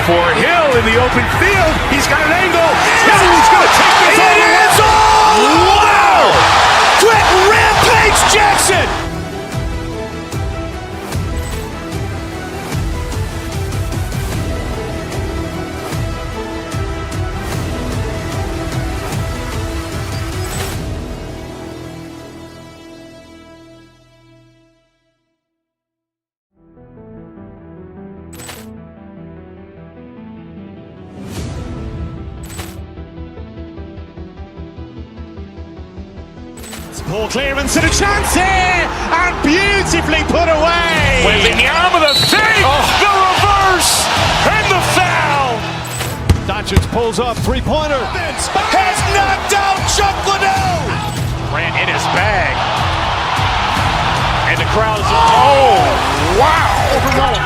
for Hill in the open field. He's got an angle. Hill's going to take this all the way. Wow! Quick Rampage Jackson! Poor clearance and a chance here, and beautifully put away. Wembanyama the save, the reverse, and the foul. Doncic pulls up, three-pointer. Has knocked out Chuck Liddell. Grant in his bag. And the crowd is, oh, wow. Liddell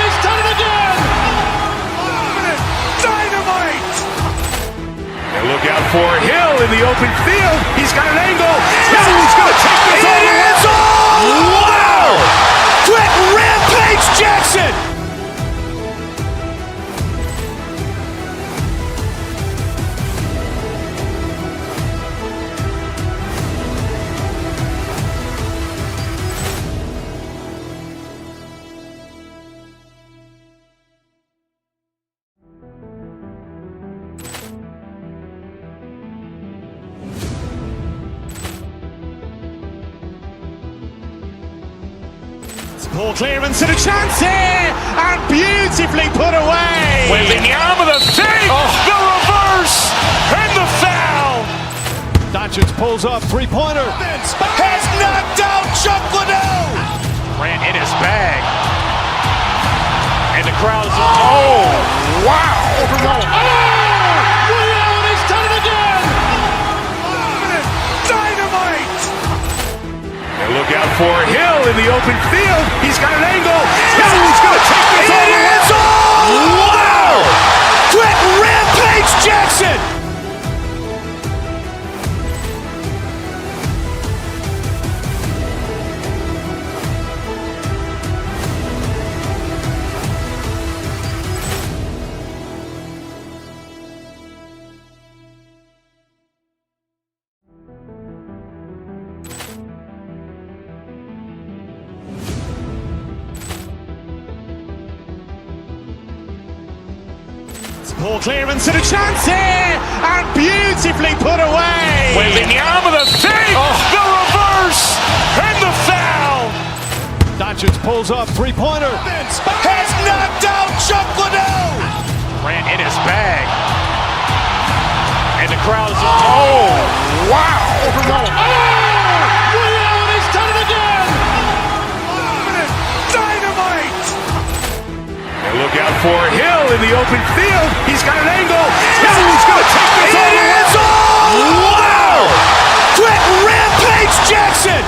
has done it again. Dynamite. And look out for Hill in the open field. He's got an angle. Hill's going to take this all the way. Wow! Quick Rampage Jackson! Poor clearance and a chance here, and beautifully put away. Wembanyama the save, the reverse, and the foul. Doncic pulls up, three-pointer. Has knocked out Chuck Liddell. Grant in his bag. And the crowd is, oh, wow. Liddell has done it again. Dynamite. And look out for Hill in the open field. He's got an angle. Hill's going to take this all the way. Wow! Quick Rampage Jackson! Poor clearance and a chance here, and beautifully put away. Wembanyama the save, the reverse, and the foul. Doncic pulls up, three-pointer. Has knocked out Chuck Liddell. Grant in his bag. And the crowd is, oh, wow. Liddell has done it again. Dynamite. And look out for Hill in the open field. He's got an angle. Hill's going to take this all the way. Wow! Quick Rampage Jackson!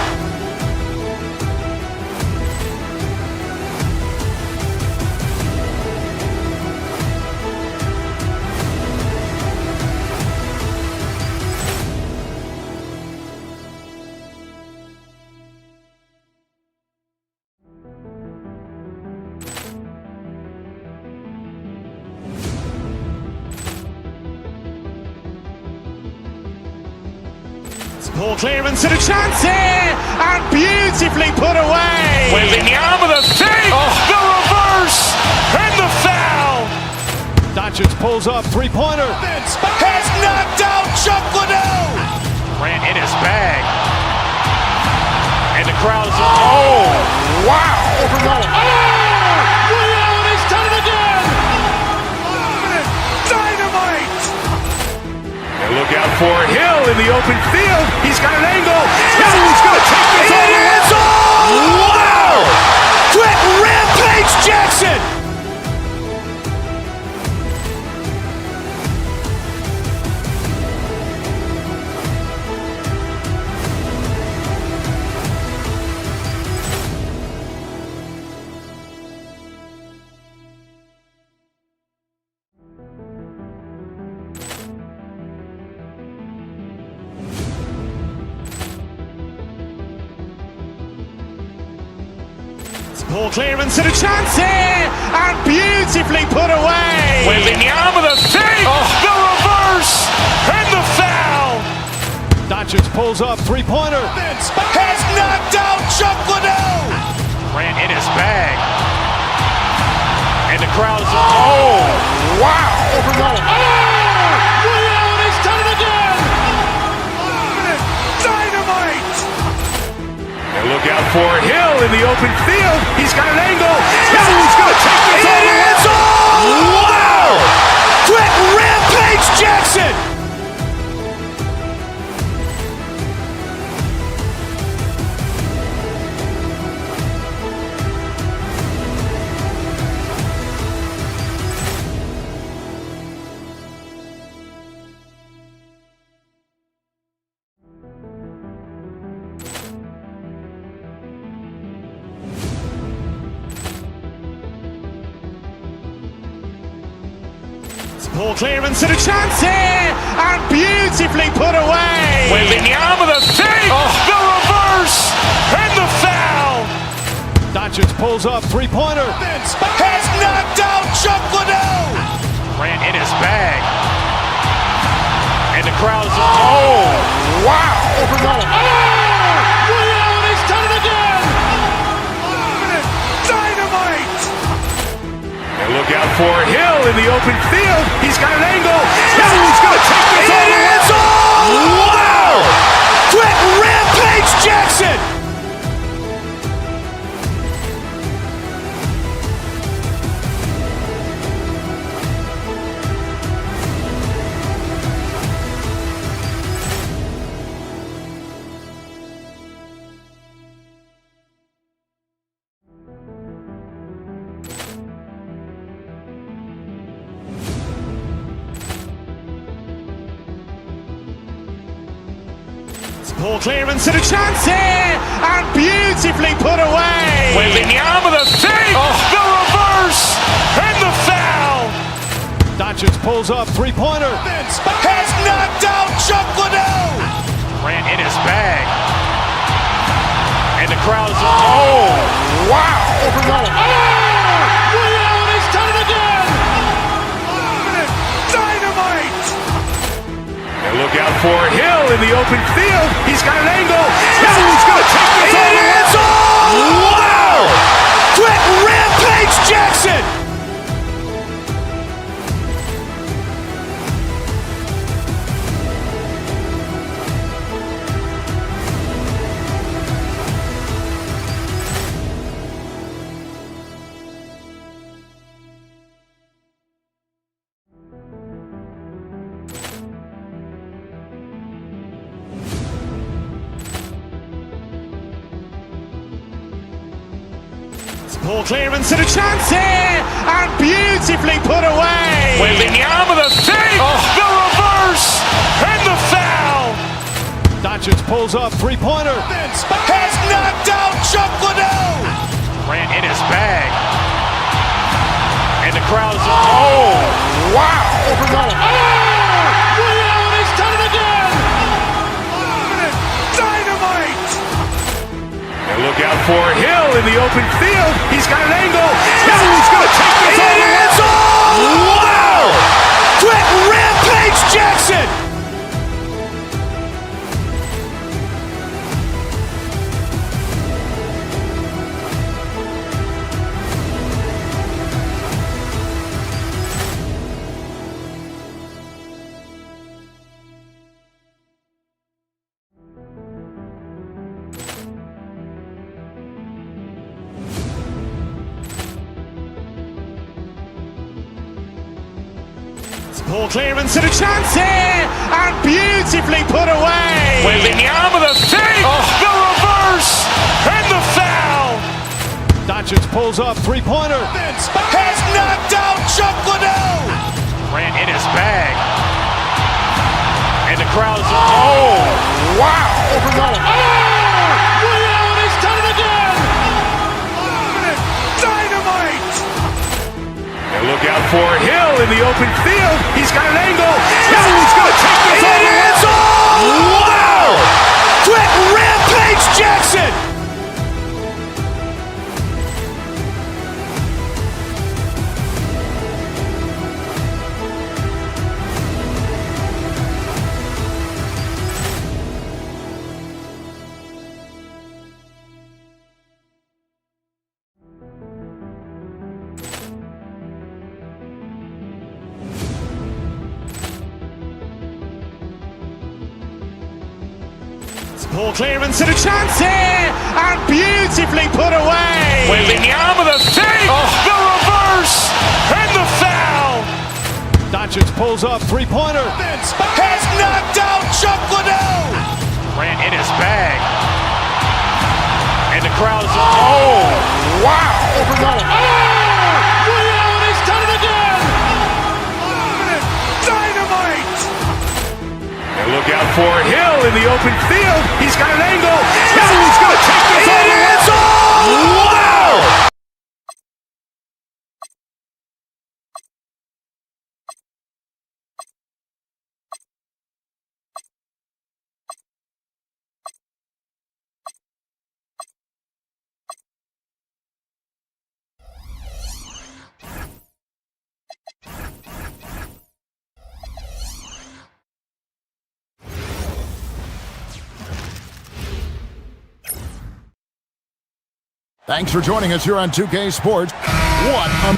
Poor clearance and a chance here, and beautifully put away. Wembanyama the save, the reverse, and the foul. Doncic pulls up, three-pointer. Has knocked out Chuck Liddell. Grant in his bag. And the crowd is, oh, wow. Liddell has done it again. Dynamite. And look out for Hill in the open field. He's got an angle. Hill's going to take this all the way. Wow! Quick Rampage Jackson! Ball clearance and a chance here, and beautifully put away. Wembanyama with a fake, the reverse, and the foul. Doncic pulls up, three-pointer. Has knocked out Chuck Liddell. Grant in his bag. And the crowd is, oh, wow. Liddell, and he's done it again. Dynamite. And look out for Hill in the open field. He's got an angle. He's going to take this all the way. Wow! Quick Rampage Jackson. Ball clearance and a chance here, and beautifully put away. Wembanyama with a fake, the reverse, and the foul. Doncic pulls up, three-pointer. Has knocked out Chuck Liddell. Grant in his bag. And the crowd is, oh, wow. Liddell, and he's done it again. Dynamite. And look out for Hill in the open field. He's got an angle. He's going to take this all the way. Wow! Quick Rampage Jackson. Ball clearance and a chance here, and beautifully put away. Wembanyama with a fake, the reverse, and the foul. Doncic pulls up, three-pointer. Has knocked out Chuck Liddell. Grant in his bag. And the crowd is, oh, wow. Liddell, and he's done it again. Dynamite. And look out for Hill in the open field. He's got an angle. He's going to take this all the way. Wow! Quick Rampage Jackson. Ball clearance and a chance here, and beautifully put away. Wembanyama with a fake, the reverse, and the foul. Doncic pulls up, three-pointer. Has knocked out Chuck Liddell. Grant in his bag. And the crowd is, oh, wow. Liddell, and he's done it again. Dynamite. And look out for Hill in the open field. He's got an angle. He's going to take this all the way. Wow! Quick Rampage Jackson. Ball clearance and a chance here, and beautifully put away. Wembanyama with a fake, the reverse, and the foul. Doncic pulls up, three-pointer. Has knocked out Chuck Liddell. Grant in his bag. And the crowd is, oh, wow. Liddell, and he's done it again. Dynamite. And look out for Hill in the open field. He's got an angle. He's going to take this all the way. Wow! Quick Rampage Jackson. Poor clearance and a chance here, and beautifully put away. Wembanyama the fake, the reverse, and the foul. Doncic pulls up, three-pointer. Has knocked out Chuck Liddell. Ran in his bag. And the crowd is, oh, wow. He's done it again. Dynamite. And look out for Hill in the open field. He's got an angle. He's going to take this all the way. Wow. Thanks for joining us here on 2K Sports. What a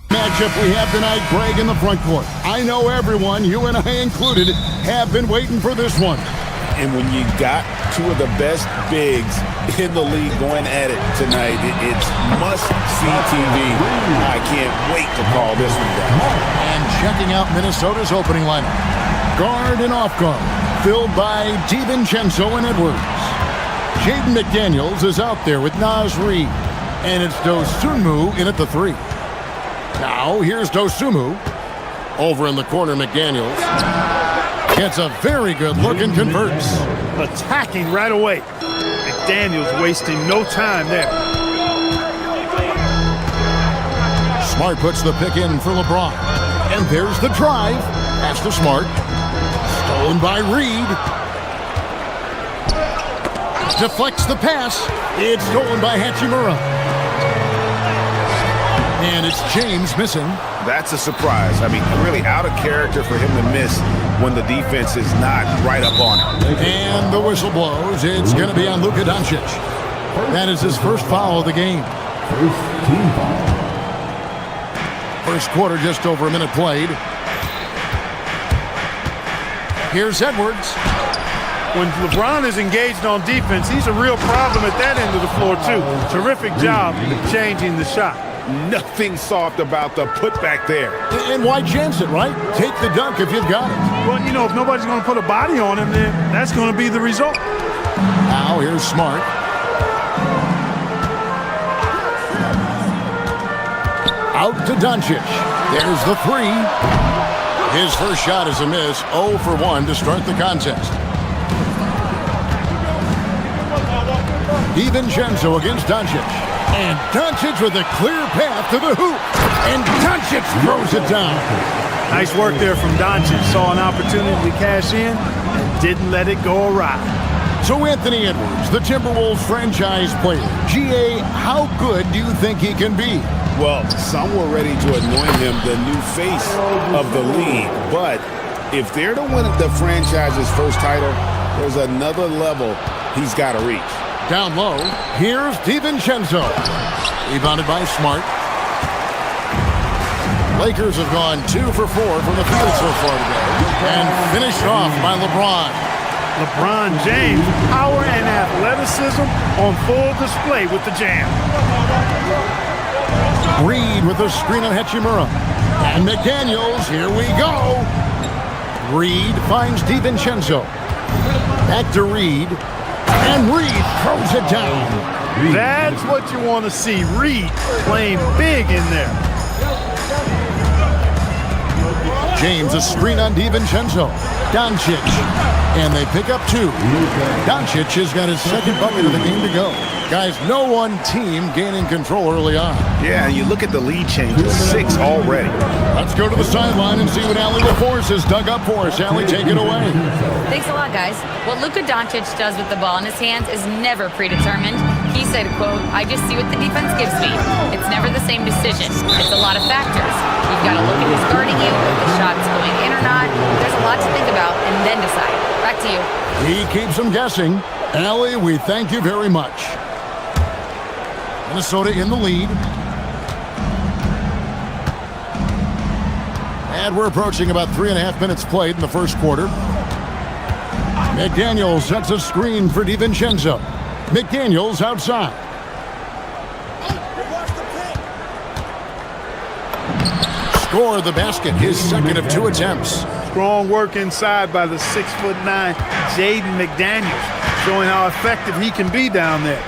matchup we have tonight, Greg, in the front court. I know everyone, you and I included, have been waiting for this one. And when you got two of the best bigs in the league going at it tonight, it's must-see TV. I can't wait to call this one down. And checking out Minnesota's opening lineup. Guard and off guard, filled by DiVincenzo and Edwards. Jaden McDaniels is out there with Naz Reid. And it's Dosunmu in at the 3. Now, here's Dosunmu. Over in the corner, McDaniels. Gets a very good look and converts. Attacking right away. McDaniels wasting no time there. Smart puts the pick in for LeBron. And there's the drive. Pass to Smart. Stolen by Reid. Deflects the pass. It's stolen by Hachimura. And it's James missing. That's a surprise. I mean, really out of character for him to miss when the defense is not right up on him. And the whistle blows. It's going to be on Luka Doncic. That is his first foul of the game. First quarter, just over a minute played. Here's Edwards. When LeBron is engaged on defense, he's a real problem at that end of the floor, too. Terrific job changing the shot. Nothing soft about the putback there. And why chance it, right? Take the dunk if you've got it. Well, you know, if nobody's going to put a body on him, then that's going to be the result. Now here's Smart. Out to Doncic. There's the 3. His first shot is a miss. 0 for 1 to start the contest. DiVincenzo against Doncic. And Doncic with a clear path to the hoop. And Doncic throws it down. Nice work there from Doncic. Saw an opportunity to cash in and didn't let it go awry. So Anthony Edwards, the Timberwolves franchise player. GA, how good do you think he can be? Well, some were ready to anoint him the new face of the league. But if they're to win the franchise's first title, there's another level he's got to reach. Down low, here's DiVincenzo. Rebounded by Smart. Lakers have gone 2 for 4 from the field so far today. And finished off by LeBron. LeBron James, power and athleticism on full display with the jam. Reid with a screen on Hachimura. And McDaniels, here we go. Reid finds DiVincenzo. Back to Reid. And Reid throws it down. That's what you want to see. Reid playing big in there. James, a screen on DiVincenzo. Doncic. And they pick up 2. Doncic has got his second bucket of the game to go. Guys, no one team gaining control early on. Yeah, you look at the lead change, 6 already. Let's go to the sideline and see what Allie LaForce has dug up for us. Allie, take it away. Thanks a lot, guys. What Luka Doncic does with the ball in his hands is never predetermined. He said, quote, "I just see what the defense gives me. It's never the same decision. It's a lot of factors. You've got to look at who's guarding you, if the shot's going in or not. There's a lot to think about and then decide." Back to you. He keeps them guessing. Allie, we thank you very much. Minnesota in the lead. And we're approaching about 3.5 minutes played in the first quarter. McDaniels sets a screen for DiVincenzo. McDaniels outside. Score the basket, his second of 2 attempts. Strong work inside by the 6'9" Jaden McDaniels, showing how effective he can be down there.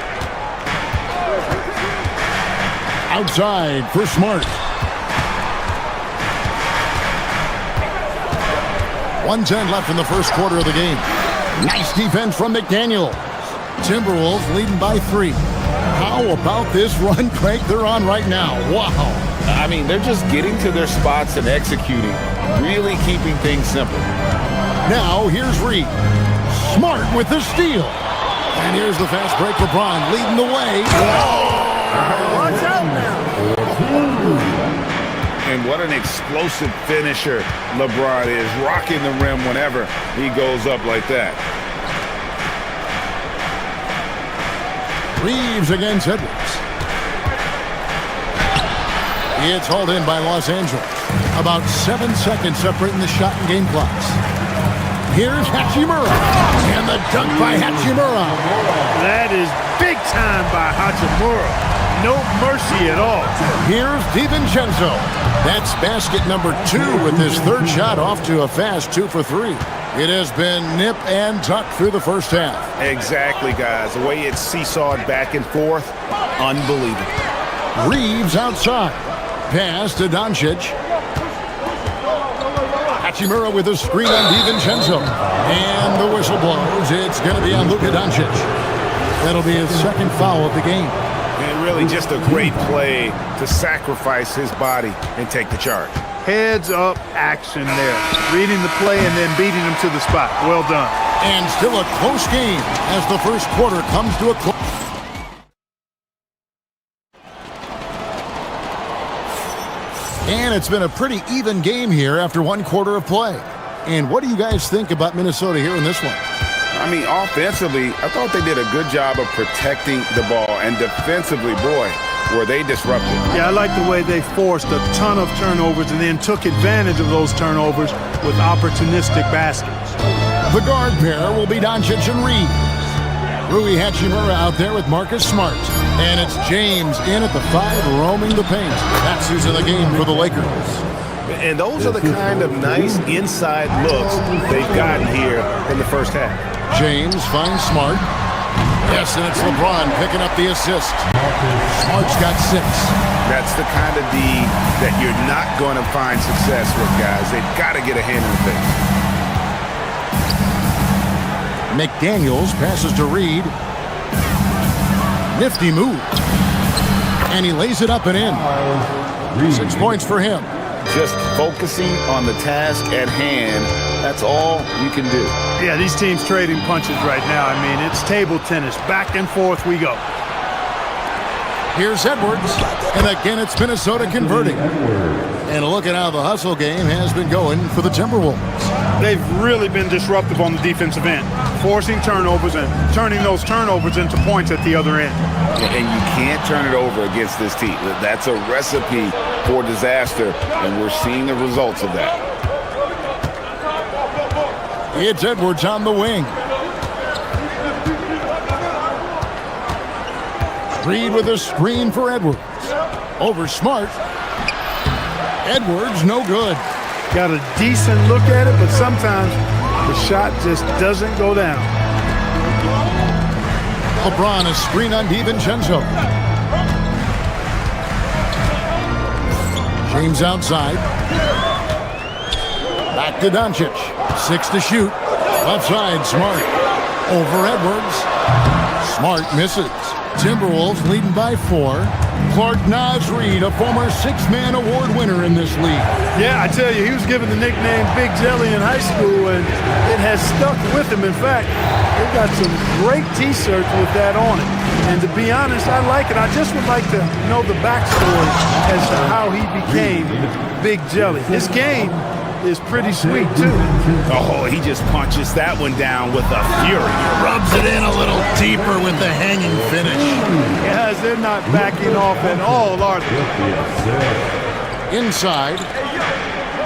Outside for Smart. 1:10 left in the first quarter of the game. Nice defense from McDaniels. Timberwolves leading by 3. How about this run, Craig, they're on right now? Wow. I mean, they're just getting to their spots and executing, really keeping things simple. Now, here's Reed. Smart with the steal. And here's the fast break. LeBron leading the way. Watch out now. And what an explosive finisher LeBron is, rocking the rim whenever he goes up like that. Reeves against Edwards. It's hauled in by Los Angeles. About 7 seconds separating the shot and game clocks. Here's Hachimura. And the dunk by Hachimura. That is big time by Hachimura. No mercy at all. Here's DiVincenzo. That's basket number 2 with his third shot off to a fast 2 for 3. It has been nip and tuck through the first half. Exactly, guys. The way it's seesawed back and forth, unbelievable. Reeves outside. Pass to Doncic. Hachimura with a screen on DiVincenzo. And the whistle blows. It's going to be on Luka Doncic. That'll be his second foul of the game. And really just a great play to sacrifice his body and take the charge. Heads-up action there. Reading the play and then beating him to the spot. Well done. And still a close game as the first quarter comes to a close. And it's been a pretty even game here after 1 quarter of play. And what do you guys think about Minnesota here in this one? I mean, offensively, I thought they did a good job of protecting the ball. And defensively, boy, were they disruptive. Yeah, I like the way they forced a ton of turnovers and then took advantage of those turnovers with opportunistic baskets. The guard pair will be Doncic and Reed. Rui Hachimura out there with Marcus Smart. And it's James in at the 5, roaming the paint. That's who's in the game for the Lakers. And those are the kind of nice inside looks they've gotten here in the first half. James finds Smart. Yes, and it's LeBron picking up the assist. Smart's got 6. That's the kind of D that you're not going to find success with, guys. They've got to get a hand in the face. McDaniels passes to Reed. Nifty move. And he lays it up and in. 6 points for him. Just focusing on the task at hand, that's all you can do. Yeah, these teams trading punches right now. I mean, it's table tennis. Back and forth we go. Here's Edwards. And again, it's Minnesota converting. And look at how the hustle game has been going for the Timberwolves. They've really been disruptive on the defensive end, forcing turnovers and turning those turnovers into points at the other end. And you can't turn it over against this team. That's a recipe for disaster, and we're seeing the results of that. It's Edwards on the wing. Reed with a screen for Edwards. Over Smart. Edwards, no good. Got a decent look at it, but sometimes the shot just doesn't go down. LeBron a screen on DiVincenzo. James outside. Back to Doncic. 6 to shoot. Left side, Smart. Over Edwards. Smart misses. Timberwolves leading by 4. Clark Reed, a former 6-man award winner in this league. Yeah, I tell you, he was given the nickname Big Jelly in high school, and it has stuck with him. In fact, they got some great T-shirts with that on it. And to be honest, I like it. I just would like to know the backstory as to how he became Big Jelly. His game is pretty sweet, too. Oh, he just punches that one down with a fury. Rubs it in a little deeper with the hanging finish. Guys, they're not backing off at all, are they? Inside.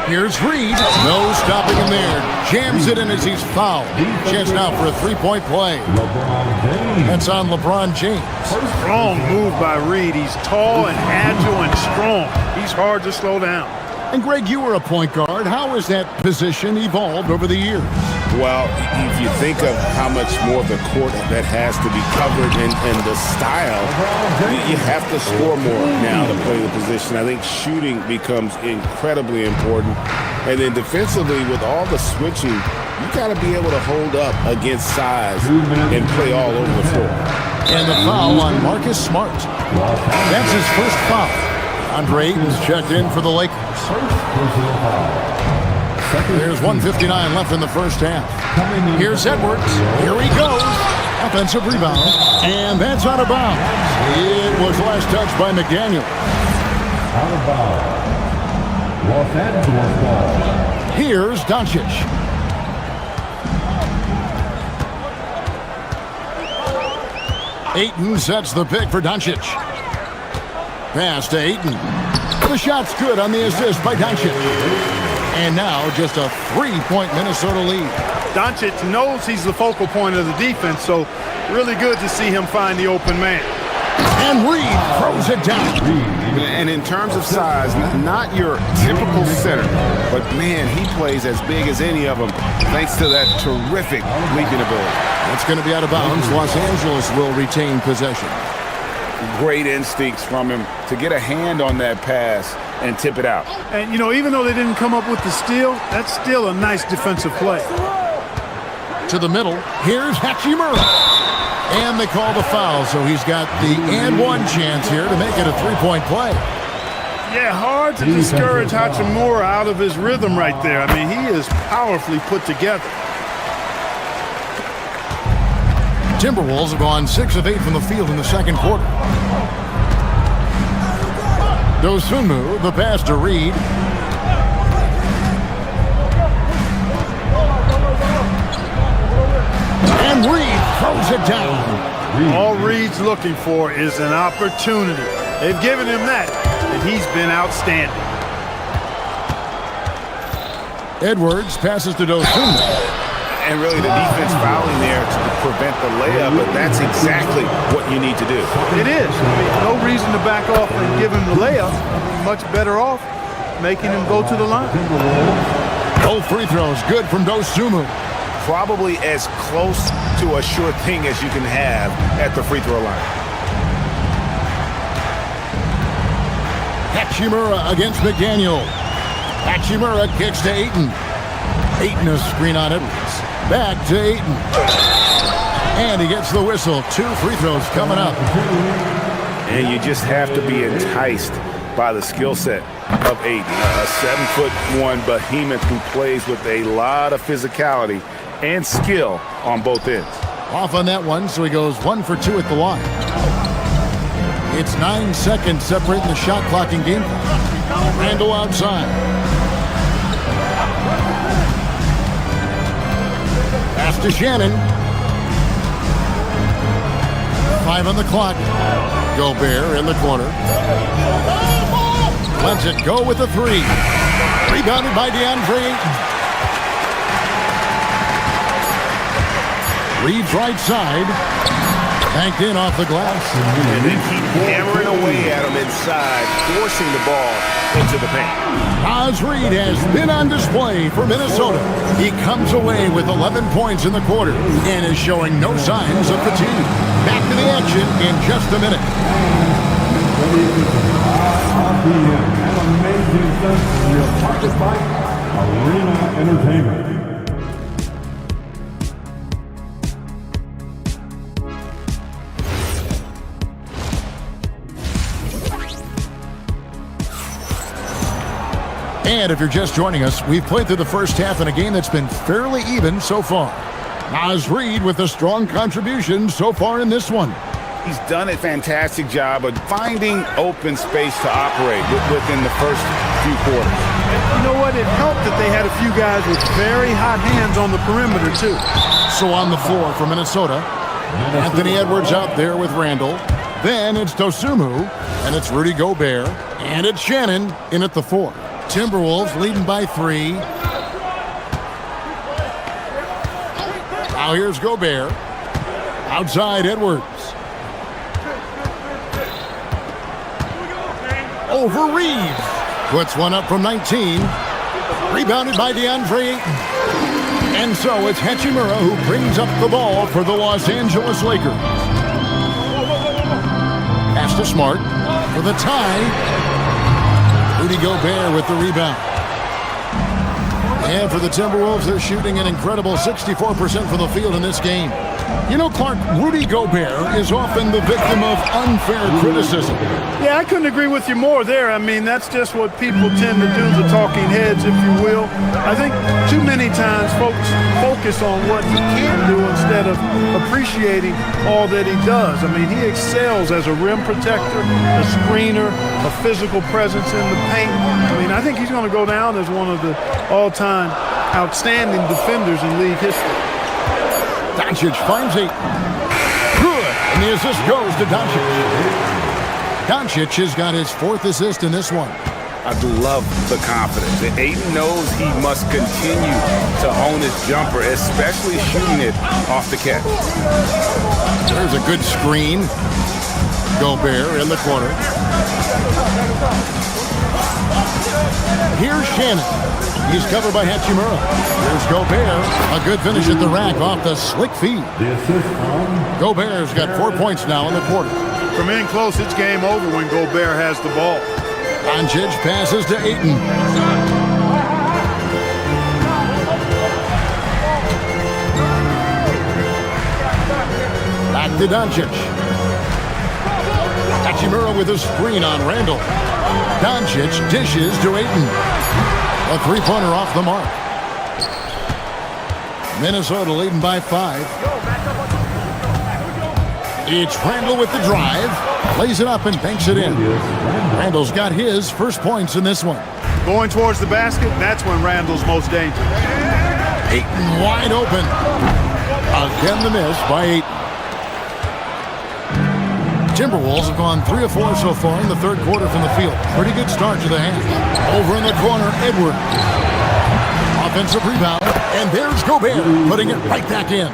Here's Reed. No stopping him there. Jams it in as he's fouled. Chance now for a three-point play. That's on LeBron James. Strong move by Reed. He's tall and agile and strong. He's hard to slow down. And Greg, you were a point guard. How has that position evolved over the years? Well, if you think of how much more of the court that has to be covered and the style, you have to score more now to play the position. I think shooting becomes incredibly important. And then defensively, with all the switching, you got to be able to hold up against size and play all over the floor. And the foul on Marcus Smart. That's his first foul. Andre Ayton's checked in for the Lakers. There's 1:59 left in the first half. Here's Edwards. Here he goes. Offensive rebound. And that's out of bounds. It was last touched by McDaniel. Out of bounds. Los Angeles ball. Here's Doncic. Ayton sets the pick for Doncic. Pass to Ayton. The shot's good on the assist by Doncic. And now just a 3-point Minnesota lead. Doncic knows he's the focal point of the defense, so really good to see him find the open man. And Reed throws it down. And in terms of size, not your typical center, but man, he plays as big as any of them thanks to that terrific leaping ability. That's going to be out of bounds. Los Angeles will retain possession. Great instincts from him to get a hand on that pass and tip it out. And, you know, even though they didn't come up with the steal, that's still a nice defensive play. To the middle, here's Hachimura. And they call the foul, so he's got the and one chance here to make it a 3-point play. Yeah, hard to discourage Hachimura out of his rhythm right there. I mean, he is powerfully put together. Timberwolves have gone 6 of 8 from the field in the second quarter. Dosunmu, the pass to Reed. And Reed throws it down. All Reed's looking for is an opportunity. They've given him that, and he's been outstanding. Edwards passes to Dosunmu. And really the defense fouling there to prevent the layup, but that's exactly what you need to do. It is. I mean, no reason to back off and give him the layup. Much better off making him go to the line. Both free throws good from Dosunmu. Probably as close to a sure thing as you can have at the free throw line. Hachimura against McDaniel. Hachimura kicks to Ayton. Ayton a screen on Edwards. Back to Ayton. And he gets the whistle. 2 free throws coming up. And you just have to be enticed by the skill set of Ayton. A 7'1" behemoth who plays with a lot of physicality and skill on both ends. Off on that one, so he goes 1 for 2 at the line. It's 9 seconds separating the shot clock and game clock. Randall outside. Pass to Shannon. 5 on the clock. Gobert in the corner. Lets it go with the 3. Rebounded by DeAndre Ayton. Reed's right side. Banked in off the glass. And they keep hammering away at him inside, forcing the ball into the paint. Naz Reed has been on display for Minnesota. He comes away with 11 points in the quarter and is showing no signs of fatigue. Back to the action in just a minute. An amazing sense of Pocket Fight Arena Entertainment. And if you're just joining us, we've played through the first half in a game that's been fairly even so far. Naz Reed with a strong contribution so far in this one. He's done a fantastic job of finding open space to operate within the first few quarters. You know what? It helped that they had a few guys with very hot hands on the perimeter, too. So on the floor for Minnesota, Anthony Edwards out there with Randall. Then it's Dosunmu, and it's Rudy Gobert, and it's Shannon in at the 4. Timberwolves leading by 3. Now here's Gobert. Outside Edwards. Over Reeves. Puts one up from 19. Rebounded by DeAndre Ayton. And so it's Hachimura who brings up the ball for the Los Angeles Lakers. Pass to Smart for the tie. Rudy Gobert with the rebound. And for the Timberwolves, they're shooting an incredible 64% from the field in this game. You know, Clark, Rudy Gobert is often the victim of unfair criticism. Yeah, I couldn't agree with you more there. I mean, that's just what people tend to do, the talking heads, if you will. I think too many times folks focus on what he can do instead of appreciating all that he does. I mean, he excels as a rim protector, a screener, a physical presence in the paint. I mean, I think he's going to go down as one of the all-time outstanding defenders in league history. Doncic finds Ayton. Good. And the assist goes to Doncic. Doncic has got his 4th assist in this one. I love the confidence. Ayton knows he must continue to hone his jumper, especially shooting it off the catch. There's a good screen. Gobert in the corner. Here's Shannon. He's covered by Hachimura. Here's Gobert. A good finish at the rack off the slick feed. Gobert's got 4 points now in the quarter. From in close, it's game over when Gobert has the ball. Doncic passes to Ayton. Back to Doncic. Hachimura with a screen on Randall. Doncic dishes to Ayton. A three-pointer off the mark. Minnesota leading by 5. It's Randall with the drive. Lays it up and banks it in. Randall's got his first points in this one. Going towards the basket, that's when Randall's most dangerous. Ayton wide open. Again the miss by Ayton. Timberwolves have gone 3 of 4 so far in the third quarter from the field. Pretty good start to the half. Over in the corner, Edwards. Offensive rebound, and there's Gobert putting it right back in.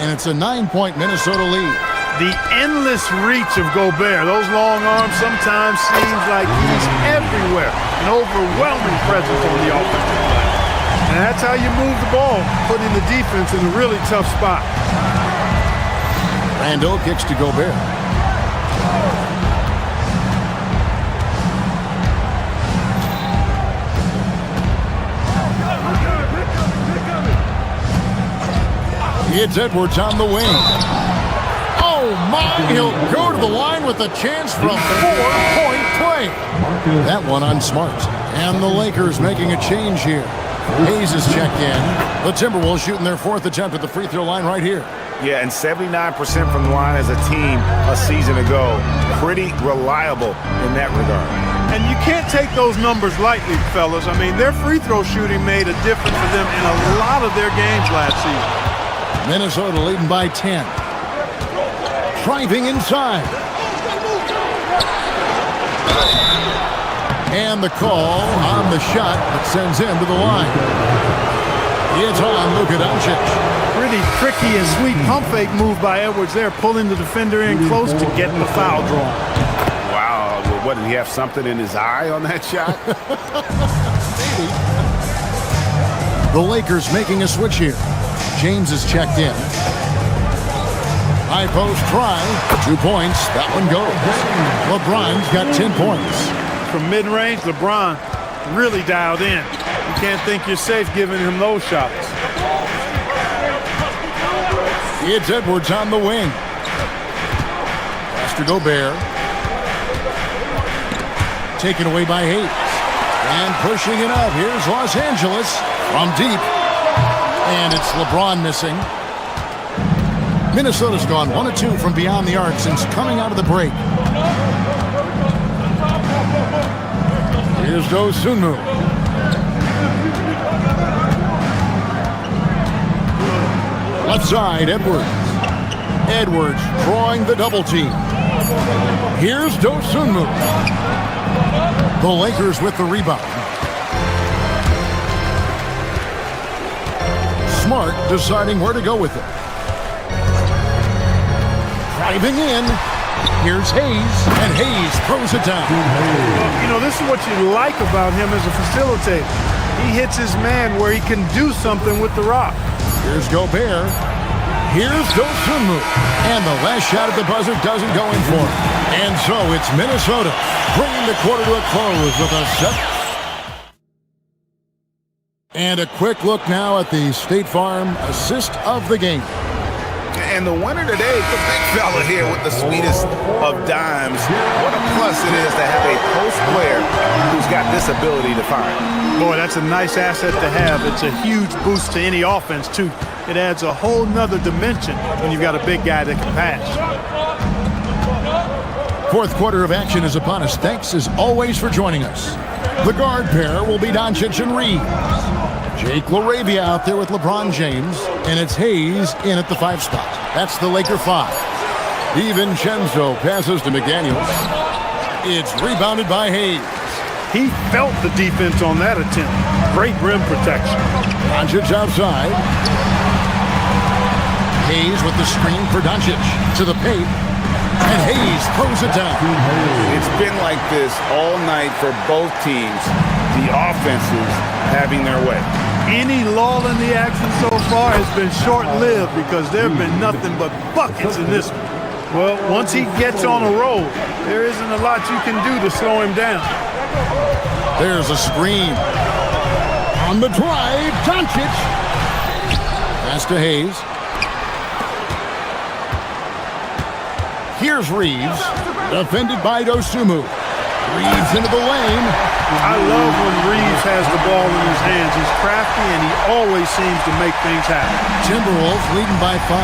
And it's a 9-point Minnesota lead. The endless reach of Gobert. Those long arms sometimes seems like he's everywhere. An overwhelming presence on the offensive glass. And that's how you move the ball, putting the defense in a really tough spot. Randall kicks to Gobert. It's Edwards on the wing. Oh my, he'll go to the line with a chance for a 4-point play. That one on Smart. And the Lakers making a change here. Hayes is checked in. The Timberwolves shooting their 4th attempt at the free throw line right here. Yeah, and 79% from the line as a team a season ago. Pretty reliable in that regard. And you can't take those numbers lightly, fellas. I mean, their free throw shooting made a difference for them in a lot of their games last season. Minnesota leading by 10. Driving inside. And the call on the shot that sends him to the line. It's on Luka Doncic. Pretty tricky and sweet pump fake move by Edwards there, pulling the defender in close to getting the foul drawn. Wow, well, what, did he have something in his eye on that shot? The Lakers making a switch here. James is checked in. High post try. 2 points. That one goes. LeBron's got 10 points. From mid-range, LeBron really dialed in. You can't think you're safe giving him those shots. It's Edwards on the wing. Pass to Gobert. Taken away by Hayes. And pushing it up. Here's Los Angeles from deep. And it's LeBron missing. Minnesota's gone 1 of 2 from beyond the arc since coming out of the break. Here's Dosunmu. Left side, Edwards. Edwards drawing the double team. Here's Dosunmu. The Lakers with the rebound. Smart deciding where to go with it. Driving in. Here's Hayes, and Hayes throws it down. Well, you know, this is what you like about him as a facilitator. He hits his man where he can do something with the rock. Here's Gobert. Here's Dosunmu. And the last shot at the buzzer doesn't go in for him. And so it's Minnesota bringing the quarter to a close with a set. And a quick look now at the State Farm assist of the game. And the winner today, the big fella here with the sweetest of dimes. What a plus it is to have a post player who's got this ability to find. Boy, that's a nice asset to have. It's a huge boost to any offense, too. It adds a whole nother dimension when you've got a big guy that can pass. Fourth quarter of action is upon us. Thanks, as always, for joining us. The guard pair will be Doncic and Reeves. Jake LaRavia out there with LeBron James, and it's Hayes in at the 5 spot. That's the Laker 5. DiVincenzo passes to McDaniels. It's rebounded by Hayes. He felt the defense on that attempt. Great rim protection. Doncic outside. Hayes with the screen for Doncic to the paint, and Hayes throws it down. It's been like this all night for both teams. The offenses having their way. Any lull in the action so far has been short-lived because there have been nothing but buckets in this one. Well, once he gets on a roll, there isn't a lot you can do to slow him down. There's a screen. On the drive, Doncic. Pass to Hayes. Here's Reeves, defended by Dosunmu. Reeves into the lane. I love when Reeves has the ball in his hands. He's crafty, and he always seems to make things happen. Timberwolves leading by 5.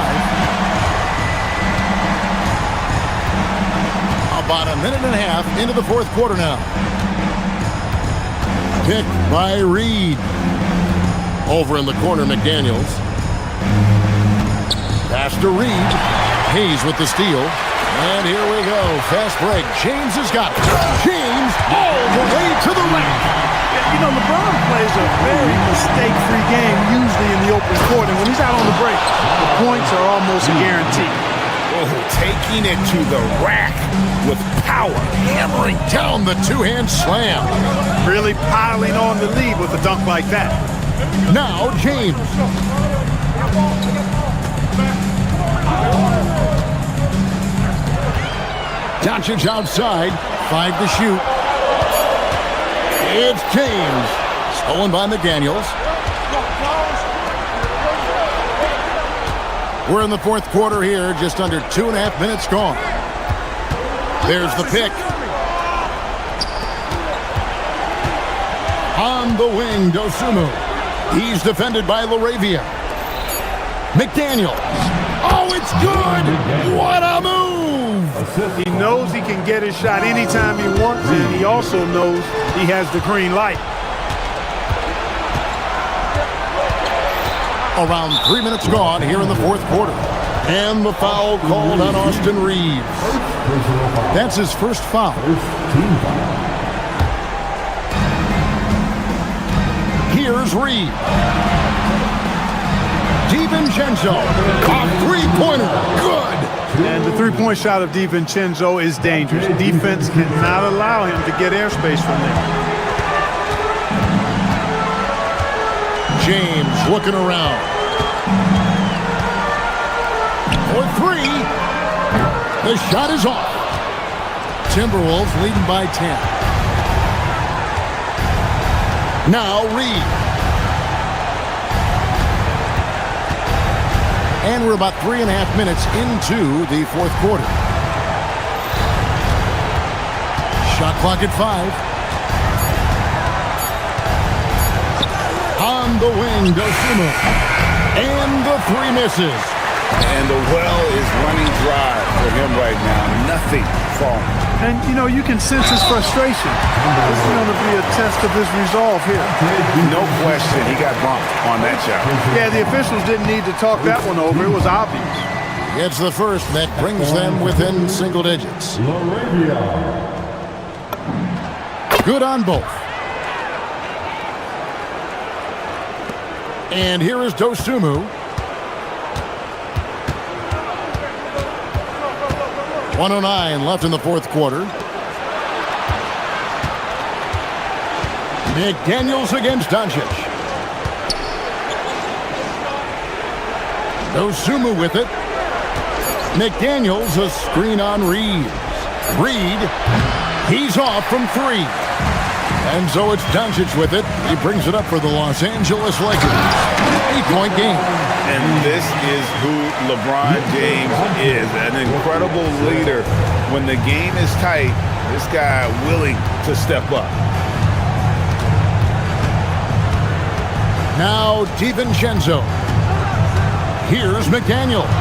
About a minute and a half into the fourth quarter now. Picked by Reed. Over in the corner, McDaniels. Pass to Reed. Hayes with the steal. And here we go. Fast break. James has got it. James all the way to the rim. You know, LeBron plays a very mistake-free game, usually in the open court. And when he's out on the break, the points are almost a guarantee. Oh, taking it to the rack with power. Hammering down the two-hand slam. Really piling on the lead with a dunk like that. Now, James. Doncic outside, 5 to shoot. It's James. Stolen by McDaniels. We're in the fourth quarter here, just under 2.5 minutes gone. There's the pick. On the wing, Dosunmu. He's defended by LaRavia. McDaniels. Oh, it's good! What a move! He knows he can get his shot anytime he wants, and he also knows he has the green light. Around 3 minutes gone here in the fourth quarter. And the foul called on Austin Reeves. That's his first foul. Here's Reeves. DiVincenzo, a three-pointer, good. And the three-point shot of DiVincenzo is dangerous. Defense cannot allow him to get airspace from there. James looking around. For 3. The shot is off. Timberwolves leading by 10. Now Reed. And we're about 3.5 minutes into the fourth quarter. Shot clock at 5. On the wing, Dosunmu. And the 3 misses. And the well is running dry for him right now. Nothing fall. And, you can sense his frustration. This is going to be a test of his resolve here. No question, he got bumped on that shot. Yeah, the officials didn't need to talk that one over. It was obvious. It's the first that brings them within single digits. Good on both. And here is Dosunmu. 1:09 left in the fourth quarter. McDaniels against Doncic. Dosunmu with it. McDaniels, a screen on Reeves. Reed, he's off from three. And so it's Doncic with it. He brings it up for the Los Angeles Lakers. 8-point game. And this is who LeBron James is, an incredible leader. When the game is tight, this guy willing to step up. Now DiVincenzo. Here's McDaniels.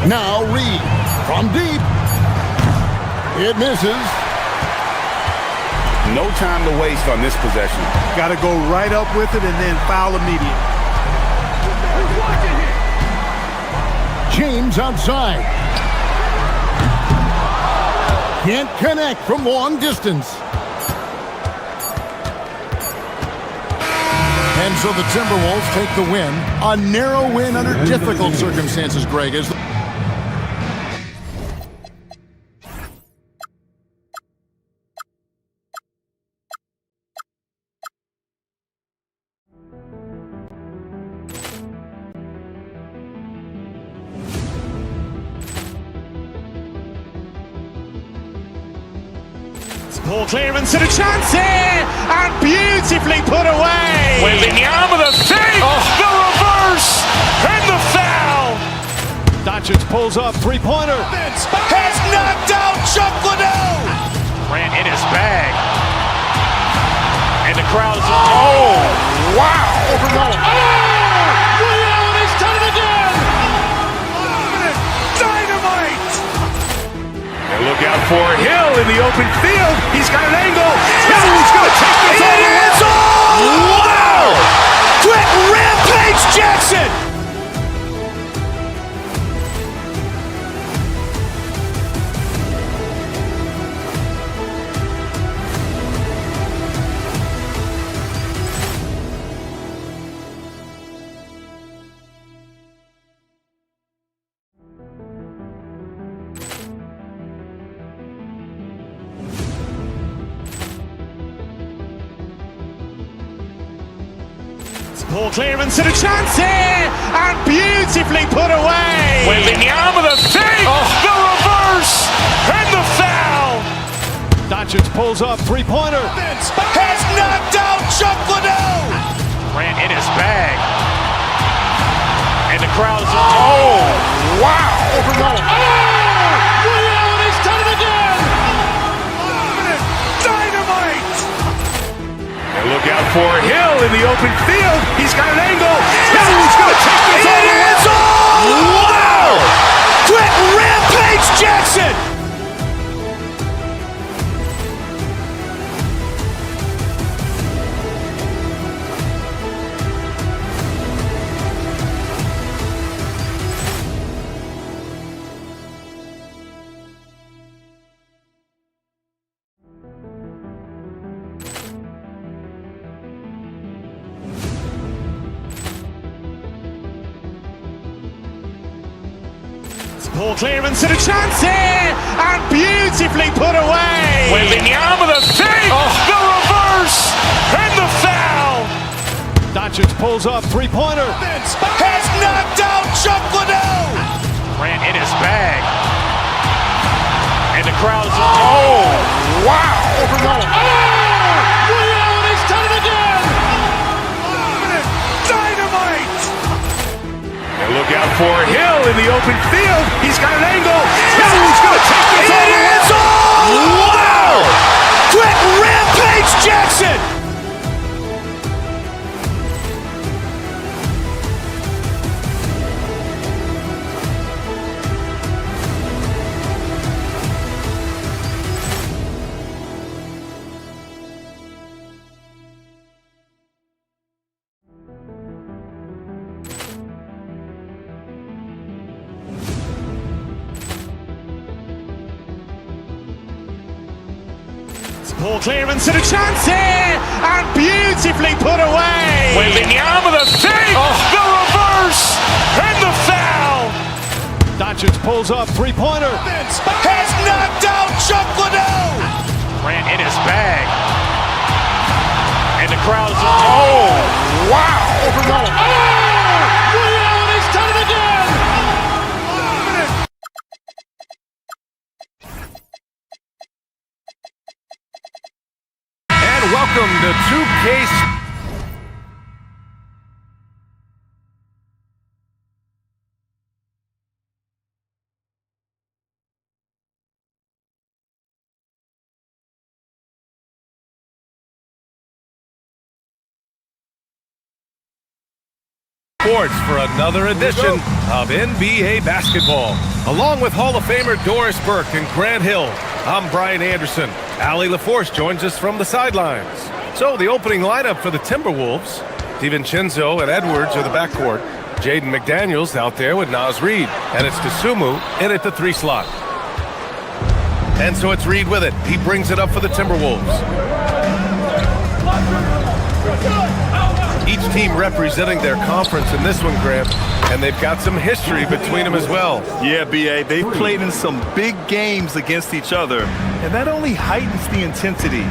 Now Reed from deep. It misses. No time to waste on this possession. Got to go right up with it and then foul immediately. James outside. Can't connect from long distance. And so the Timberwolves take the win. A narrow win under difficult circumstances, Greg. Ball clearance and a chance here, and beautifully put away. Wembanyama with a fake, the reverse, and the foul. Doncic pulls up, three-pointer. Has knocked out Chuck Liddell. Ran in his bag. And the crowd is, oh, wow. He's done it again. Dynamite. And look out for Hill in the open field. He's got an angle. Hill's going to take this all the way. Wow! Quick rampage Jackson. Ball clearance and a chance here, and beautifully put away. Wembanyama with a fake, the reverse, and the foul. Doncic pulls up, three-pointer. Has knocked out Chuck Liddell. Ran in his bag. And the crowd is, oh, wow. He's done it again. Dynamite. And look out for Hill in the open field. He's got an angle. Hill's going to take this all the way. Wow! Quick rampage Jackson. Ball clearance and a chance here, and beautifully put away. Wembanyama with a fake, the reverse, and the foul. Doncic pulls up, three-pointer. Has knocked out Chuck Liddell. Ran in his bag. And the crowd is, oh, wow. He's done it again. Dynamite. And look out for Hill in the open field. He's got an angle. Hill's going to take this all the way. Wow! Quick rampage Jackson. Ball clearance and a chance here, and beautifully put away. Wembanyama the fake, the reverse, and the foul. Doncic pulls up, three-pointer. Has knocked out Chuck Liddell. Grant in his bag. And the crowd is, oh, wow. Ray Allen has done it again. And welcome to 2K. Sports for another edition of NBA basketball. Along with Hall of Famer Doris Burke and Grant Hill, I'm Brian Anderson. Allie LaForce joins us from the sidelines. So the opening lineup for the Timberwolves, DiVincenzo and Edwards are the backcourt. Jaden McDaniels out there with Naz Reid, and it's Dosunmu in at the 3 slot. And so it's Reid with it. He brings it up for the Timberwolves. Each team representing their conference in this one, Graham, and they've got some history between them as well. Yeah, B.A., they've played in some big games against each other, and that only heightens the intensity.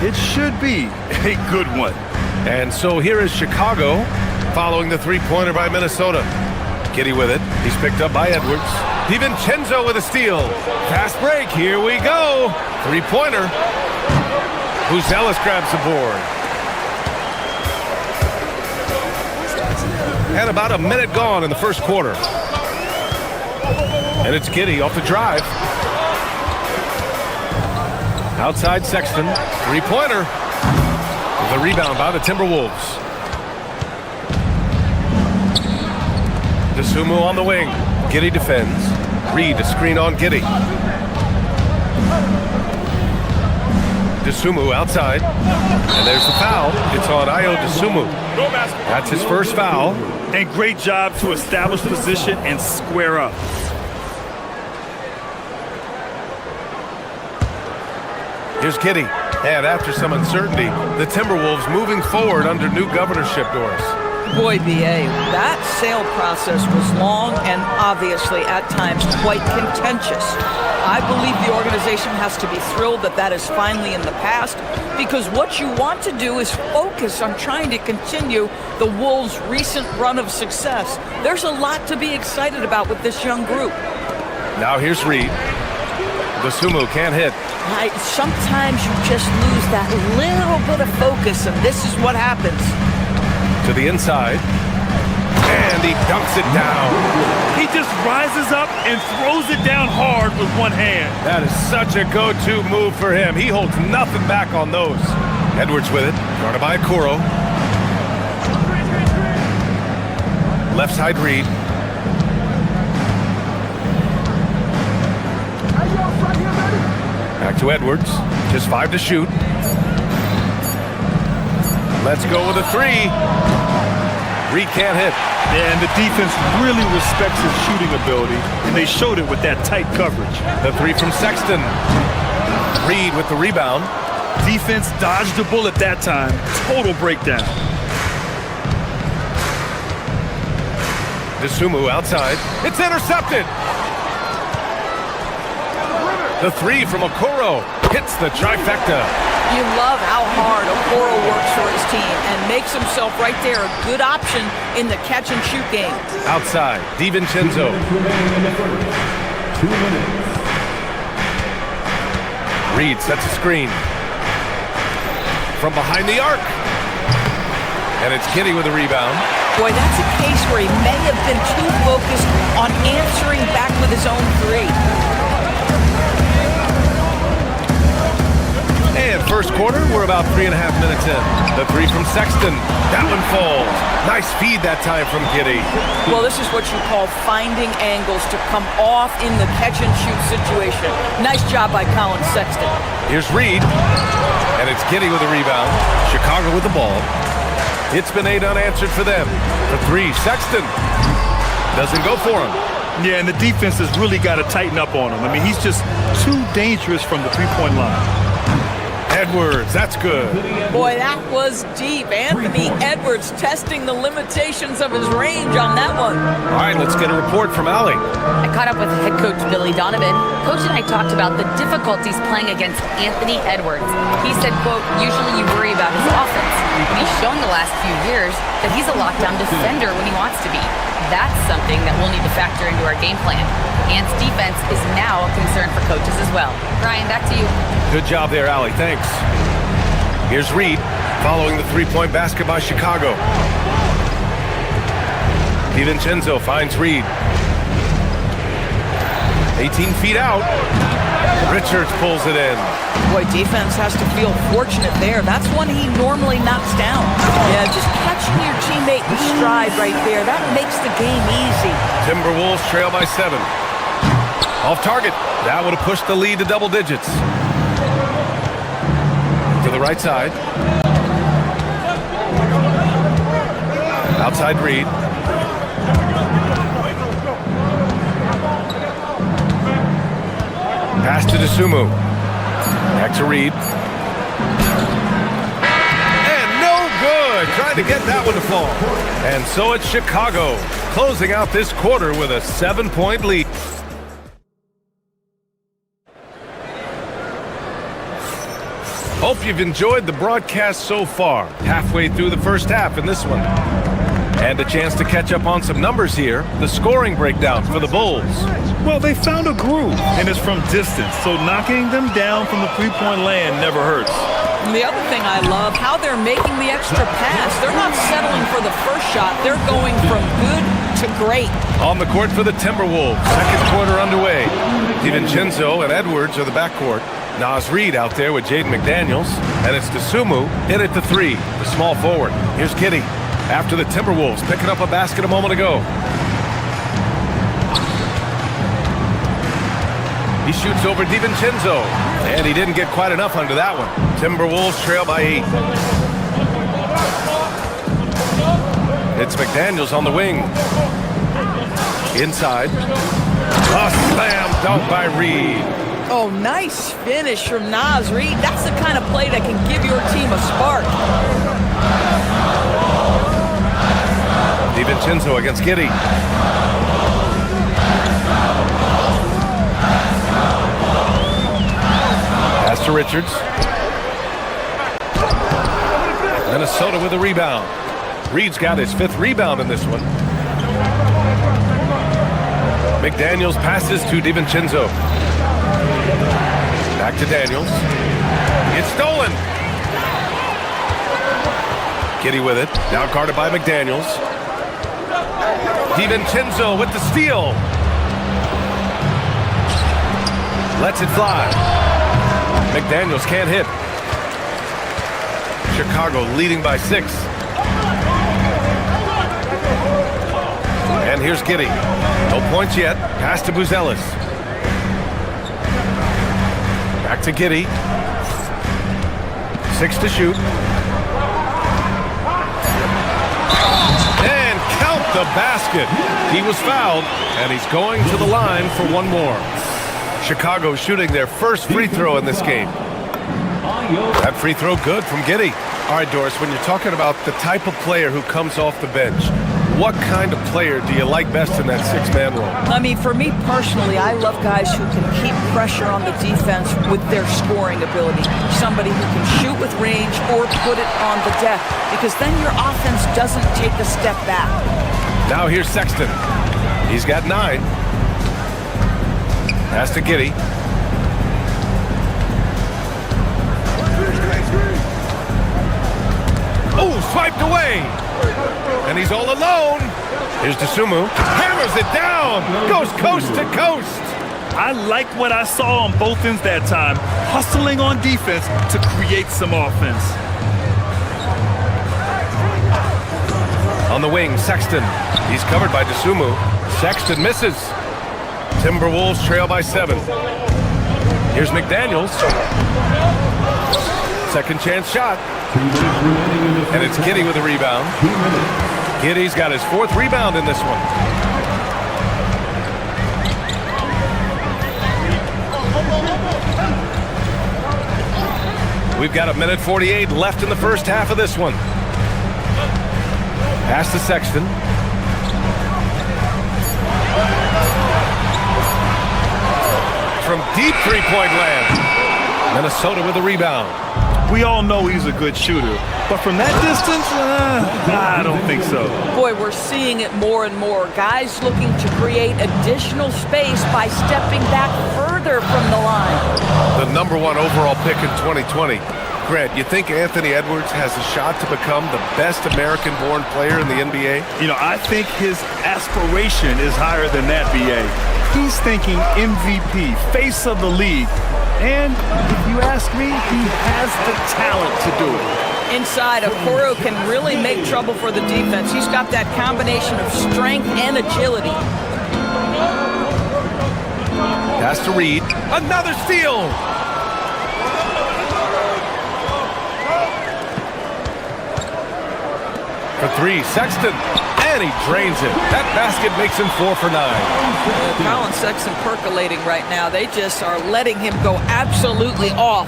It should be a good one. And so here is Chicago following the three-pointer by Minnesota. Giddey with it. He's picked up by Edwards. DiVincenzo with a steal. Fast break. Here we go. Three-pointer. Buzelis grabs the board. And about a minute gone in the first quarter. And it's Giddey off the drive. Outside Sexton. Three-pointer. The rebound by the Timberwolves. Dosunmu on the wing. Giddey defends. Reid a screen on Giddey. Dosunmu outside. And there's the foul. It's on Ayo Dosunmu. That's his first foul. And great job to establish position and square up. Here's Giddey. And after some uncertainty, the Timberwolves moving forward under new governorship, Doris. Boy, B.A., that sale process was long and obviously at times quite contentious. I believe the organization has to be thrilled that that is finally in the past, because what you want to do is focus on trying to continue the Wolves' recent run of success. There's a lot to be excited about with this young group. Now here's Reid. Dosunmu can't hit. Sometimes you just lose that little bit of focus, and this is what happens. To the inside, and he dunks it down. He just rises up and throws it down hard with one hand. That is such a go-to move for him. He holds nothing back on those. Edwards with it, guarded by Okoro. Left side Reid. Back to Edwards, just 5 to shoot. Let's go with a 3. Reid can't hit. Yeah, and the defense really respects his shooting ability, and they showed it with that tight coverage. The 3 from Sexton. Reid with the rebound. Defense dodged the bullet that time. Total breakdown. Dosunmu outside. It's intercepted. The 3 from Okoro hits the trifecta. You love how hard Okoro works for his team and makes himself right there a good option in the catch-and-shoot game. Outside, DiVincenzo. 2 minutes. Reid sets a screen. From behind the arc. And it's Giddey with a rebound. Boy, that's a case where he may have been too focused on answering back with his own 3. And first quarter, we're about 3.5 minutes in. The 3 from Sexton. That one falls. Nice feed that time from Giddey. Well, this is what you call finding angles to come off in the catch-and-shoot situation. Nice job by Colin Sexton. Here's Reid. And it's Giddey with a rebound. Chicago with the ball. It's been 8 unanswered for them. The 3, Sexton. Doesn't go for him. Yeah, and the defense has really got to tighten up on him. I mean, he's just too dangerous from the three-point line. Edwards, that's good. Boy, that was deep. Anthony Edwards testing the limitations of his range on that one. All right, let's get a report from Allie. I caught up with head coach Billy Donovan. Coach and I talked about the difficulties playing against Anthony Edwards. He said, quote, usually you worry about his offense. But he's shown the last few years that he's a lockdown defender when he wants to be. That's something that we'll need to factor into our game plan. Ant's defense is now a concern for coaches as well. Brian, back to you. Good job there, Allie. Thanks. Here's Reed following the three-point basket by Chicago. DiVincenzo finds Reed. 18 feet out. Richards pulls it in. Boy, defense has to feel fortunate there. That's one he normally knocks down. Yeah, just catching your teammate in stride right there. That makes the game easy. Timberwolves trail by 7. Off target. That would have pushed the lead to double digits. To the right side. Outside Reed. Pass to Dosunmu. Back to Reed. And no good. Trying to get that one to fall. And so it's Chicago closing out this quarter with a 7-point lead. Hope you've enjoyed the broadcast so far. Halfway through the first half in this one. And a chance to catch up on some numbers here. The scoring breakdown for the Bulls. Well, they found a groove, and it's from distance, so knocking them down from the three-point land never hurts. And the other thing I love, how they're making the extra pass. They're not settling for the first shot. They're going from good to great. On the court for the Timberwolves. Second quarter underway. DiVincenzo and Edwards are the backcourt. Naz Reid out there with Jaden McDaniels. And it's Dosunmu in at the 3, the small forward. Here's Giddey after the Timberwolves picking up a basket a moment ago. He shoots over DiVincenzo, and he didn't get quite enough under that one. Timberwolves trail by 8. It's McDaniels on the wing. Inside. A slam dunk by Reed. Oh, nice finish from Naz Reid. That's the kind of play that can give your team a spark. DiVincenzo against Giddey. Pass to Richards. Minnesota with a rebound. Reed's got his 5th rebound in this one. McDaniels passes to DiVincenzo. Back to Daniels. It's stolen. Giddey with it. Now guarded by McDaniels. DiVincenzo with the steal. Lets it fly. McDaniels can't hit. Chicago leading by 6. And here's Giddey. No points yet. Pass to Buzelis. Back to Giddey. 6 to shoot. And count the basket. He was fouled, and he's going to the line for one more. Chicago shooting their first free throw in this game. That free throw good from Giddey. All right, Doris, when you're talking about the type of player who comes off the bench, what kind of player do you like best in that 6-man role? I mean, for me personally, I love guys who can keep pressure on the defense with their scoring ability. Somebody who can shoot with range or put it on the deck, because then your offense doesn't take a step back. Now here's Sexton. He's got 9. Pass to Giddey. Oh, swiped away. And he's all alone. Here's Dosunmu. Hammers it down. Goes coast to coast. I liked what I saw on both ends that time. Hustling on defense to create some offense. On the wing, Sexton. He's covered by Dosunmu. Sexton misses. Timberwolves trail by 7. Here's McDaniels. Second chance shot. And it's Giddey with a rebound. Giddey's got his 4th rebound in this one. We've got 1:48 left in the first half of this one. Pass to Sexton. From deep three-point land. Minnesota with a rebound. We all know he's a good shooter, but from that distance, I don't think so. Boy, we're seeing it more and more. Guys looking to create additional space by stepping back further from the line. The #1 overall pick in 2020. Greg, you think Anthony Edwards has a shot to become the best American-born player in the NBA? You know, I think his aspiration is higher than that, B.A. He's thinking MVP, face of the league. And if you ask me, he has the talent to do it. Inside, Okoro can really make trouble for the defense. He's got that combination of strength and agility. Pass to Reed. Another steal! For three, Sexton. And he drains it. That basket makes him 4 for 9. Colin Sexton percolating right now. They just are letting him go absolutely off.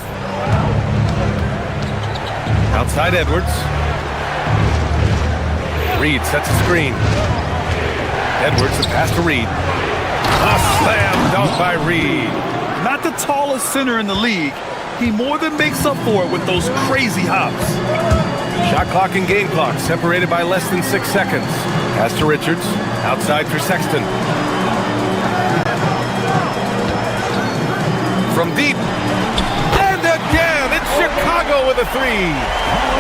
Outside Edwards. Reed sets a screen. Edwards, the pass to Reed. A slam dunk by Reed. Not the tallest center in the league. He more than makes up for it with those crazy hops. Shot clock and game clock separated by less than 6 seconds. Pass to Richards. Outside for Sexton. From deep. And again, it's Chicago with a three.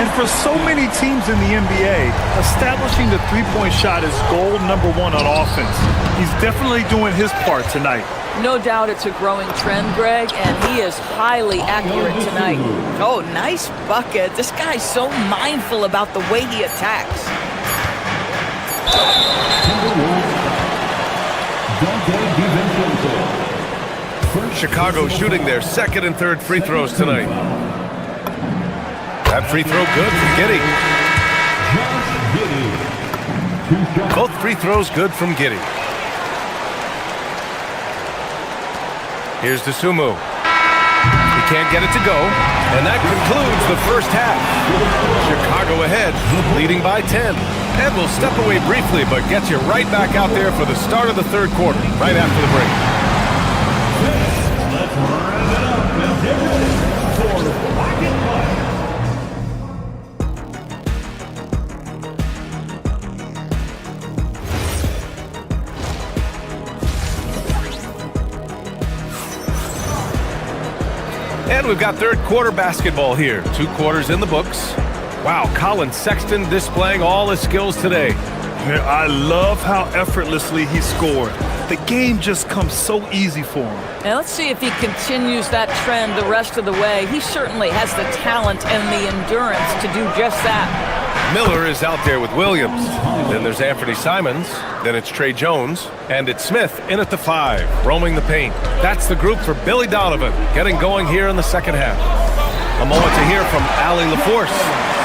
And for so many teams in the NBA, establishing the three-point shot is goal #1 on offense. He's definitely doing his part tonight. No doubt it's a growing trend, Greg, and he is highly accurate tonight. Oh, nice bucket. This guy's so mindful about the way he attacks. Chicago shooting their second and third free throws tonight. That free throw good from Giddey. Both free throws good from Giddey. Here's Dosunmu. He can't get it to go, and that concludes the first half. Chicago ahead, leading by 10. And we'll step away briefly, but get you right back out there for the start of the third quarter, right after the break. Let's wrap it up and get ready for Basketball. And we've got third quarter basketball here. 2 quarters in the books. Wow, Colin Sexton displaying all his skills today. I love how effortlessly he scored. The game just comes so easy for him. Now let's see if he continues that trend the rest of the way. He certainly has the talent and the endurance to do just that. Miller is out there with Williams. Then there's Anthony Simons. Then it's Trey Jones. And it's Smith in at the 5, roaming the paint. That's the group for Billy Donovan, getting going here in the second half. A moment to hear from Allie LaForce.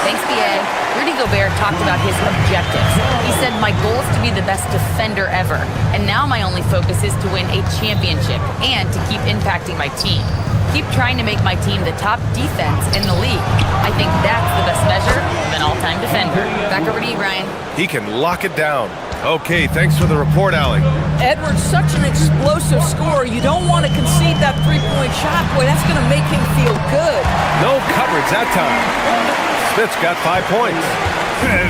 Thanks, B.A. Rudy Gobert talked about his objectives. He said, my goal is to be the best defender ever. And now my only focus is to win a championship and to keep impacting my team. Keep trying to make my team the top defense in the league. I think that's the best measure of an all-time defender. Back over to you, Ryan. He can lock it down. Okay, thanks for the report, Allie. Edwards, such an explosive scorer. You don't want to concede that three-point shot. Boy, that's going to make him feel good. No coverage that time. Smith's got 5 points.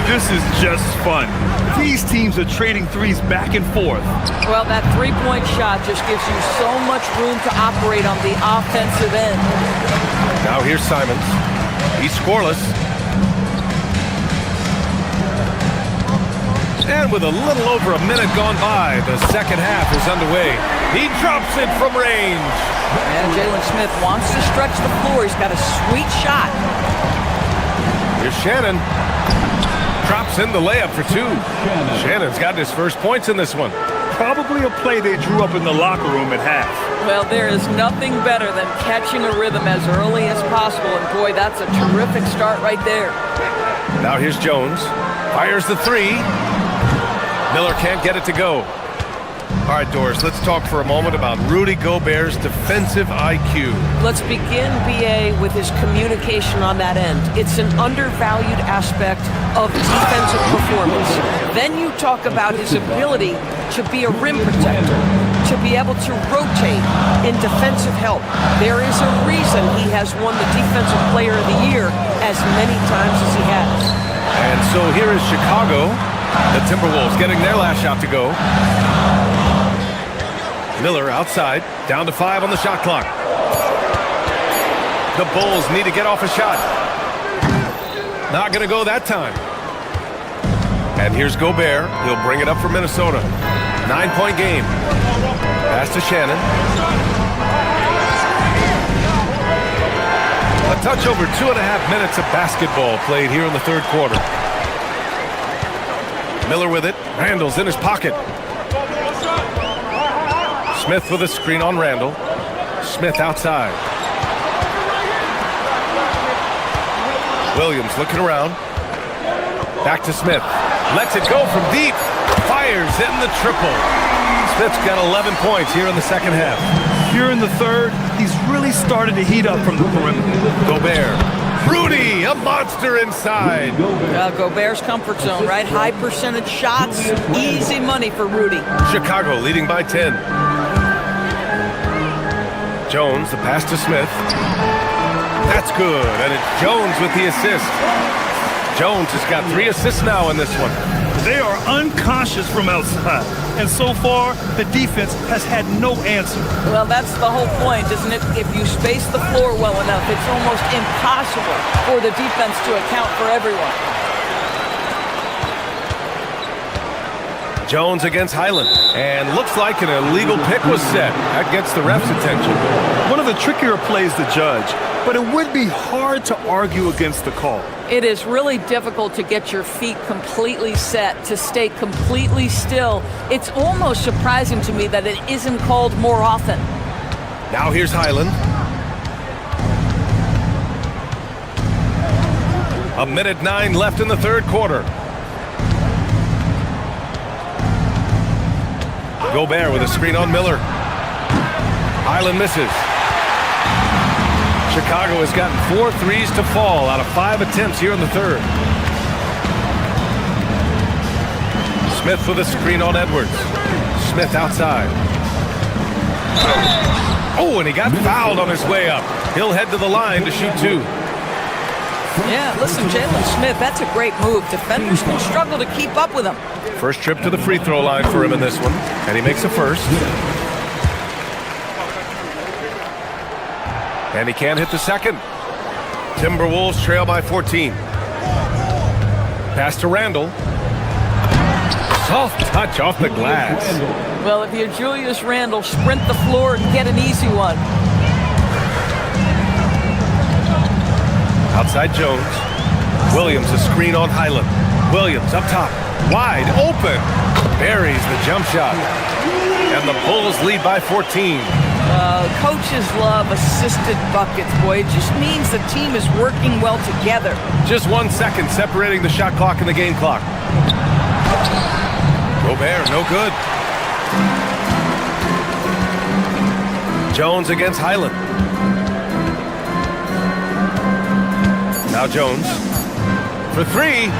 This is just fun. These teams are trading threes back and forth. Well, that three-point shot just gives you so much room to operate on the offensive end. Now here's Simons. He's scoreless. And with a little over a minute gone by, the second half is underway. He drops it from range. And Jalen Smith wants to stretch the floor. He's got a sweet shot. Here's Shannon. Drops in the layup for 2. Shannon's got his first points in this one. Probably a play they drew up in the locker room at half. Well, there is nothing better than catching a rhythm as early as possible. And boy, that's a terrific start right there. Now here's Jones. Fires the 3. Miller can't get it to go. All right, Doris, let's talk for a moment about Rudy Gobert's defensive IQ. Let's begin, B.A., with his communication on that end. It's an undervalued aspect of defensive performance. Then you talk about his ability to be a rim protector, to be able to rotate in defensive help. There is a reason he has won the Defensive Player of the Year as many times as he has. And so here is Chicago, the Timberwolves getting their last shot to go. Miller outside, down to 5 on the shot clock. The Bulls need to get off a shot. Not going to go that time. And here's Gobert. He'll bring it up for Minnesota. 9-point game. Pass to Shannon. A touch over 2.5 minutes of basketball played here in the third quarter. Miller with it. Randall's in his pocket. Smith with a screen on Randall. Smith outside. Williams looking around. Back to Smith. Lets it go from deep. Fires in the triple. Smith's got 11 points here in the second half. Here in the third, he's really started to heat up from the perimeter. Gobert. Rudy, a monster inside. Gobert's comfort zone, right? High percentage shots. Easy money for Rudy. Chicago leading by 10. Jones, the pass to Smith. That's good, and it's Jones with the assist. Jones has got 3 assists now in this one. They are unconscious from outside, and so far, the defense has had no answer. Well, that's the whole point, isn't it? If you space the floor well enough, it's almost impossible for the defense to account for everyone. Jones against Highland, and looks like an illegal pick was set. That gets the ref's attention. One of the trickier plays to judge, but it would be hard to argue against the call. It is really difficult to get your feet completely set, to stay completely still. It's almost surprising to me that it isn't called more often. Now here's Highland. A minute 9 left in the third quarter. Gobert with a screen on Miller. Highland misses. Chicago has gotten 4 threes to fall out of 5 attempts here in the third. Smith with a screen on Edwards. Smith outside. Oh, and he got fouled on his way up. He'll head to the line to shoot 2. Yeah, listen, Jalen Smith, that's a great move. Defenders can struggle to keep up with him. First trip to the free throw line for him in this one, and he makes a first. And he can't hit the second. Timberwolves trail by 14. Pass to Randall. Soft touch off the glass. Well, if you're Julius Randle, sprint the floor and get an easy one. Outside Jones. Williams a screen on Highland. Williams up top. Wide open. Buries the jump shot. And the Bulls lead by 14. Coaches love assisted buckets, boy. It just means the team is working well together. Just 1 second separating the shot clock and the game clock. Gobert, no good. Jones against Highland. Now Jones for 3.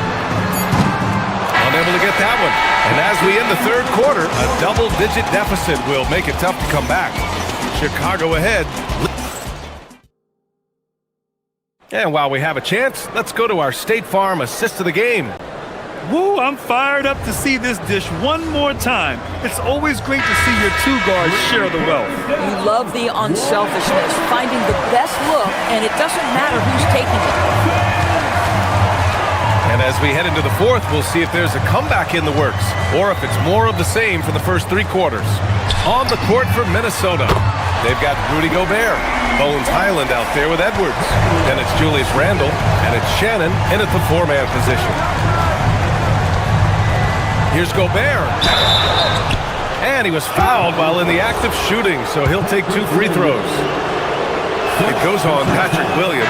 Unable to get that one. And as we end the third quarter, a double-digit deficit will make it tough to come back. Chicago ahead. And while we have a chance, let's go to our State Farm assist of the game. Woo, I'm fired up to see this dish one more time. It's always great to see your 2 guards share the wealth. You love the unselfishness, finding the best look, and it doesn't matter who's taking it. And as we head into the fourth, we'll see if there's a comeback in the works, or if it's more of the same for the first 3 quarters. On the court for Minnesota, they've got Rudy Gobert, Bones Highland out there with Edwards. Then it's Julius Randle, and it's Shannon in at the 4-man position. Here's Gobert. And he was fouled while in the act of shooting, so he'll take 2 free throws. It goes on Patrick Williams.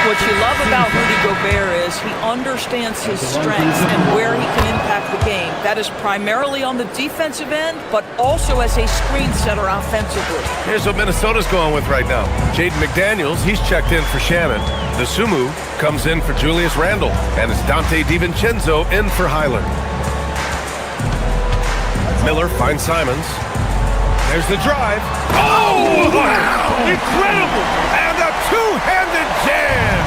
What you love about Rudy Gobert is he understands his strengths and where he can impact the game. That is primarily on the defensive end, but also as a screen setter offensively. Here's what Minnesota's going with right now. Jaden McDaniels, he's checked in for Shannon. DeSumo comes in for Julius Randle. And it's Dante DiVincenzo in for Hyland. Miller finds Simons. There's the drive. Oh, wow! Incredible! And a two-handed jam!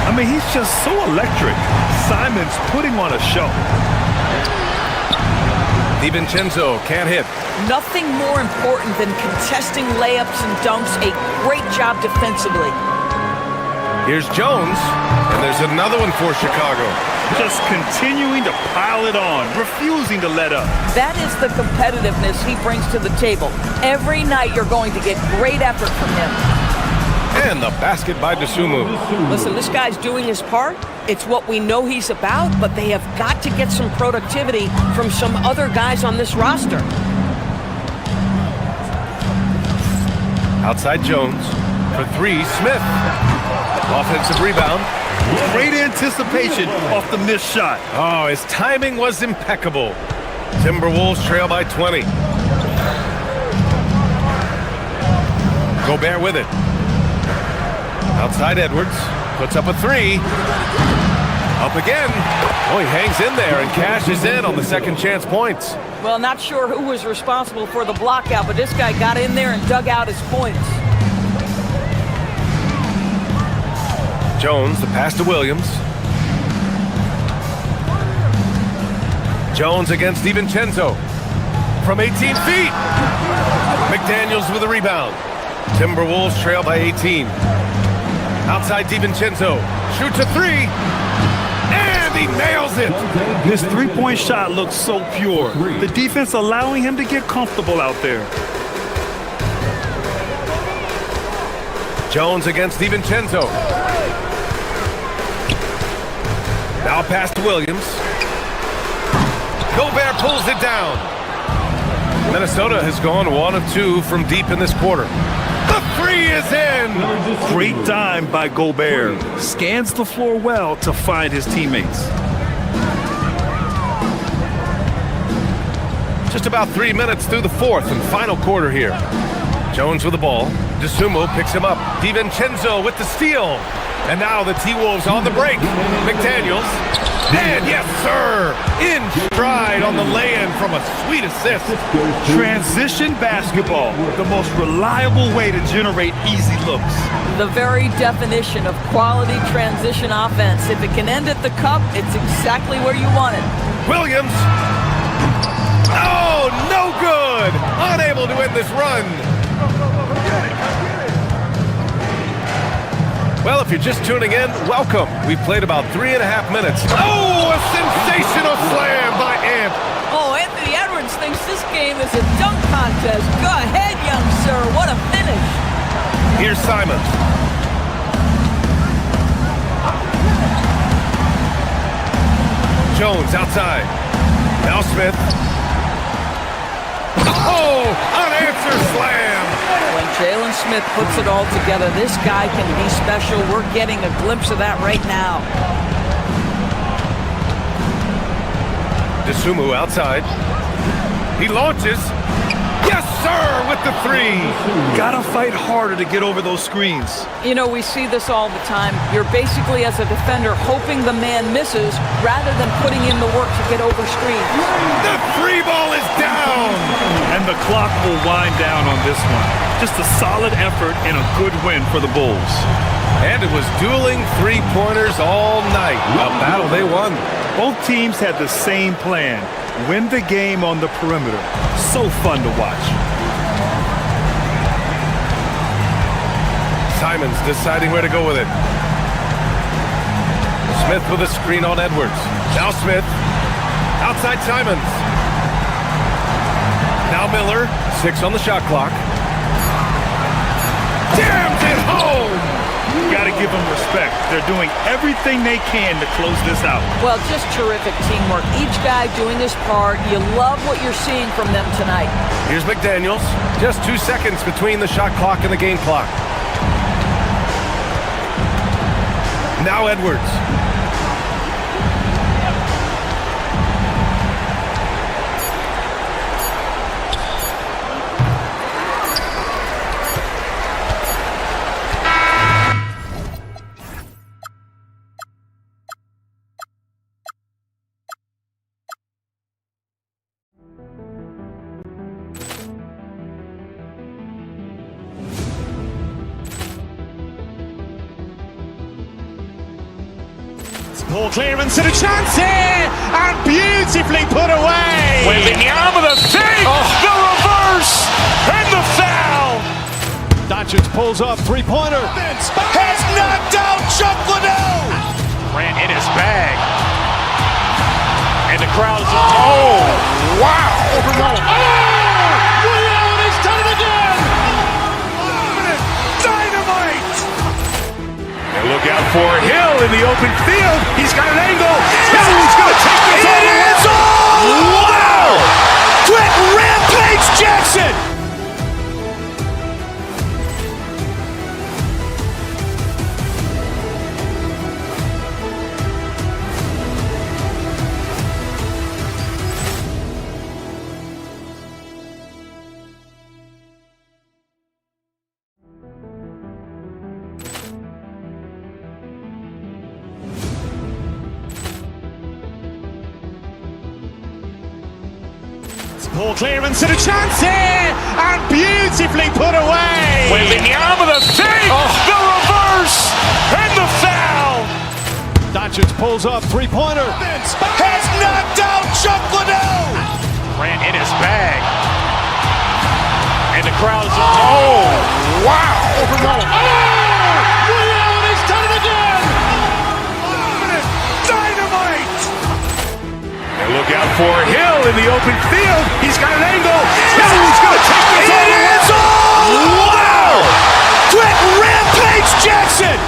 I mean, he's just so electric. Simons putting on a show. DiVincenzo can't hit. Nothing more important than contesting layups and dunks. A great job defensively. Here's Jones, and there's another one for Chicago. Just continuing to pile it on, refusing to let up. That is the competitiveness he brings to the table. Every night you're going to get great effort from him. And the basket by DeSumo. Listen, this guy's doing his part. It's what we know he's about, but they have got to get some productivity from some other guys on this roster. Outside Jones. For three, Smith. Offensive rebound. Great anticipation off the missed shot. Oh, his timing was impeccable. Timberwolves trail by 20. Gobert with it. Outside Edwards. Puts up a three. Up again. Oh, he hangs in there and cashes in on the second chance points. Well, not sure who was responsible for the block out, but this guy got in there and dug out his points. Jones, the pass to Williams. Jones against DiVincenzo. From 18 feet. McDaniels with a rebound. Timberwolves trail by 18. Outside DiVincenzo. Shoots a three. And he nails it. His three-point shot looks so pure. The defense allowing him to get comfortable out there. Jones against DiVincenzo. Now pass to Williams. Gobert pulls it down. Minnesota has gone 1 of 2 from deep in this quarter. The three is in. Great dime by Gobert. Scans the floor well to find his teammates. Just about 3 minutes through the fourth and final quarter here. Jones with the ball. DeSumo picks him up. DiVincenzo with the steal. And now the T-Wolves on the break. McDaniels. And yes, sir, in stride on the lay-in from a sweet assist. Transition basketball, the most reliable way to generate easy looks. The very definition of quality transition offense. If it can end at the cup, it's exactly where you want it. Williams. Oh, no good. Unable to end this run. Well, if you're just tuning in, welcome. We've played about 3.5 minutes. Oh, a sensational slam by Ant. Oh, Anthony Edwards thinks this game is a dunk contest. Go ahead, young sir. What a finish. Here's Simons. Jones outside. Now Smith. Oh, unanswered slam. When Jalen Smith puts it all together, this guy can be special. We're getting a glimpse of that right now. DeSumo outside. He launches. Yes, sir, with the three. Gotta fight harder to get over those screens. You know, we see this all the time. You're basically, as a defender, hoping the man misses rather than putting in the work to get over screens. The three ball is down. And the clock will wind down on this one. Just a solid effort and a good win for the Bulls. And it was dueling three-pointers all night. A battle they won. Both teams had the same plan. Win the game on the perimeter. So fun to watch. Simons deciding where to go with it. Smith with a screen on Edwards. Now Smith. Outside Simons. Now Miller. 6 on the shot clock. Jams it home! Got to give them respect. They're doing everything they can to close this out. Well, just terrific teamwork. Each guy doing his part. You love what you're seeing from them tonight. Here's McDaniels. Just 2 seconds between the shot clock and the game clock. Now Edwards. Ball clearance and a chance here, and beautifully put away. Waving the arm of the fake, the reverse, and the foul. Doncic pulls up, three-pointer. Has knocked out Chuck Liddell. Ran in his bag. And the crowd is, oh, wow. Liddell has done it again. Dynamite. And look out for Hill in the open field. He's got an angle. Hill's going to take this all the way. Wow! Quick Rampage Jackson. Ball clearance and a chance here, and beautifully put away. Waving the arm of the fake, the reverse, and the foul. Doncic pulls up, three-pointer. Has knocked out Chuck Liddell. Ran in his bag. And the crowd is, oh, wow. Liddell has done it again. Dynamite. And look out for Hill in the open field. He's got an angle. Hill's going to take this all the way. Wow! Quick Rampage Jackson.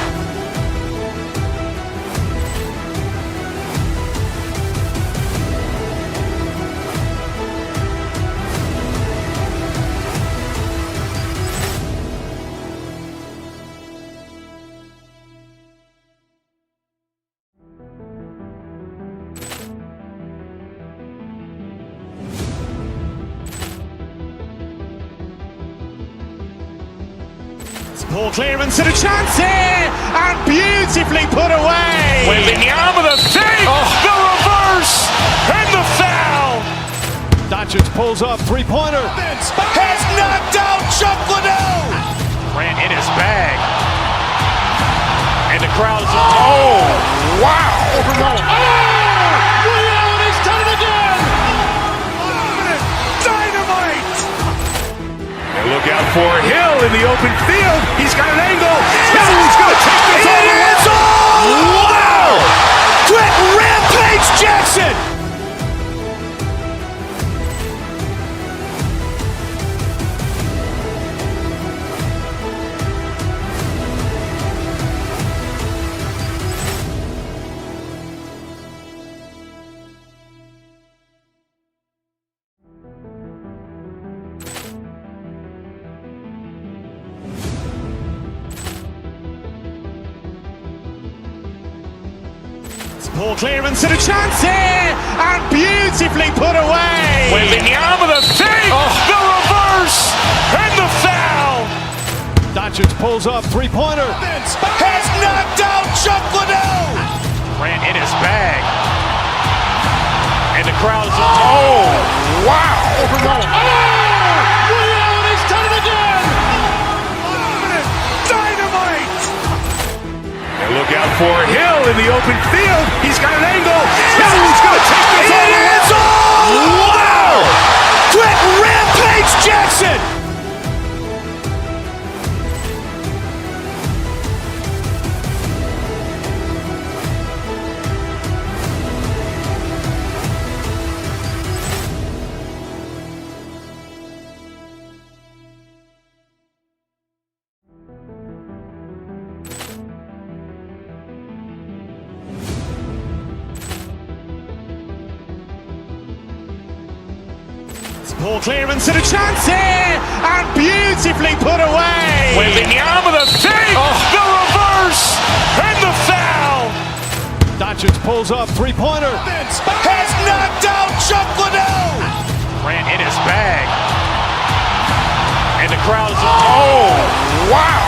Ball clearance and a chance here, and beautifully put away. Waving the arm of the fake, the reverse, and the foul. Doncic pulls up, three-pointer. Has knocked out Chuck Liddell. Ran in his bag. And the crowd is, oh, wow. Liddell has done it again. Dynamite. And look out for Hill in the open field. He's got an angle. Hill's going to take this all the way. Wow! Quick Rampage Jackson. Ball clearance and a chance here, and beautifully put away. Waving the arm of the fake, the reverse, and the foul. Doncic pulls up, three-pointer. Has knocked out Chuck Liddell. Ran in his bag. And the crowd is, oh, wow. Liddell has done it again. Dynamite. And look out for Hill in the open field. He's got an angle. Hill's going to take this all the way. Wow! Quick Rampage Jackson. Ball clearance and a chance here, and beautifully put away. Waving the arm of the fake, the reverse, and the foul. pulls up, three-pointer. Vince has knocked out Chuck Liddell. Grant in his bag. And the crowd is, oh, wow.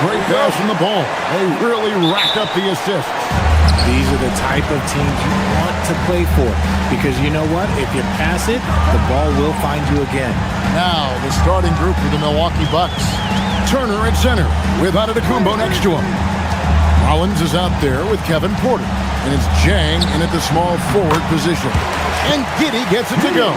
Great pass on the ball. They really rack up the assists. These are the type of teams you want to play for because you know what? If you pass it, the ball will find you again. Now the starting group for the Milwaukee Bucks. Turner at center with Antetokounmpo next to him. Rollins is out there with Kevin Porter. And it's Jang in at the small forward position. And Giddey gets it to go.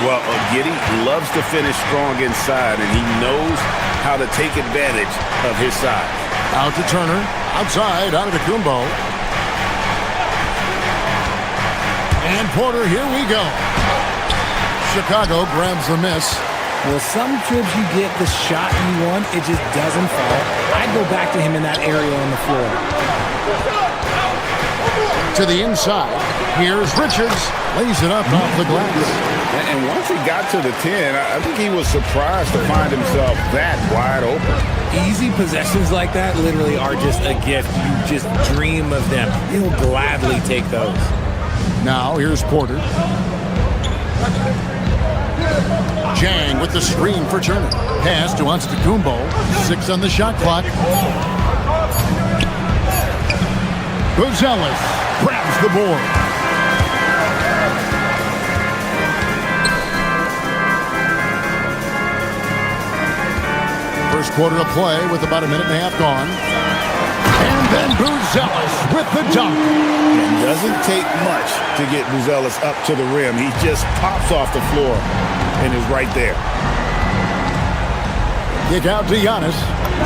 Well, Giddey loves to finish strong inside, and he knows how to take advantage of his size. Out to Turner. Outside, Antetokounmpo. And Porter, here we go. Chicago grabs the miss. Well, some trips you get the shot you want, it just doesn't fall. I'd go back to him in that area on the floor. To the inside. Here's Richards. Lays it up off the glass. And once he got to the 10, I think he was surprised to find himself that wide open. Easy possessions like that literally are just a gift. You just dream of them. He'll gladly take those. Now, here's Porter. Jang with the screen for Turner. Pass to Antetokounmpo. 6 on the shot clock. Buzelis grabs the board. First quarter of play with about a minute and a half gone. And then Buzelis with the dunk. It doesn't take much to get Buzelis up to the rim. He just pops off the floor and is right there. Kick out to Giannis.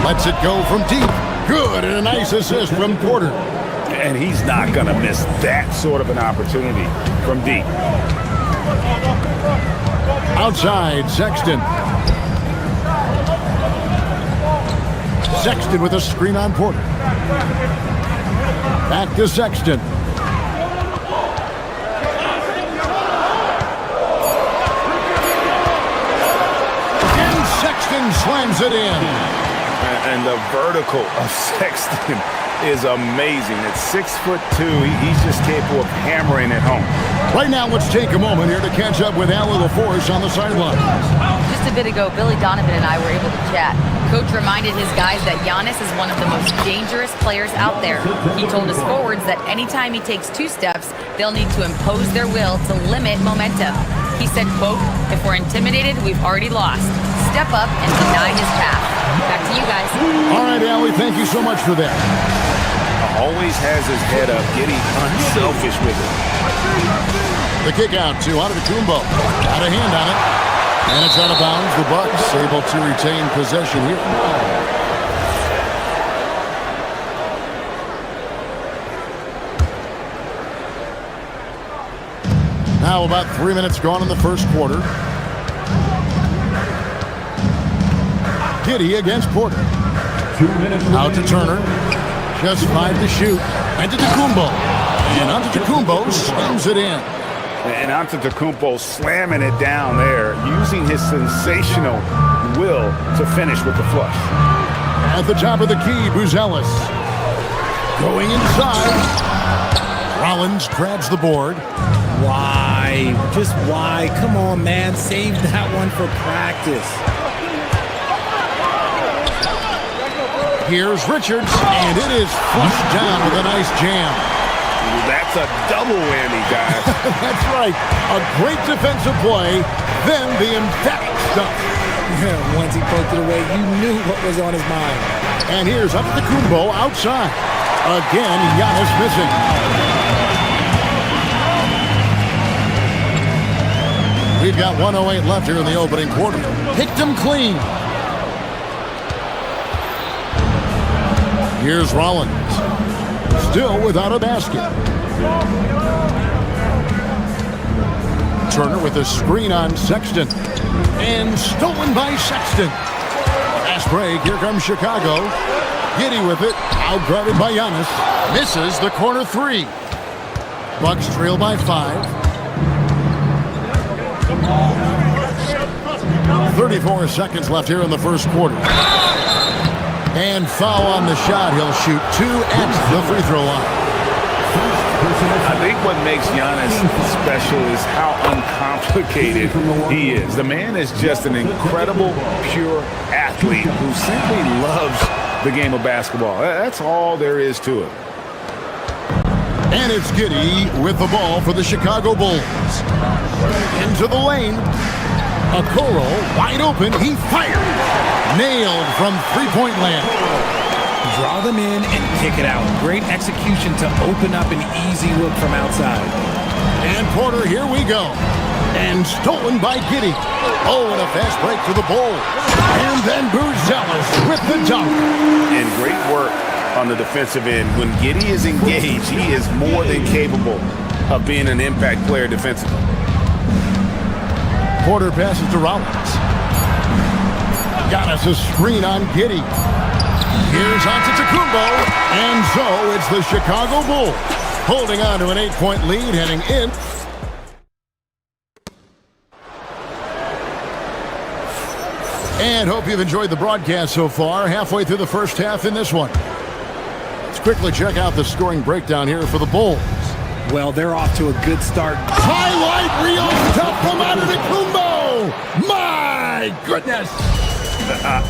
Lets it go from deep. Good, and a nice assist from Porter. And he's not going to miss that sort of an opportunity from deep. Outside, Sexton. Sexton with a screen on Porter. Back to Sexton. And Sexton slams it in. And the vertical of Sexton is amazing. At 6'2", he's just capable of hammering it home. Right now, let's take a moment here to catch up with Allie LaForce on the sideline. Just a bit ago, Billy Donovan and I were able to chat. Coach reminded his guys that Giannis is one of the most dangerous players out there. He told his forwards that anytime he takes 2 steps, they'll need to impose their will to limit momentum. He said, quote, "If we're intimidated, we've already lost. Step up and deny his path." Back to you guys. All right, Allie, thank you so much for that. Always has his head up, getting unselfish with it. The kick out to Antetokounmpo. Got a hand on it. And it's out of bounds. The Bucks able to retain possession here. Now about 3 minutes gone in the first quarter. Giddey against Porter. 2 minutes. Out to Turner. Just 5 to shoot. Antetokounmpo. And Antetokounmpo slams it in. And Antetokounmpo slamming it down there, using his sensational will to finish with the flush. At the top of the key, Buzelis. Going inside. Rollins grabs the board. Why? Just why? Come on, man. Save that one for practice. Here's Richards, and it is flushed down with a nice jam. That's a double whammy, guys. That's right. A great defensive play, then the emphatic stuff. Once he poked it away, you knew what was on his mind. And here's Antetokounmpo outside. Again, Giannis missing. We've got 1:08 left here in the opening quarter. Picked him clean. Here's Rollins. Still without a basket. Turner with a screen on Sexton. And stolen by Sexton. Fast break. Here comes Chicago. Giddey with it. Outguarded by Giannis. Misses the corner three. Bucks trail by 5. 34 seconds left here in the first quarter. And foul on the shot. He'll shoot 2 at the free throw line. I think what makes Giannis special is how uncomplicated he is. The man is just an incredible, pure athlete who simply loves the game of basketball. That's all there is to it. And it's Giddey with the ball for the Chicago Bulls. Into the lane. Okoro wide open. He fired. Nailed from three-point land. Draw them in and kick it out. Great execution to open up an easy look from outside. And Porter, here we go. And stolen by Giddey. Oh, and a fast break to the Bulls. And then Buzelis with the dunk. And great work on the defensive end. When Giddey is engaged, he is more than capable of being an impact player defensively. Porter passes to Rollins. Giannis a screen on Giddey. Here's Antetokounmpo. And so it's the Chicago Bulls holding on to an 8-point lead heading in. And hope you've enjoyed the broadcast so far. Halfway through the first half in this one. Let's quickly check out the scoring breakdown here for the Bulls. Well, they're off to a good start. Highlight reel stuff from Antetokounmpo. My goodness.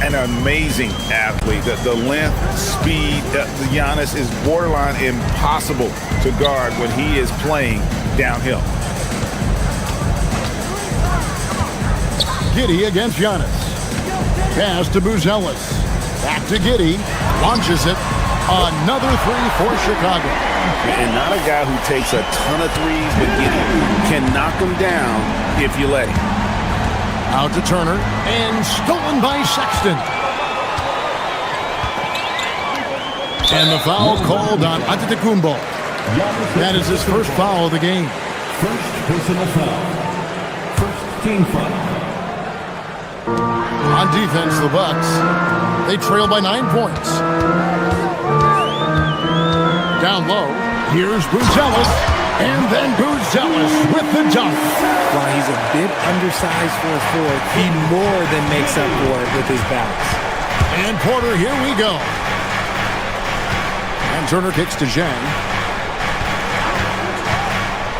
An amazing athlete. The length, speed, Giannis is borderline impossible to guard when he is playing downhill. Giddey against Giannis. Pass to Buzelis. Back to Giddey. Launches it. Another three for Chicago. And not a guy who takes a ton of threes, but Giddey can knock them down if you let him. Out to Turner. And stolen by Sexton. And the foul called on Antetokounmpo. That is his first foul of the game. First personal foul. First team foul. On defense, the Bucks, they trail by 9 points. Down low, here's Buzelis, and then Buzelis with the dunk. While he's a bit undersized for a forward, he more than makes up for it with his bounce. And Porter, here we go. And Turner kicks to Zhang.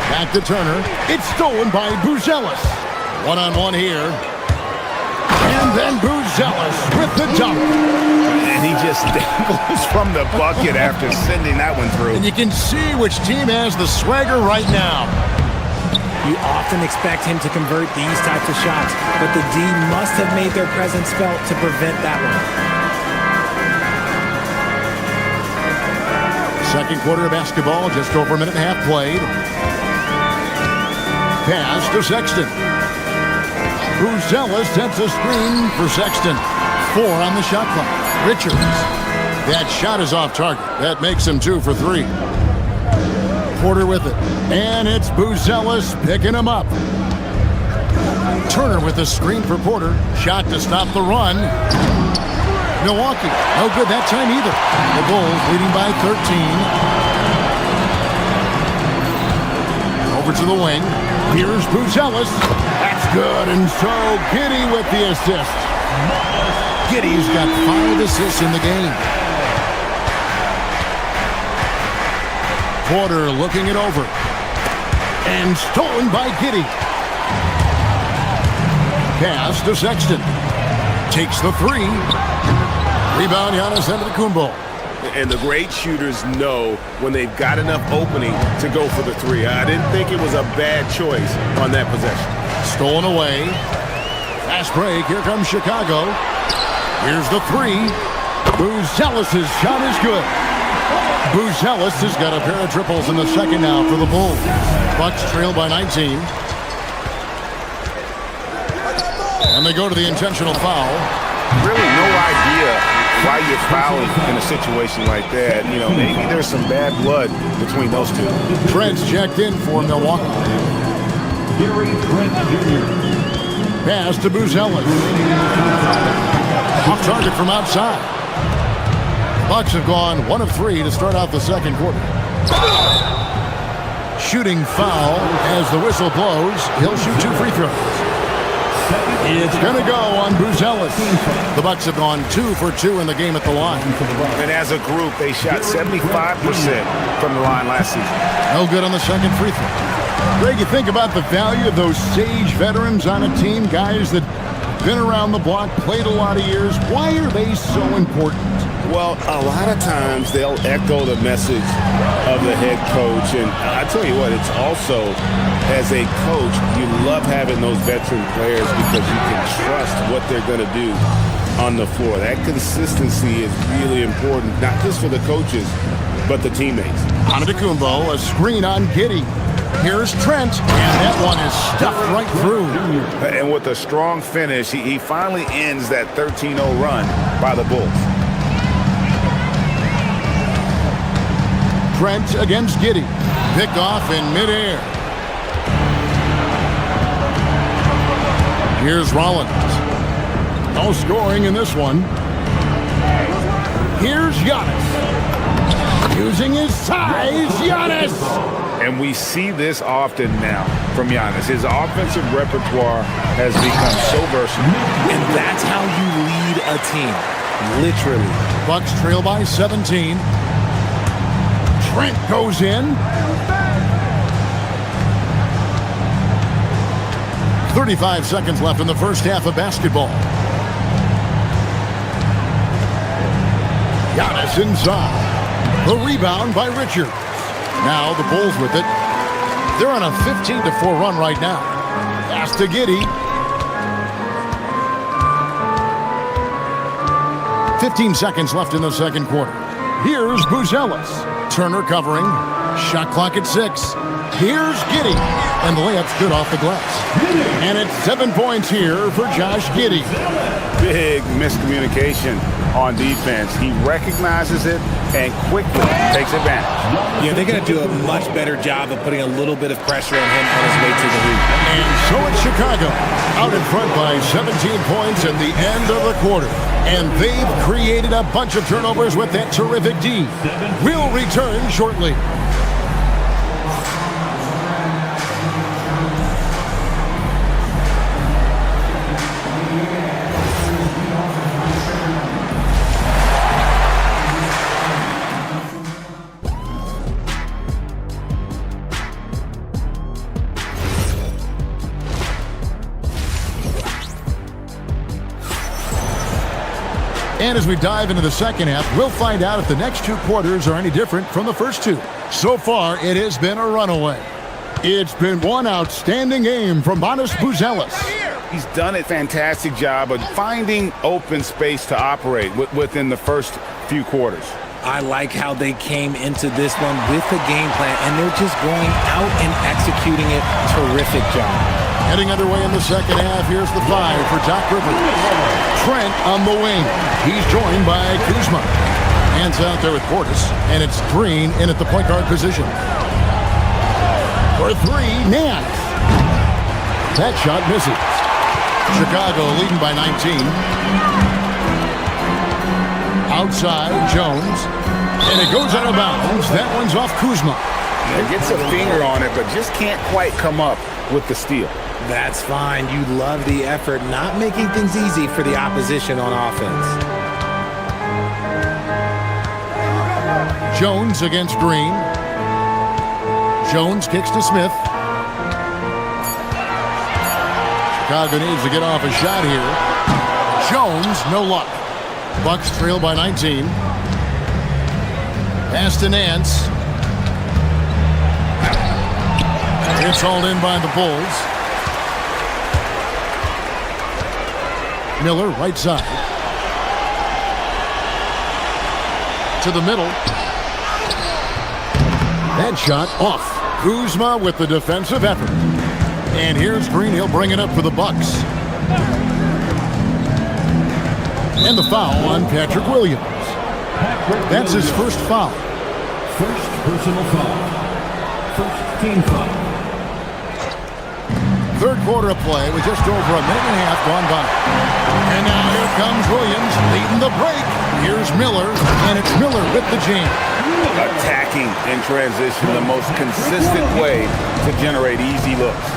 Back to Turner. It's stolen by Buzelis. One-on-one here. And then Buzelis with the dunk. And he just dangles from the bucket after sending that one through. And you can see which team has the swagger right now. You often expect him to convert these types of shots, but the D must have made their presence felt to prevent that one. Second quarter of basketball, just over a minute and a half played. Pass to Sexton. Buzelis sets a screen for Sexton. 4 on the shot clock. Richards. That shot is off target. That makes him 2 for 3. Porter with it. And it's Buzelis picking him up. Turner with the screen for Porter. Shot to stop the run. Milwaukee. No good that time either. The Bulls leading by 13. Over to the wing. Here's Buzelis. That's good. And so Giddey with the assist. Giddey's got 5 assists in the game. Porter looking it over. And stolen by Giddey. Pass to Sexton. Takes the 3. Rebound, Giannis Antetokounmpo. And the great shooters know when they've got enough opening to go for the 3. I didn't think it was a bad choice on that possession. Stolen away. Fast break. Here comes Chicago. Here's the three. Buzelis' shot is good. Buzelis has got a pair of triples in the second now for the Bulls. Bucks trail by 19. And they go to the intentional foul. Really no idea why you're fouling in a situation like that. You know, maybe there's some bad blood between those two. Trent's checked in for Milwaukee. Gary Trent Jr. Pass to Buzelis. Off target from outside. Bucks have gone 1 of 3 to start out the second quarter. Shooting foul as the whistle blows. He'll shoot 2 free throws. It's going to go on Buzelis. The Bucks have gone 2 for 2 in the game at the line. And as a group, they shot 75% from the line last season. No good on the second free throw. Greg, you think about the value of those sage veterans on a team, guys that been around the block, played a lot of years. Why are they so important? Well, a lot of times they'll echo the message of the head coach. And I tell you what, it's also, as a coach, you love having those veteran players because you can trust what they're going to do on the floor. That consistency is really important, not just for the coaches, but the teammates. Antetokounmpo, a screen on Giddey. Here's Trent, and that one is stuffed right through. And with a strong finish, he finally ends that 13-0 run by the Bulls. Trent against Giddey. Picked off in midair. Here's Rollins. No scoring in this one. Here's Giannis. Using his size, Giannis! And we see this often now from Giannis. His offensive repertoire has become so versatile. And that's how you lead a team. Literally. Bucks trail by 17. Trent goes in. 35 seconds left in the first half of basketball. Giannis inside. The rebound by Richards. Now the Bulls with it. They're on a 15-4 run right now. Pass to Giddey. 15 seconds left in the second quarter. Here's Buzelis. Turner covering. Shot clock at 6. Here's Giddey. And the layup's good off the glass. And it's 7 points here for Josh Giddey. Big miscommunication on defense. He recognizes it and quickly takes advantage. Yeah, they're going to do a much better job of putting a little bit of pressure on him on his way to the hoop. And so it's Chicago out in front by 17 points at the end of the quarter. And they've created a bunch of turnovers with that terrific D. We'll return shortly. And as we dive into the second half, we'll find out if the next 2 quarters are any different from the first 2. So far, it has been a runaway. It's been one outstanding game from Buzelis. He's done a fantastic job of finding open space to operate within the first few quarters. I like how they came into this one with a game plan, and they're just going out and executing it. Terrific job. Heading underway in the second half, here's the 5 for Doc Rivers. Trent on the wing. He's joined by Kuzma. Hands out there with Portis, and it's Green in at the point guard position. For 3, Nance. That shot misses. Chicago leading by 19. Outside, Jones. And it goes out of bounds. That one's off Kuzma. He gets a finger on it, but just can't quite come up with the steal. That's fine. You love the effort, not making things easy for the opposition on offense. Jones against Green. Jones kicks to Smith. Chicago needs to get off a shot here. Jones, no luck. Bucks trail by 19. Pass to Nance. It's hauled in by the Bulls. Miller, right side. To the middle. That shot off. Kuzma with the defensive effort. And here's Green. He'll bring it up for the Bucks. And the foul on Patrick Williams. That's his first foul. First personal foul. First team foul. Third quarter of play with just over a minute and a half gone by. And now here comes Williams leading the break. Here's Miller, and it's Miller with the jam. Attacking in transition, the most consistent way to generate easy looks.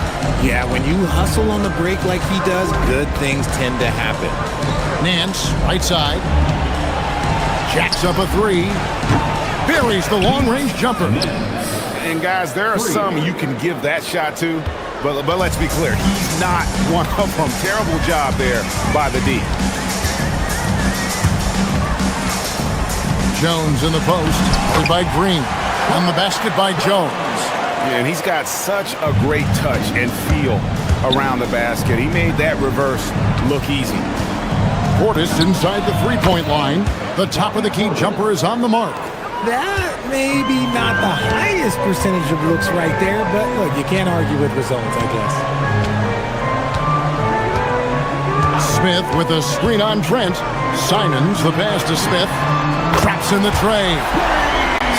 Yeah, when you hustle on the break like he does, good things tend to happen. Nance, right side. Jacks up a three. Buries the long-range jumper. And guys, there are some you can give that shot to, but let's be clear, he's not one of them. Terrible job there by the D. Jones in the post, played by Green. On the basket by Jones. Yeah, and he's got such a great touch and feel around the basket. He made that reverse look easy. Portis inside the three-point line. The top of the key jumper is on the mark. That may be not the highest percentage of looks right there, but look, you can't argue with results, I guess. Smith with a screen on Trent. Simons, the pass to Smith. Traps in the tray.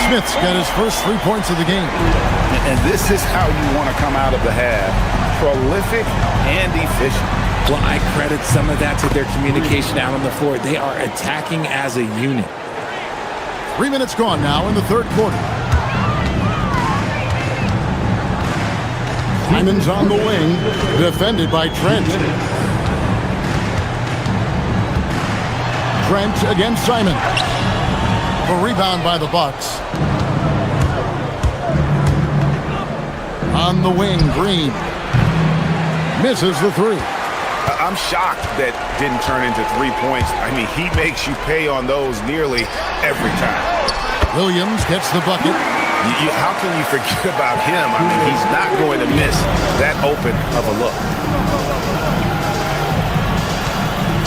Smith's got his first 3 points of the game. And this is how you want to come out of the half. Prolific and efficient. Well, I credit some of that to their communication out on the floor. They are attacking as a unit. 3 minutes gone now in the third quarter. Simons on the wing, defended by Trent. Trent against Simons. A rebound by the Bucks. On the wing, Green. Misses the three. I'm shocked that didn't turn into 3 points. I mean, he makes you pay on those nearly every time. Williams gets the bucket. How can you forget about him? I mean, he's not going to miss that open of a look.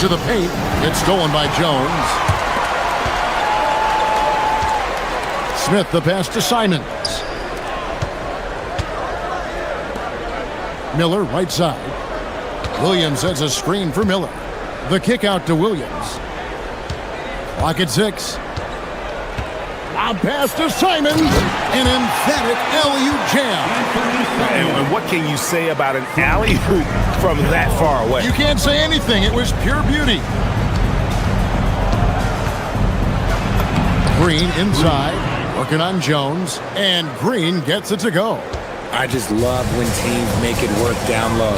To the paint. It's stolen by Jones. Smith the pass to Simons. Miller right side. Williams sets a screen for Miller. The kick out to Williams. Clock at 6. Now pass to Simons. An emphatic alley-oop jam. And what can you say about an alley-oop from that far away? You can't say anything. It was pure beauty. Green inside. Working on Jones. And Green gets it to go. I just love when teams make it work down low.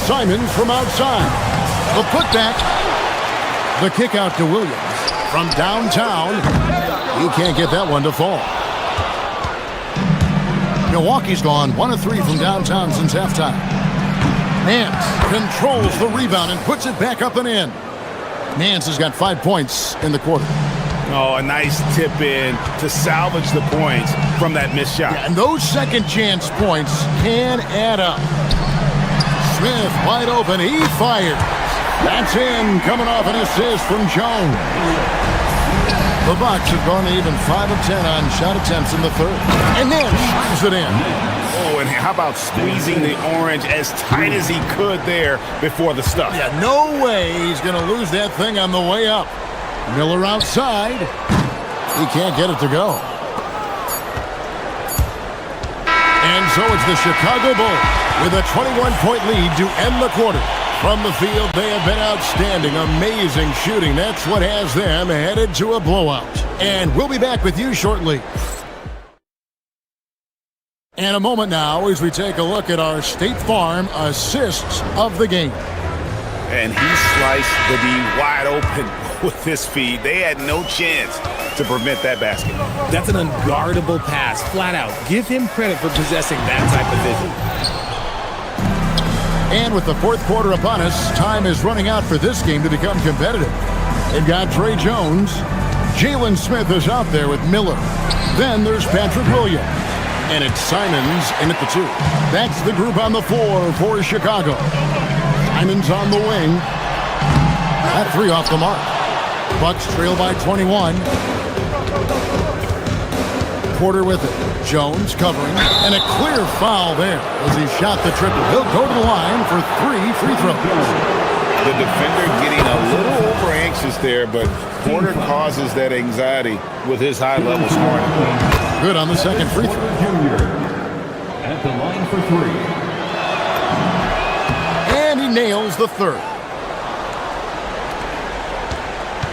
Simons from outside. The putback. The kick out to Williams. From downtown. You can't get that one to fall. Milwaukee's gone 1 of 3 from downtown since halftime. Nance controls the rebound and puts it back up and in. Nance has got 5 points in the quarter. Oh, a nice tip in to salvage the points from that missed shot. Yeah, and those second chance points can add up. Smith wide open. He fires. That's in. Coming off an assist from Jones. The Bucks have gone even 5 of 10 on shot attempts in the third. And then shoots it in. Oh, and how about squeezing the orange as tight as he could there before the stuff? Yeah, no way he's going to lose that thing on the way up. Miller outside. He can't get it to go. And so it's the Chicago Bulls with a 21-point lead to end the quarter. From the field, they have been outstanding. Amazing shooting. That's what has them headed to a blowout. And we'll be back with you shortly. And a moment now as we take a look at our State Farm assists of the game. And he sliced the D wide open with his feed. They had no chance to prevent that basket. That's an unguardable pass, flat out. Give him credit for possessing that type of vision. And with the fourth quarter upon us, time is running out for this game to become competitive. They've got Trey Jones. Jalen Smith is out there with Miller. Then there's Patrick Williams. And it's Simons in at the 2. That's the group on the floor for Chicago. Simon's on the wing. That three off the mark. Bucks trail by 21. Porter with it. Jones covering. And a clear foul there as he shot the triple. He'll go to the line for 3 free throws. The defender getting a little over anxious there, but Porter causes that anxiety with his high-level scoring. Good on the second free throw. Jr. At the line for 3. And he nails the third.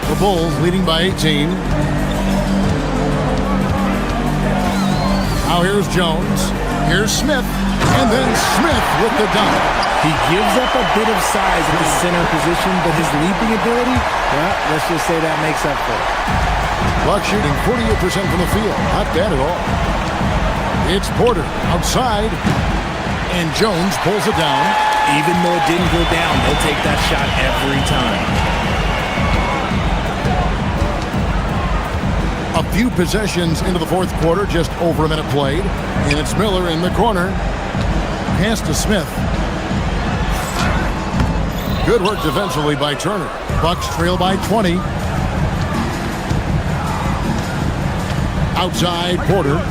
The Bulls leading by 18. Now here's Jones. Here's Smith. And then Smith with the dunk. He gives up a bit of size at the center position, but his leaping ability, well, let's just say that makes up for it. Buck shooting 48% from the field. Not bad at all. It's Porter outside. And Jones pulls it down. Even though it didn't go down, they'll take that shot every time. A few possessions into the fourth quarter, just over a minute played. And it's Miller in the corner. Pass to Smith. Good work defensively by Turner. Bucks trail by 20. Outside, Porter.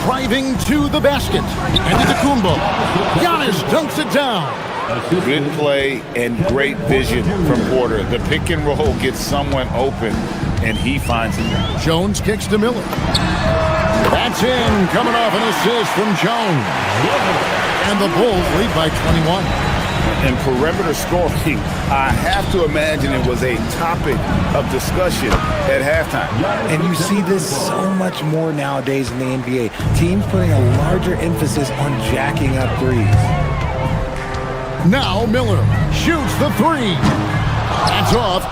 Driving to the basket. Antetokounmpo. Giannis dunks it down. Good play and great vision from Porter. The pick and roll gets someone open, and he finds it. Jones kicks to Miller. That's in, coming off an assist from Jones. And the Bulls lead by 21. And perimeter scoring, I have to imagine it was a topic of discussion at halftime. And you see this so much more nowadays in the NBA. Teams putting a larger emphasis on jacking up threes. Now Miller shoots the three. That's off.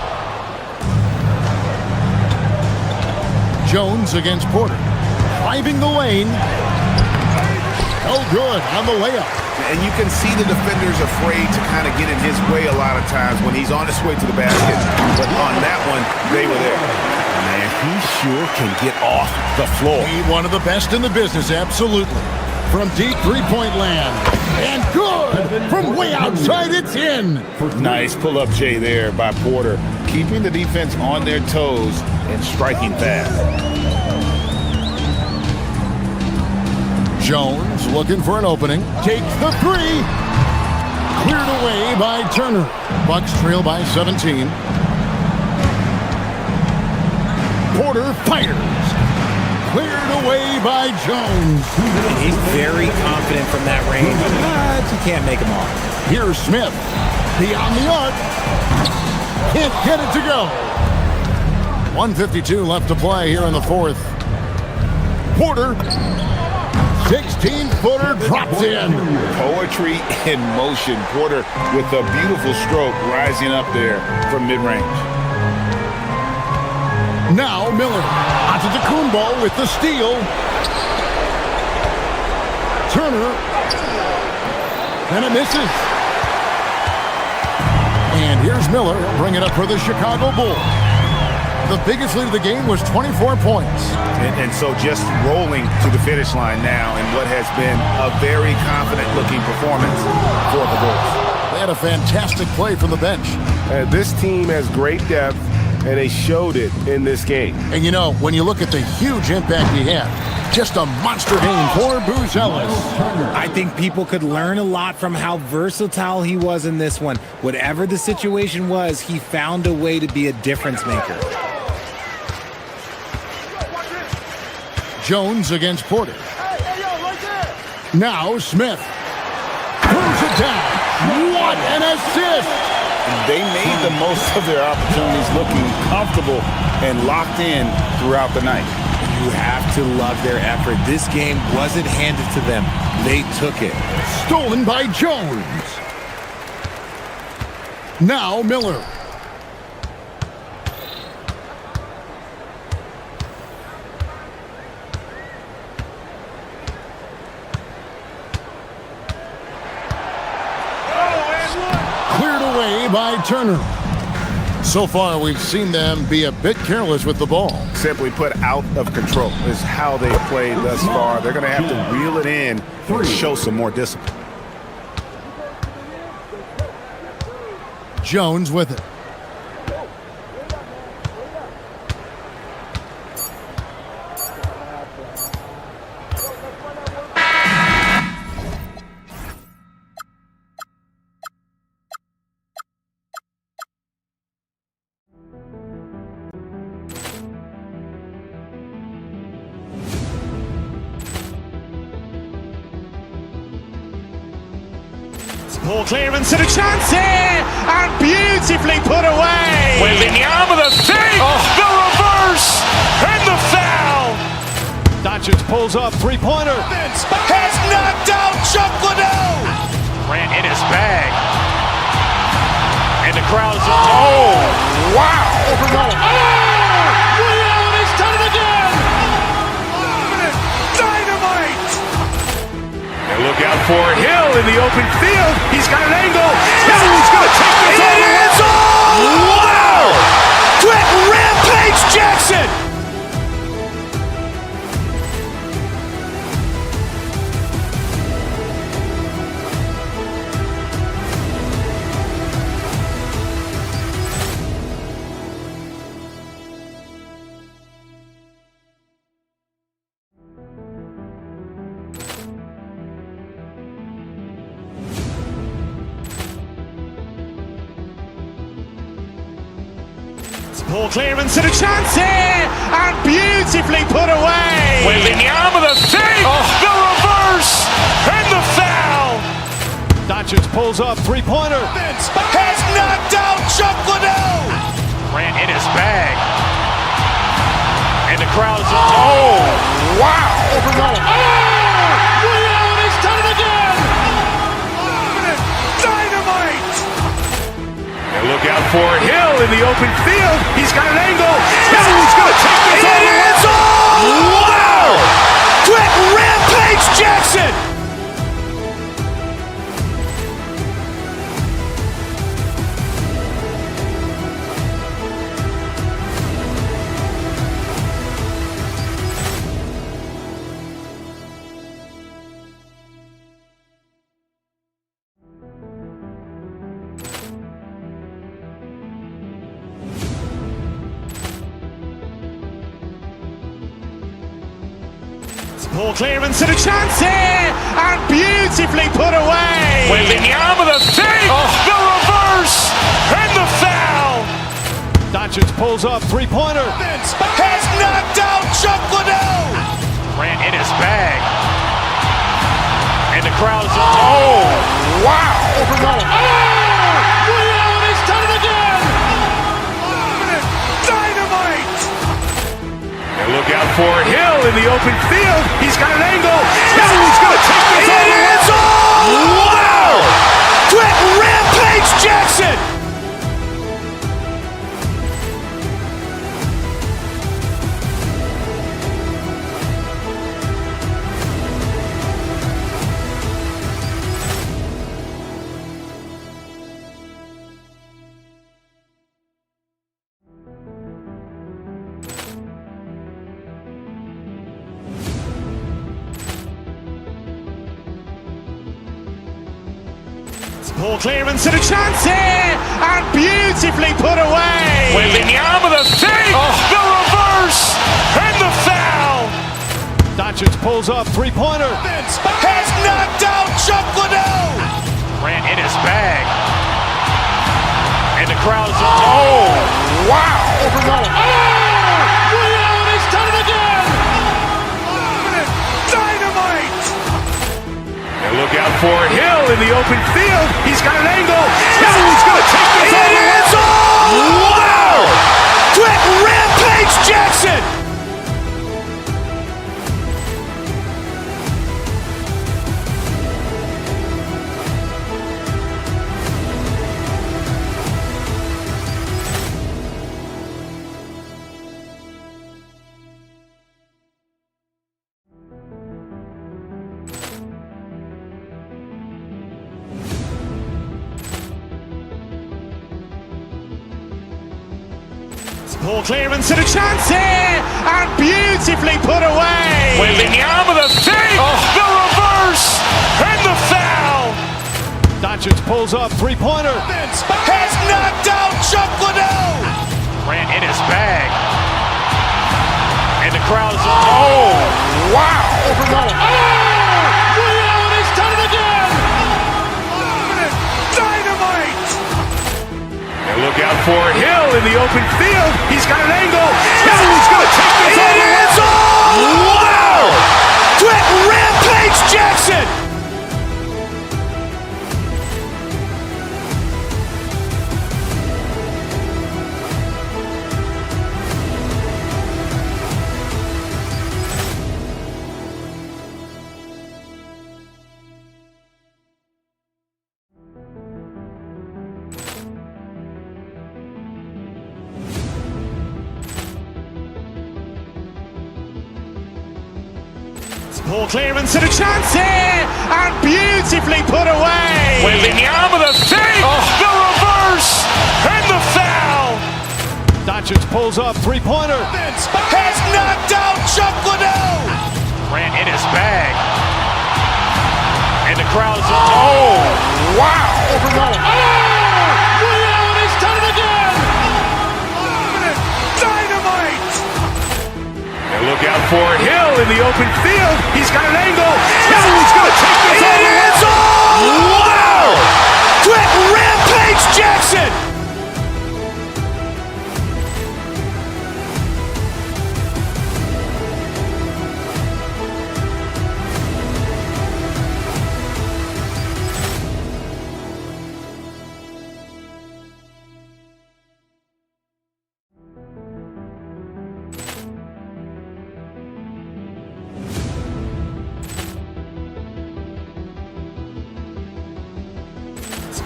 Jones against Porter. Driving the lane. Oh, good on the layup. And you can see the defender's afraid to kind of get in his way a lot of times when he's on his way to the basket. But on that one, they were there. Man, he sure can get off the floor. He's one of the best in the business, absolutely. From deep three-point land. And good! From way outside, it's in! Nice pull-up J there by Porter. Keeping the defense on their toes and striking fast. Jones looking for an opening. Takes the three. Cleared away by Turner. Bucks trail by 17. Porter fires. Cleared away by Jones. He's very confident from that range, but you can't make him off. Here's Smith. Beyond the arc. Can't get it to go. 1:52 left to play here in the fourth. Porter. 16-footer drops in. Poetry in motion. Porter with a beautiful stroke rising up there from mid-range. Now Miller. Antetokounmpo with the steal. Turner. And it misses. And here's Miller. He'll bring it up for the Chicago Bulls. The biggest lead of the game was 24 points. And so just rolling to the finish line now in what has been a very confident-looking performance for the Bulls. They had a fantastic play from the bench. This team has great depth, and they showed it in this game. And you know, when you look at the huge impact he had, just a monster game for Booz Ellis. I think people could learn a lot from how versatile he was in this one. Whatever the situation was, he found a way to be a difference maker. Jones against Porter. Now Smith. Throws it down. What an assist! They made the most of their opportunities, looking comfortable and locked in throughout the night. You have to love their effort. This game wasn't handed to them. They took it. Stolen by Jones. Now Miller. Cleared away by Turner. So far, we've seen them be a bit careless with the ball. Simply put, out of control is how they've played thus far. They're going to have to reel it in and show some more discipline. Jones with it. Ball clearance and a chance here, and beautifully put away. Wembanyama the fake, the reverse, and the foul. Doncic pulls up, three-pointer, has knocked out Chuck Liddell. Grant in his bag, and the crowd's wow! Reality's done it again. Dynamite. Look out for Hill in the open field. He's got an angle. Hill's going to take this all the way. Wow! Quick Rampage Jackson. Ball clearance and a chance here, and beautifully put away. Wembanyama the fake, the reverse, and the foul. Doncic pulls up, three-pointer, has knocked out Chuck Liddell. Grant in his bag, and the crowd's wow! Reality's done it again. Dynamite. And look out for Hill in the open field. He's got an angle. Hill's going to take this all the way. Wow! Quick Rampage Jackson. Ball clearance and a chance here, and beautifully put away. Wembanyama the fake, the reverse, and the foul. Doncic pulls up, three-pointer, has knocked out Chuck Liddell. Grant in his bag, and the crowd's wow! Reality's done it again. Dynamite. And look out for Hill in the open field. He's got an angle. Hill's going to take this all the way. Wow! Quick Rampage Jackson. Ball clearance and a chance here, and beautifully put away. Wembanyama the fake, the reverse, and the foul. Doncic pulls up, three-pointer, has knocked out Chuck Liddell. Grant in his bag, and the crowd's wow! Reality's done it again. Dynamite. And look out for Hill in the open field. He's got an angle. Hill's going to take this all the way. Wow! Quick Rampage Jackson. Ball clearance and a chance here, and beautifully put away. Wembanyama the fake, the reverse, and the foul. Doncic pulls up, three-pointer. Has knocked out Chuck Liddell. Grant in his bag. And the crowd is... Oh, wow. Ray Allen has done it again. Dynamite. And look out for Hill in the open field. He's got an angle. Hill's going to take this all the way. Wow. Quick Rampage Jackson. Ball clearance and a chance here, and beautifully put away. Wembanyama the fake, the reverse, and the foul. Doncic pulls up, three-pointer. Has knocked out Chuck Liddell. Grant in his bag. And the crowd is... Oh, wow. Ray Allen has done it again. Dynamite. And look out for Hill in the open field. He's got an angle. Hill's going to take this all the way. Wow. Quick Rampage Jackson.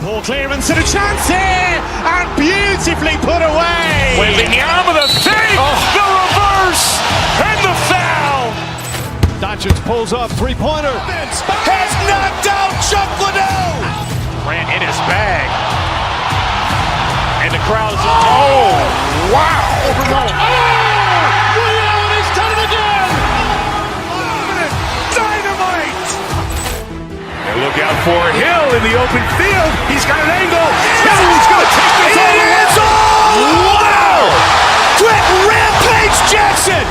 Ball clearance and a chance here, and beautifully put away. Wembanyama the fake, the reverse, and the foul. Doncic pulls up, three-pointer. Has knocked out Chuck Liddell. Grant in his bag. And the crowd is... Oh, wow. Ray Allen has done it again. Dynamite. And look out for Hill in the open field. He's got an angle. Hill's going to take this all the way. Wow. Quick Rampage Jackson.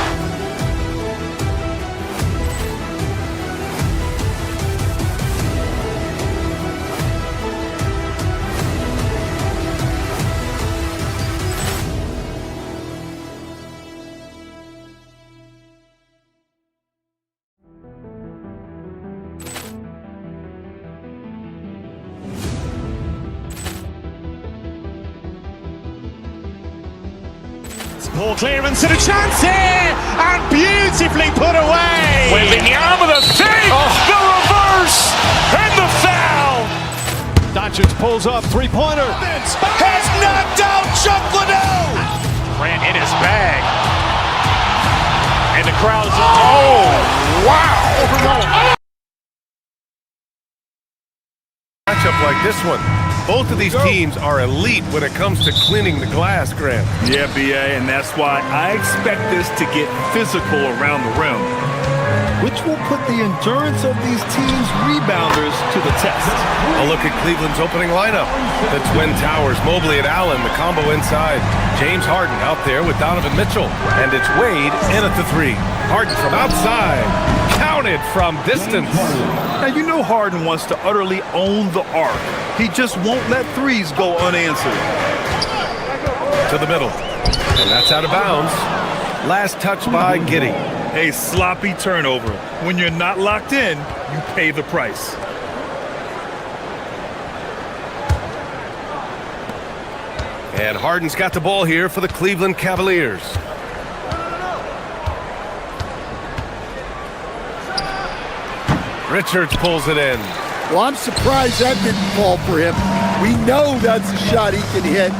Ball clearance and a chance here, and beautifully put away. Wembanyama the fake, the reverse, and the foul. Doncic pulls up, three-pointer. Has knocked out Chuck Liddell. Grant in his bag. And the crowd is... Oh, wow. Matchup like this one. Both of these teams are elite when it comes to cleaning the glass, Grant. Yeah, BA, and that's why I expect this to get physical around the rim, which will put the endurance of these teams' rebounders to the test. A look at Cleveland's opening lineup. The Twin Towers, Mobley and Allen, the combo inside. James Harden out there with Donovan Mitchell. And it's Wade in at the three. Harden from outside. Counted from distance. Now, you know Harden wants to utterly own the arc. He just won't let threes go unanswered. To the middle. And that's out of bounds. Last touch by Giddey. A sloppy turnover. When you're not locked in, you pay the price. And Harden's got the ball here for the Cleveland Cavaliers. Richards pulls it in. Well, I'm surprised that didn't fall for him. We know that's a shot he can hit,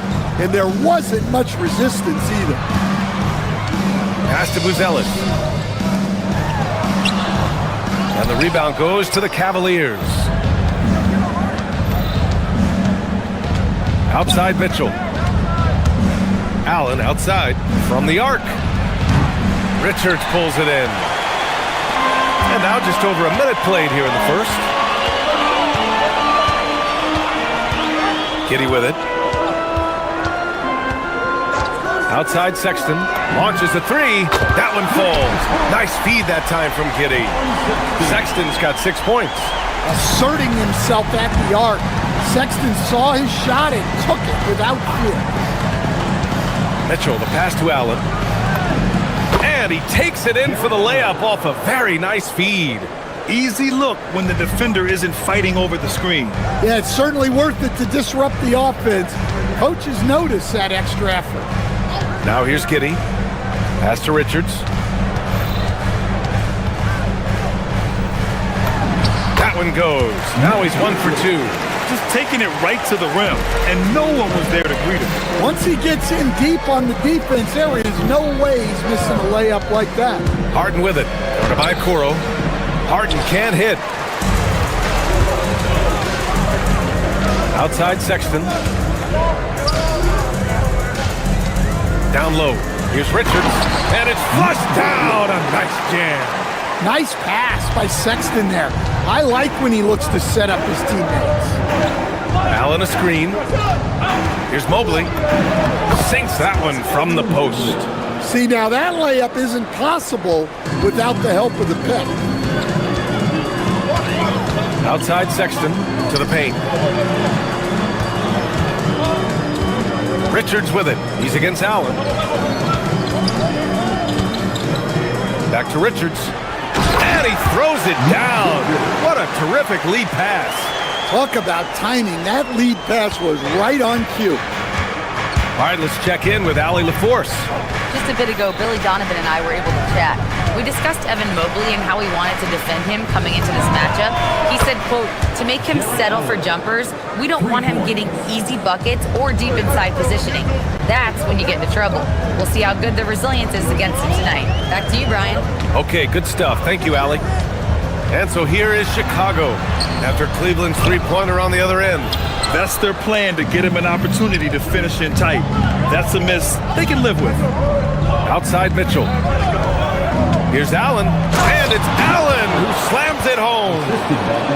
and there wasn't much resistance either. Pass to Buzelis. And the rebound goes to the Cavaliers. Outside Mitchell. Allen outside from the arc. Richards pulls it in. And now just over a minute played here in the first. Giddey with it. Outside Sexton. Launches a three. That one falls. Nice feed that time from Giddey. Sexton's got 6 points. Asserting himself at the arc. Sexton saw his shot and took it without fear. Mitchell, the pass to Allen. And he takes it in for the layup off a very nice feed. Easy look when the defender isn't fighting over the screen. Yeah, it's certainly worth it to disrupt the offense. Coaches notice that extra effort. Now here's Giddey. Pass to Richards. That one goes. Now he's 1 for 2. Just taking it right to the rim, and no one was there to greet him. Once he gets in deep on the defense, there is no way he's missing a layup like that. Harden with it. Going by Kuro. Harden can't hit. Outside Sexton. Down low. Here's Richards. And it's flushed down. A nice jam. Nice pass by Sexton there. I like when he looks to set up his teammates. Allen a screen. Here's Mobley. Sinks that one from the post. See, now that layup isn't possible without the help of the pick. Outside Sexton to the paint. Richards with it. He's against Allen. Back to Richards. And he throws it down. What a terrific lead pass. Talk about timing. That lead pass was right on cue. All right, let's check in with Allie LaForce. Just a bit ago, Billy Donovan and I were able to chat. We discussed Evan Mobley and how we wanted to defend him coming into this matchup. He said, quote, to make him settle for jumpers, we don't want him getting easy buckets or deep inside positioning. That's when you get into trouble. We'll see how good the resilience is against him tonight. Back to you, Brian. Okay, good stuff. Thank you, Allie. And so here is Chicago after Cleveland's three-pointer on the other end. That's their plan, to get him an opportunity to finish in tight. That's a miss they can live with. Outside Mitchell. Here's Allen, and it's Allen who slams it home.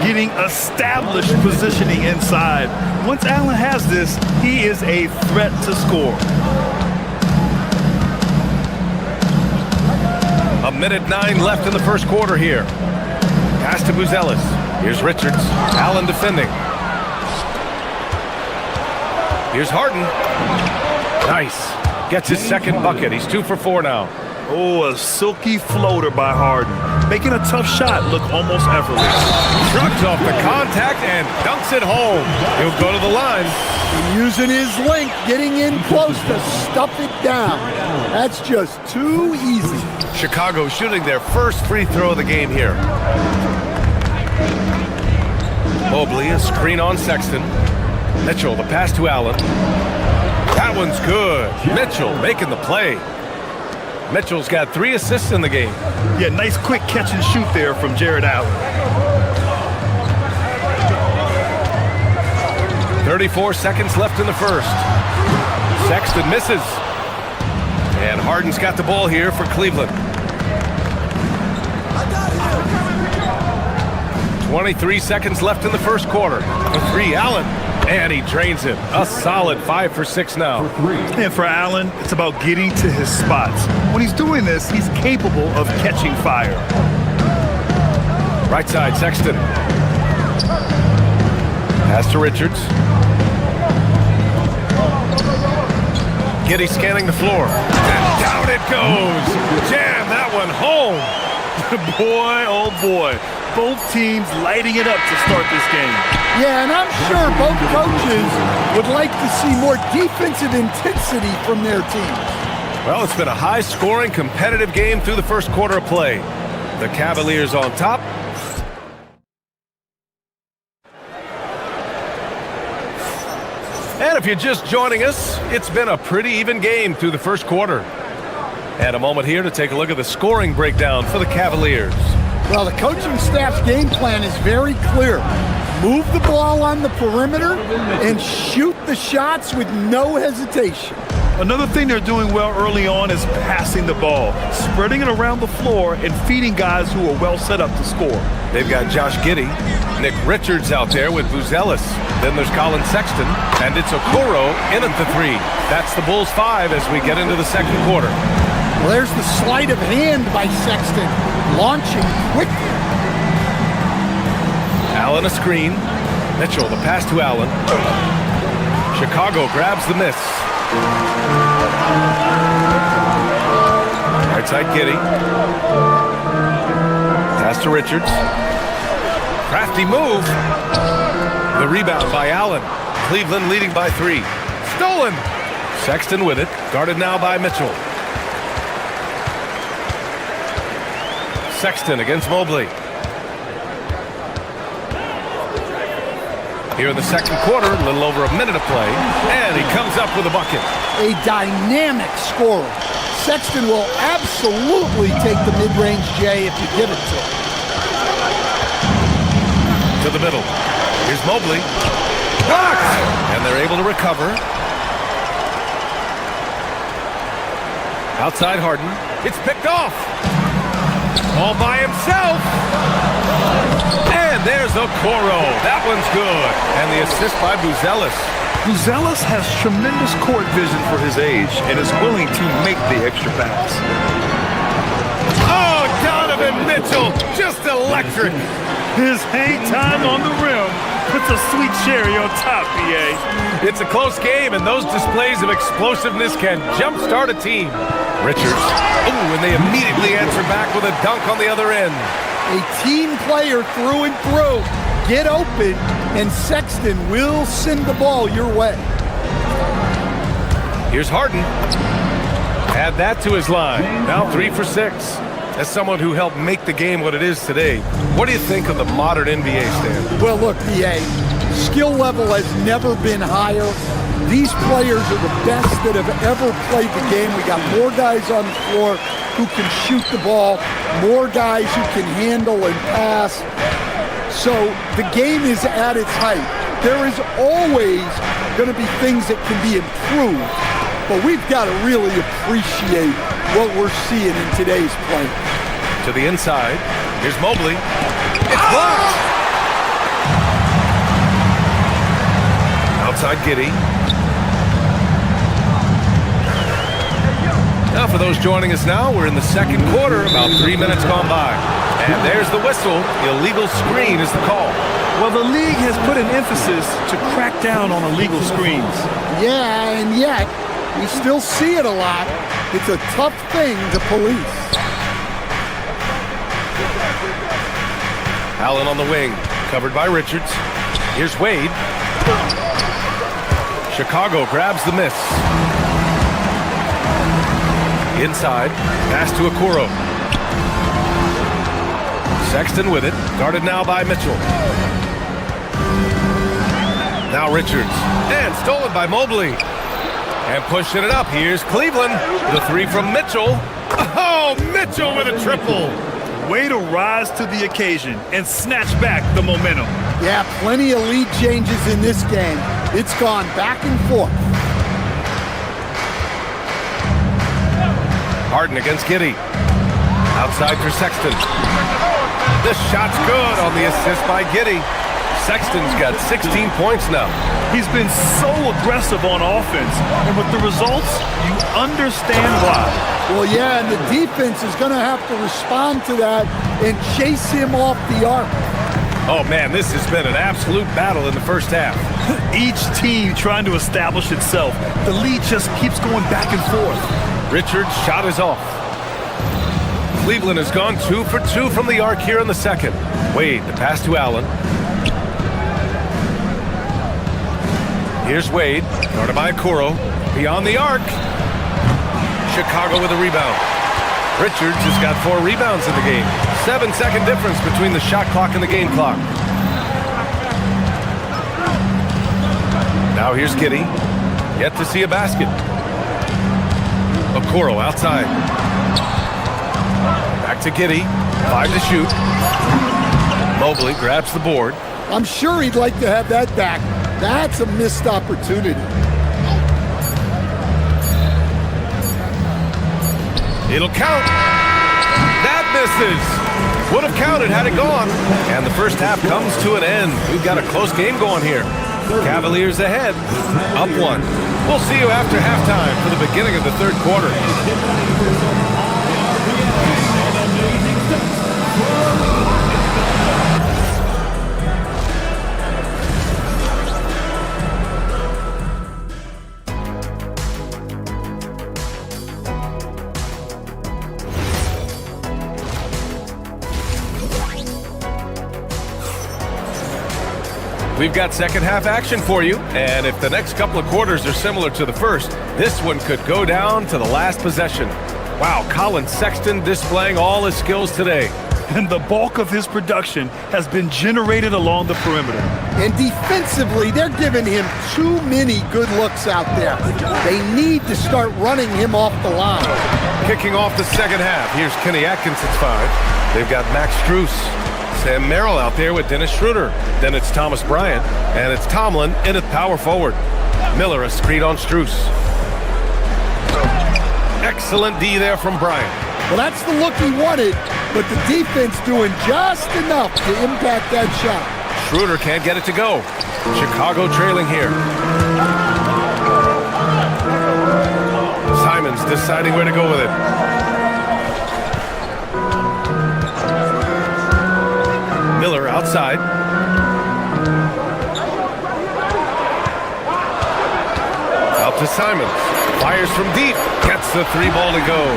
Getting established positioning inside. Once Allen has this, he is a threat to score. 1:09 left in the first quarter here. Pass to Buzelis. Here's Richards. Allen defending. Here's Harden. Nice. Gets his second bucket. He's 2 for 4 now. Oh, a silky floater by Harden. Making a tough shot look almost effortless. Shrugs off the contact and dunks it home. He'll go to the line. Using his length, getting in close to stuff it down. That's just too easy. Chicago shooting their first free throw of the game here. Mobley, a screen on Sexton. Mitchell, the pass to Allen. That one's good. Mitchell making the play. Mitchell's got 3 assists in the game. Yeah, nice quick catch and shoot there from Jared Allen. 34 seconds left in the first. Sexton misses. And Harden's got the ball here for Cleveland. 23 seconds left in the first quarter. The 3, Allen. And he drains it. A solid 5 for 6 now. And for Allen, it's about getting to his spots. When he's doing this, he's capable of catching fire. Right side, Sexton. Pass to Richards. Giddey scanning the floor. And down it goes. Jam that one home. Boy, oh boy. Both teams lighting it up to start this game. Yeah, and I'm sure both coaches would like to see more defensive intensity from their teams. Well, it's been a high-scoring, competitive game through the first quarter of play. The Cavaliers on top. And if you're just joining us, it's been a pretty even game through the first quarter. And a moment here to take a look at the scoring breakdown for the Cavaliers. Well, the coaching staff's game plan is very clear. Move the ball on the perimeter and shoot the shots with no hesitation. Another thing they're doing well early on is passing the ball, spreading it around the floor and feeding guys who are well set up to score. They've got Josh Giddey, Nick Richards out there with Buzelis. Then there's Colin Sexton, and it's Okoro in at the 3. That's the Bulls 5 as we get into the second quarter. Well, there's the sleight of hand by Sexton, launching quickly. Allen a screen. Mitchell, the pass to Allen. Chicago grabs the miss. Right side Giddey. Pass to Richards. Crafty move. The rebound by Allen. Cleveland leading by 3. Stolen. Sexton with it. Guarded now by Mitchell. Sexton against Mobley. Here in the second quarter, a little over a minute of play, and he comes up with a bucket. A dynamic scorer. Sexton will absolutely take the mid-range J if you give it to him. To the middle. Here's Mobley. Blocked! And they're able to recover. Outside Harden. It's picked off. All by himself. And there's Okoro. That one's good. And the assist by Buzelis. Buzelis has tremendous court vision for his age and is willing to make the extra pass. Oh, Donovan Mitchell, just electric. His hang time on the rim puts a sweet cherry on top, BA. It's a close game, and those displays of explosiveness can jumpstart a team. Richards. Ooh, and they immediately answer back with a dunk on the other end. A team player through and through. Get open, and Sexton will send the ball your way. Here's Harden. Add that to his line. Now 3 for 6. As someone who helped make the game what it is today, what do you think of the modern NBA standard? Well, look, BA, skill level has never been higher. These players are the best that have ever played the game. We got more guys on the floor who can shoot the ball, more guys who can handle and pass. So the game is at its height. There is always going to be things that can be improved, but we've got to really appreciate what we're seeing in today's play. To the inside. Here's Mobley. It's blocked. Outside Giddey. Now for those joining us now, we're in the second quarter, about 3 minutes gone by. And there's the whistle. Illegal screen is the call. Well, the league has put an emphasis to crack down on illegal screens. Yeah, and yet we still see it a lot. It's a tough thing to police. Allen on the wing, covered by Richards. Here's Wade. Chicago grabs the miss. Inside, pass to Okoro. Sexton with it, guarded now by Mitchell. Now Richards, and stolen by Mobley. And pushing it up, here's Cleveland. The 3 from Mitchell. Oh, Mitchell with a triple. Way to rise to the occasion and snatch back the momentum. Yeah, plenty of lead changes in this game. It's gone back and forth. Harden against Giddey. Outside for Sexton. The shot's good on the assist by Giddey. Sexton's got 16 points now. He's been so aggressive on offense, and with the results, you understand why. Well, yeah, and the defense is going to have to respond to that and chase him off the arc. Oh, man, this has been an absolute battle in the first half. Each team trying to establish itself. The lead just keeps going back and forth. Richard's shot is off. Cleveland has gone 2 for 2 from the arc here in the second. Wade, the pass to Allen. Here's Wade, guarded by Okoro. Beyond the arc. Chicago with a rebound. Richards has got 4 rebounds in the game. 7-second difference between the shot clock and the game clock. Now here's Giddey. Yet to see a basket. Okoro outside. Back to Giddey. 5 to shoot. Mobley grabs the board. I'm sure he'd like to have that back. That's a missed opportunity. It'll count. That misses. Would have counted had it gone. And the first half comes to an end. We've got a close game going here. Cavaliers ahead, up one. We'll see you after halftime for the beginning of the third quarter. We've got second half action for you, and if the next couple of quarters are similar to the first, this one could go down to the last possession. Wow, Colin Sexton displaying all his skills today. And the bulk of his production has been generated along the perimeter. And defensively, they're giving him too many good looks out there. They need to start running him off the line. Kicking off the second half, here's Kenny Atkins at 5. They've got Max Strus. Sam Merrill out there with Dennis Schroeder. Then it's Thomas Bryant, and it's Tomlin in at power forward. Miller a screen on Strus. Excellent D there from Bryant. Well, that's the look he wanted, but the defense doing just enough to impact that shot. Schroeder can't get it to go. Chicago trailing here. Simons deciding where to go with it. Miller outside. Out to Simons. Fires from deep. Gets the 3 ball to go.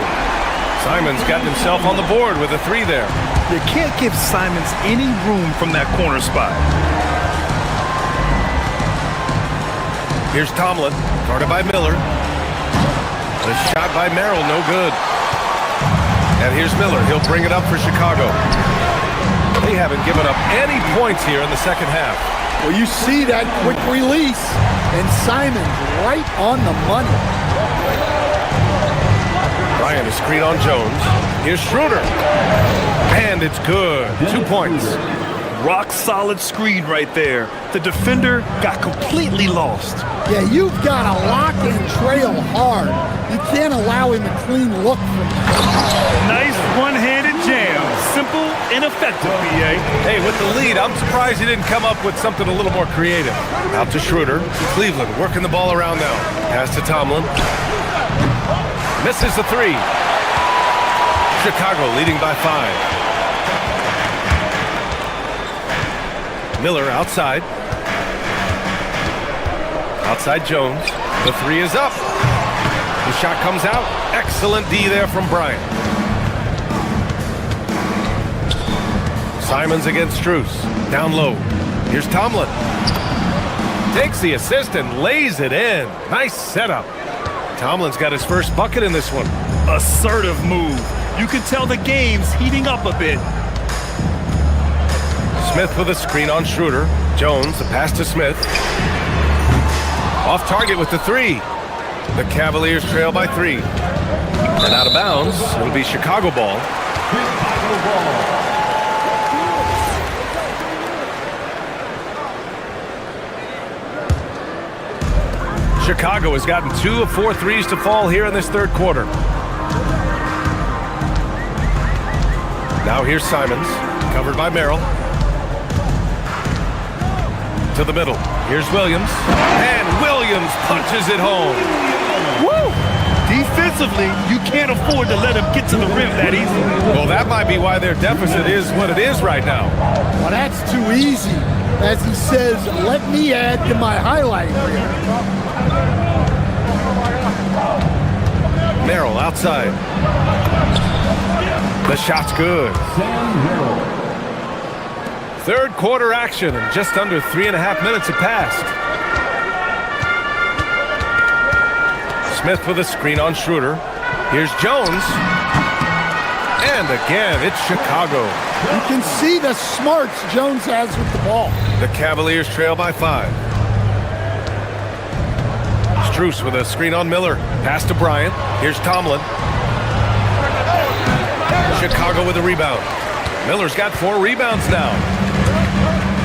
Simons got himself on the board with a 3 there. You can't give Simons any room from that corner spot. Here's Tomlin, guarded by Miller. The shot by Merrill, no good. And here's Miller. He'll bring it up for Chicago. They haven't given up any points here in the second half. Well, you see that quick release, and Simons right on the money. Bryant is screen on Jones. Here's Schroeder. And it's good. 2 points. Rock solid screen right there. The defender got completely lost. Yeah, you've got to lock and trail hard. You can't allow him a clean look from Nice one-handed jam. Simple and effective, BA. Hey, with the lead, I'm surprised he didn't come up with something a little more creative. Out to Schroeder. Cleveland working the ball around now. Pass to Tomlin. Misses the 3. Chicago leading by 5. Miller outside. Outside Jones. The 3 is up. The shot comes out. Excellent D there from Bryant. Simons against Strus. Down low. Here's Tomlin. Takes the assist and lays it in. Nice setup. Tomlin's got his first bucket in this one. Assertive move. You can tell the game's heating up a bit. Smith with a screen on Schroeder. Jones, the pass to Smith. Off target with the 3. The Cavaliers trail by 3. And out of bounds, it'll be Chicago ball. Chicago has gotten 2 of 4 threes to fall here in this third quarter. Now here's Simons, covered by Merrill. To the middle. Here's Williams. And Williams punches it home. Woo! Defensively, you can't afford to let him get to the rim that easy. Well, that might be why their deficit is what it is right now. Well, that's too easy. As he says, let me add to my highlight reel. Merrill outside. The shot's good. Third quarter action, and just under 3.5 minutes have passed. Smith with a screen on Schroeder. Here's Jones. And again, it's Chicago. You can see the smarts Jones has with the ball. The Cavaliers trail by 5. Strus with a screen on Miller. Pass to Bryant. Here's Tomlin. Chicago with a rebound. Miller's got 4 rebounds now.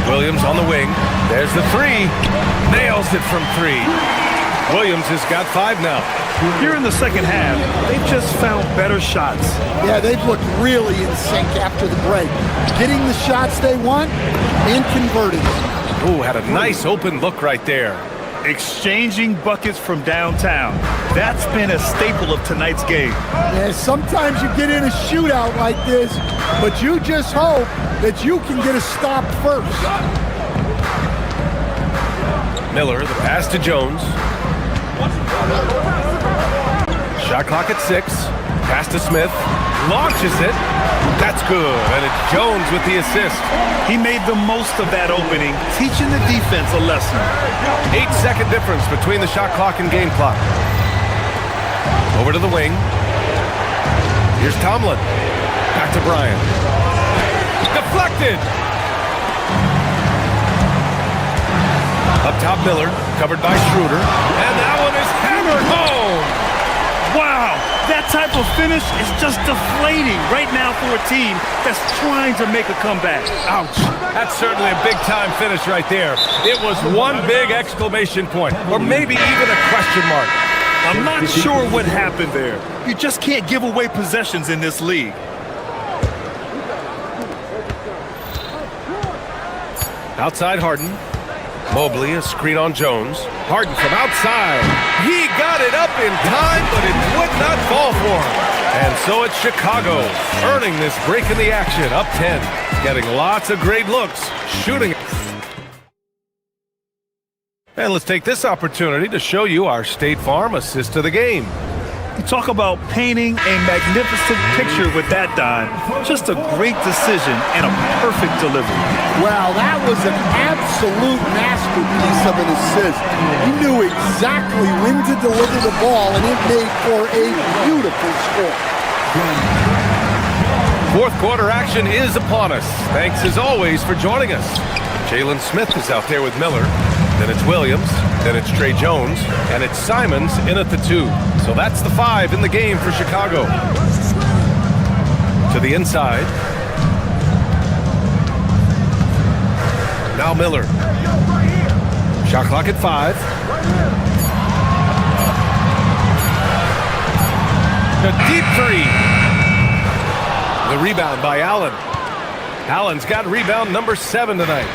Williams on the wing. There's the 3. Nails it from 3. Williams has got 5 now. Here in the second half, they've just found better shots. Yeah, they've looked really in sync after the break. Getting the shots they want and converting. Ooh, had a nice open look right there. Exchanging buckets from downtown. That's been a staple of tonight's game. Yeah, sometimes you get in a shootout like this, but you just hope that you can get a stop first. Miller, the pass to Jones. Shot clock at 6. Pass to Smith. Launches it. That's good. And it's Jones with the assist. He made the most of that opening, teaching the defense a lesson. 8-second difference between the shot clock and game clock. Over to the wing. Here's Tomlin. Back to Bryant. Deflected. Up top, Miller, covered by Schroeder. And that one is hammered home. Wow, that type of finish is just deflating right now for a team that's trying to make a comeback. Ouch. That's certainly a big-time finish right there. It was one big exclamation point, or maybe even a question mark. I'm not sure what happened there. You just can't give away possessions in this league. Outside Harden. Mobley, a screen on Jones. Harden from outside. He got it up in time, but it would not fall for him. And so it's Chicago, earning this break in the action, up 10. Getting lots of great looks, shooting. And let's take this opportunity to show you our State Farm assist to the game. You talk about painting a magnificent picture with that dime. Just a great decision and a perfect delivery. Wow, that was an absolute masterpiece of an assist. He knew exactly when to deliver the ball, and it made for a beautiful score. Fourth quarter action is upon us. Thanks as always for joining us. Jalen Smith is out there with Miller. Then it's Williams, then it's Trey Jones, and it's Simons in at the 2. So that's the 5 in the game for Chicago. To the inside. Now Miller. Shot clock at 5. A deep 3. The rebound by Allen. Allen's got rebound number 7 tonight.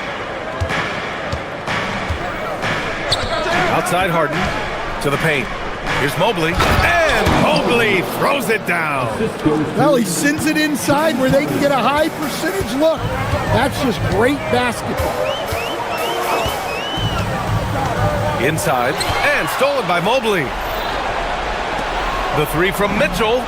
Outside Harden to the paint. Here's Mobley. And Mobley throws it down. Well, he sends it inside where they can get a high percentage look. That's just great basketball. Inside. And stolen by Mobley. The 3 from Mitchell.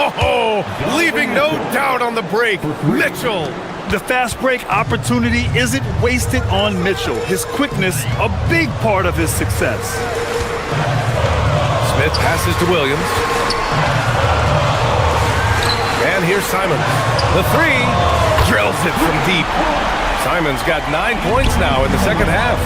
Oh, leaving no doubt on the break. Mitchell. The fast break opportunity isn't wasted on Mitchell. His quickness, a big part of his success. Smith passes to Williams. And here's Simons. The 3 drills it from deep. Simons got 9 points now in the second half.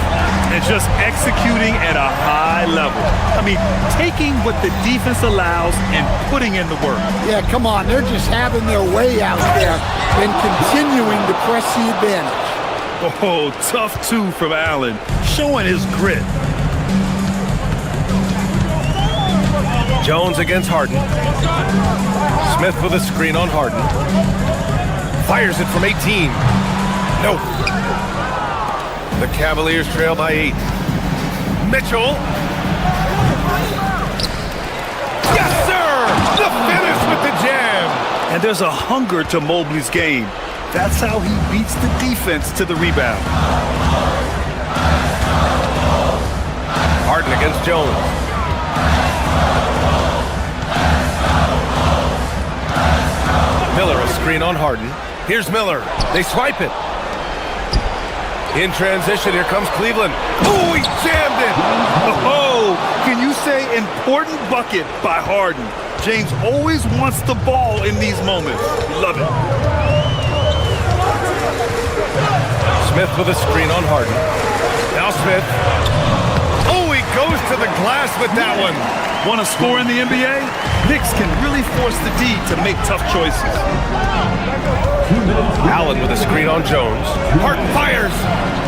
And just executing at a high level. I mean, taking what the defense allows and putting in the work. Yeah, come on. They're just having their way out there and continuing to press the advantage. Oh, tough 2 from Allen, showing his grit. Jones against Harden. Smith with a screen on Harden. Fires it from 18. No. The Cavaliers trail by 8. Mitchell. Yes, sir! The finish with the jam. And there's a hunger to Mobley's game. That's how he beats the defense to the rebound. Harden against Jones. Miller, a screen on Harden. Here's Miller. They swipe it. In transition, here comes Cleveland. Oh, he jammed it! Oh, can you say important bucket by Harden? James always wants the ball in these moments. Love it. Smith with a screen on Harden. Now Smith. Oh, he goes to the glass with that one. Want to score in the NBA? Knicks can really force the D to make tough choices. Allen with a screen on Jones. Harden fires.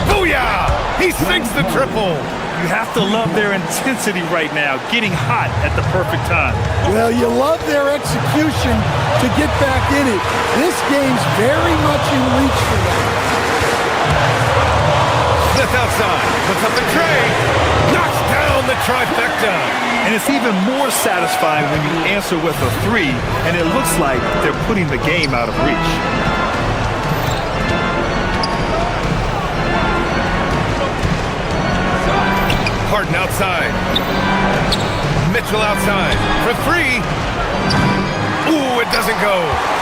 Booyah! He sinks the triple. You have to love their intensity right now, getting hot at the perfect time. Well, you love their execution to get back in it. This game's very much in reach for them. Smith outside, puts up the tray, knocks down the trifecta. And it's even more satisfying when you answer with a three, and it looks like they're putting the game out of reach. Harden outside. Mitchell outside for three. Ooh, it doesn't go.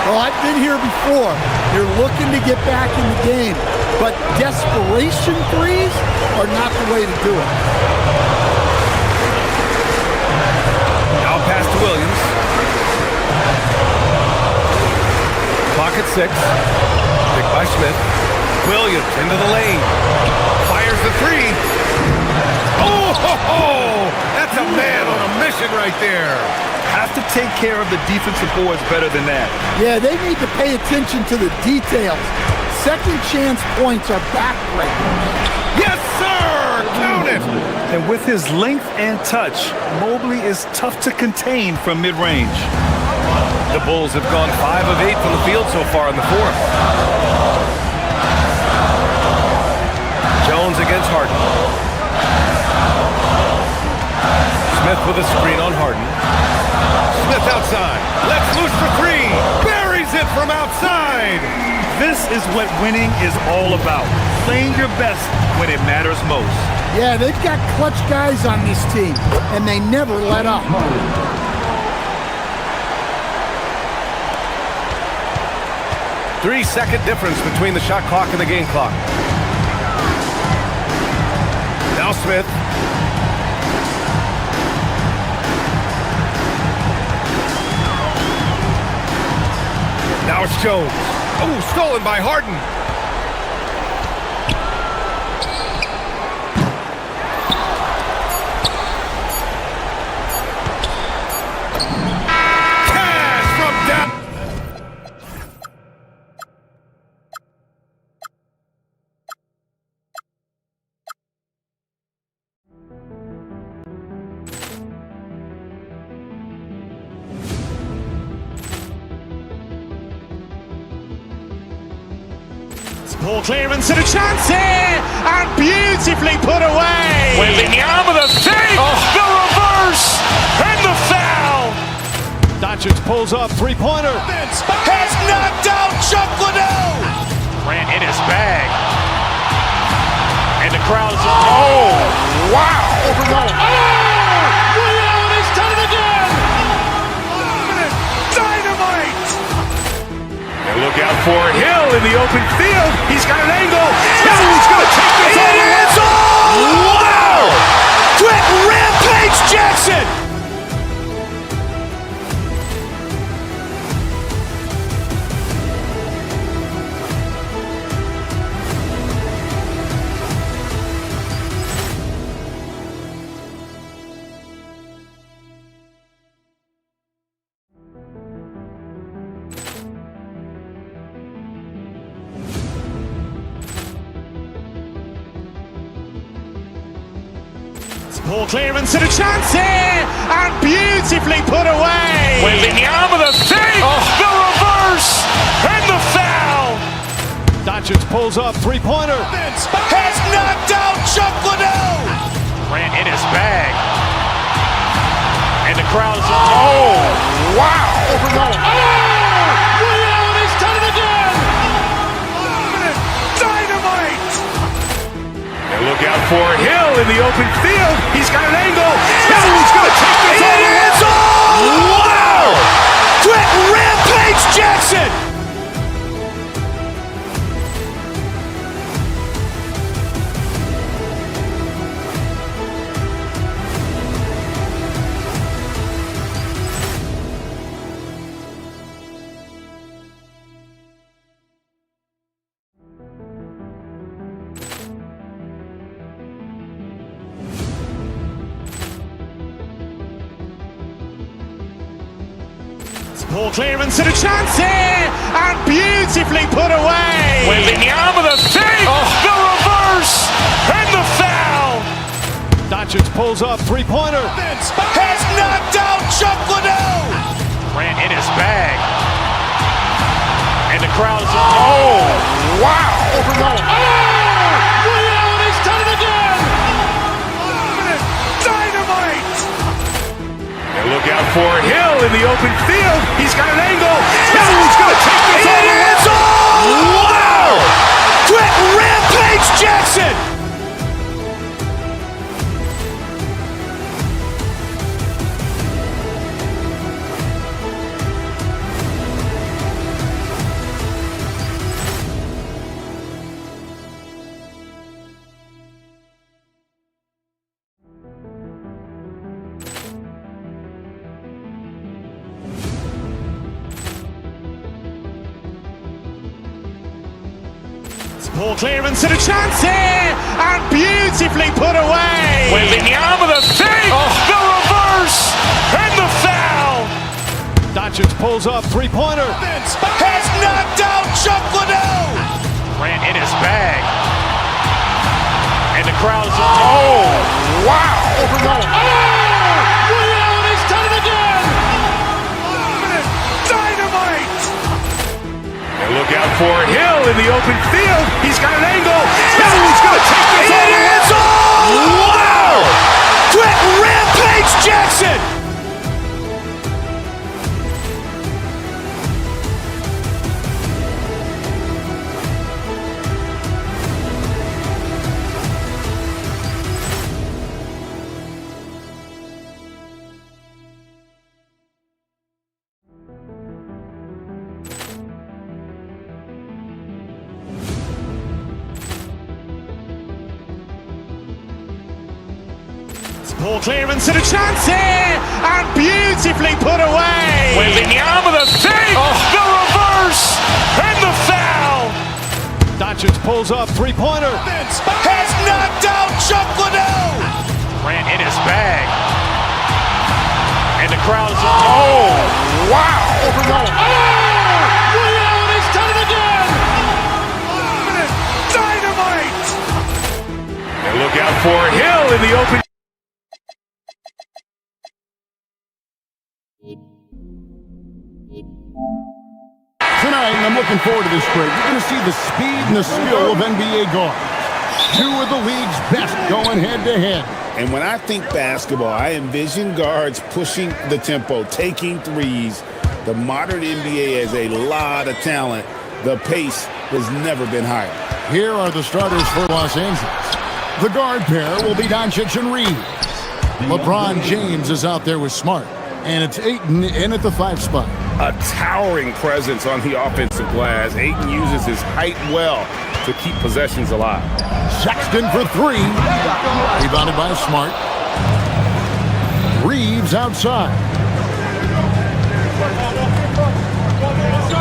Well, I've been here before. You're looking to get back in the game, but desperation threes are not the way to do it. Now pass to Williams. Clock at 6. Pick by Smith. Williams into the lane. Fires the three. Oh, that's a man on a mission right there. Have to take care of the defensive boards better than that. Yeah, they need to pay attention to the details. Second chance points are backbreakers. Yes, sir! Count it! And with his length and touch, Mobley is tough to contain from mid-range. The Bulls have gone 5 of 8 from the field so far in the fourth. Jones against Harden. Smith with a screen on Harden. Smith outside. Lets loose for three. Buries it from outside. This is what winning is all about. Playing your best when it matters most. Yeah, they've got clutch guys on this team, and they never let up. 3-second difference between the shot clock and the game clock. Now Smith. Now it's Jones. Oh, stolen by Harden. Cash from down. Ball clearance and a chance here, and beautifully put away. Wembanyama the fake, the reverse, and the foul. Doncic pulls up, three-pointer. Has knocked out Chuck Liddell. Ran in his bag. And the crowd is, oh, wow. Liddell has done it again. Dynamite. And look out for Hill in the open field. He's got an angle. Hill's going to take this all the way. Wow! Quick Rampage Jackson. Ball clearance and a chance here, and beautifully put away. Wembanyama the fake, the reverse, and the foul. Doncic pulls up, three-pointer. Has knocked out Chuck Liddell. Ran in his bag. And the crowd is, oh, wow. Liddell has done it again. Dynamite. And look out for Hill in the open field. He's got an angle. Hill's going to take this all the way. Wow! Quick Rampage Jackson. Ball clearance and a chance here, and beautifully put away. Wembanyama the fake, the reverse, and the foul. Doncic pulls up, three-pointer. Has knocked out Chuck Liddell. Grant in his bag. And the crowd is... Oh, wow. Overload. Liddell, he's done it again. Dynamite. And look out for Hill in the open field. He's got an angle. Hill's going to take this all the way. Wow. Quit Rampage Jackson. Ball clearance and a chance here, and beautifully put away. Wembanyama the fake, the reverse, and the foul. Doncic pulls up, three-pointer. Has knocked out Chuck Liddell. Grant in his bag. And the crowd is... Oh, wow. Overload. Liddell, he's done it again. Dynamite. And look out for Hill in the open field. He's got an angle. Hill's going to take this all the way. Wow. Quit Rampage Jackson. Ball clearance and a chance here, and beautifully put away. Wembanyama the fake, the reverse, and the foul. Doncic pulls up, three-pointer. Has knocked out Chuck Liddell. Grant in his bag. And the crowd is... Oh, wow. Overload. Liddell, he's done it again. Dynamite. And look out for Hill in the open. Tonight, I'm looking forward to this break. You're going to see the speed and the skill of NBA guards. Two of the league's best going head-to-head. And when I think basketball, I envision guards pushing the tempo, taking threes. The modern NBA has a lot of talent. The pace has never been higher. Here are the starters for Los Angeles. The guard pair will be Doncic and Reeves. LeBron James is out there with Smart. And it's Ayton in at the 5 spot. A towering presence on the offensive glass. Ayton uses his height well to keep possessions alive. Sexton for 3. Rebounded by Smart. Reeves outside.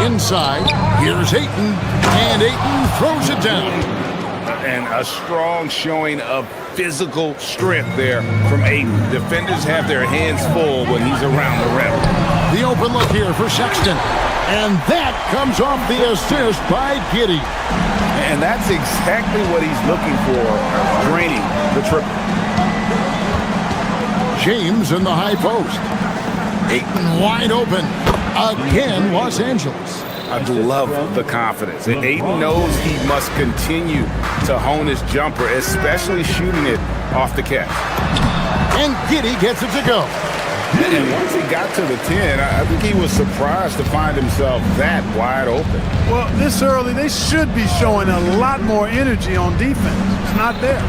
Inside, here's Ayton. And Ayton throws it down. And a strong showing of physical strength there from Ayton. Defenders have their hands full when he's around the rim. The open look here for Sexton. And that comes off the assist by Giddey. And that's exactly what he's looking for, draining the triple. James in the high post. Ayton wide open. Again, Los Angeles. I love the confidence. And Ayton knows he must continue to hone his jumper, especially shooting it off the catch. And Giddey gets it to go. And once he got to the 10, I think he was surprised to find himself that wide open. Well, this early, they should be showing a lot more energy on defense. It's not there.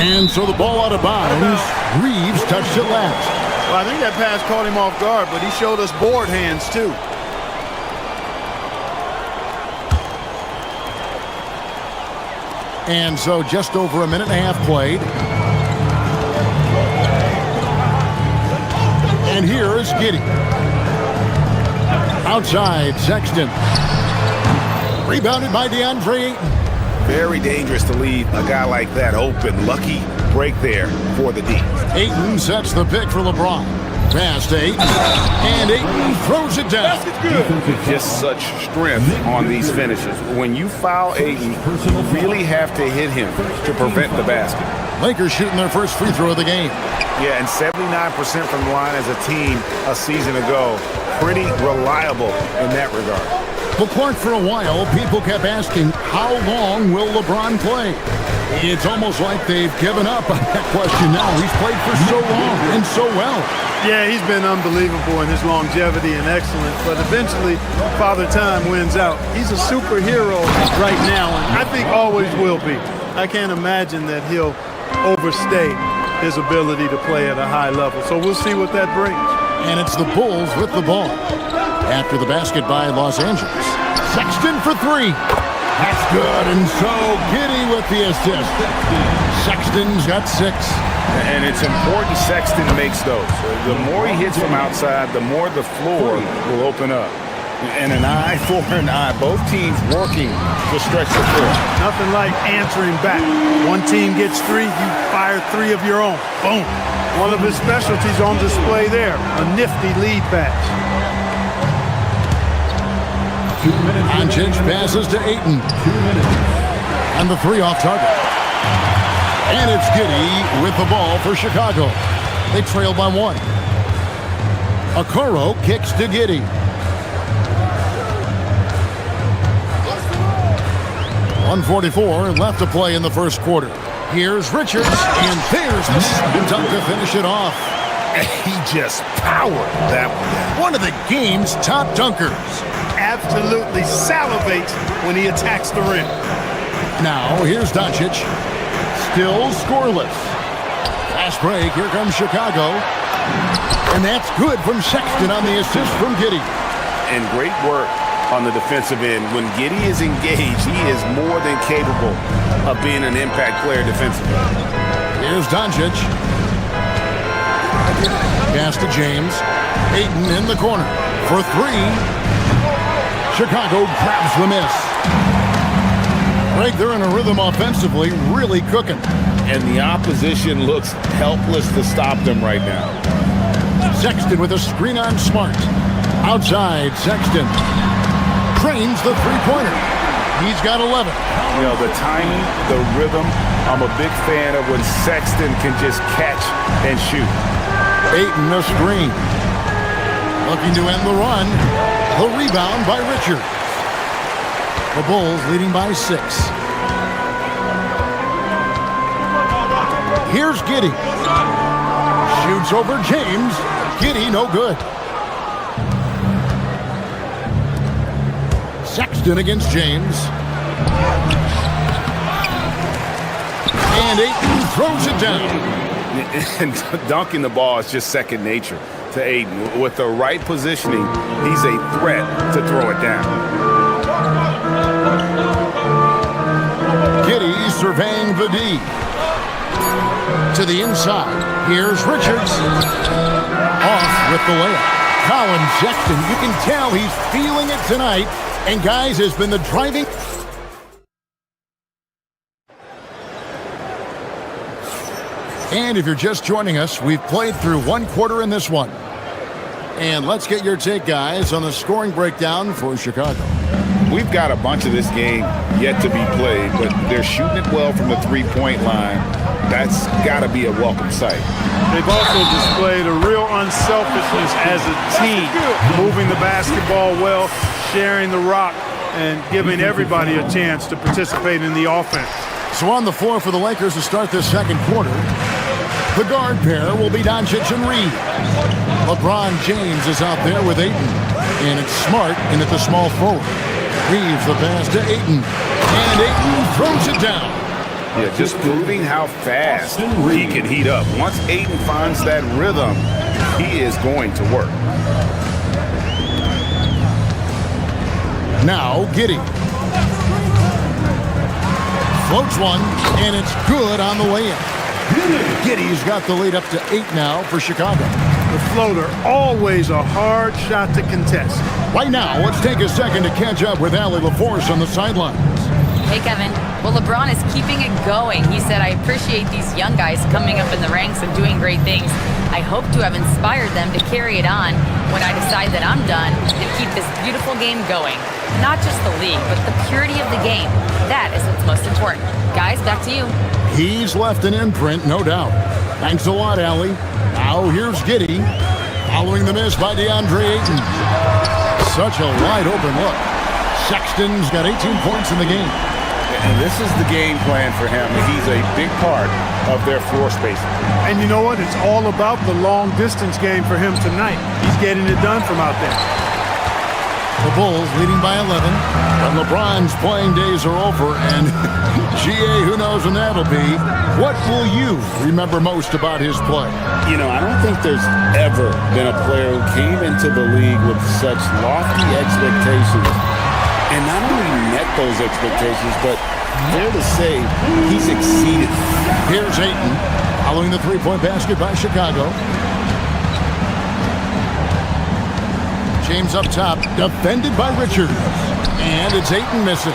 And so the ball out of bounds. Reeves touched it last. Well, I think that pass caught him off guard, but he showed us board hands, too. And so just over a minute and a half played. And here is Giddey. Outside, Sexton. Rebounded by DeAndre Ayton. Very dangerous to leave a guy like that open. Lucky break there for the D. Ayton sets the pick for LeBron. Pass to Ayton. And Ayton throws it down. Just such strength on these finishes. When you foul Ayton, you really have to hit him to prevent the basket. Lakers shooting their first free throw of the game. Yeah, and 79% from the line as a team a season ago. Pretty reliable in that regard. Well, Clark, for a while, people kept asking, how long will LeBron play? It's almost like they've given up on that question now. He's played for so long and so well. Yeah, he's been unbelievable in his longevity and excellence, but eventually Father Time wins out. He's a superhero right now, and I think always will be. I can't imagine that he'll overstay his ability to play at a high level. So we'll see what that brings. And it's the Bulls with the ball. After the basket by Los Angeles. Sexton for three. That's good, and so Giddey with the assist. Sexton's got 6. And it's important Sexton makes those. The more he hits from outside, the more the floor will open up. And an eye for an eye. Both teams working to stretch the floor. Nothing like answering back. One team gets 3, you fire 3 of your own. Boom. One of his specialties on display there. A nifty lead pass. Doncic passes to Ayton. And the 3 off target. And it's Giddey with the ball for Chicago. They trail by 1. Okoro kicks to Giddey. .144 left to play in the first quarter. Here's Richards, and there's the slam dunk to finish it off. He just powered that one. One of the game's top dunkers. Absolutely salivates when he attacks the rim. Now, here's Doncic. Still scoreless. Fast break. Here comes Chicago. And that's good from Sexton on the assist from Giddey. And great work on the defensive end. When Giddey is engaged, he is more than capable of being an impact player defensively. Here's Doncic. Pass to James. Ayton in the corner for 3. Chicago grabs the miss. Greg, they're in a rhythm offensively, really cooking. And the opposition looks helpless to stop them right now. Sexton with a screen on Smart. Outside, Sexton trains the three-pointer. He's got 11. You know, the timing, the rhythm, I'm a big fan of when Sexton can just catch and shoot. Ayton the screen. Looking to end the run. The rebound by Richards. The Bulls leading by 6. Here's Giddey. Shoots over James. Giddey no good. Sexton against James. And Ayton throws it down. And dunking the ball is just second nature to Ayton. With the right positioning, he's a threat to throw it down. Giddey surveying the D. To the inside. Here's Richards. Off with the layup. Colin Sexton, you can tell he's feeling it tonight. And guys, has been the driving... And if you're just joining us, we've played through 1 quarter in this one. And let's get your take, guys, on the scoring breakdown for Chicago. We've got a bunch of this game yet to be played, but they're shooting it well from the three-point line. That's got to be a welcome sight. They've also displayed a real unselfishness as a team, moving the basketball well, sharing the rock, and giving everybody a chance to participate in the offense. So on the floor for the Lakers to start this second quarter, the guard pair will be Doncic and Reed. LeBron James is out there with Ayton. And it's Smart in at the small forward. Reeves the pass to Ayton. And Ayton throws it down. Yeah, just proving how fast he can heat up. Once Ayton finds that rhythm, he is going to work. Now Giddey. Floats one, and it's good on the way in. Giddey's got the lead up to 8 now for Chicago. The floater, always a hard shot to contest. Right now, let's take a second to catch up with Allie LaForce on the sidelines. Hey, Kevin. Well, LeBron is keeping it going. He said, I appreciate these young guys coming up in the ranks and doing great things. I hope to have inspired them to carry it on. when I decide that I'm done and keep this beautiful game going. Not just the league, but the purity of the game. That is what's most important. Guys, back to you. He's left an imprint, no doubt. Thanks a lot, Allie. Now here's Giddey, following the miss by DeAndre Ayton. Such a wide-open look. Sexton's got 18 points in the game. And this is the game plan for him. He's a big part of their floor spacing. And you know what? It's all about the long-distance game for him tonight. He's getting it done from out there. The Bulls leading by 11. But LeBron's playing days are over, and GA, who knows when that'll be. What will you remember most about his play? You know, I don't think there's ever been a player who came into the league with such lofty expectations and not only met those expectations, but fair to say, he's exceeded. Here's Ayton, following the three-point basket by Chicago. James up top, defended by Richards. And it's Ayton missing.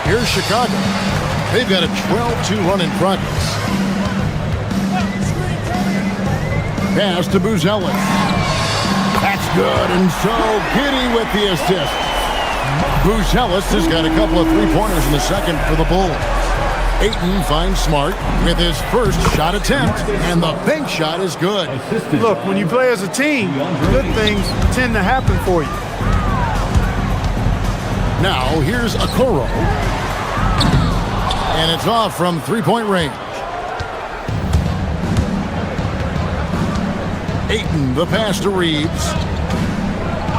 Here's Chicago. They've got a 12-2 run in progress. Pass to Buzelis. That's good, and so Giddey with the assist. Buzelis has got a couple of three-pointers in the second for the Bulls. Ayton finds Smart with his first shot attempt, and the bank shot is good. Look, when you play as a team, good things tend to happen for you. Now, here's Okoro. And it's off from three-point range. Ayton, the pass to Reeves.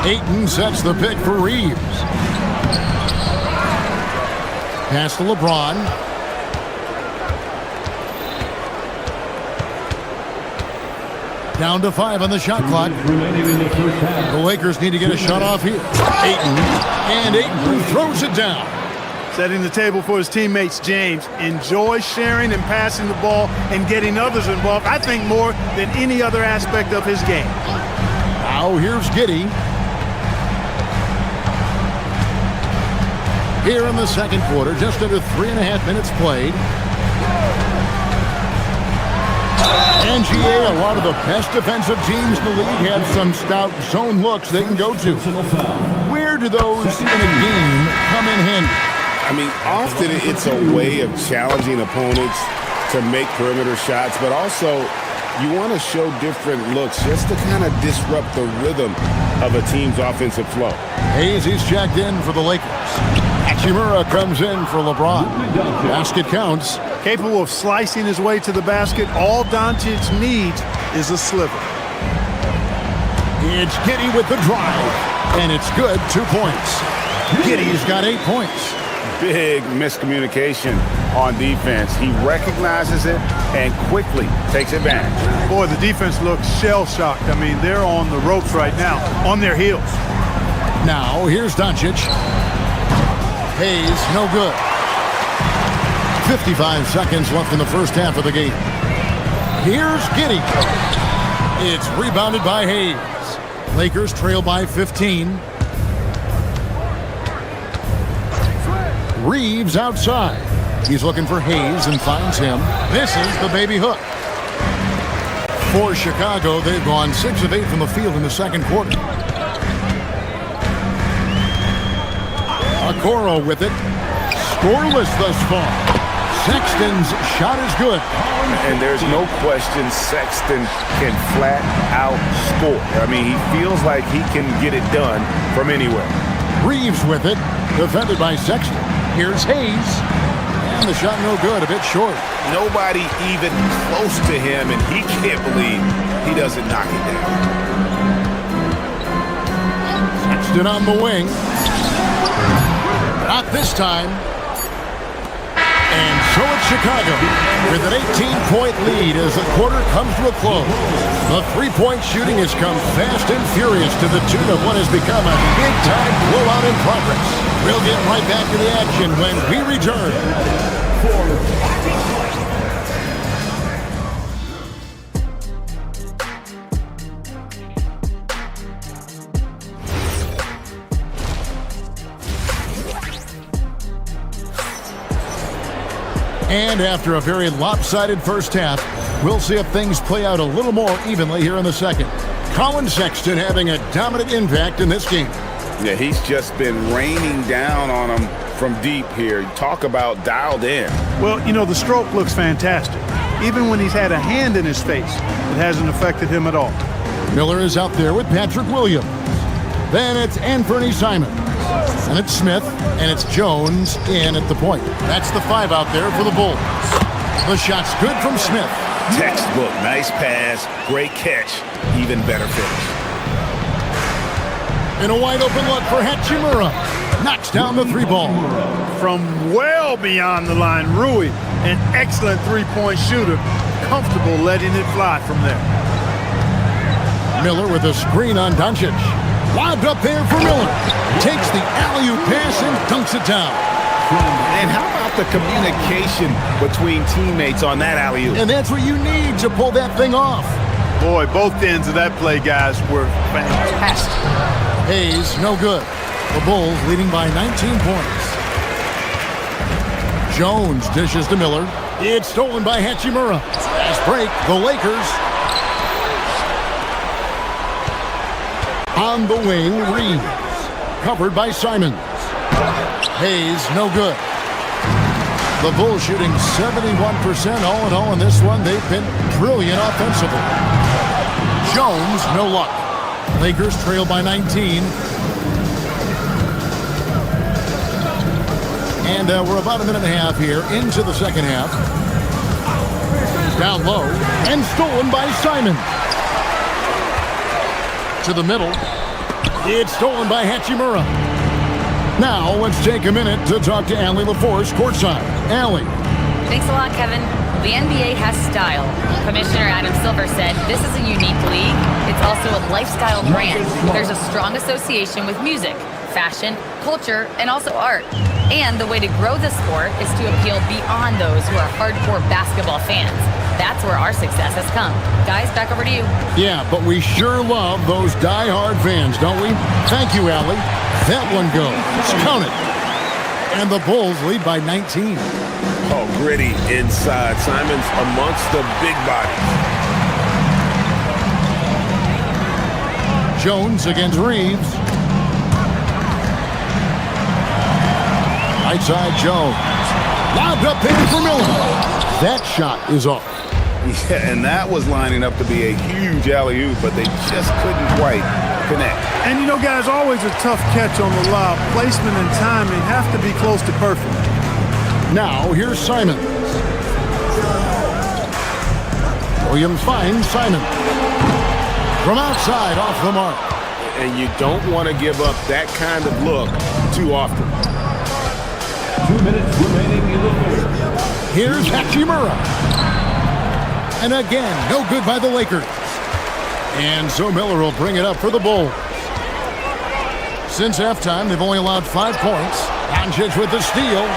Ayton sets the pick for Reeves. Pass to LeBron. Down to 5 on the shot clock. The Lakers need to get a shot off here. Ayton, and Ayton throws it down. Setting the table for his teammates, James. Enjoy sharing and passing the ball and getting others involved, I think, more than any other aspect of his game. Now here's Giddey. Here in the second quarter, just under 3.5 minutes played. NGA, a lot of the best defensive teams in the league have some stout zone looks they can go to. Where do those in a game come in handy? I mean, often it's a way of challenging opponents to make perimeter shots, but also you want to show different looks just to kind of disrupt the rhythm of a team's offensive flow. Hayes, he's checked in for the Lakers. Hachimura comes in for LeBron. Basket counts. Capable of slicing his way to the basket, all Doncic needs is a sliver. It's Giddey with the drive, and it's good, 2 points. Giddey's got 8 points. Big miscommunication on defense. He recognizes it and quickly takes advantage. Boy, the defense looks shell-shocked. I mean, they're on the ropes right now, on their heels. Now, here's Doncic. Hayes, no good. 55 seconds left in the first half of the game. Here's Giddey. It's rebounded by Hayes. Lakers trail by 15. Reeves outside. He's looking for Hayes and finds him. Misses the baby hook. For Chicago, they've gone 6 of 8 from the field in the second quarter. Okoro with it. Scoreless thus far. Sexton's shot is good. And there's no question Sexton can flat out score. I mean, he feels like he can get it done from anywhere. Reeves with it. Defended by Sexton. Here's Hayes. And the shot no good, a bit short. Nobody even close to him, and he can't believe he doesn't knock it down. Sexton on the wing. Not this time. And so it's Chicago with an 18-point lead as the quarter comes to a close. The three-point shooting has come fast and furious to the tune of what has become a big-time blowout in progress. We'll get right back to the action when we return. And after a very lopsided first half, we'll see if things play out a little more evenly here in the second. Colin Sexton having a dominant impact in this game. Yeah, he's just been raining down on him from deep here. Talk about dialed in. Well, you know, the stroke looks fantastic. Even when he's had a hand in his face, it hasn't affected him at all. Miller is out there with Patrick Williams. Then it's Anthony Simons. And it's Smith, and it's Jones in at the point. That's the 5 out there for the Bulls. The shot's good from Smith. Textbook, nice pass, great catch, even better finish. And a wide open look for Hachimura. Knocks down the 3-ball. From well beyond the line, Rui, an excellent three-point shooter, comfortable letting it fly from there. Miller with a screen on Doncic. Lobbed up there for Miller. Takes the alley-oop pass and dunks it down. And how about the communication between teammates on that alley-oop? And that's what you need to pull that thing off. Boy, both ends of that play, guys, were fantastic. Hayes, no good. The Bulls leading by 19 points. Jones dishes to Miller. It's stolen by Hachimura. Fast break, the Lakers. On the wing, Reeves. Covered by Simons. Hayes, no good. The Bulls shooting 71% all in all in this one. They've been brilliant offensively. Jones, no luck. Lakers trail by 19. And we're about a minute and a half here into the second half. Down low and stolen by Simons. To the middle. It's stolen by Hachimura. Now let's take a minute to talk to Allie LaForce courtside. Allie. Thanks a lot, Kevin. The NBA has style. Commissioner Adam Silver said this is a unique league. It's also a lifestyle brand. There's a strong association with music, fashion, culture, and also art. And the way to grow the sport is to appeal beyond those who are hardcore basketball fans. That's where our success has come. Guys, back over to you. Yeah, but we sure love those die-hard fans, don't we? Thank you, Allie. That one goes. Count it. And the Bulls lead by 19. Oh, gritty inside. Simons amongst the big bodies. Jones against Reeves. Right side, Jones. Lobbed up there for Miller. That shot is off. Yeah, and that was lining up to be a huge alley-oop, but they just couldn't quite connect. And you know, guys, always a tough catch on the lob. Placement and timing have to be close to perfect. Now, here's Simons. Williams finds Simons. From outside, off the mark. And you don't want to give up that kind of look too often. 2 minutes remaining in the third. Here's Hachimura. And again, no good by the Lakers. And so Miller will bring it up for the Bulls. Since halftime, they've only allowed 5 points. Doncic with the steal.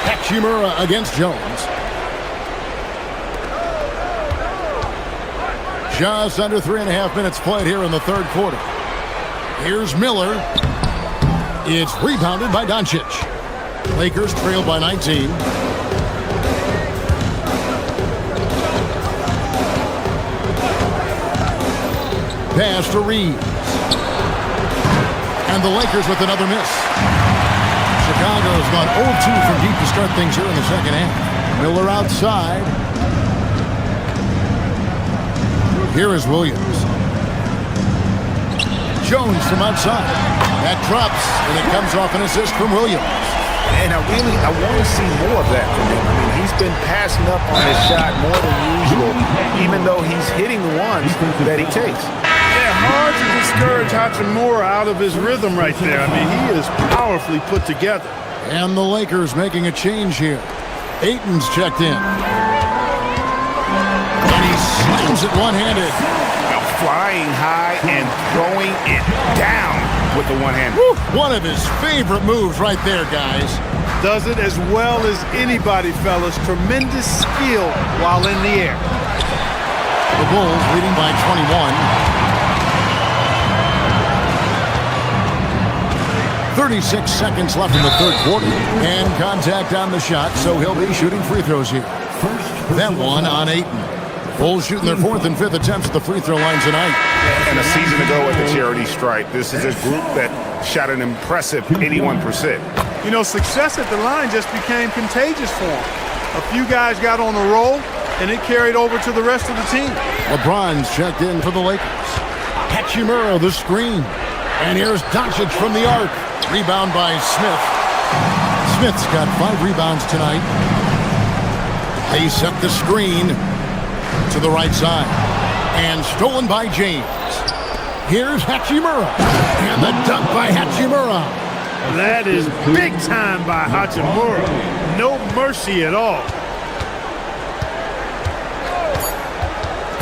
Hachimura against Jones. Just under 3.5 minutes played here in the third quarter. Here's Miller. It's rebounded by Doncic. Lakers trail by 19. Pass to Reeves. And the Lakers with another miss. Chicago's gone 0-2 from deep to start things here in the second half. Miller outside. Here is Williams. Jones from outside. That drops, and it comes off an assist from Williams. And I want to see more of that from him. I mean, he's been passing up on his shot more than usual, even though he's hitting the ones that he takes. Yeah, hard to discourage Hachimura out of his rhythm right there. I mean, he is powerfully put together. And the Lakers making a change here. Ayton's checked in. And he slams it one-handed. Flying high and throwing it down with the one-hand. One of his favorite moves right there, guys. Does it as well as anybody, fellas. Tremendous skill while in the air. The Bulls leading by 21. 36 seconds left in the third quarter. And contact on the shot, so he'll be shooting free throws here. That one on Ayton. Bulls shooting their 4th and 5th attempts at the free throw line tonight. And a season ago at the charity stripe, this is a group that shot an impressive 81%. You know, success at the line just became contagious for him. A few guys got on a roll, and it carried over to the rest of the team. LeBron's checked in for the Lakers. Hachimura, the screen. And here's Doncic from the arc. Rebound by Smith. Smith's got 5 rebounds tonight. They set the screen to the right side. And stolen by James. Here's Hachimura. And the dunk by Hachimura. That is big time by Hachimura. No mercy at all.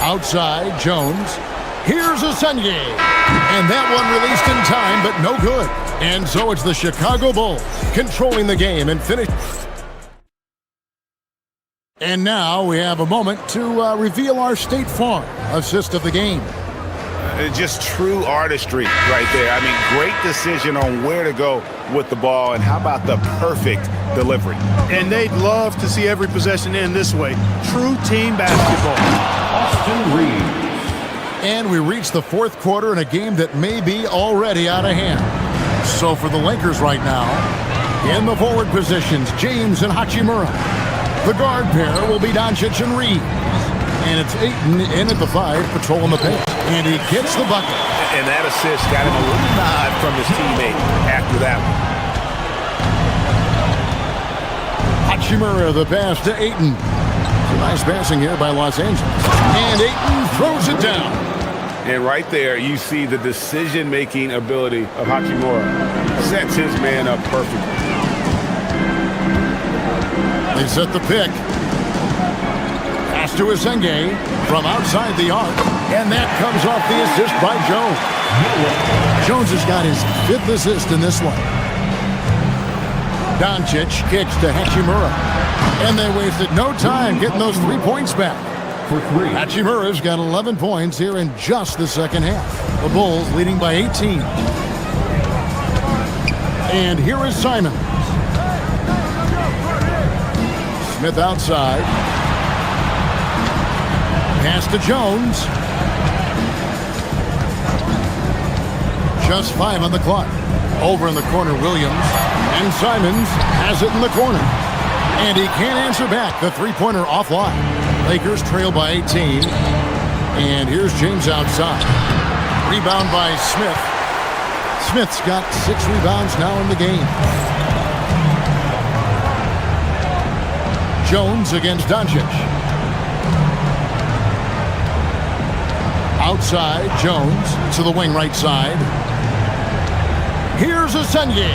Outside, Jones. Here's Asenge. And that one released in time, but no good. And so it's the Chicago Bulls controlling the game and finish. And now we have a moment to reveal our State Farm assist of the game. Just true artistry right there. I mean, great decision on where to go with the ball, and how about the perfect delivery? And they'd love to see every possession end this way. True team basketball. Austin Reeves. And we reach the 4th quarter in a game that may be already out of hand. So for the Lakers right now, in the forward positions, James and Hachimura. The guard pair will be Doncic and Reeves. And it's Ayton in at the 5, patrolling the paint. And he gets the bucket. And that assist got him a little nod from his teammate after that one. Hachimura, the pass to Ayton. Some nice passing here by Los Angeles. And Ayton throws it down. And right there, you see the decision-making ability of Hachimura. Sets his man up perfectly. They set the pick. Pass to Asenge from outside the arc. And that comes off the assist by Jones. Jones has got his 5th assist in this one. Doncic kicks to Hachimura. And they wasted no time getting those 3 points back. For 3. Hachimura's got 11 points here in just the second half. The Bulls leading by 18. And here is Simon. Smith outside. Pass to Jones. Just 5 on the clock. Over in the corner, Williams. And Simons has it in the corner. And he can't answer back. The 3-pointer offline. Lakers trail by 18. And here's James outside. Rebound by Smith. Smith's got 6 rebounds now in the game. Jones against Doncic. Outside, Jones to the wing right side. Here's Asenge.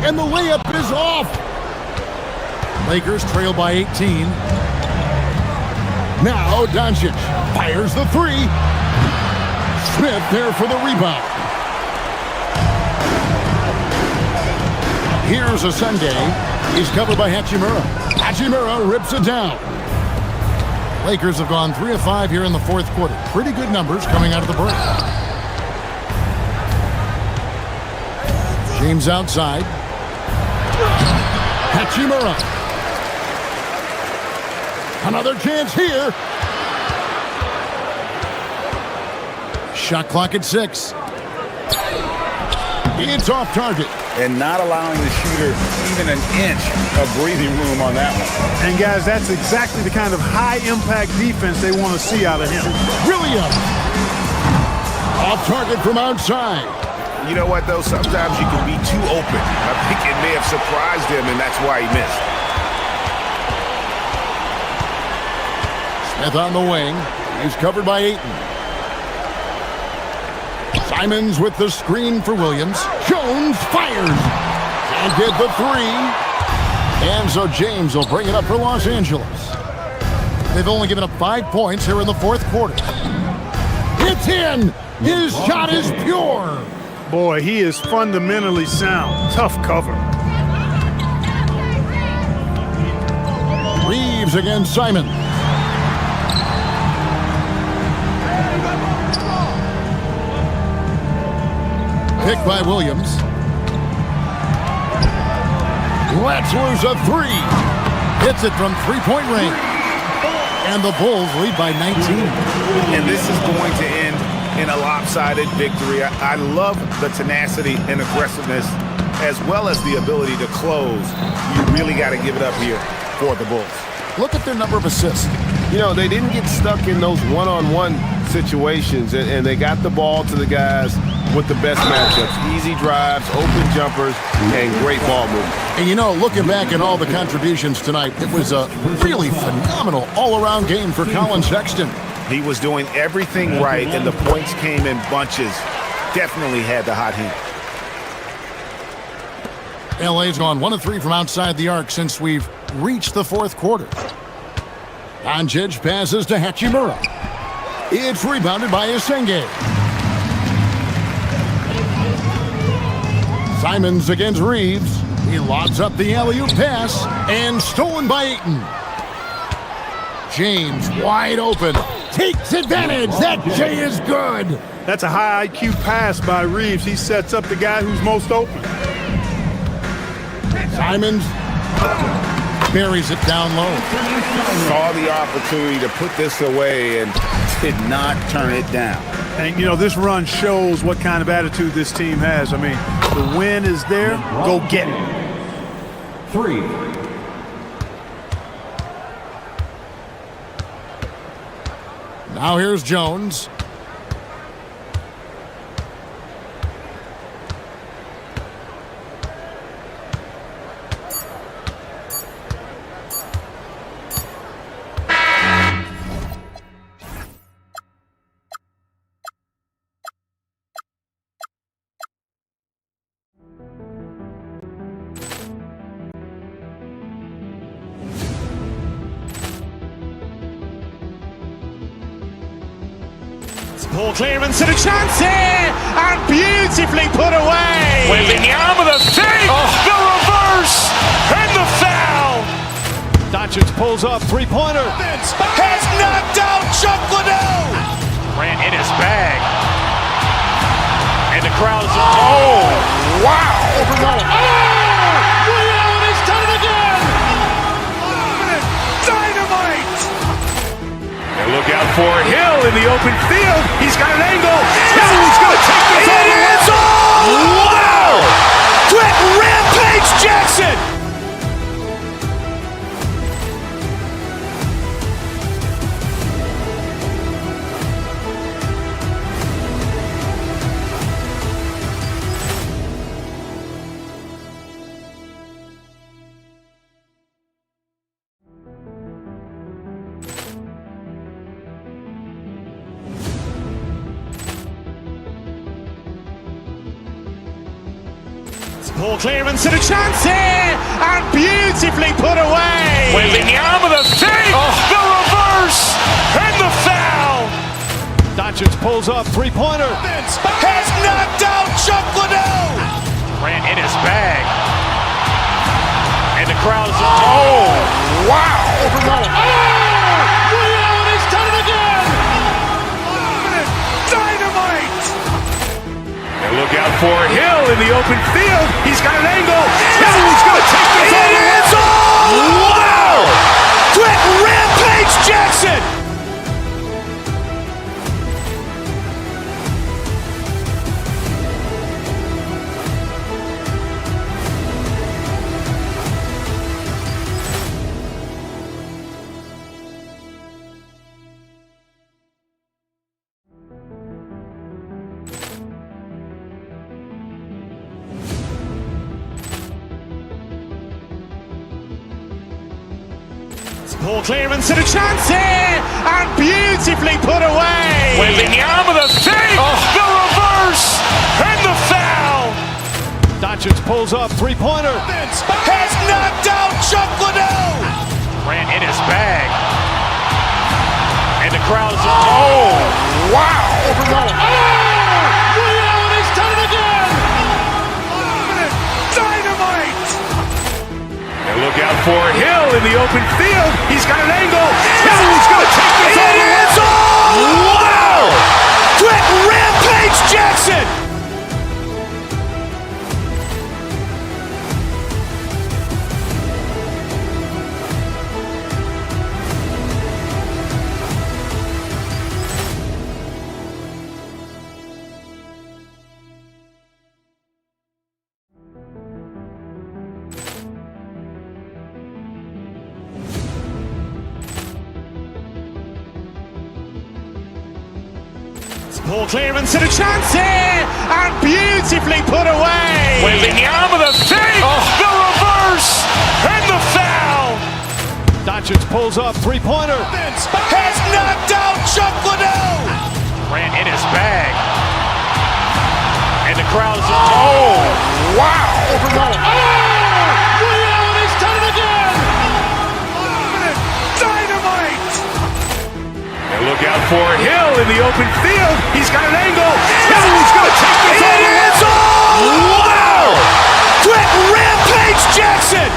And the layup is off. Lakers trail by 18. Now Doncic fires the 3. Smith there for the rebound. Here's Asenge. He's covered by Hachimura. Hachimura rips it down. Lakers have gone 3 of 5 here in the 4th quarter. Pretty good numbers coming out of the break. James outside. Hachimura. Another chance here. Shot clock at 6. It's off target. And not allowing the shooter even an inch of breathing room on that one. And guys, that's exactly the kind of high-impact defense they want to see out of him. Williams. Off target from outside. You know what, though? Sometimes you can be too open. I think it may have surprised him, and that's why he missed. Smith on the wing. He's covered by Ayton. Simons with the screen for Williams. Jones fires. And get the 3. And so James will bring it up for Los Angeles. They've only given up 5 points here in the 4th quarter. It's in. His shot is pure. Boy, he is fundamentally sound. Tough cover. Reeves against Simon. Pick by Williams. Let's lose a 3. Hits it from 3-point range. And the Bulls lead by 19. And this is going to end in a lopsided victory. I love the tenacity and aggressiveness as well as the ability to close. You really got to give it up here for the Bulls. Look at their number of assists. You know, they didn't get stuck in those one-on-one situations, and they got the ball to the guys with the best matchups. Easy drives, open jumpers, and great ball movement. And you know, looking back at all the contributions tonight, it was a really phenomenal all-around game for Colin Sexton. He was doing everything right, and the points came in bunches. Definitely had the hot hand. LA's gone 1 of 3 from outside the arc since we've reached the fourth quarter. Doncic passes to Hachimura. It's rebounded by Esenge. Simons against Reeves. He lobs up the alley-oop pass and stolen by Ayton. James wide open. Takes advantage. That J is good. That's a high IQ pass by Reeves. He sets up the guy who's most open. Simons buries it down low. Saw the opportunity to put this away and did not turn it down. And, you know, this run shows what kind of attitude this team has. I mean, the win is there. Go get it. 3. Now here's Jones. Ball clearance and a chance here, and beautifully put away. Wembanyama the fake, the reverse, and the foul. Doncic pulls up, three-pointer. Has knocked out Chuck Liddell. Ran in his bag. And the crowd is, oh, wow. Liddell, and he's done it again. Dynamite. And look out for Hill in the open field. He's got an angle. Hill's going to take this all the way. Wow! Quick rampage Jackson. Ball clearance and a chance here, and beautifully put away. Wembanyama the fake, the reverse, and the foul. Doncic pulls up, three-pointer. Has knocked out Chuck Liddell. Ran in his bag. And the crowd is, oh, wow. Liddell, and he's done it again. Dynamite. And look out for Hill in the open field. He's got an angle. Hill's going to take this all the way. Wow! Quick rampage Jackson. Ball clearance and a chance here, and beautifully put away. Wembanyama the fake, the reverse, and the foul. Doncic pulls up, three-pointer. Has knocked out Chuck Liddell. Ran in his bag. And the crowd is, oh, wow. Liddell, and he's done it again. Dynamite. And look out for Hill in the open field. He's got an angle. Hill's going to take this all the way. Wow! Quick rampage Jackson. Poor clearance and a chance here, and beautifully put away. Wembanyama the fake, the reverse, and the foul. Doncic pulls up, three-pointer. Has knocked out Chuck Liddell. Ran in his bag. And the crowd is... Oh, wow. Allen has done it again. Dynamite. And look out for Hill in the open field. He's got an angle. Hill's going to take this all the way. Wow. Quick rampage Jackson.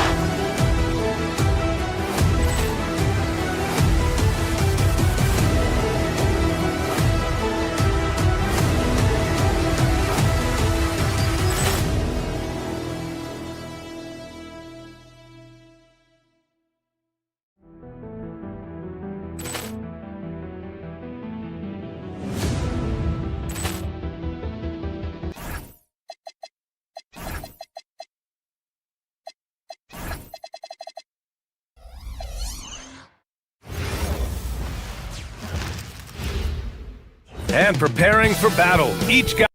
And preparing for battle. Each guy.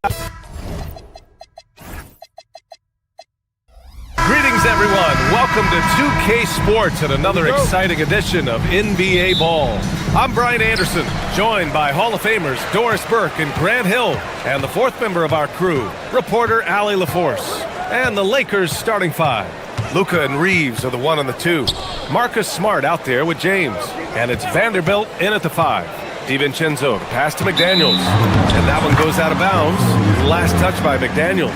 Greetings, everyone. Welcome to 2K Sports and another exciting edition of NBA Ball. I'm Brian Anderson, joined by Hall of Famers Doris Burke and Grant Hill, and the fourth member of our crew, reporter Allie LaForce. And the Lakers starting five. Luka and Reeves are the 1 and the 2. Marcus Smart out there with James. And it's Vanderbilt in at the 5. DiVincenzo, pass to McDaniels. And that one goes out of bounds. Last touch by McDaniels.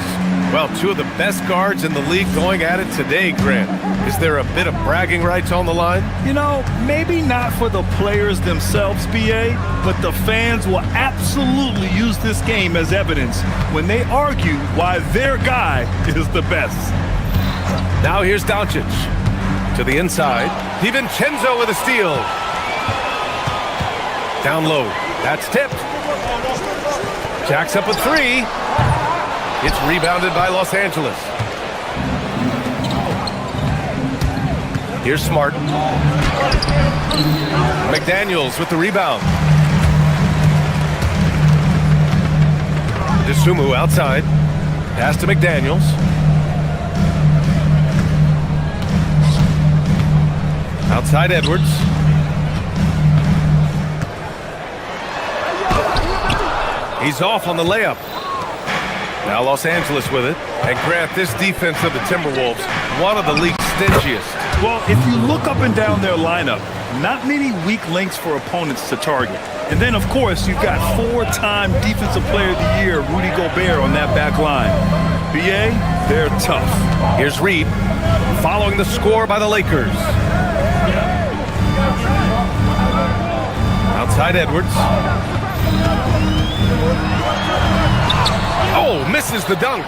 Well, 2 of the best guards in the league going at it today, Grant. Is there a bit of bragging rights on the line? You know, maybe not for the players themselves, BA, but the fans will absolutely use this game as evidence when they argue why their guy is the best. Now here's Doncic. To the inside. DiVincenzo with a steal. Down low. That's tipped. Jacks up a 3. It's rebounded by Los Angeles. Here's Smart. McDaniels with the rebound. DeSumo outside. Pass to McDaniels. Outside Edwards. He's off on the layup. Now Los Angeles with it. And Grant, this defense of the Timberwolves, one of the league's stingiest. Well, if you look up and down their lineup, not many weak links for opponents to target. And then, of course, you've got 4-time Defensive Player of the Year, Rudy Gobert, on that back line. BA, they're tough. Here's Reed, following the score by the Lakers. Outside Edwards. Oh, misses the dunk.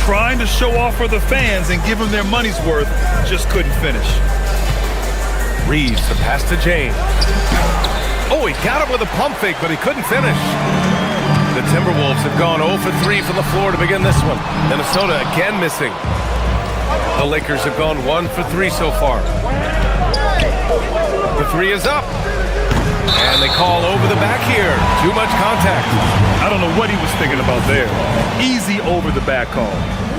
Trying to show off for the fans and give them their money's worth, just couldn't finish. Reeves, the pass to James. Oh, he got it with a pump fake, but he couldn't finish. The Timberwolves have gone 0 for 3 from the floor to begin this one. Minnesota again missing. The Lakers have gone 1 for 3 so far. The 3 is up. And they call over the back here. Too much contact. I don't know what he was thinking about there. Easy over the back call.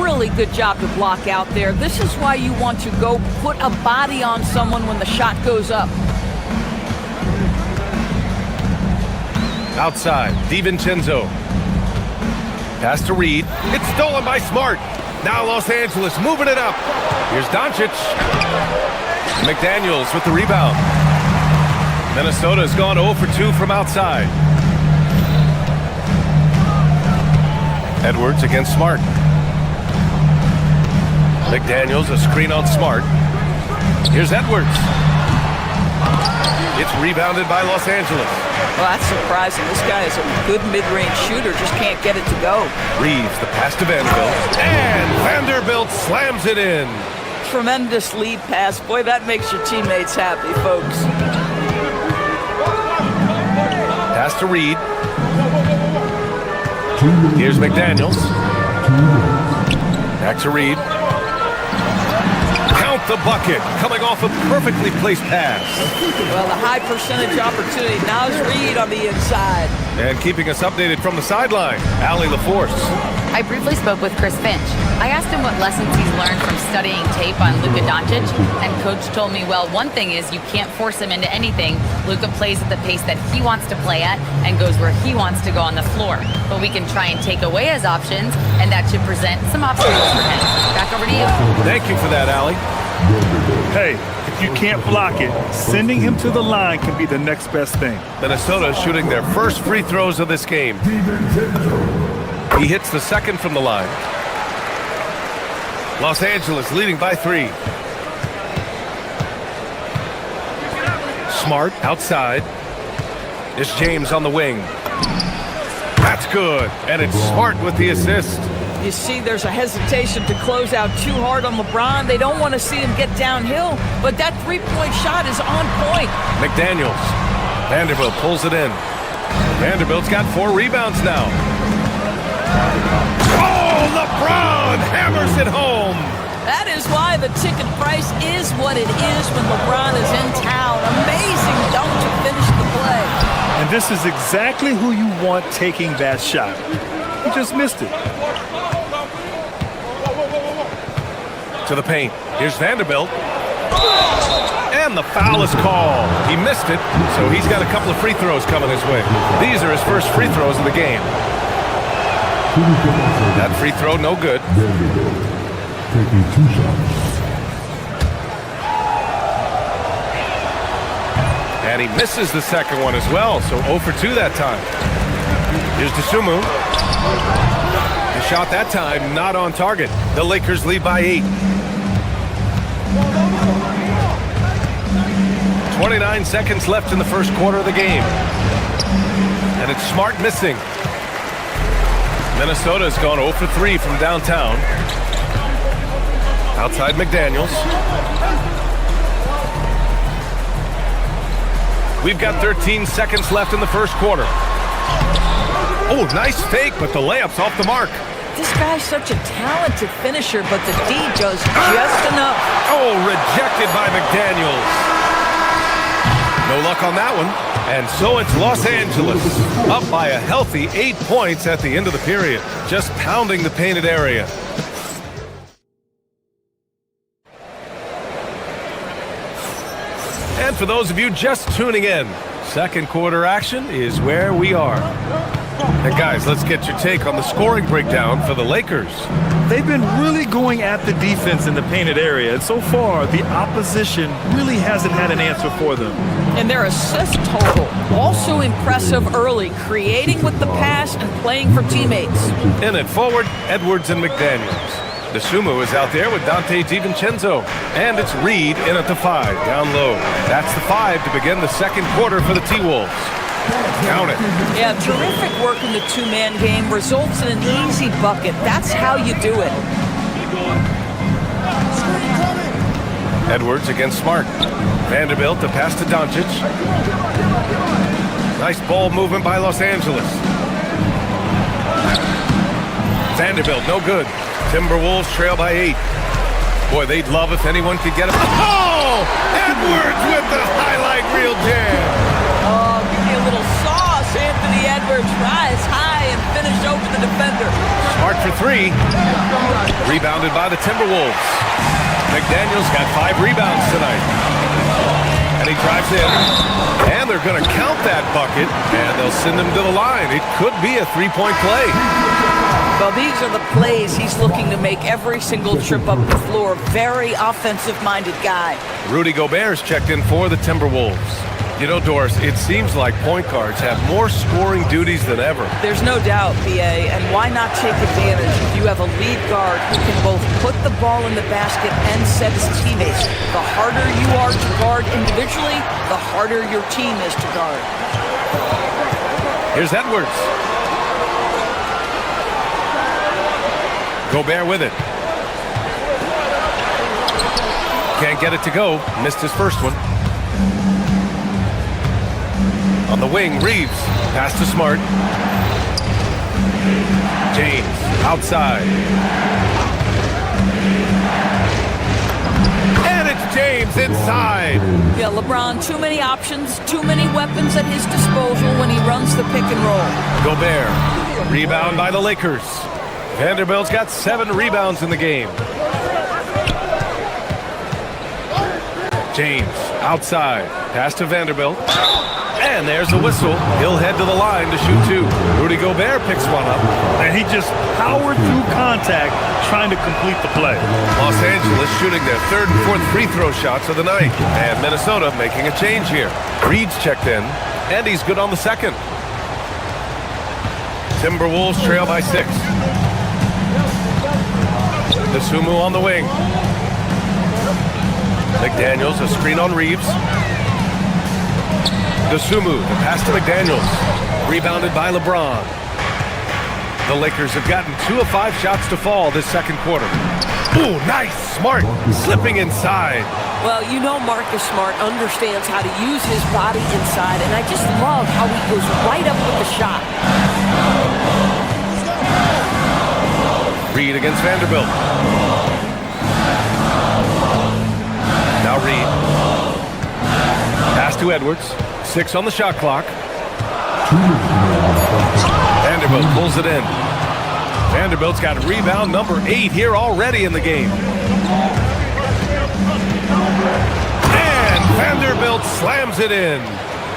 Really good job to block out there. This is why you want to go put a body on someone when the shot goes up. Outside, DiVincenzo. Pass to Reed. It's stolen by Smart. Now Los Angeles moving it up. Here's Doncic. McDaniels with the rebound. Minnesota has gone 0 for 2 from outside. Edwards against Smart. McDaniels, a screen on Smart. Here's Edwards. It's rebounded by Los Angeles. Well, that's surprising. This guy is a good mid-range shooter, just can't get it to go. Reeves, the pass to Vanderbilt. And Vanderbilt slams it in. Tremendous lead pass. Boy, that makes your teammates happy, folks. Pass to Reed. Here's McDaniels. Back to Reed. Count the bucket, coming off a perfectly placed pass. Well, the high percentage opportunity. Naz Reid on the inside. And keeping us updated from the sideline, Allie LaForce. I briefly spoke with Chris Finch. I asked him what lessons he's learned from studying tape on Luka Doncic, and Coach told me, well, one thing is you can't force him into anything. Luka plays at the pace that he wants to play at and goes where he wants to go on the floor. But we can try and take away his options, and that should present some obstacles for him. Back over to you. Thank you for that, Allie. Hey, if you can't block it, sending him to the line can be the next best thing. Minnesota shooting their first free throws of this game. He hits the second from the line. Los Angeles leading by 3. Smart outside. It's James on the wing. That's good, and it's Smart with the assist. You see there's a hesitation to close out too hard on LeBron. They don't want to see him get downhill, but that three-point shot is on point. McDaniels. Vanderbilt pulls it in. Vanderbilt's got 4 rebounds now. Oh, LeBron hammers it home. That is why the ticket price is what it is when LeBron is in town. Amazing dunk to finish the play. And this is exactly who you want taking that shot. He just missed it. To the paint. Here's Vanderbilt. And the foul is called. He missed it, so he's got a couple of free throws coming his way. These are his first free throws of the game. That free throw, no good. Taking 2 shots. And he misses the second one as well, so 0 for 2 that time. Here's Dosunmu. The shot that time, not on target. The Lakers lead by 8. 29 seconds left in the first quarter of the game. And it's Smart missing. Minnesota's gone 0 for 3 from downtown. Outside McDaniels. We've got 13 seconds left in the first quarter. Oh, nice fake, but the layup's off the mark. This guy's such a talented finisher, but the D does just enough. Oh, rejected by McDaniels. No luck on that one. And so it's Los Angeles, up by a healthy 8 points at the end of the period, just pounding the painted area. And for those of you just tuning in, second quarter action is where we are. And guys, let's get your take on the scoring breakdown for the Lakers. They've been really going at the defense in the painted area, and so far, the opposition really hasn't had an answer for them. And their assist total, also impressive early, creating with the pass and playing for teammates. In at forward, Edwards and McDaniels. Dosunmu is out there with Dante DiVincenzo. And it's Reid in at the 5, down low. That's the 5 to begin the second quarter for the T-Wolves. Count it. Yeah, terrific work in the two-man game results in an easy bucket. That's how you do it. Edwards against Smart. Vanderbilt, the pass to Doncic. Nice ball movement by Los Angeles. Vanderbilt, no good. Timberwolves trail by 8. Boy, they'd love if anyone could get him. Oh! Edwards with the highlight reel jam. Oh, give me a little sauce. Anthony Edwards rise high and finish over the defender. Smart for 3. Rebounded by the Timberwolves. McDaniels got 5 rebounds tonight. And he drives in. And they're going to count that bucket. And they'll send him to the line. It could be a 3-point play. Well, these are the plays he's looking to make every single trip up the floor. Very offensive-minded guy. Rudy Gobert's checked in for the Timberwolves. You know, Doris, it seems like point guards have more scoring duties than ever. There's no doubt, B.A., and why not take advantage if you have a lead guard who can both put the ball in the basket and set his teammates. The harder you are to guard individually, the harder your team is to guard. Here's Edwards. Gobert with it. Can't get it to go. Missed his first one. On the wing, Reeves. Pass to Smart. James outside. And James inside. Yeah, LeBron, too many options, too many weapons at his disposal when he runs the pick and roll. Gobert. Rebound by the Lakers. Vanderbilt's got 7 rebounds in the game. James outside. Pass to Vanderbilt. And there's a whistle. He'll head to the line to shoot 2. Rudy Gobert picks one up. And he just powered through contact trying to complete the play. Los Angeles shooting their 3rd and 4th free throw shots of the night. And Minnesota making a change here. Reed's checked in, and he's good on the 2nd. Timberwolves trail by 6. Dosunmu on the wing. McDaniels, a screen on Reeves. Dosunmu, the pass to McDaniels. Rebounded by LeBron. The Lakers have gotten 2 of 5 shots to fall this 2nd quarter. Ooh, nice. Smart. Slipping inside. Well, you know Marcus Smart understands how to use his body inside, and I just love how he goes right up with the shot. Reed against Vanderbilt. Now Reed. Pass to Edwards. 6 on the shot clock. Vanderbilt pulls it in. Vanderbilt's got rebound number 8 here already in the game. And Vanderbilt slams it in.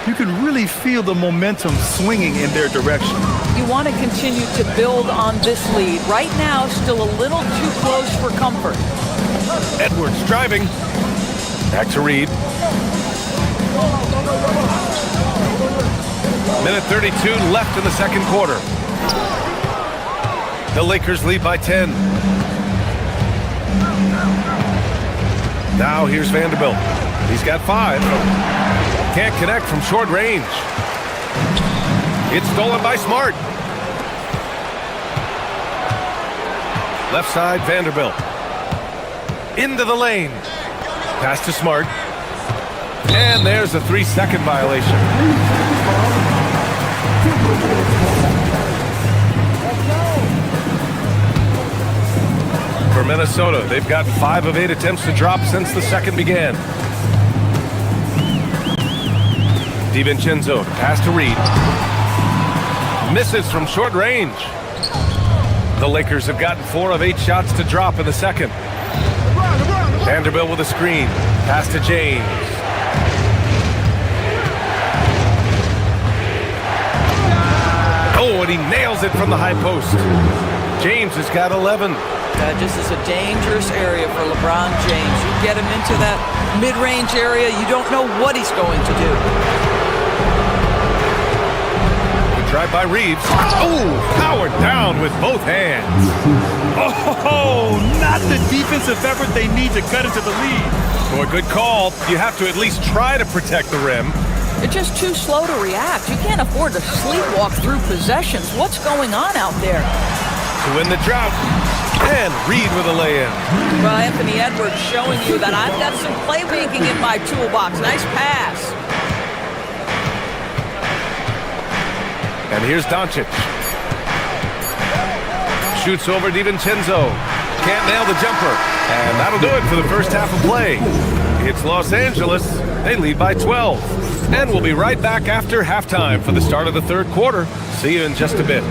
You can really feel the momentum swinging in their direction. You want to continue to build on this lead. Right now, still a little too close for comfort. Edwards driving. Back to Reed. Minute 32 left in the 2nd quarter. The Lakers lead by 10. Now here's Vanderbilt. He's got 5. Can't connect from short range. It's stolen by Smart. Left side, Vanderbilt. Into the lane. Pass to Smart. And there's a 3-second violation. For Minnesota, they've got 5 of 8 attempts to drop since the 2nd began. DiVincenzo, pass to Reed. Misses from short range. The Lakers have gotten 4 of 8 shots to drop in the 2nd. Vanderbilt with a screen. Pass to James. Oh, and he nails it from the high post. James has got 11. This is a dangerous area for LeBron James. You get him into that mid-range area, you don't know what he's going to do. Drive by Reeves. Oh, powered down with both hands. Oh, not the defensive effort they need to cut into the lead. Boy, good call. You have to at least try to protect the rim. They're just too slow to react. You can't afford to sleepwalk through possessions. What's going on out there? To win the drought. And Reed with a lay-in. Well, Anthony Edwards showing you that I've got some playmaking in my toolbox. Nice pass. And here's Doncic. Shoots over DiVincenzo. Can't nail the jumper. And that'll do it for the first half of play. It's Los Angeles. They lead by 12. And we'll be right back after halftime for the start of the 3rd quarter. See you in just a bit.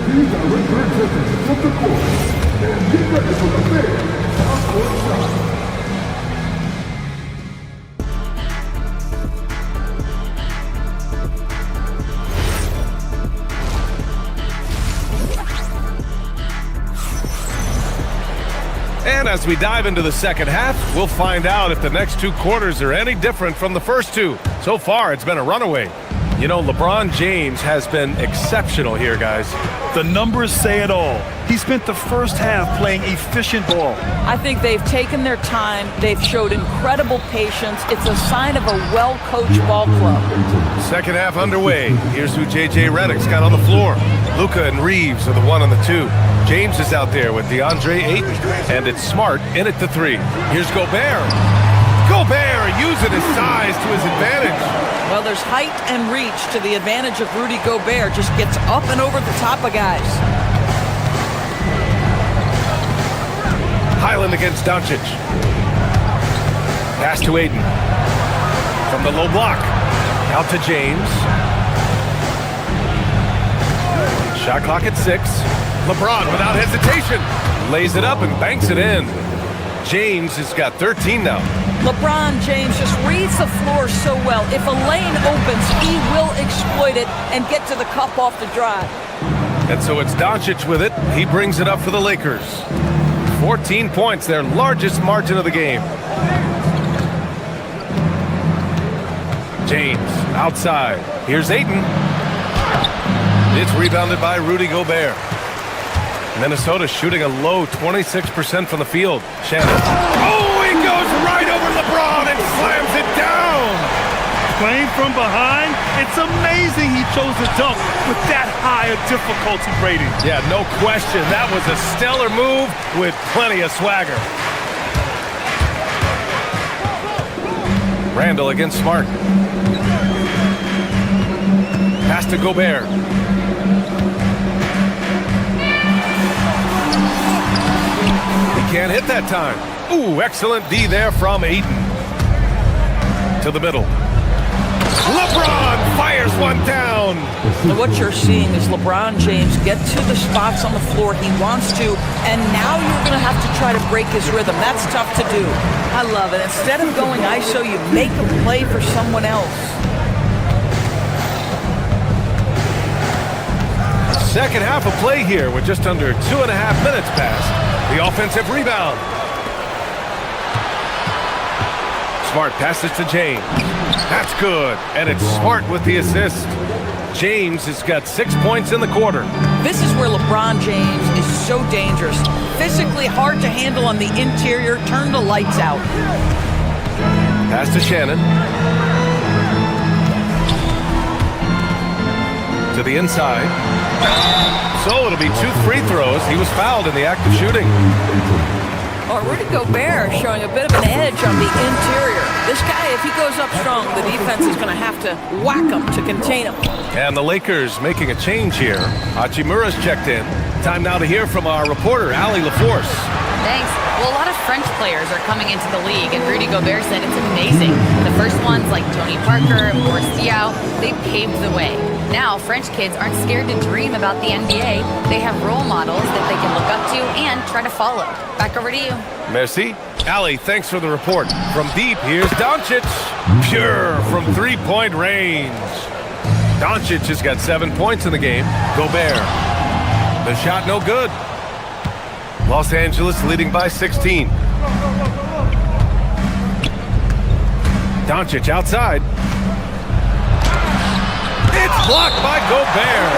And as we dive into the 2nd half, we'll find out if the next 2 quarters are any different from the first 2. So far, it's been a runaway. You know, LeBron James has been exceptional here, guys. The numbers say it all. He spent the first half playing efficient ball. I think they've taken their time. They've showed incredible patience. It's a sign of a well-coached ball club. 2nd half underway. Here's who J.J. Redick's got on the floor. Luka and Reeves are the 1 and the 2. James is out there with DeAndre Ayton, and it's Smart in at the 3. Here's Gobert. Gobert using his size to his advantage. Well, there's height and reach to the advantage of Rudy Gobert. Just gets up and over the top of guys. Highland against Doncic. Pass to Aiden. From the low block. Out to James. Shot clock at 6. LeBron without hesitation. Lays it up and banks it in. James has got 13 now. LeBron James just reads the floor so well. If a lane opens, he will exploit it and get to the cup off the drive. And so it's Doncic with it. He brings it up for the Lakers. 14 points, their largest margin of the game. James outside. Here's Ayton. It's rebounded by Rudy Gobert. Minnesota shooting a low 26% from the field. Shannon. Oh, he goes right over LeBron and slams it down. Playing from behind, it's amazing he chose to dunk with that high a difficulty rating. Yeah, no question. That was a stellar move with plenty of swagger. Randall against Smart. Pass to Gobert. Can't hit that time. Ooh, excellent D there from Ayton. To the middle. LeBron fires one down. And what you're seeing is LeBron James get to the spots on the floor he wants to, and now you're going to have to try to break his rhythm. That's tough to do. I love it. Instead of going ISO, you make a play for someone else. Second half of play here with just under 2.5 minutes passed. The offensive rebound. Smart passes to James. That's good. And it's Smart with the assist. James has got 6 points in the quarter. This is where LeBron James is so dangerous. Physically hard to handle on the interior. Turn the lights out. Pass to Shannon. To the inside. So it'll be 2 free throws. He was fouled in the act of shooting. Oh, Rudy Gobert showing a bit of an edge on the interior. This guy, if he goes up strong, the defense is going to have to whack him to contain him. And the Lakers making a change here. Hachimura's checked in. Time now to hear from our reporter, Allie LaForce. Thanks. Well, a lot of French players are coming into the league, and Rudy Gobert said it's amazing. The first ones, like Tony Parker, Boris Diaw, they paved the way. Now, French kids aren't scared to dream about the NBA. They have role models that they can look up to and try to follow. Back over to you. Merci. Allie, thanks for the report. From deep, here's Doncic. Pure from three-point range. Doncic has got 7 points in the game. Gobert. The shot no good. Los Angeles leading by 16. Doncic outside. It's blocked by Gobert.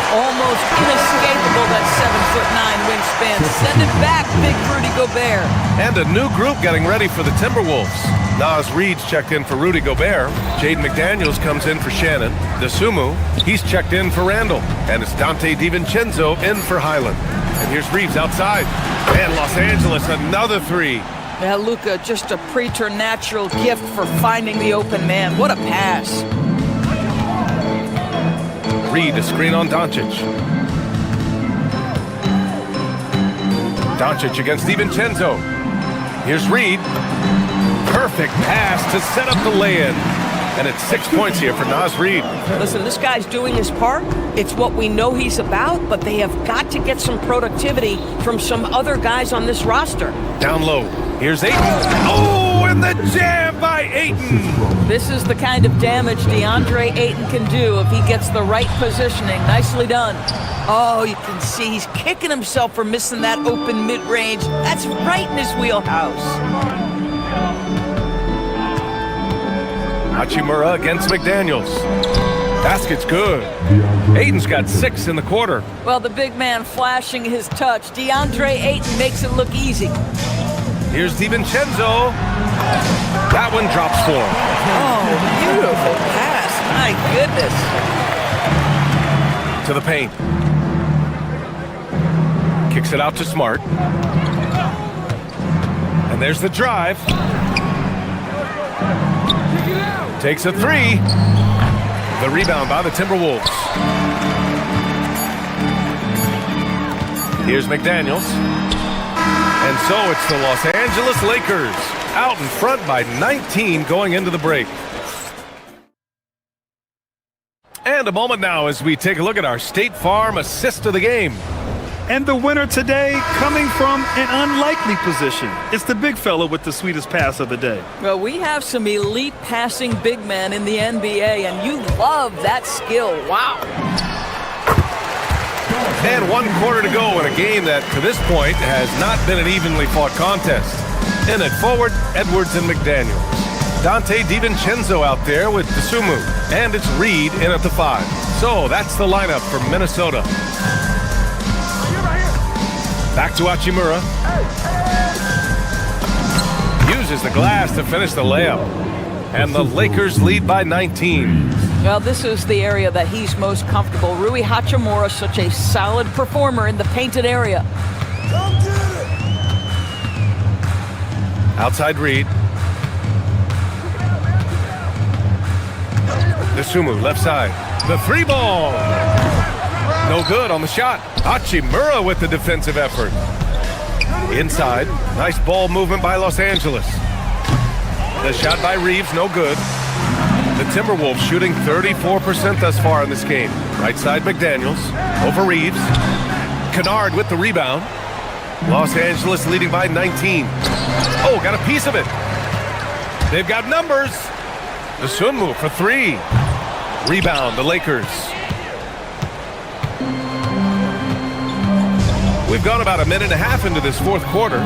Almost inescapable, that 7'9" wingspan. Send it back, big Rudy Gobert. And a new group getting ready for the Timberwolves. Nas Reed's checked in for Rudy Gobert. Jaden McDaniels comes in for Shannon. Desumu, he's checked in for Randall. And it's Dante DiVincenzo in for Highland. And here's Reeves outside. And Los Angeles, another 3. Yeah, Luka, just a preternatural gift for finding the open man. What a pass. Reed, a screen on Doncic. Doncic against DiVincenzo. Here's Reed. Perfect pass to set up the lay-in. And it's 6 points here for Nas Reed. Listen, this guy's doing his part. It's what we know he's about, but they have got to get some productivity from some other guys on this roster. Down low. Here's Ayton. Oh, and the jam by Ayton. This is the kind of damage DeAndre Ayton can do if he gets the right positioning. Nicely done. Oh, you can see he's kicking himself for missing that open mid-range. That's right in his wheelhouse. Hachimura against McDaniels. Basket's good. Ayton's got 6 in the quarter. Well, the big man flashing his touch. DeAndre Ayton makes it look easy. Here's DiVincenzo. That one drops for him. Oh, beautiful pass. My goodness. To the paint. Kicks it out to Smart. And there's the drive. Takes a 3. The rebound by the Timberwolves. Here's McDaniels. And so it's the Los Angeles Lakers out in front by 19 going into the break. And a moment now as we take a look at our State Farm assist of the game. And the winner today coming from an unlikely position. It's the big fella with the sweetest pass of the day. Well, we have some elite passing big men in the NBA, and you love that skill. Wow. And 1 quarter to go in a game that, to this point, has not been an evenly fought contest. In it forward, Edwards and McDaniels. Dante DiVincenzo out there with Dosunmu. And it's Reed in at the 5. So that's the lineup for Minnesota. Back to Hachimura. Uses the glass to finish the layup. And the Lakers lead by 19. Well, this is the area that he's most comfortable. Rui Hachimura, such a solid performer in the painted area. Outside Reed. Dosunmu, left side. The 3 ball. No good on the shot. Hachimura with the defensive effort. Inside. Nice ball movement by Los Angeles. The shot by Reeves, no good. The Timberwolves shooting 34% thus far in this game. Right side, McDaniels. Over Reeves. Kennard with the rebound. Los Angeles leading by 19. Oh, got a piece of it. They've got numbers. Dosunmu for 3. Rebound, the Lakers. We've gone about a minute and a half into this 4th quarter.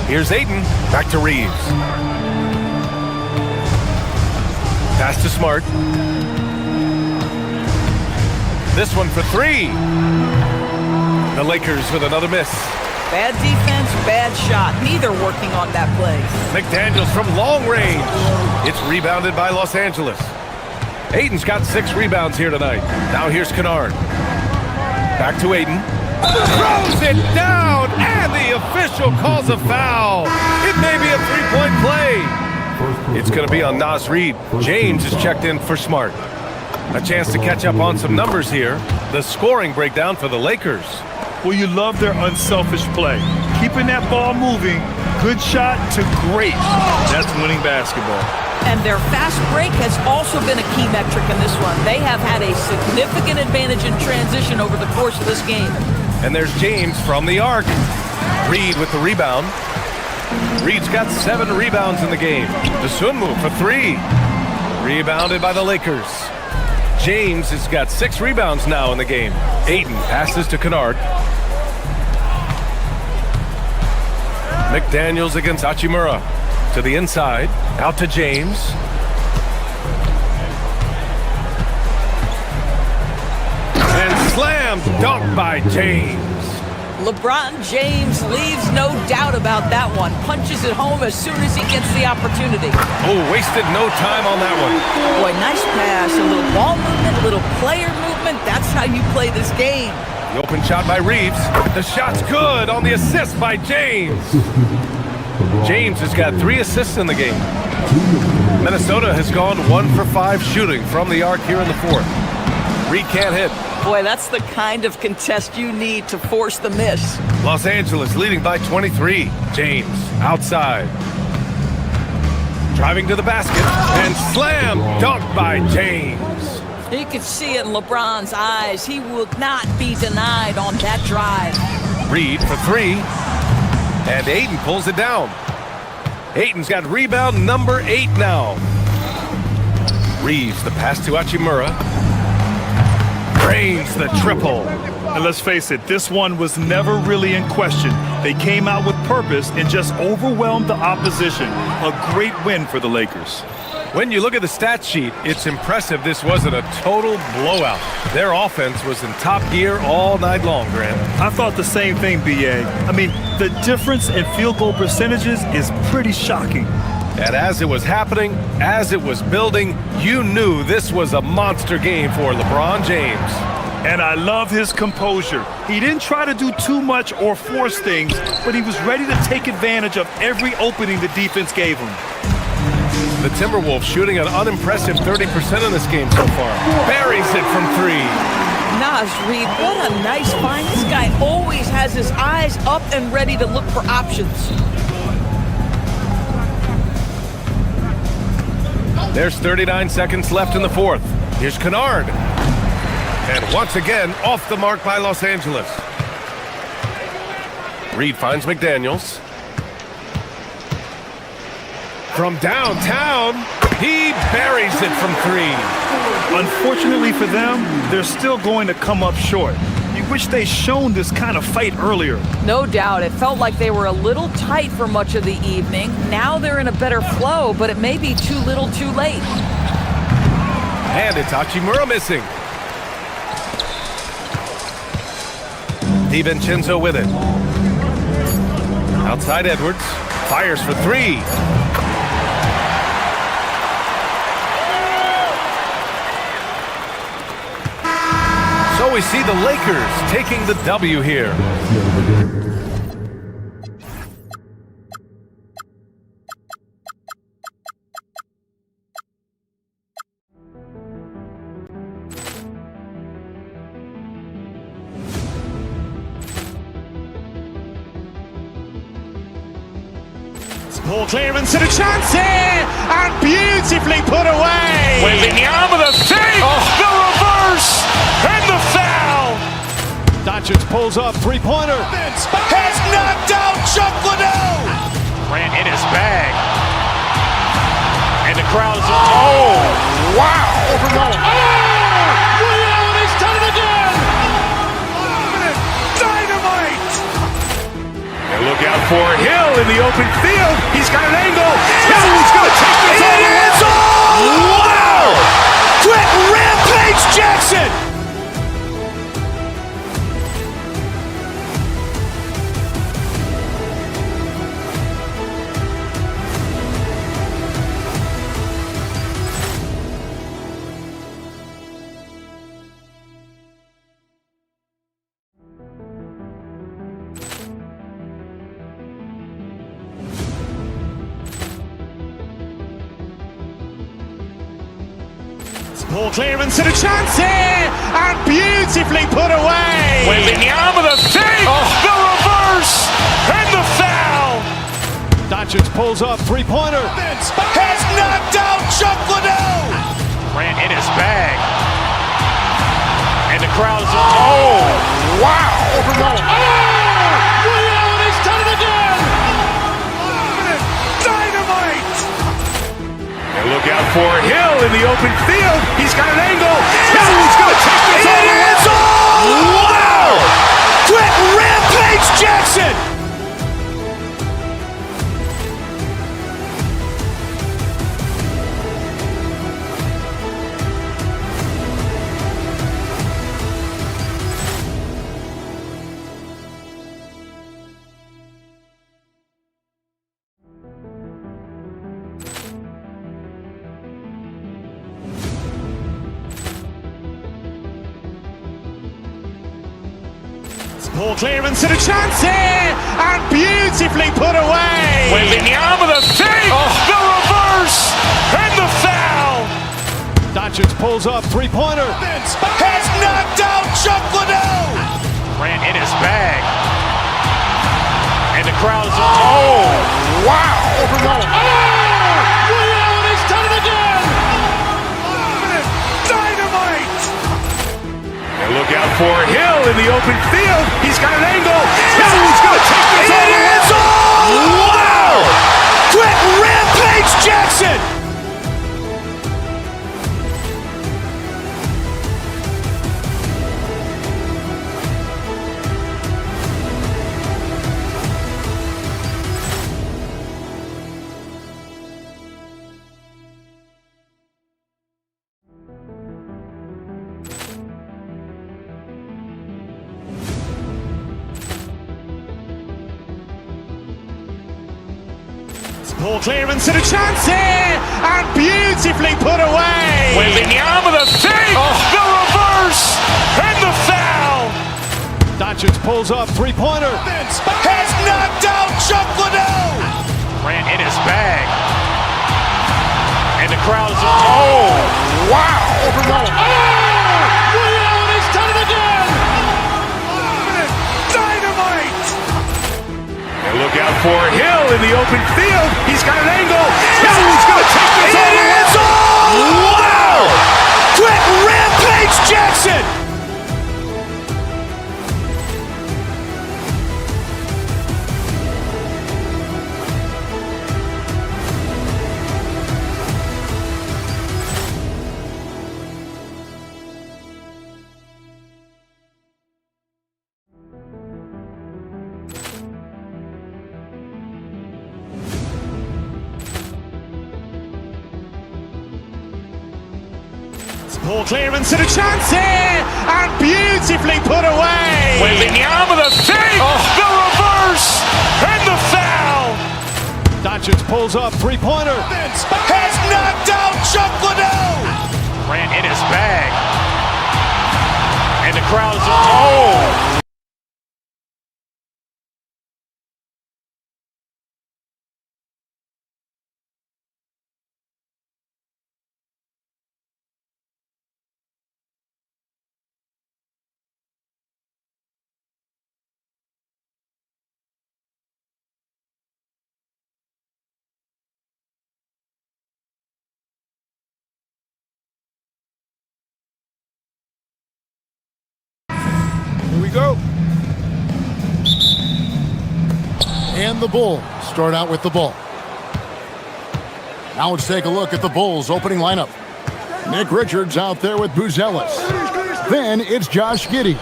Here's Ayton. Back to Reeves. Pass to Smart. This one for 3. The Lakers with another miss. Bad defense, bad shot. Neither working on that play. McDaniels from long range. It's rebounded by Los Angeles. Ayton's got 6 rebounds here tonight. Now here's Kennard. Back to Ayton. Throws it down, and the official calls a foul. It may be a 3-point play. It's going to be on Naz Reid. James is checked in for Smart. A chance to catch up on some numbers here. The scoring breakdown for the Lakers. Well, you love their unselfish play. Keeping that ball moving, good shot to great. That's winning basketball. And their fast break has also been a key metric in this one. They have had a significant advantage in transition over the course of this game. And there's James from the arc. Reed with the rebound. Reed's got 7 rebounds in the game. Dosunmu for 3. Rebounded by the Lakers. James has got 6 rebounds now in the game. Ayton passes to Kennard. McDaniels against Hachimura. To the inside. Out to James. And slam dunk by James. LeBron James leaves no doubt about that one. Punches it home as soon as he gets the opportunity. Oh, wasted no time on that one. Boy, nice pass. A little ball movement, a little player movement. That's how you play this game. The open shot by Reeves. The shot's good on the assist by James. James has got 3 assists in the game. Minnesota has gone 1 for 5 shooting from the arc here in the 4th. Reed can't hit. Boy, that's the kind of contest you need to force the miss. Los Angeles leading by 23. James outside. Driving to the basket and slam dunk by James. You could see it in LeBron's eyes. He will not be denied on that drive. Reed for 3. And Ayton pulls it down. Ayton's got rebound number 8 now. Reeves the pass to Hachimura. Drains the triple. And let's face it, this one was never really in question. They came out with purpose and just overwhelmed the opposition. A great win for the Lakers. When you look at the stat sheet, it's impressive this wasn't a total blowout. Their offense was in top gear all night long, Grant. I thought the same thing, B.A. I mean, the difference in field goal percentages is pretty shocking. And as it was happening, as it was building, you knew this was a monster game for LeBron James. And I love his composure. He didn't try to do too much or force things, but he was ready to take advantage of every opening the defense gave him. The Timberwolves shooting an unimpressive 30% in this game so far. Buries it from 3. Naz Reid, what a nice find. This guy always has his eyes up and ready to look for options. There's 39 seconds left in the fourth. Here's Kennard. And once again, off the mark by Los Angeles. Reed finds McDaniels. From downtown, he buries it from three. Unfortunately for them, they're still going to come up short. You wish they'd shown this kind of fight earlier. No doubt. It felt like they were a little tight for much of the evening. Now they're in a better flow, but it may be too little too late. And it's Hachimura missing. DiVincenzo with it. Outside Edwards. Fires for three. So we see the Lakers taking the W here. Ball clearance and a chance here, and beautifully put away. Wembanyama the fake, the reverse, and the foul. Doncic pulls up, three-pointer. Has knocked out Chuck Liddell. Grant in his bag. And the crowd is, oh, wow. Overrun. Oh, he's done it again. Dynamite. And look out for Hill in the open field. He's got an angle. He's going to take this all the way. Wow! Quick Rampage Jackson. Ball clearance and a chance here, and beautifully put away. Wembanyama the fake, the reverse, and the foul. Doncic pulls up, three-pointer. Has knocked out Chuck Liddell. Grant in his bag. And the crowd is, oh, wow. Overrun. Oh, he's done it again. Dynamite. And look out for Hill in the open field. He's got an angle. He's going to take this all the way. Wow! Quick Rampage Jackson. Ball clearance and a chance here, and beautifully put away. Wembanyama the fake, the reverse, and the foul. Doncic pulls up, three-pointer. Has knocked out Chuck Liddell. Grant in his bag. And the crowd is, oh, wow. Overrun. Oh, he's done it again. Dynamite. And look out for Hill in the open field. He's got an angle. He's going to take this all the way. Wow! Quick Rampage Jackson. Ball clearance and a chance here, and beautifully put away. Wembanyama the fake, the reverse, and the foul. Doncic pulls up, three-pointer. Has knocked out Chuck Liddell. Grant in his bag. And the crowd is, oh, wow. Overrun. Oh, he's done it again. Dynamite. And look out for Hill in the open field. He's got an angle. He's going to take this all the way. Poor clearance and a chance here, and beautifully put away. Wembanyama the fake, the reverse, and the foul. Doncic pulls up, three-pointer. Has knocked out Chuck Liddell. Ran in his bag. And the crowd is, oh! Here we go. And the Bulls start out with the ball. Now let's take a look at the Bulls' opening lineup. Nick Richards out there with Buzelis. Then it's Josh Giddey.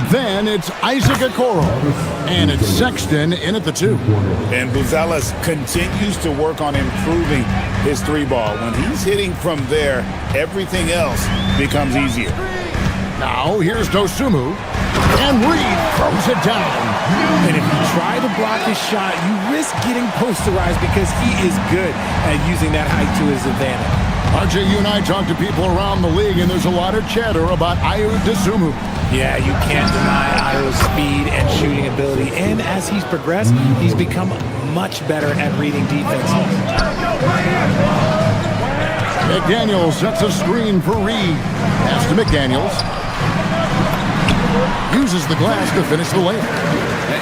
Then it's Isaac Okoro. And it's Sexton in at the 2. And Buzelis continues to work on improving his 3-ball. When he's hitting from there, everything else becomes easier. Now here's Dosunmu. And Reed throws it down. And if you try to block his shot, you risk getting posterized because he is good at using that height to his advantage. RJ, you and I talk to people around the league, and there's a lot of chatter about Ayo Dosunmu. Yeah, you can't deny Ayo's speed and shooting ability. And as he's progressed, he's become much better at reading defense. McDaniels sets a screen for Reed. Pass to McDaniels. Uses the glass to finish the layup.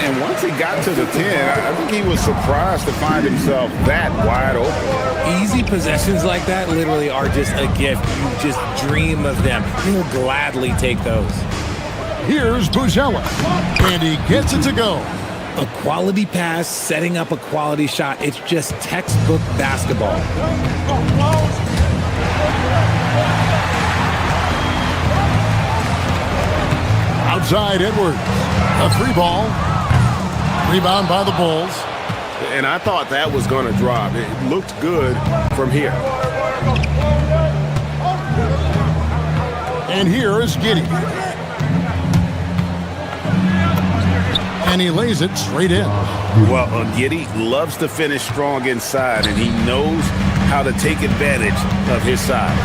And once he got to the 10, I think he was surprised to find himself that wide open. Easy possessions like that literally are just a gift. You just dream of them. He'll gladly take those. Here's Buzelis, and he gets it to go. A quality pass, setting up a quality shot. It's just textbook basketball. Outside Edwards, a 3-ball. Rebound by the Bulls. And I thought that was going to drop. It looked good from here. And here is Giddey. And he lays it straight in. Well, Giddey loves to finish strong inside, and he knows how to take advantage of his size.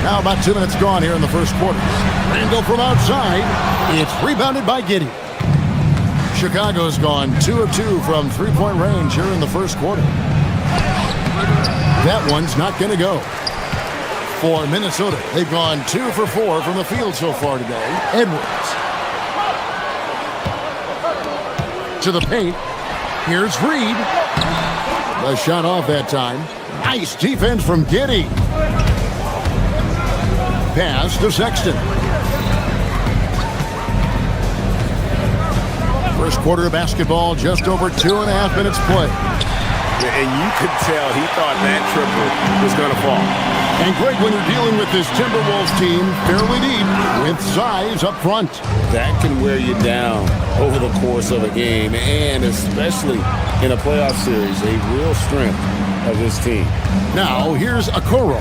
Now about 2 minutes gone here in the first quarter. Randall from outside. It's rebounded by Giddey. Chicago's gone 2 of 2 from three-point range here in the first quarter. That one's not going to go. For Minnesota, they've gone 2 for 4 from the field so far today. Edwards. To the paint. Here's Reed. The shot off that time. Nice defense from Giddey. Pass to Sexton. First quarter of basketball, just over 2.5 minutes play. And you could tell he thought that triple was going to fall. And great when you're dealing with this Timberwolves team, fairly deep, with size up front. That can wear you down over the course of a game, and especially in a playoff series, a real strength of this team. Now, here's Okoro.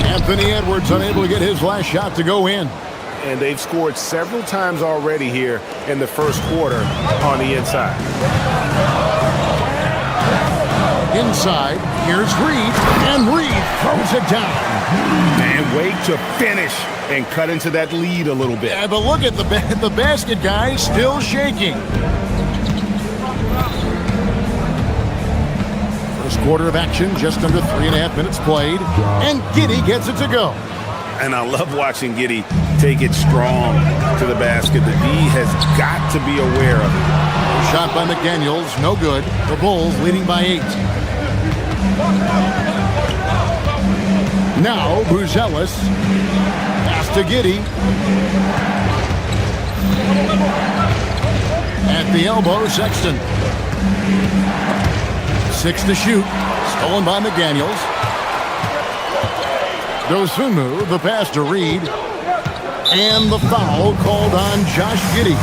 Anthony Edwards unable to get his last shot to go in. And they've scored several times already here in the first quarter on the inside. Inside, here's Reed, and Reed throws it down. And wait to finish and cut into that lead a little bit. Yeah, but look at the basket guy still shaking. First quarter of action, just under 3.5 minutes played, and Giddey gets it to go. And I love watching Giddey take it strong to the basket. The D has got to be aware of it. Shot by McDaniels, no good. The Bulls leading by 8. Now Buzelis. Pass to Giddey. At the elbow, Sexton. 6 to shoot. Stolen by McDaniels. Dosunmu, the pass to Reed. And the foul called on Josh Giddey.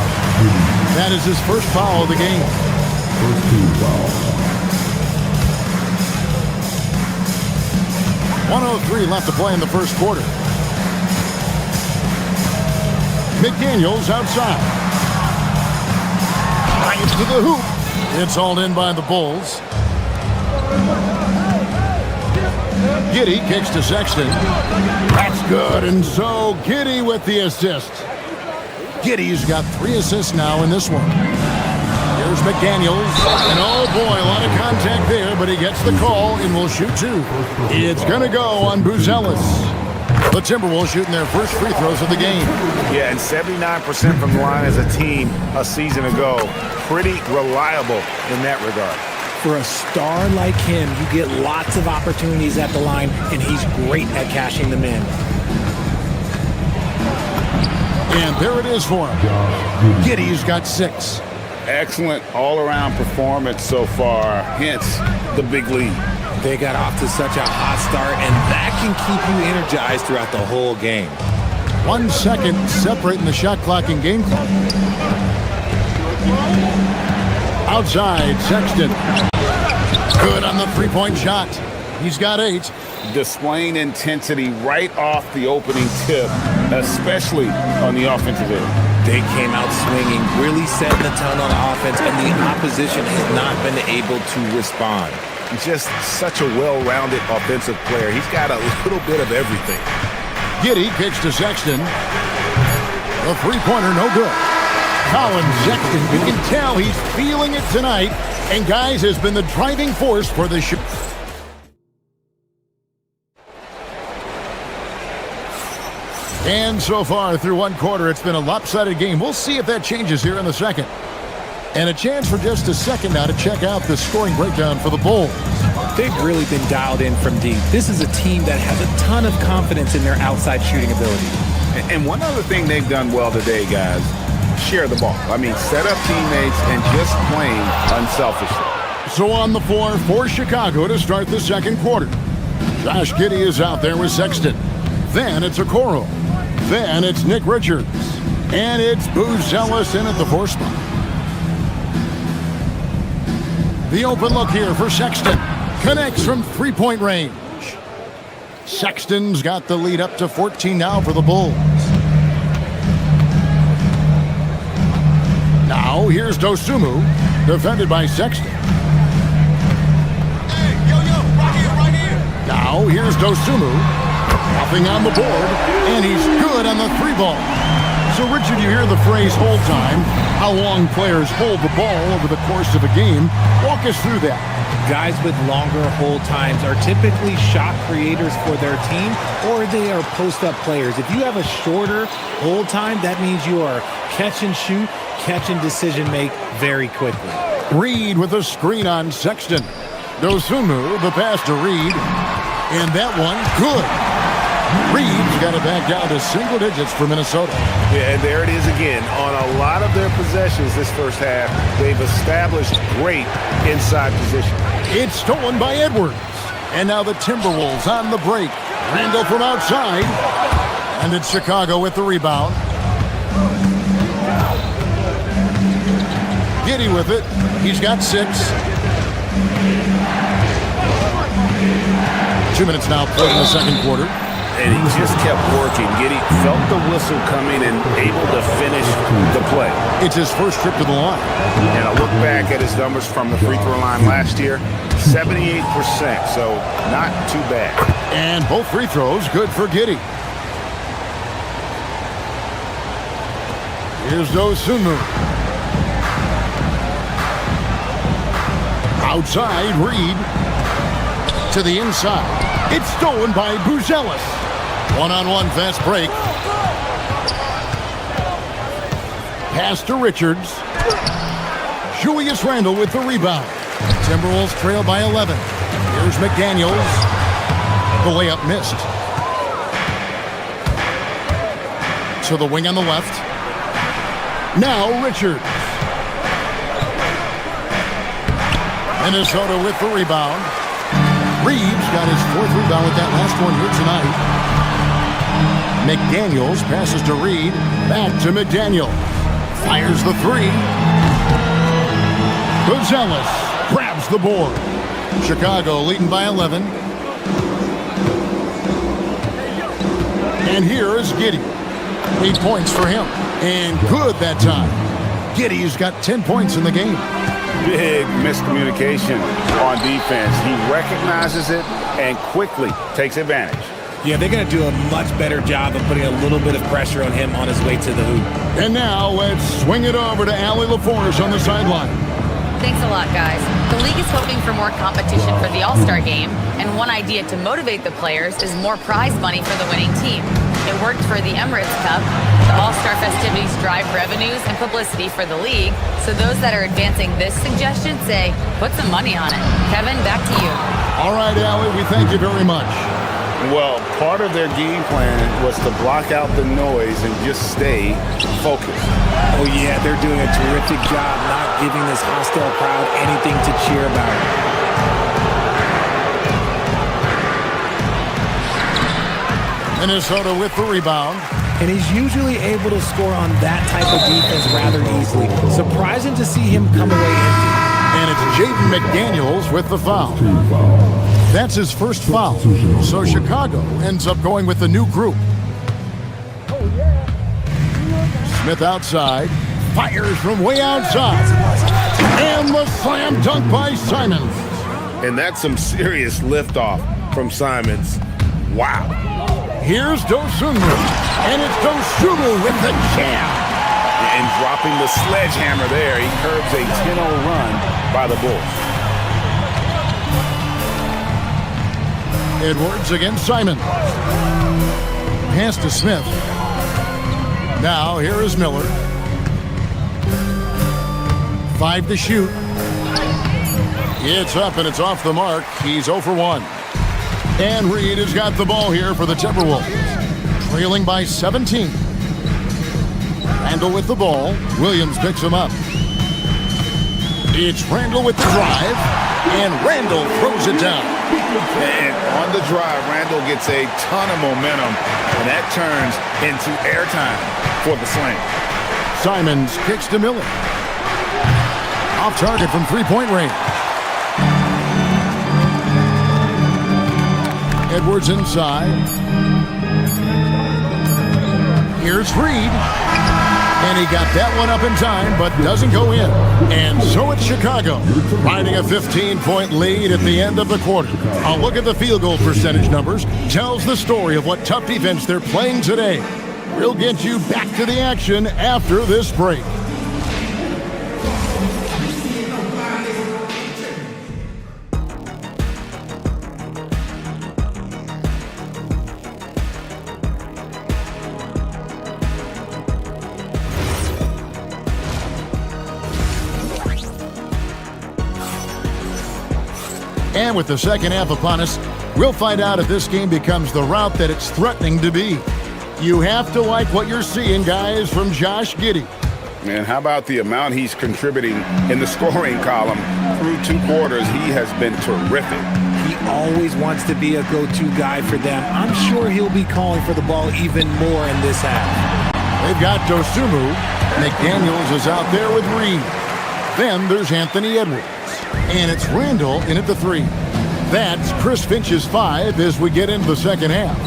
That is his first foul of the game. First team foul. 1:03 left to play in the first quarter. McDaniels outside. Drives to the hoop. It's hauled in by the Bulls. Giddey kicks to Sexton. That's good, and so Giddey with the assist. Giddey's got 3 assists now in this one. Here's McDaniels, and oh boy, a lot of contact there, but he gets the call and will shoot 2. It's going to go on Buzelis. The Timberwolves shooting their first free throws of the game. Yeah, and 79% from the line as a team a season ago. Pretty reliable in that regard. For a star like him, you get lots of opportunities at the line, and he's great at cashing them in. And there it is for him. Giddey's got 6. Excellent all-around performance so far, hence the big lead. They got off to such a hot start, and that can keep you energized throughout the whole game. 1 second separating the shot clock and game clock. Outside, Sexton. Good on the three-point shot. He's got 8. Displaying intensity right off the opening tip, especially on the offensive end. They came out swinging, really setting the tone on offense, and the opposition has not been able to respond. Just such a well-rounded offensive player. He's got a little bit of everything. Giddey kicks to Sexton. The three-pointer, no good. Colin Sexton, you can tell he's feeling it tonight, and guys, has been the driving force for the shoot. And so far through 1 quarter, it's been a lopsided game. We'll see if that changes here in the second. And a chance for just a second now to check out the scoring breakdown for the Bulls. They've really been dialed in from deep. This is a team that has a ton of confidence in their outside shooting ability. And one other thing they've done well today, guys, share the ball. I mean, set up teammates and just playing unselfishly. So on the floor for Chicago to start the second quarter. Josh Giddey is out there with Sexton. Then it's Okoro. Then it's Nick Richards. And it's Buzelis in at the 4 spot. The open look here for Sexton. Connects from three-point range. Sexton's got the lead up to 14 now for the Bulls. Now here's Dosunmu, defended by Sexton. Right here. Now here's Dosunmu, nothing on the board, and he's good on the 3-ball. So, Richard, you hear the phrase hold time, how long players hold the ball over the course of a game. Walk us through that. Guys with longer hold times are typically shot creators for their team, or they are post-up players. If you have a shorter hold time, that means you are catch and shoot, catch and decision make very quickly. Reed with a screen on Sexton. Dosunmu, the pass to Reed, and that one, good. Reed's got it back down to single digits for Minnesota. Yeah, and there it is again. On a lot of their possessions this first half, they've established great inside position. It's stolen by Edwards. And now the Timberwolves on the break. Randall from outside. And it's Chicago with the rebound. Giddey with it. He's got 6. 2 minutes now played in the second quarter. And he just kept working. Giddey felt the whistle coming and able to finish the play. It's his first trip to the line. And I look back at his numbers from the free throw line last year, 78%, so not too bad. And both free throws good for Giddey. Here's Dosunmu. Outside, Reed. To the inside. It's stolen by Buzelis. One-on-one fast break. Pass to Richards. Julius Randle with the rebound. Timberwolves trail by 11. Here's McDaniels. The layup missed. To the wing on the left. Now Richards. Minnesota with the rebound. Reeves got his 4th rebound with that last one here tonight. McDaniels passes to Reed. Back to McDaniels. Fires the 3. Buzelis grabs the board. Chicago leading by 11. And here is Giddey. 8 points for him. And good that time. Giddey's got 10 points in the game. Big miscommunication on defense. He recognizes it and quickly takes advantage. Yeah, they're going to do a much better job of putting a little bit of pressure on him on his way to the hoop. And now let's swing it over to Allie LaForce on the sideline. Thanks a lot, guys. The league is hoping for more competition for the All-Star game, and one idea to motivate the players is more prize money for the winning team. It worked for the Emirates Cup. The All-Star festivities drive revenues and publicity for the league, so those that are advancing this suggestion say, put some money on it. Kevin, back to you. All right, Allie, we thank you very much. Well, part of their game plan was to block out the noise and just stay focused. Oh, yeah, they're doing a terrific job not giving this hostile crowd anything to cheer about. Minnesota with the rebound. And he's usually able to score on that type of defense rather easily. Surprising to see him come away empty. And it's Jaden McDaniels with the foul. That's his first foul. So Chicago ends up going with the new group. Smith outside. Fires from way outside. And the slam dunk by Simons. And that's some serious liftoff from Simons. Wow. Here's Dosunmu. And it's Dosunmu with the jam. And dropping the sledgehammer there, he curbs a 10-0 run by the Bulls. Edwards against Simon. Pass to Smith. Now here is Miller. 5 to shoot. It's up and it's off the mark. He's 0 for 1. And Reed has got the ball here for the Timberwolves. Trailing by 17. Randall with the ball. Williams picks him up. It's Randall with the drive. And Randall throws it down. And on the drive, Randall gets a ton of momentum, and that turns into airtime for the slam. Simons kicks to Miller. Off target from three-point range. Edwards inside. Here's Reed. And he got that one up in time, but doesn't go in. And so it's Chicago, riding a 15-point lead at the end of the quarter. A look at the field goal percentage numbers tells the story of what tough defense they're playing today. We'll get you back to the action after this break. And with the second half upon us, we'll find out if this game becomes the route that it's threatening to be. You have to like what you're seeing, guys, from Josh Giddey. Man, how about the amount he's contributing in the scoring column? Through 2 quarters, he has been terrific. He always wants to be a go-to guy for them. I'm sure he'll be calling for the ball even more in this half. They've got Dosunmu. McDaniels is out there with Reed. Then there's Anthony Edwards. And it's Randall in at the 3. That's Chris Finch's 5 as we get into the second half.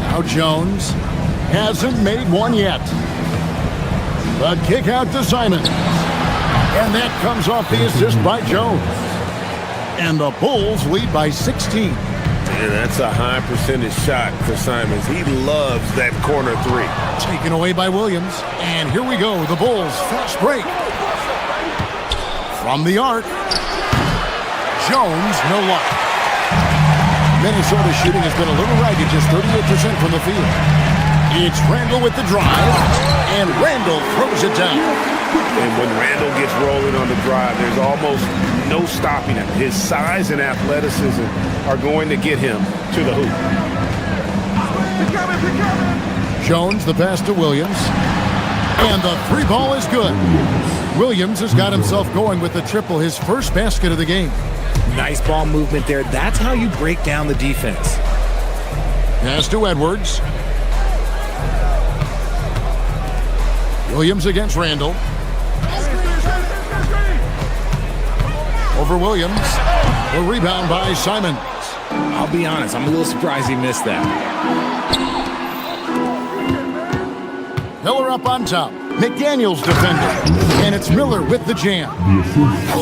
Now Jones hasn't made one yet. The kick out to Simon. And that comes off the assist by Jones. And the Bulls lead by 16. And that's a high percentage shot for Simons. He loves that corner 3. Taken away by Williams. And here we go, the Bulls fast break. From the arc. Jones, no luck. Minnesota shooting has been a little ragged, just 38% from the field. It's Randall with the drive. And Randall throws it down. And when Randall gets rolling on the drive, there's almost no stopping him. His size and athleticism are going to get him to the hoop. Jones, the pass to Williams. And the 3 ball is good. Williams has got himself going with the triple, his first basket of the game. Nice ball movement there. That's how you break down the defense. Pass to Edwards. Williams against Randall. Over Williams. The rebound by Simons. I'll be honest, I'm a little surprised he missed that. Miller up on top. McDaniels defending. And it's Miller with the jam.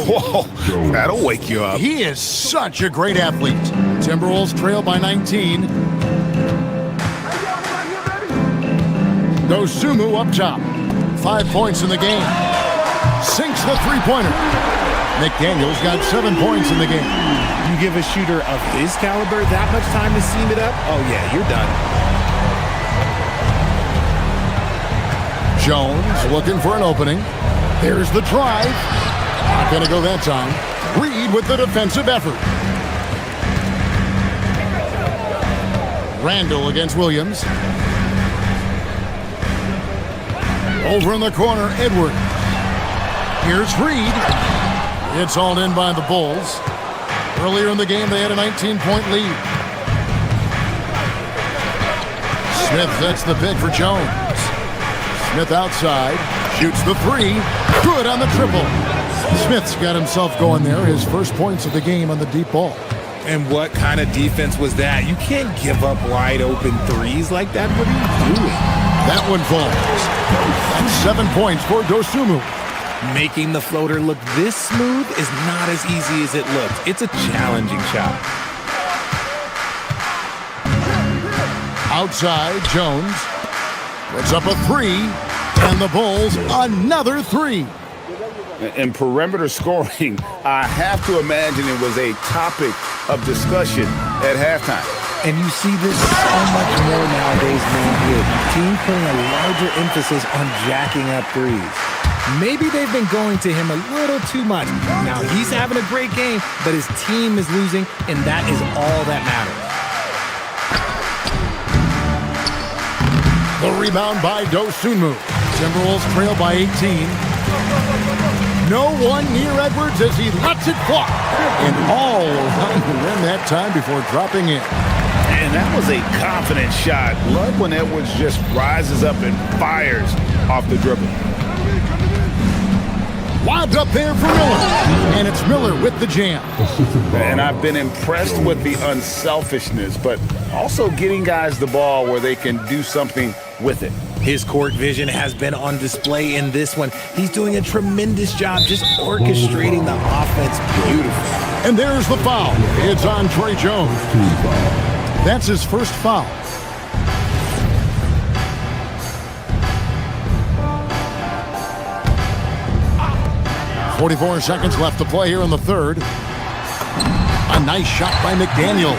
Whoa, that'll wake you up. He is such a great athlete. Timberwolves trail by 19. Dosunmu up top. 5 points in the game. Sinks the three-pointer. McDaniels got 7 points in the game. You give a shooter of his caliber that much time to seam it up? Oh, yeah, you're done. Jones looking for an opening. There's the drive. Not going to go that time. Reed with the defensive effort. Randall against Williams. Over in the corner, Edwards. Here's Reed. It's hauled in by the Bulls. Earlier in the game, they had a 19-point lead. Smith sets the pick for Jones. Smith outside, shoots the three. Good on the triple. Smith's got himself going there. His first points of the game on the deep ball. And what kind of defense was that? You can't give up wide open threes like that. What are you doing? That one falls. That's 7 points for Dosunmu. Making the floater look this smooth is not as easy as it looked. It's a challenging shot. Outside, Jones puts up a three, and the Bulls another three. In perimeter scoring, I have to imagine it was a topic of discussion at halftime. And you see this so much more nowadays, man. Here, team putting a larger emphasis on jacking up threes. Maybe they've been going to him a little too much. Now, he's having a great game, but his team is losing, and that is all that matters. The rebound by Dosunmu. Timberwolves trail by 18. No one near Edwards as he lets it fly. And all around the rim that time before dropping in. And that was a confident shot. Love when Edwards just rises up and fires off the dribble. Lobbed up there for Miller. And it's Miller with the jam. And I've been impressed with the unselfishness, but also getting guys the ball where they can do something with it. His court vision has been on display in this one. He's doing a tremendous job just orchestrating the offense beautifully. And there's the foul. It's on Trey Jones. That's his first foul. 44 seconds left to play here in the third. A nice shot by McDaniel.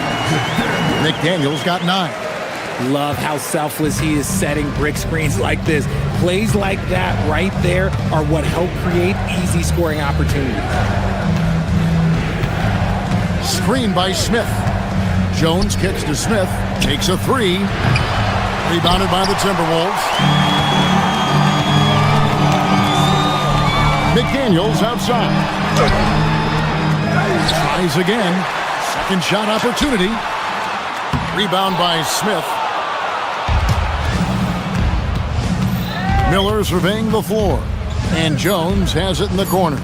McDaniel's got 9. Love how selfless he is setting brick screens like this. Plays like that right there are what help create easy scoring opportunities. Screen by Smith. Jones kicks to Smith. Takes a three. Rebounded by the Timberwolves. McDaniels outside. Tries again. Second shot opportunity. Rebound by Smith. Miller surveying the floor. And Jones has it in the corner.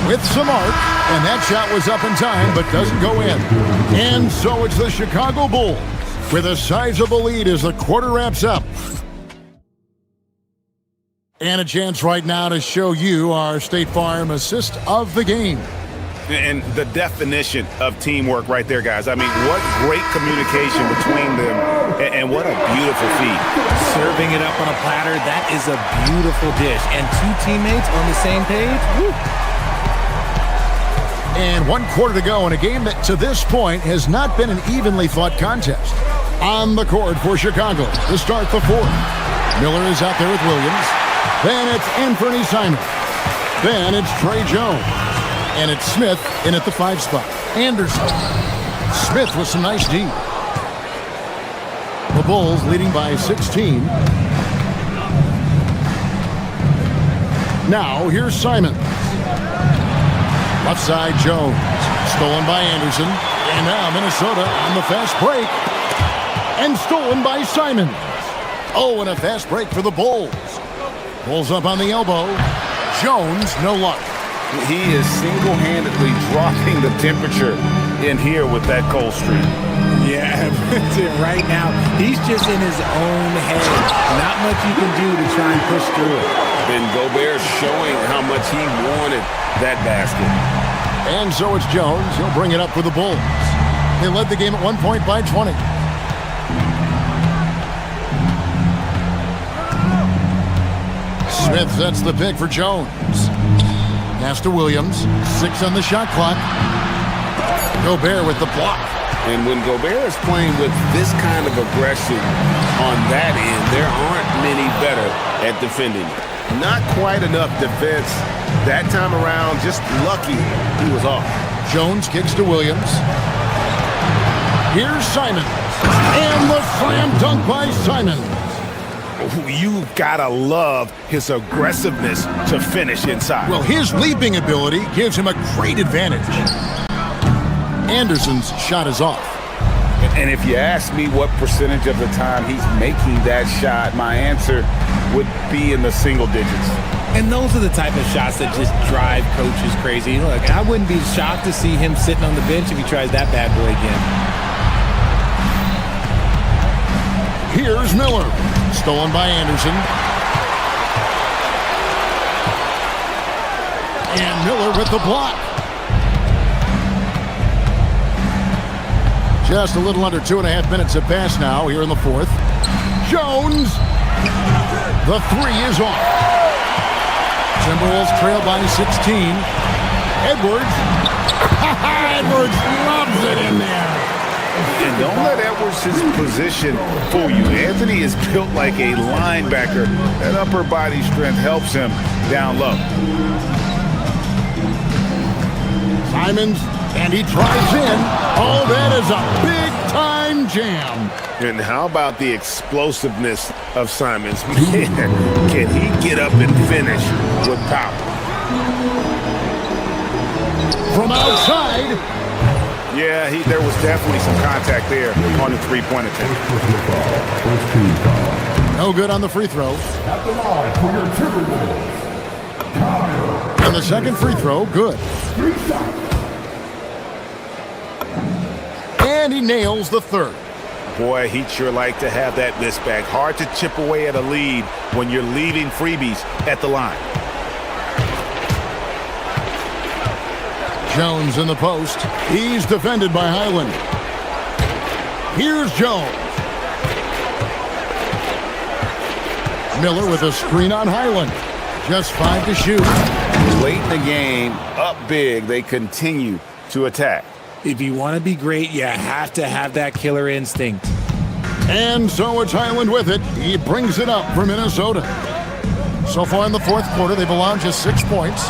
With some arc. And that shot was up in time, but doesn't go in. And so it's the Chicago Bulls with a sizable lead as the quarter wraps up. And a chance right now to show you our State Farm assist of the game. And the definition of teamwork right there, guys. I mean, what great communication between them, and what a beautiful feed. Serving it up on a platter, that is a beautiful dish. And 2 teammates on the same page, woo. And 1 quarter to go in a game that to this point has not been an evenly fought contest. On the court for Chicago to start the fourth. Miller is out there with Williams. Then it's Anthony Simon. Then it's Trey Jones. And it's Smith in at the 5 spot. Anderson. Smith with some nice D. The Bulls leading by 16. Now here's Simon. Left side, Jones. Stolen by Anderson. And now Minnesota on the fast break. And stolen by Simon. Oh, and a fast break for the Bulls. Bulls up on the elbow. Jones, no luck. He is single-handedly dropping the temperature in here with that cold streak. Yeah, right now, he's just in his own head. Not much you can do to try and push through it. And Gobert showing how much he wanted that basket. And so it's Jones. He'll bring it up for the Bulls. They led the game at 1 point by 20. Smith sets the pick for Jones. Pass to Williams. 6 on the shot clock. Gobert with the block. And when Gobert is playing with this kind of aggression on that end, there aren't many better at defending. Not quite enough defense that time around. Just lucky he was off. Jones kicks to Williams. Here's Simons. And the slam dunk by Simons. You gotta love his aggressiveness to finish inside. Well, his leaping ability gives him a great advantage. Anderson's shot is off. And if you ask me what percentage of the time he's making that shot, my answer would be in the single digits. And those are the type of shots that just drive coaches crazy. Look, I wouldn't be shocked to see him sitting on the bench if he tries that bad boy again. Here's Miller. Stolen by Anderson. And Miller with the block. Just a little under 2.5 minutes have passed now here in the fourth. Jones. The three is off. Timberwolves trail by 16. Edwards. Edwards loves it in there. And don't let Edwards' position fool you. Anthony is built like a linebacker. That upper body strength helps him down low. Simons, and he drives in. Oh, that is a big-time jam. And how about the explosiveness of Simons? Man, can he get up and finish with power? From outside. Yeah, there was definitely some contact there on the three-point attempt. No good on the free throw. At the line for your Timberwolves. And the second free throw, good. And he nails the third. Boy, he'd sure like to have that miss back. Hard to chip away at a lead when you're leaving freebies at the line. Jones in the post. He's defended by Highland. Here's Jones. Miller with a screen on Highland. Just 5 to shoot. Late in the game, up big, they continue to attack. If you want to be great, you have to have that killer instinct. And so it's Highland with it. He brings it up for Minnesota. So far in the fourth quarter, they've allowed just 6 points.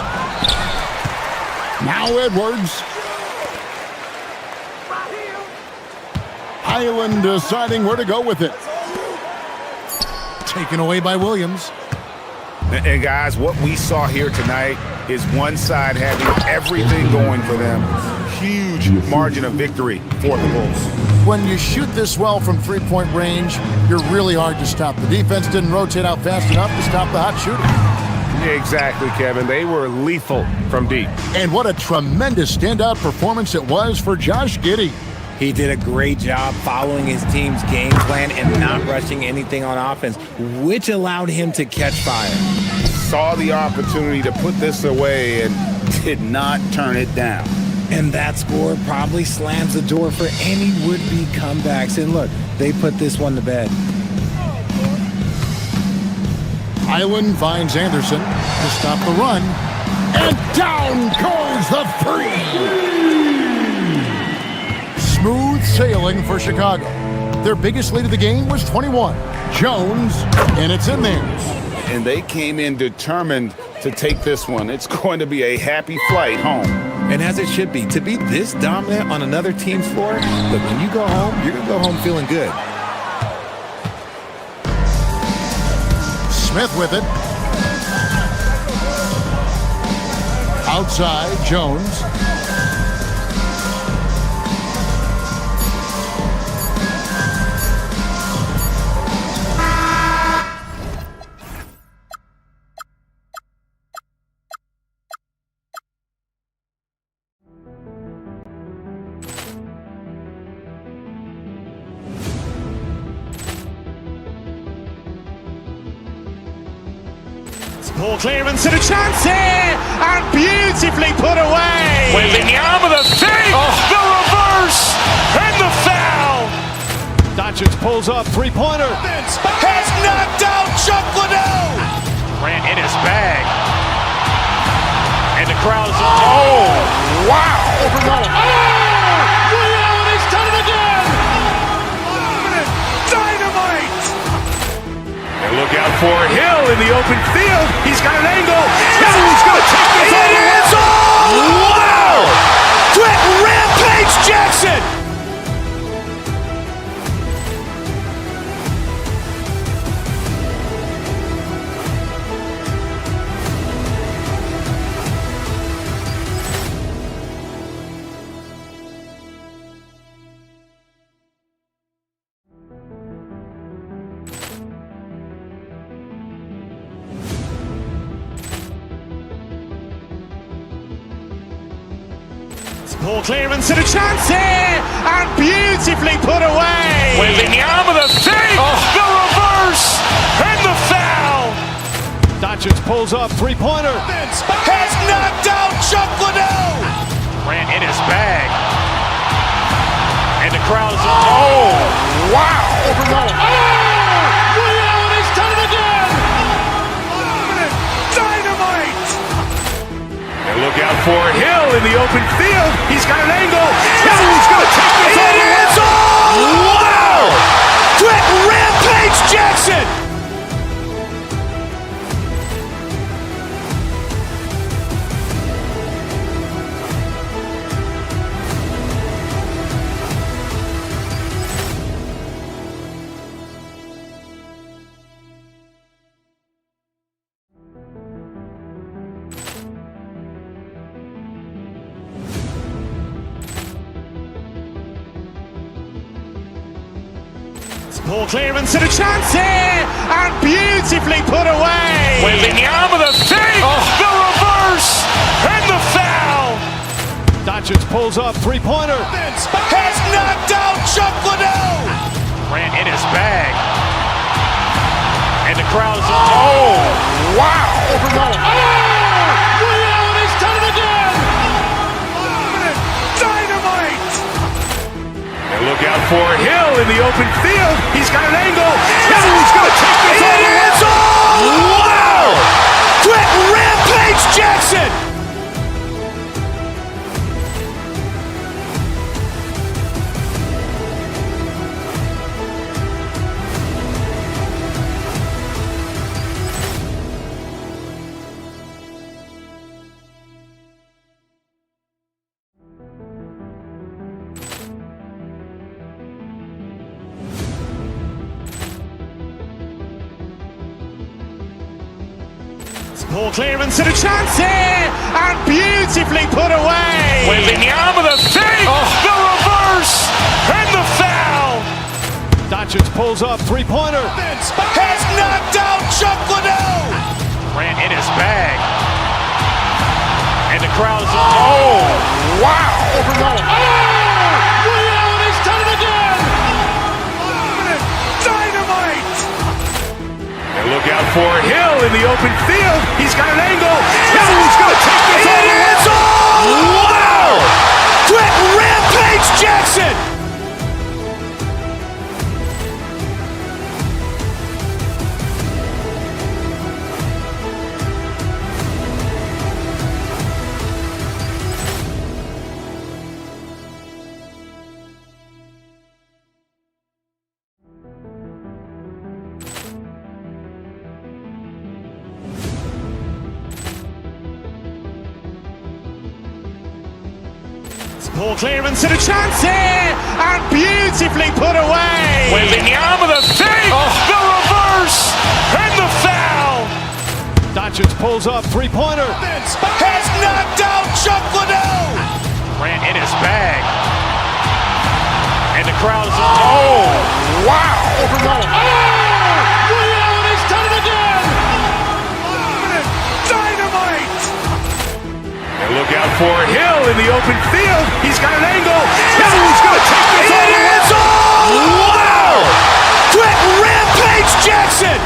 Now Edwards. Highland deciding where to go with it. Taken away by Williams. And guys, what we saw here tonight is one side having everything going for them. Huge margin of victory for the Bulls. When you shoot this well from three-point range, you're really hard to stop. The defense didn't rotate out fast enough to stop the hot shooting. Exactly, Kevin. They were lethal from deep. And what a tremendous standout performance it was for Josh Giddey. He did a great job following his team's game plan and not rushing anything on offense, which allowed him to catch fire. Saw the opportunity to put this away and did not turn it down. And that score probably slams the door for any would-be comebacks. And look, they put this one to bed. Highland finds Anderson to stop the run. And down goes the three! Smooth sailing for Chicago. Their biggest lead of the game was 21. Jones, and it's in there. And they came in determined to take this one. It's going to be a happy flight home. And as it should be. To be this dominant on another team's floor, look, when you go home, you're going to go home feeling good. Smith with it. Outside, Jones. Ball clearance and a chance here, and beautifully put away. Wembanyama the fake, the reverse, and the foul. Doncic pulls up, three-pointer. Has knocked out Chuck Liddell. Grant in his bag. And the crowd is, oh, wow. Reality's done it again. Dynamite. And look out for Hill in the open field. He's got an angle. Hill's going to take this all the way. Wow. Quick Rampage Jackson. Ball clearance and a chance here, and beautifully put away. Wembanyama the fake, the reverse, and the foul. Doncic pulls up, three-pointer. Has knocked out Chuck Liddell. Grant in his bag. And the crowd is, oh, wow. Reality's done it again. Dynamite. And look out for Hill in the open field. He's got an angle. Hill's going to take this all the way. Wow. Quick Rampage Jackson. Ball clearance and a chance here, and beautifully put away. Wembanyama the fake, the reverse, and the foul. Doncic pulls up, three-pointer. Has knocked out Chuck Liddell. Grant in his bag. And the crowd is, oh, wow. Reality's done it again. Dynamite. And look out for Hill in the open field. He's got an angle. Hill's going to take this all the way. Wow. Quick Rampage Jackson. Ball clearance and a chance here, and beautifully put away. Wembanyama the fake, the reverse, and the foul. Doncic pulls up, three-pointer. Has knocked out Chuck Liddell. Grant in his bag. And the crowd is, oh, wow. Reality's done it again. Dynamite. And look out for Hill in the open field. He's got an angle. Hill's going to take this all the way. Wow. Quick Rampage Jackson. Ball clearance and a chance here, and beautifully put away. Wembanyama the fake, the reverse, and the foul. Doncic pulls up, three-pointer. Has knocked out Chuck Liddell. Grant in his bag. And the crowd is, oh, wow. Reality's done it again. Dynamite. And look out for Hill in the open field. He's got an angle. Hill's going to take this all the way. Wow. Quick Rampage Jackson.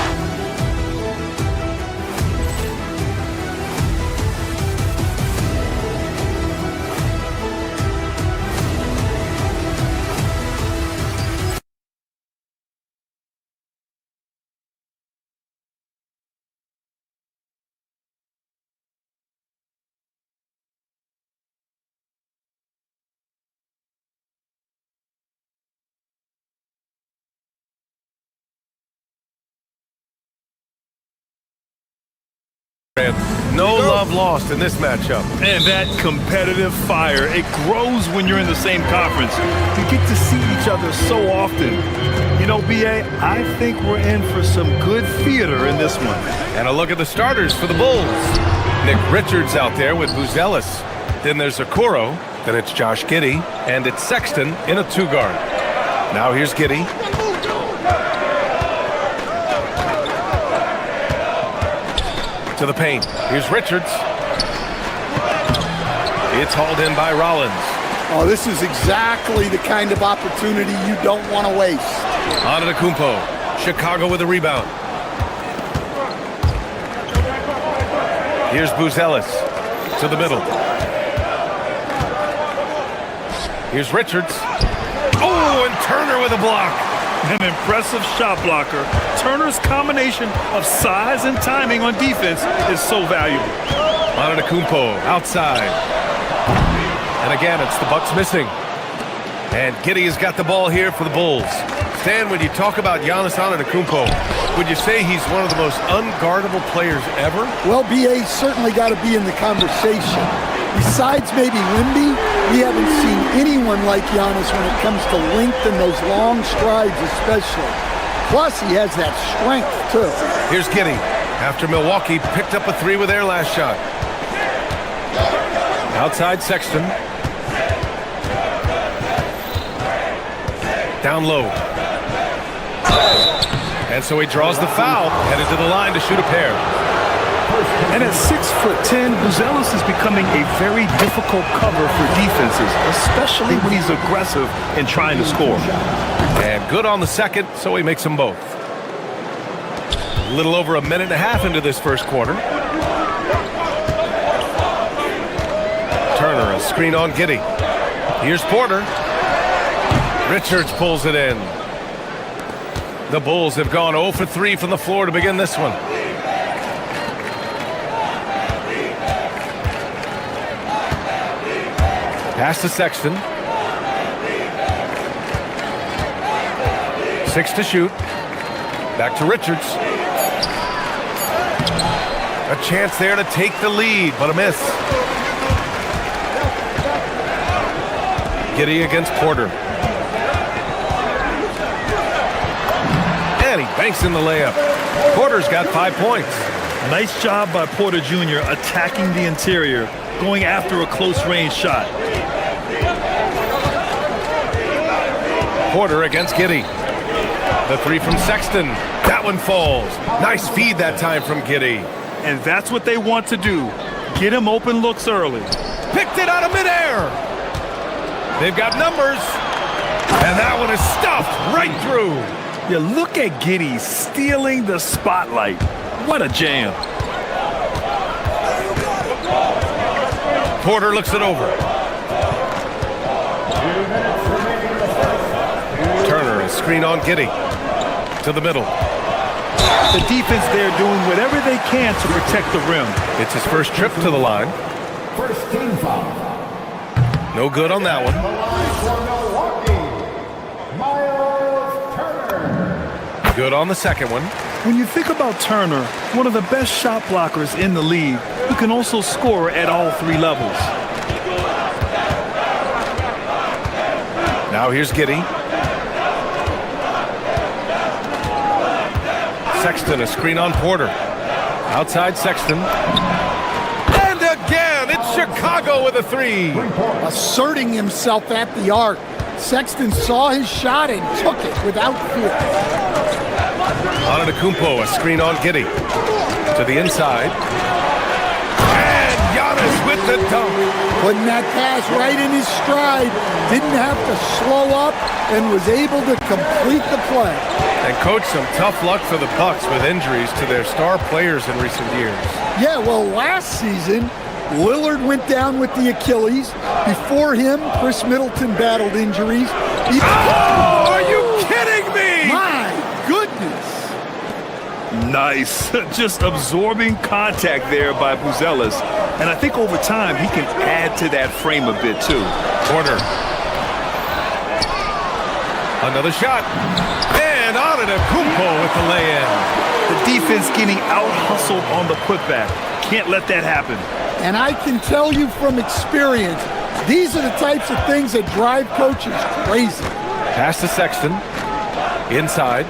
No love lost in this matchup. And that competitive fire, it grows when you're in the same conference. You get to see each other so often. You know, B.A., I think we're in for some good theater in this one. And a look at the starters for the Bulls. Nick Richards out there with Buzelis. Then there's Okoro. Then it's Josh Giddey. And it's Sexton in a 2-guard. Now here's Giddey. To the paint. Here's Richards. It's hauled in by Rollins. Oh, this is exactly the kind of opportunity you don't want to waste. Antetokounmpo. Chicago with a rebound. Here's Buzelis. To the middle. Here's Richards. Oh, and Turner with a block. An impressive shot blocker. Turner's combination of size and timing on defense is so valuable. Antetokounmpo outside. And again, it's the Bucks missing. And Giddey has got the ball here for the Bulls. Stan, when you talk about Giannis Antetokounmpo, would you say he's one of the most unguardable players ever? Well, B.A.'s certainly got to be in the conversation. Besides maybe Wemby, we haven't seen anyone like Giannis when it comes to length and those long strides especially. Plus, he has that strength, too. Here's Giddey. After Milwaukee picked up a 3 with their last shot. Outside Sexton. Down low. And so he draws the foul, headed to the line to shoot a pair. And at 6'10", Buzelis is becoming a very difficult cover for defenses, especially when he's aggressive and trying to score. And good on the second, so he makes them both. A little over a minute and a half into this first quarter. Turner, a screen on Giddey. Here's Porter. Richards pulls it in. The Bulls have gone 0 for 3 from the floor to begin this one. Pass to Sexton. 6 to shoot. Back to Richards. A chance there to take the lead, but a miss. Giddey against Porter. And he banks in the layup. Porter's got 5 points. Nice job by Porter Jr. attacking the interior, going after a close-range shot. Porter against Giddey. The 3 from Sexton. That one falls. Nice feed that time from Giddey. And that's what they want to do. Get him open looks early. Picked it out of midair. They've got numbers. And that one is stuffed right through. Yeah, look at Giddey stealing the spotlight. What a jam. Porter looks it over. Turner, a screen on Giddey. To the middle. The defense there doing whatever they can to protect the rim. It's his first trip to the line. First team foul. No good on that one. Good on the second one. When you think about Turner, one of the best shot blockers in the league, who can also score at all 3 levels. Now here's Giddey. Sexton, a screen on Porter. Outside Sexton. And again, it's Chicago with a 3. Asserting himself at the arc. Sexton saw his shot and took it without fear. Antetokounmpo, a screen on Giddey. To the inside. And Giannis with the dunk. Putting that pass right in his stride. Didn't have to slow up and was able to complete the play. And coach, some tough luck for the Bucks with injuries to their star players in recent years. Yeah, well, last season, Lillard went down with the Achilles. Before him, Chris Middleton battled injuries. Oh, are you kidding me? My goodness. Nice. Just absorbing contact there by Buzelis. And I think over time, he can add to that frame a bit, too. Porter. Another shot. And Antetokounmpo with the lay-in. The defense getting out-hustled on the putback. can't let that happen. And I can tell you from experience, these are the types of things that drive coaches crazy. Pass to Sexton. Inside.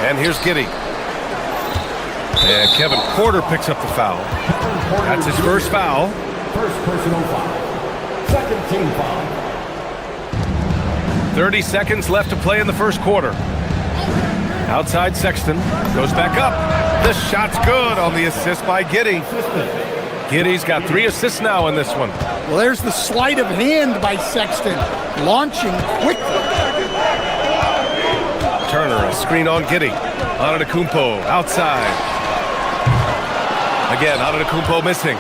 And here's Giddey. And Kevin Porter picks up the foul. That's his first foul. First personal foul. Second team foul. 30 seconds left to play in the first quarter. Outside Sexton. Goes back up. The shot's good on the assist by Giddey. Giddey's got 3 assists now in this one. Well, there's the sleight of hand by Sexton, launching quickly. Turner, a screen on Giddey. Antetokounmpo outside. Again, Antetokounmpo missing.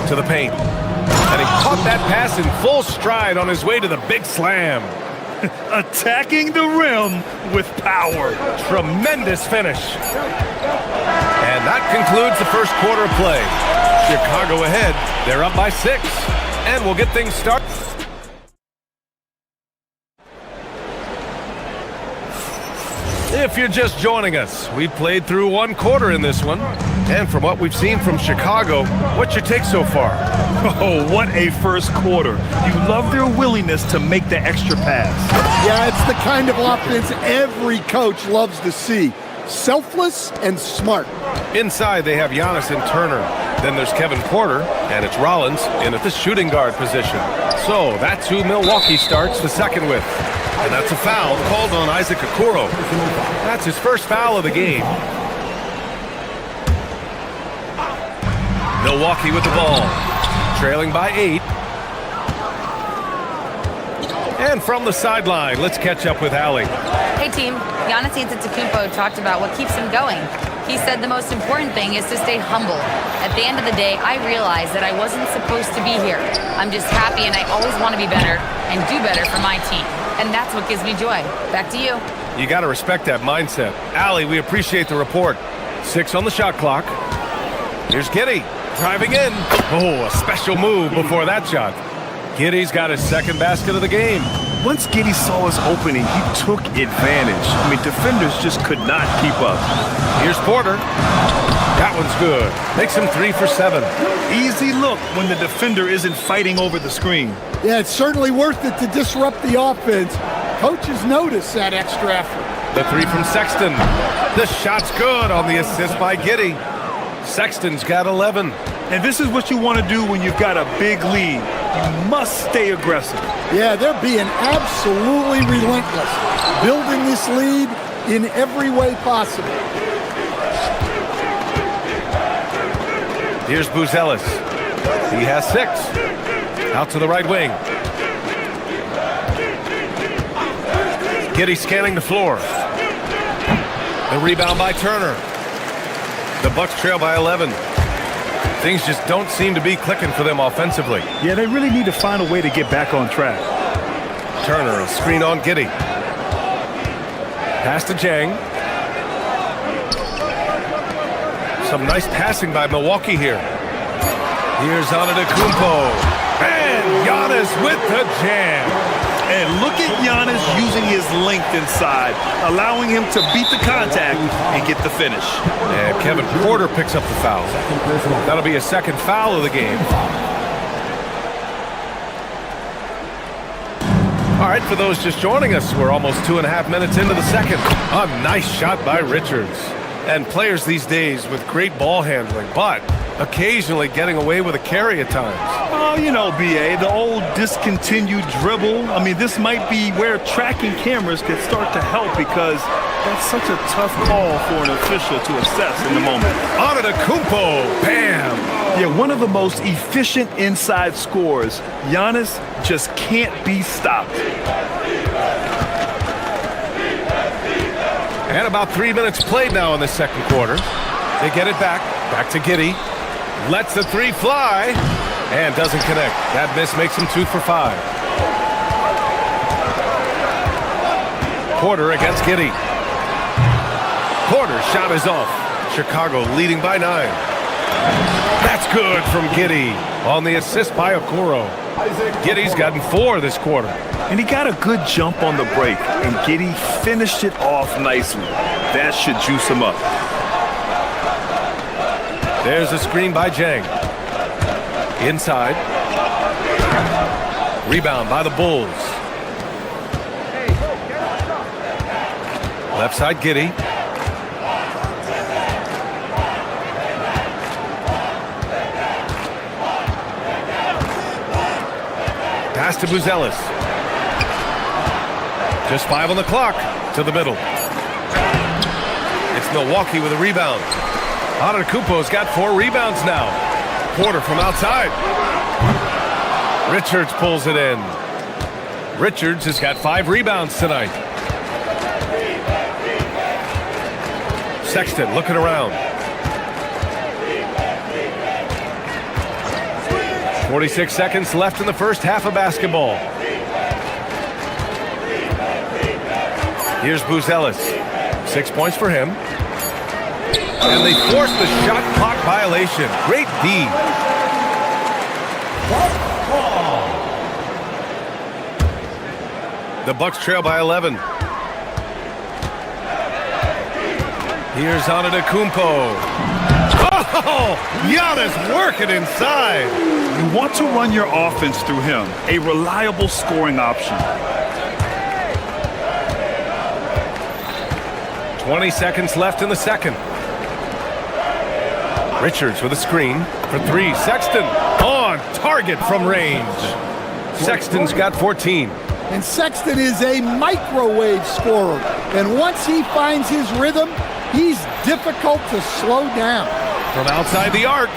To the paint. And he caught that pass in full stride on his way to the big slam. Attacking the rim with power. Tremendous finish. And that concludes the first quarter of play. Chicago ahead. They're up by 6. And we'll get things started. If you're just joining us, we played through 1 quarter in this one. And from what we've seen from Chicago, what's your take so far? Oh, what a first quarter. You love their willingness to make the extra pass. Yeah, it's the kind of offense every coach loves to see. Selfless and smart. Inside, they have Giannis and Turner. Then there's Kevin Porter, and it's Rollins in at the shooting guard position. So that's who Milwaukee starts the second with. And that's a foul called on Isaac Okoro. That's his first foul of the game. Milwaukee with the ball, trailing by 8. And from the sideline, let's catch up with Allie. Hey team, Giannis Antetokounmpo talked about what keeps him going. He said the most important thing is to stay humble. At the end of the day, I realized that I wasn't supposed to be here. I'm just happy and I always want to be better and do better for my team. And that's what gives me joy. Back to you. You got to respect that mindset. Allie, we appreciate the report. 6 on the shot clock. Here's Giddey driving in. Oh, a special move before that shot. Giddey's got his second basket of the game. Once Giddey saw his opening, he took advantage. I mean, defenders just could not keep up. Here's Porter. That one's good. Makes him 3 for 7. Easy look when the defender isn't fighting over the screen. Yeah, it's certainly worth it to disrupt the offense. Coaches notice that extra effort. The 3 from Sexton. The shot's good on the assist by Giddey. Sexton's got 11. And this is what you want to do when you've got a big lead. You must stay aggressive. Yeah, they're being absolutely relentless, building this lead in every way possible. Here's Buzelis. He has 6. Out to the right wing. Giddey scanning the floor. The rebound by Turner. The Bucks trail by 11. Things just don't seem to be clicking for them offensively. Yeah, they really need to find a way to get back on track. Turner, a screen on Giddey. Pass to Jang. Some nice passing by Milwaukee here. Here's Antetokounmpo. And Giannis with the jam. And look at Giannis using his length inside, allowing him to beat the contact and get the finish. And Kevin Porter picks up the foul. That'll be a second foul of the game. All right, for those just joining us, we're almost 2.5 minutes into the second. A nice shot by Richards. And players these days with great ball handling, but occasionally getting away with a carry at times. Oh, you know, B.A., the old discontinued dribble. I mean, this might be where tracking cameras can start to help because that's such a tough call for an official to assess in the moment. Antetokounmpo, bam! Yeah, one of the most efficient inside scorers. Giannis just can't be stopped. And about 3 minutes played now in the second quarter. They get it back. Back to Giddey. Lets the 3 fly. And doesn't connect. That miss makes him 2 for 5. Porter against Giddey. Porter's shot is off. Chicago leading by 9. That's good from Giddey on the assist by Okoro. Giddey's gotten 4 this quarter. And he got a good jump on the break, and Giddey finished it off nicely. That should juice him up. There's a screen by Jang. Inside. Rebound by the Bulls. Left side, Giddey. Pass to Buzelis. Just 5 on the clock. To the middle. It's Milwaukee with a rebound. Antetokounmpo's got 4 rebounds now. Porter from outside. Richards pulls it in. Richards has got 5 rebounds tonight. Sexton looking around. 46 seconds left in the first half of basketball. Here's Buzelis. 6 points for him. And they force the shot clock violation. Great D. The Bucks trail by 11. Here's Antetokounmpo. Oh, Giannis working inside. You want to run your offense through him, a reliable scoring option. 20 seconds left in the second. Richards with a screen for 3. Sexton on target from range. Sexton's got 14. And Sexton is a microwave scorer. And once he finds his rhythm, he's difficult to slow down. From outside the arc,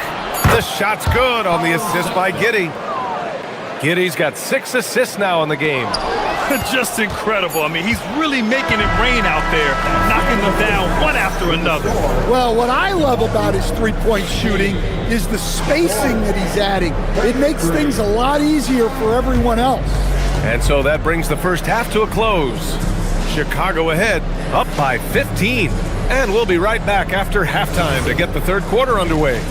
the shot's good on the assist by Giddey. Giddey's got 6 assists now in the game. Just incredible. I mean, he's really making it rain out there, knocking them down one after another. Well, what I love about his three-point shooting is the spacing that he's adding. It makes things a lot easier for everyone else. And so that brings the first half to a close. Chicago ahead, up by 15. And we'll be right back after halftime to get the third quarter underway.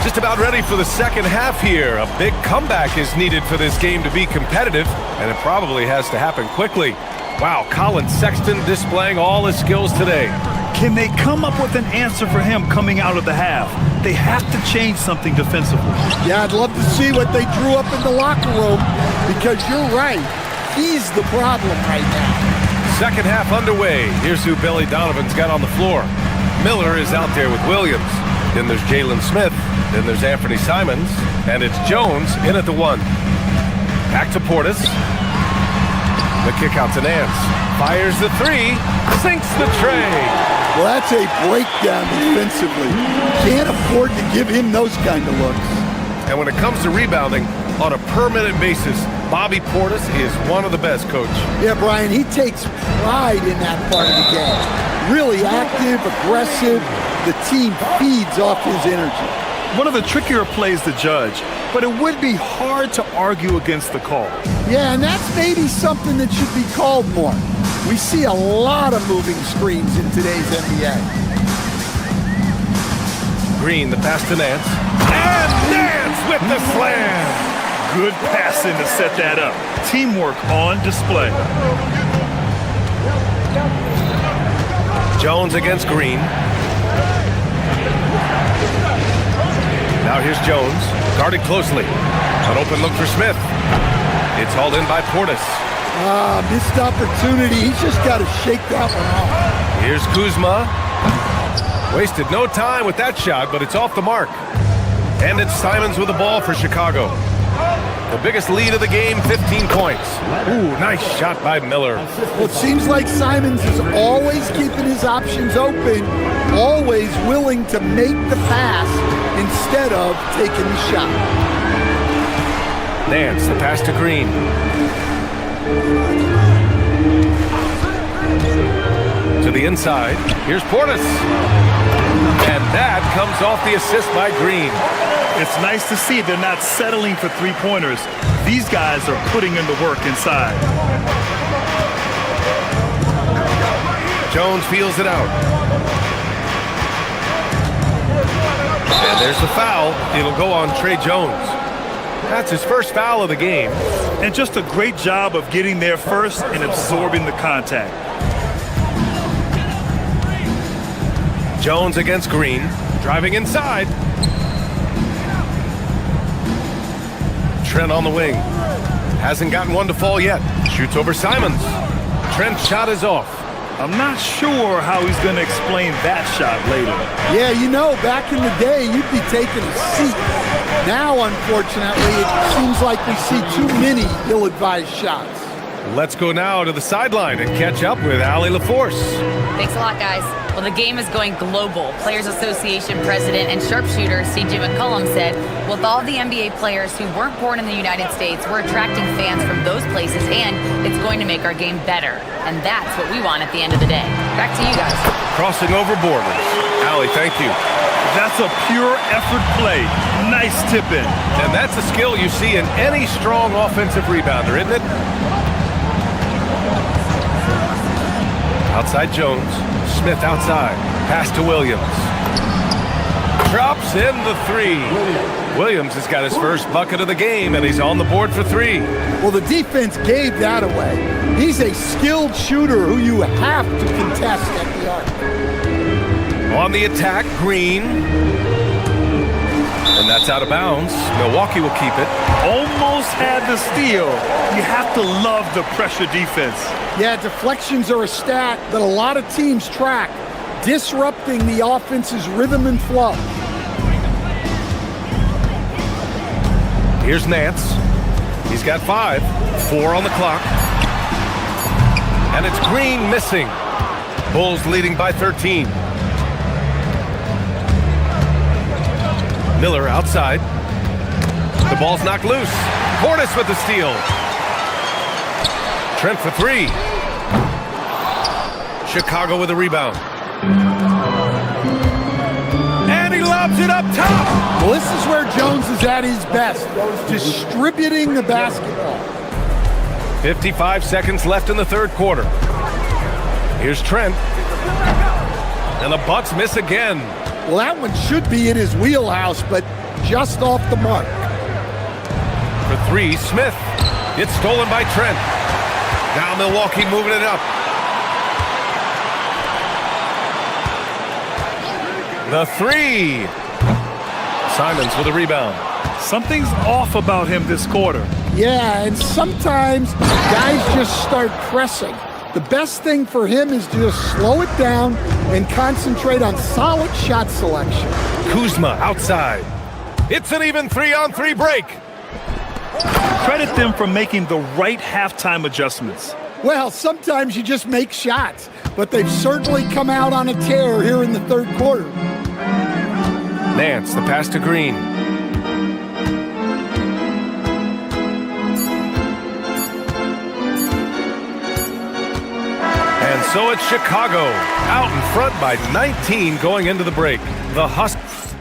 Just about ready for the second half here. A big comeback is needed for this game to be competitive, and it probably has to happen quickly. Wow, Colin Sexton displaying all his skills today. Can they come up with an answer for him coming out of the half? They have to change something defensively. Yeah, I'd love to see what they drew up in the locker room, because you're right. He's the problem right now. Second half underway. Here's who Billy Donovan's got on the floor. Miller is out there with Williams. Then there's Jalen Smith. Then there's Anthony Simons. And it's Jones in at the 1. Back to Portis. The kick out to Nance. Fires the 3. Sinks the tray. Well, that's a breakdown defensively. Can't afford to give him those kind of looks. And when it comes to rebounding, on a per-minute basis, Bobby Portis is one of the best, Coach. Yeah, Brian, he takes pride in that part of the game. Really active, aggressive. The team feeds off his energy. One of the trickier plays to judge, but it would be hard to argue against the call. Yeah, and that's maybe something that should be called more. We see a lot of moving screens in today's NBA. Green, the pass to Nance. And Nance with the slam! Good passing to set that up. Teamwork on display. Jones against Green. Now here's Jones, guarded closely. An open look for Smith. It's hauled in by Portis. Missed opportunity. He's just got to shake that one off. Here's Kuzma. Wasted no time with that shot, but it's off the mark. And it's Simons with the ball for Chicago. The biggest lead of the game, 15 points. Ooh, nice shot by Miller. Well, it seems like Simons is always keeping his options open, always willing to make the pass instead of taking the shot. Nance, the pass to Green. To the inside. Here's Portis. And that comes off the assist by Green. It's nice to see they're not settling for three-pointers. These guys are putting in the work inside. Jones feels it out. And there's the foul. It'll go on Trey Jones. That's his first foul of the game. And just a great job of getting there first and absorbing the contact. Jones against Green, driving inside. Trent on the wing. Hasn't gotten one to fall yet. Shoots over Simons. Trent's shot is off. I'm not sure how he's going to explain that shot later. Yeah, you know, back in the day, you'd be taking a seat. Now, unfortunately, it seems like we see too many ill-advised shots. Let's go now to the sideline and catch up with Allie LaForce. Thanks a lot, guys. Well, the game is going global. Players Association President and sharpshooter C.J. McCollum said, with all the NBA players who weren't born in the United States, we're attracting fans from those places, and it's going to make our game better. And that's what we want at the end of the day. Back to you guys. Crossing over borders. Allie, thank you. That's a pure effort play. Nice tip in. And that's a skill you see in any strong offensive rebounder, isn't it? Outside Jones. Smith outside. Pass to Williams. Drops in the three. Williams has got his first bucket of the game, and he's on the board for three. Well, the defense gave that away. He's a skilled shooter who you have to contest at the arc. On the attack, Green. And that's out of bounds. Milwaukee will keep it. Almost had the steal. You have to love the pressure defense. Yeah, deflections are a stat that a lot of teams track, disrupting the offense's rhythm and flow. Here's Nance. He's got 5. 4 on the clock. And it's Green missing. Bulls leading by 13. Miller outside. The ball's knocked loose. Portis with the steal. Trent for 3. Chicago with a rebound. And he lobs it up top. Well, this is where Jones is at his best, distributing the basketball. 55 seconds left in the third quarter. Here's Trent. And the Bucks miss again. Well, that one should be in his wheelhouse, but just off the mark. For 3, Smith. It's stolen by Trent. Now Milwaukee moving it up. The 3. Simons with a rebound. Something's off about him this quarter. Yeah, and sometimes guys just start pressing. The best thing for him is to just slow it down and concentrate on solid shot selection. Kuzma outside. It's an even 3-on-3 break. Credit them for making the right halftime adjustments. Well, sometimes you just make shots, but they've certainly come out on a tear here in the third quarter. Nance, the pass to Green. And so it's Chicago, out in front by 19 going into the break. The Huskies.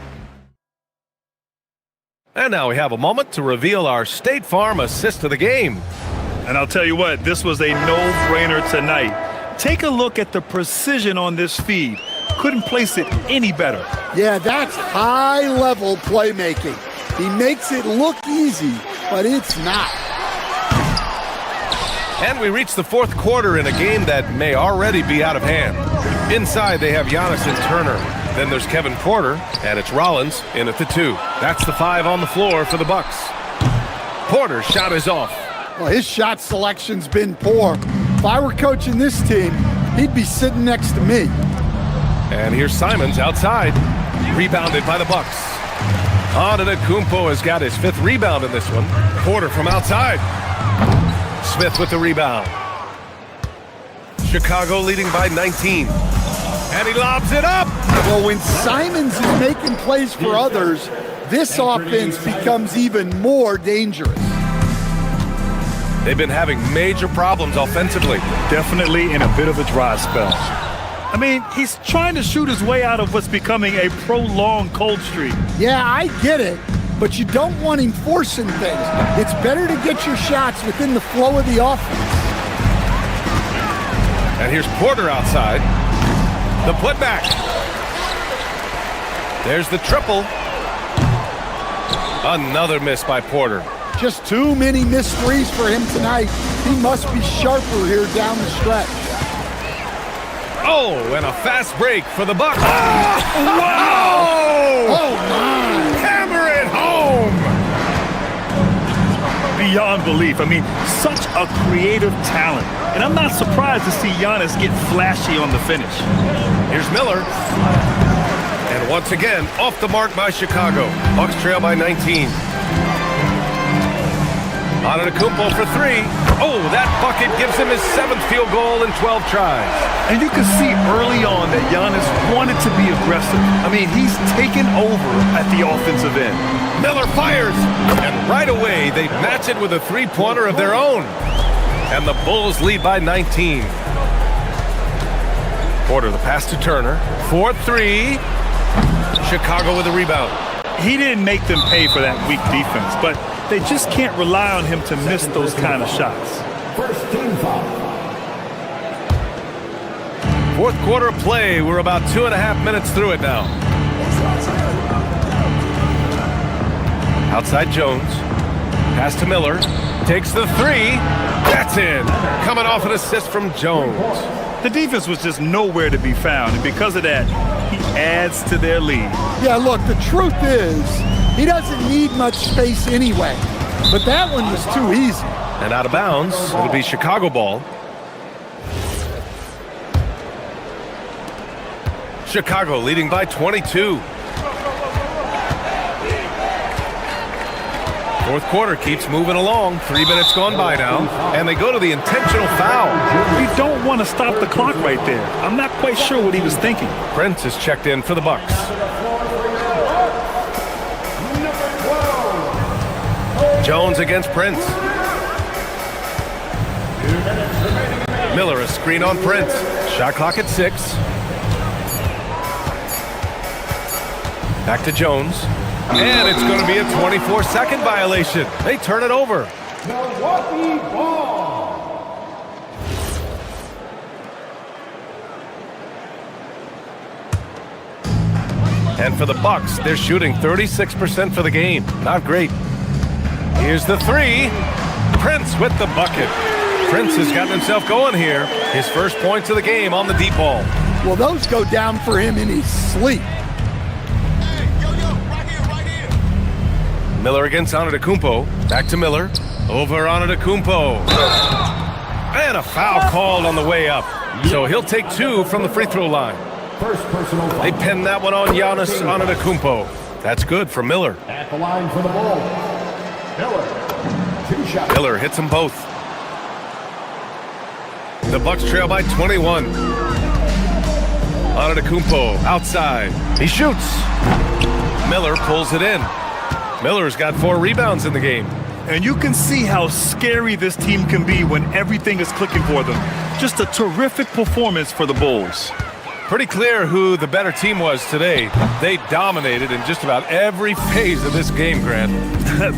And now we have a moment to reveal our State Farm assist of the game. And I'll tell you what, this was a no-brainer tonight. Take a look at the precision on this feed. Couldn't place it any better. Yeah, that's high-level playmaking. He makes it look easy, but it's not. And we reach the fourth quarter in a game that may already be out of hand. Inside, they have Giannis and Turner. Then there's Kevin Porter, and it's Rollins in at the 2. That's the 5 on the floor for the Bucks. Porter's shot is off. Well, his shot selection's been poor. If I were coaching this team, he'd be sitting next to me. And here's Simons outside, rebounded by the Bucks. Antetokounmpo has got his 5th rebound in this one. Porter from outside. Smith with the rebound. Chicago leading by 19. And he lobs it up. Well, when Simons is making plays for others, this offense becomes even more dangerous. They've been having major problems offensively. Definitely in a bit of a dry spell. I mean, he's trying to shoot his way out of what's becoming a prolonged cold streak. Yeah, I get it. but you don't want him forcing things. It's better to get your shots within the flow of the offense. And here's Porter outside. The putback. There's the triple. Another miss by Porter. Just too many missed threes for him tonight. He must be sharper here down the stretch. Oh, and a fast break for the Bucks. Wow! Oh, my. Hammer it home! Beyond belief. I mean, such a creative talent. And I'm not surprised to see Giannis get flashy on the finish. Here's Miller. And once again, off the mark by Chicago. Bucks trail by 19. Antetokounmpo for three. Oh, that bucket gives him his 7th field goal in 12 tries. And you can see early on that Giannis wanted to be aggressive. I mean, he's taken over at the offensive end. Miller fires, and right away they match it with a three-pointer of their own. And the Bulls lead by 19. Porter, the pass to Turner. 4-3. Chicago with a rebound. He didn't make them pay for that weak defense, but they just can't rely on him to miss those kind of shots. First team foul. Fourth quarter play. We're about 2.5 minutes through it now. Outside Jones. Pass to Miller. Takes the three. That's in. Coming off an assist from Jones. The defense was just nowhere to be found, and because of that, he adds to their lead. Yeah, look, the truth is, he doesn't need much space anyway. But that one was too easy. And out of bounds, it'll be Chicago ball. Chicago leading by 22. Fourth quarter keeps moving along. 3 minutes gone by now. And they go to the intentional foul. You don't want to stop the clock right there. I'm not quite sure what he was thinking. Prince is checked in for the Bucks. Jones against Prince. Miller, a screen on Prince. Shot clock at 6. Back to Jones. And it's going to be a 24-second violation. They turn it over. Milwaukee ball. And for the Bucks, they're shooting 36% for the game. Not great. Here's the three. Prince with the bucket. Prince has gotten himself going here. His first points of the game on the deep ball. Well, those go down for him in his sleep. Miller against Antetokounmpo. Back to Miller. Over Antetokounmpo. And a foul called on the way up. So he'll take 2 from the free throw line. First personal foul. They pin that one on Giannis Antetokounmpo. That's good for Miller. At the line for the Bulls. Miller. 2 shots. Miller hits them both. The Bucks trail by 21. Antetokounmpo outside. He shoots. Miller pulls it in. Miller's got 4 rebounds in the game. And you can see how scary this team can be when everything is clicking for them. Just a terrific performance for the Bulls. Pretty clear who the better team was today. They dominated in just about every phase of this game, Grant.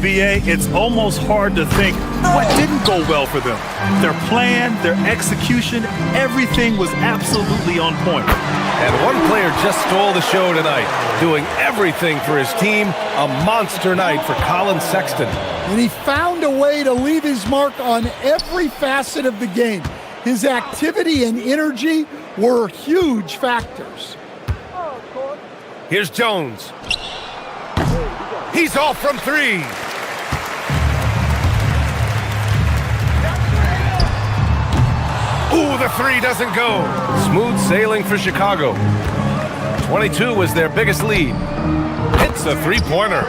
BA, it's almost hard to think what didn't go well for them. Their plan, their execution, everything was absolutely on point. And one player just stole the show tonight, doing everything for his team. A monster night for Colin Sexton. And he found a way to leave his mark on every facet of the game. His activity and energy were huge factors. Here's Jones. He's off from 3. Ooh, the 3 doesn't go. Smooth sailing for Chicago. 22 was their biggest lead. It's a 3-pointer.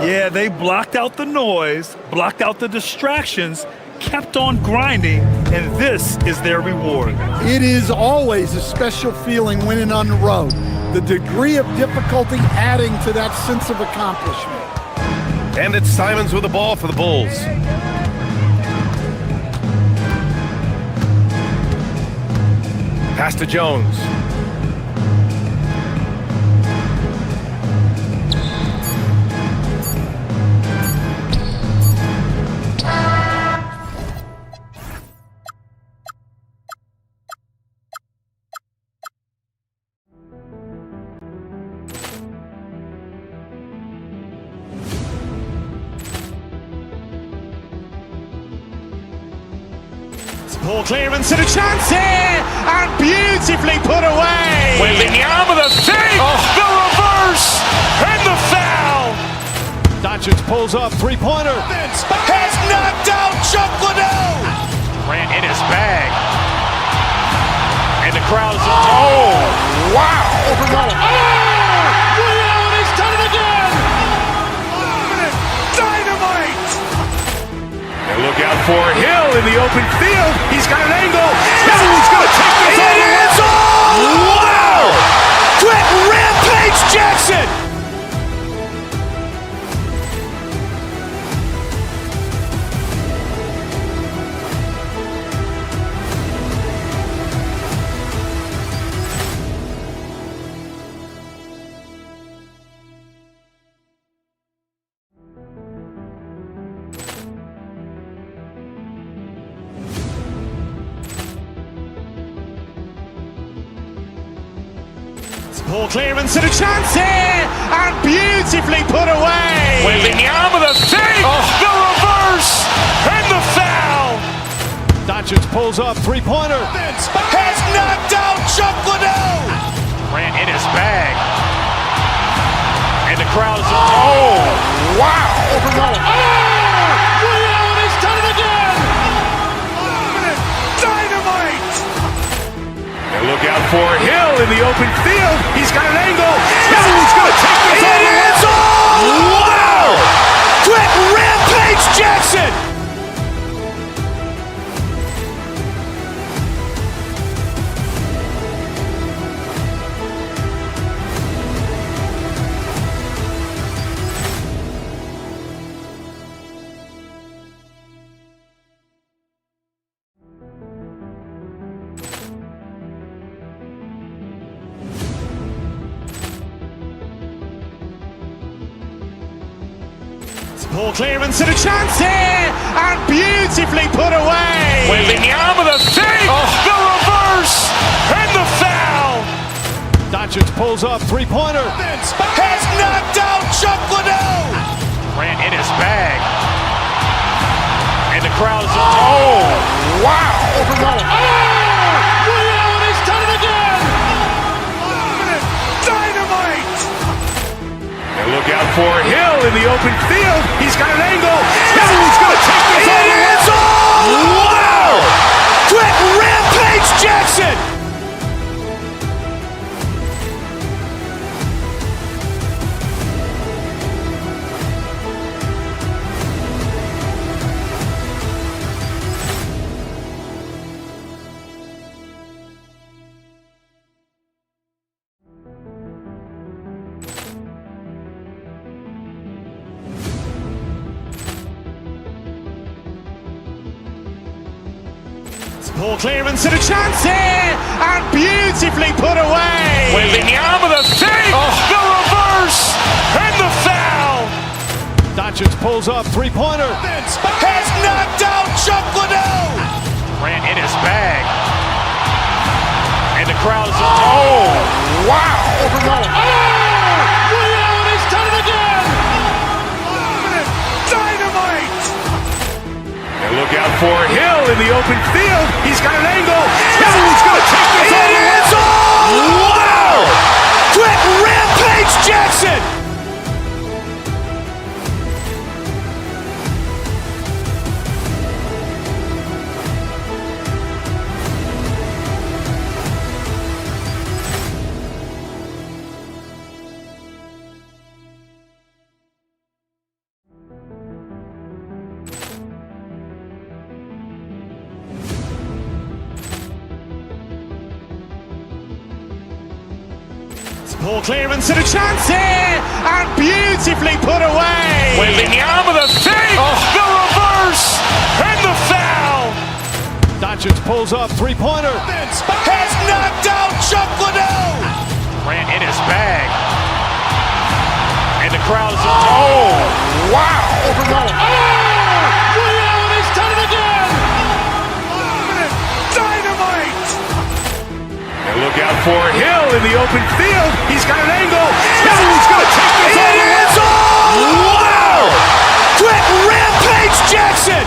Yeah, they blocked out the noise, blocked out the distractions, kept on grinding, and this is their reward. It is always a special feeling winning on the road. The degree of difficulty adding to that sense of accomplishment. And it's Simons with the ball for the Bulls. Pass to Jones. Poor clearance and a chance here, and beautifully put away. Wembanyama the fake, the reverse, and the foul. Doncic pulls up, three-pointer. Has knocked out Chuck Liddell. Grant in his bag. And the crowd is, oh, wow. Allen has done it again. Dynamite. And look out for Hill in the open field. He's got an angle. Hill's going to take this all the way. Wow. Quick Rampage Jackson. Poor clearance and a chance here, and beautifully put away. Wembanyama the fake, the reverse, and the foul. Doncic pulls up, three-pointer. Has knocked out Chuck Liddell. Grant in his bag. And the crowd is, oh, wow. Allen has done it again. Dynamite. And look out for Hill in the open field. He's got an angle. Hill's going to take this all the way. Wow. Quick Rampage Jackson. Poor clearance and a chance here, and beautifully put away. Wembanyama the fake, the reverse, and the foul. Doncic pulls up, three-pointer. Has knocked out Chuck Liddell. Grant in his bag. And the crowd is, oh, wow. Allen has done it again. Dynamite. And look out for Hill in the open field. He's got an angle. Hill's going to take this all the way. Wow. Quick Rampage Jackson. Poor clearance and a chance here, and beautifully put away. Wembanyama the fake, the reverse, and the foul. Doncic pulls up, three-pointer. Has knocked out Chuck Liddell. Grant in his bag. And the crowd is, oh, wow. Allen has done it again. Dynamite. And look out for Hill in the open field. He's got an angle. Hill's going to take this all the way. Wow. Quick Rampage Jackson. Poor clearance and a chance here, and beautifully put away. Wembanyama the fake, the reverse, and the foul. Doncic pulls up, three-pointer. Has knocked out Chuck Liddell. Grant in his bag. And the crowd is, oh, wow. Allen has done it again. Dynamite. And look out for Hill in the open field. He's got an angle. Hill's going to take this all the way. Wow. Quick Rampage Jackson.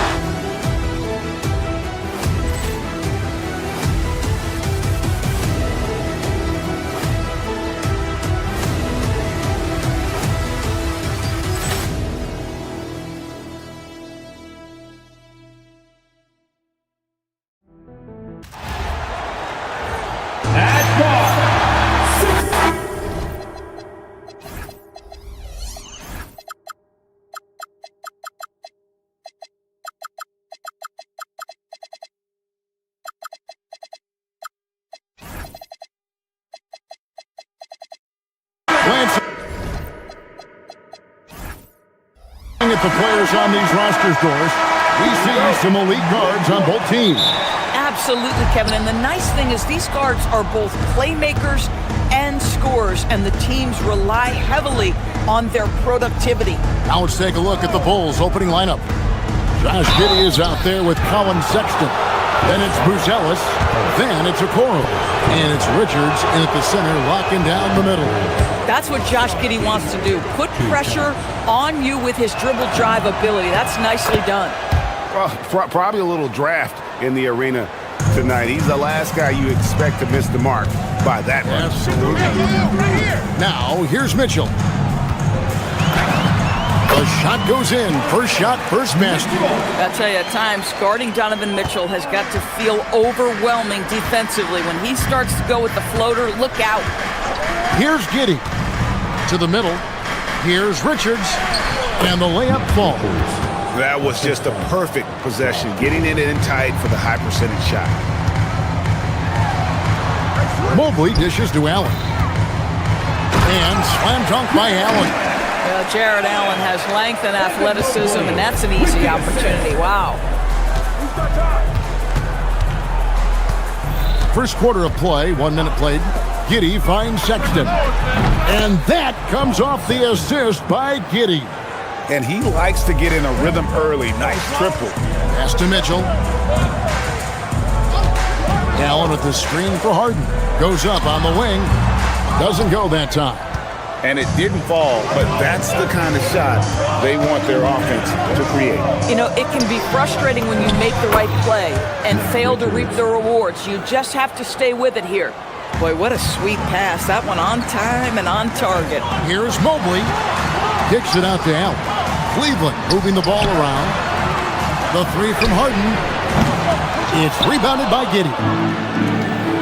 the players on these rosters, Doris, we see some elite guards on both teams. Absolutely, Kevin. And the nice thing is these guards are both playmakers and scorers, and the teams rely heavily on their productivity. Now let's take a look at the Bulls' opening lineup. Josh Giddey is out there with Colin Sexton. Then it's Buzelis. Then it's Okoro. And it's Richards in at the center, locking down the middle. That's what Josh Giddey wants to do. Put pressure on you with his dribble drive ability. That's nicely done. Well, probably a little draft in the arena tonight. He's the last guy you expect to miss the mark by that much. Absolutely. Now, here's Mitchell. The shot goes in. First shot, first basket. I'll tell you, at times, guarding Donovan Mitchell has got to feel overwhelming defensively. When he starts to go with the floater, look out. Here's Giddey to the middle. Here's Richards, and the layup falls. That was just a perfect possession, getting it in tight for the high percentage shot. Mobley dishes to Allen. And slam dunk by Allen. Jared Allen has length and athleticism, and that's an easy opportunity. Wow. First quarter of play, 1 minute played. Giddey finds Sexton. And that comes off the assist by Giddey. And he likes to get in a rhythm early. Nice triple. Pass to Mitchell. Allen with the screen for Harden. Goes up on the wing. Doesn't go that time. And it didn't fall, but that's the kind of shot they want their offense to create. You know, it can be frustrating when you make the right play and fail to reap the rewards. You just have to stay with it here. Boy, what a sweet pass. That one on time and on target. Here's Mobley. Kicks it out to Allen. Cleveland moving the ball around. The three from Harden. It's rebounded by Giddey.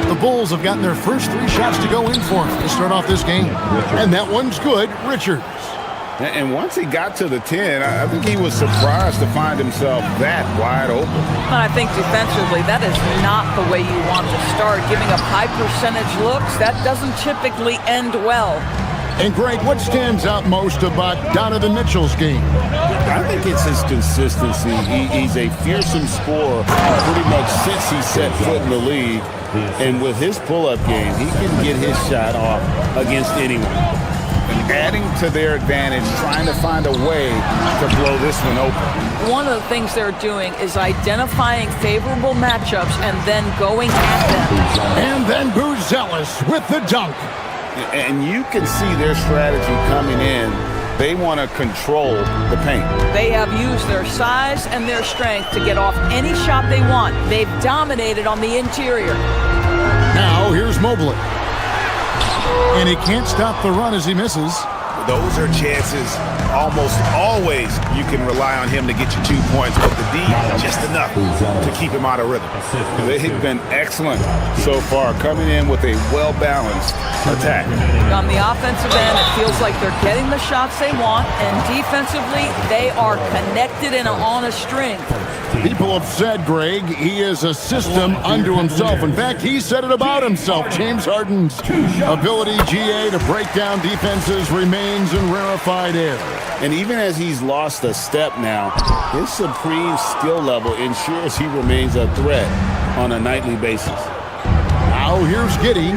The Bulls have gotten their first 3 shots to go in for him to start off this game. And that one's good, Richards. And once he got to the 10, I think he was surprised to find himself that wide open. And I think defensively, that is not the way you want to start. Giving up high percentage looks, that doesn't typically end well. And Greg, what stands out most about Donovan Mitchell's game? I think it's his consistency. He's a fearsome scorer pretty much since he set foot in the league. And with his pull-up game, he can get his shot off against anyone. Adding to their advantage, trying to find a way to blow this one open. One of the things they're doing is identifying favorable matchups and then going at them. And then Buzelis with the dunk. And you can see their strategy coming in. They want to control the paint. They have used their size and their strength to get off any shot they want. They've dominated on the interior. Now here's Mobley. And he can't stop the run as he misses. Those are chances almost always you can rely on him to get you 2 points, but the D just enough to keep him out of rhythm. They've been excellent so far, coming in with a well-balanced attack. On the offensive end, it feels like they're getting the shots they want, and defensively, they are connected and on a string. People have said, Greg, he is a system unto himself. In fact, he said it about himself. James Harden's ability, GA, to break down defenses remains in rarefied air. And even as he's lost a step now, his supreme skill level ensures he remains a threat on a nightly basis. Now here's Giddey.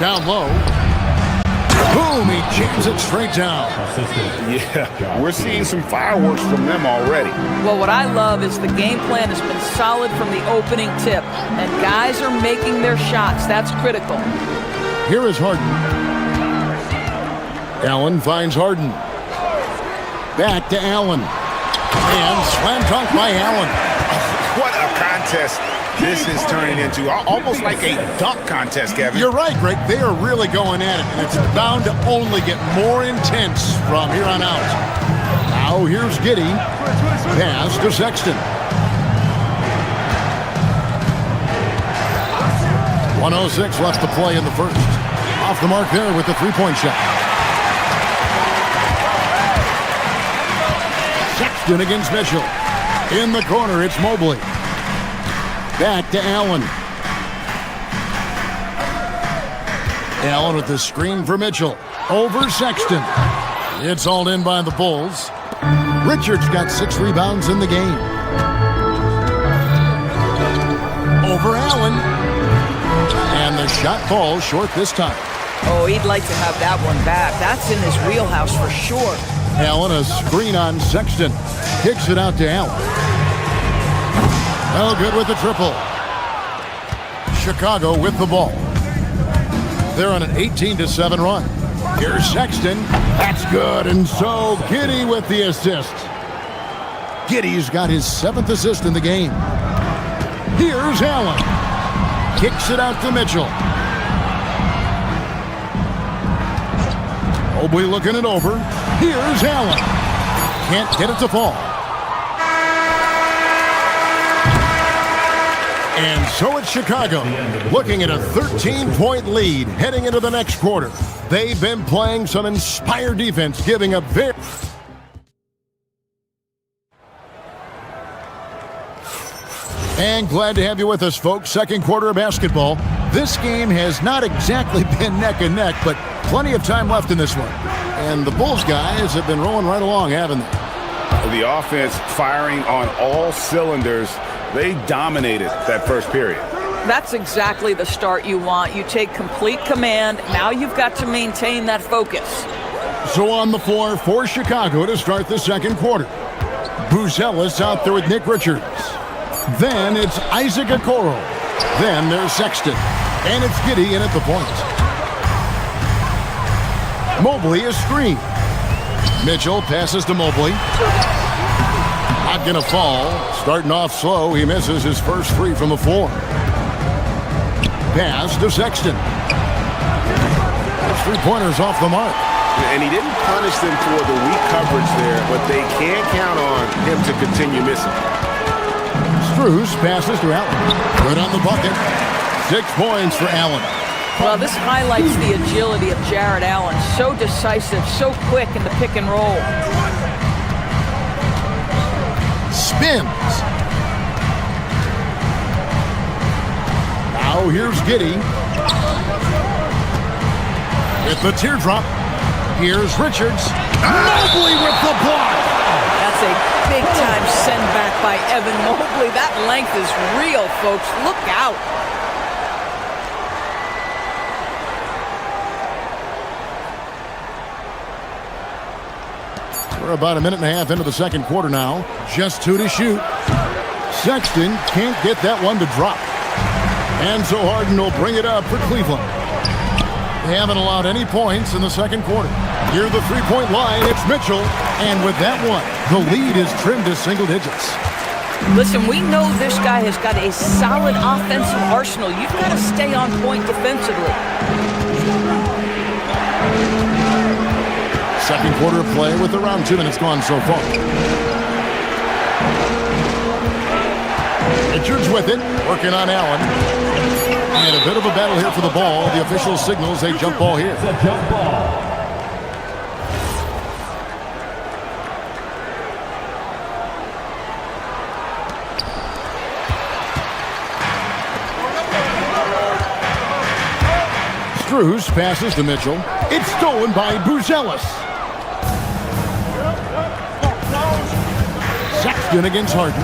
Down low. Boom, he jams it straight down. Yeah, we're seeing some fireworks from them already. Well, what I love is the game plan has been solid from the opening tip, and guys are making their shots. That's critical. Here is Harden. Allen finds Harden. Back to Allen. And slam dunk by Allen. What a contest this is turning into. Almost like a dunk contest, Kevin. You're right, Greg. They are really going at it, and it's bound to only get more intense from here on out. Now here's Giddey. Pass to Sexton. 1:06 left to play in the first. Off the mark there with the three-point shot. Sexton against Mitchell. In the corner, it's Mobley. Back to Allen. Allen with the screen for Mitchell. Over Sexton. It's hauled in by the Bulls. Richards got 6 rebounds in the game. Over Allen. And the shot falls short this time. Oh, he'd like to have that one back. That's in his wheelhouse for sure. Allen, a screen on Sexton. Kicks it out to Allen. Well, good with the triple. Chicago with the ball. They're on an 18-7 run. Here's Sexton. That's good. And so Giddey with the assist. Giddey's got his 7th assist in the game. Here's Allen. Kicks it out to Mitchell. Mobley looking it over. Here's Allen. Can't get it to fall. And so it's Chicago, looking at a 13-point lead heading into the next quarter. They've been playing some inspired defense, giving up very... And glad to have you with us, folks. Second quarter of basketball. This game has not exactly been neck and neck, but plenty of time left in this one. And the Bulls guys have been rolling right along, haven't they? The offense firing on all cylinders. They dominated that first period. That's exactly the start you want. You take complete command. Now you've got to maintain that focus. So on the floor for Chicago to start the second quarter. Buzelis out there with Nick Richards. Then it's Isaac Okoro. Then there's Sexton. And it's Giddey in at the point. Mobley is screened. Mitchell passes to Mobley. Not going to fall. Starting off slow, he misses his first 3 from the floor. Pass to Sexton. Those 3-pointers off the mark. And he didn't punish them for the weak coverage there, but they can count on him to continue missing. Strus passes to Allen. Good on the bucket. 6 points for Allen. Well, this highlights the agility of Jared Allen. So decisive, so quick in the pick and roll. Spins. Now here's Giddey. With the teardrop. Here's Richards. Mobley with the block. That's a big-time send back by Evan Mobley. That length is real, folks. Look out. We're about a minute and a half into the second quarter now. Just 2 to shoot. Sexton can't get that one to drop. And so Harden will bring it up for Cleveland. They haven't allowed any points in the second quarter. Near the 3-point line, it's Mitchell. And with that one, the lead is trimmed to single digits. Listen, we know this guy has got a solid offensive arsenal. You've got to stay on point defensively. Second quarter of play with around 2 minutes gone so far. Richards with it, working on Allen. And a bit of a battle here for the ball. The official signals a jump ball here. It's a jump ball. Strus passes to Mitchell. It's stolen by Buzelis. Sexton against Harden.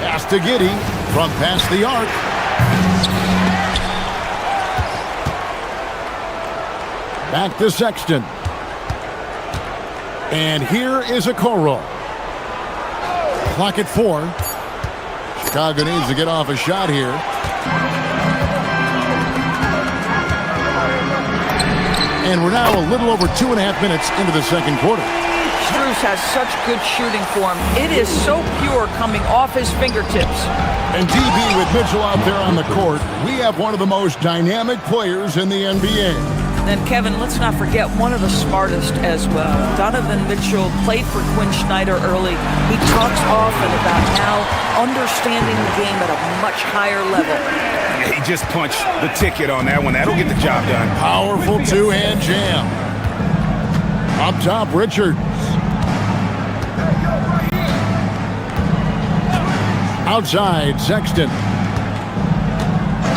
Pass to Giddey from past the arc. Back to Sexton. And here is Okoro. Clock at 4. Chicago needs to get off a shot here. And we're now a little over 2.5 minutes into the second quarter. Strus has such good shooting form. It is so pure coming off his fingertips. And DB with Mitchell out there on the court, we have one of the most dynamic players in the NBA. And Kevin, let's not forget one of the smartest as well. Donovan Mitchell played for Quinn Snyder early. He talks often about now understanding the game at a much higher level. He just punched the ticket on that one. That'll get the job done. Powerful 2-hand jam. Up top, Richards. Outside, Sexton.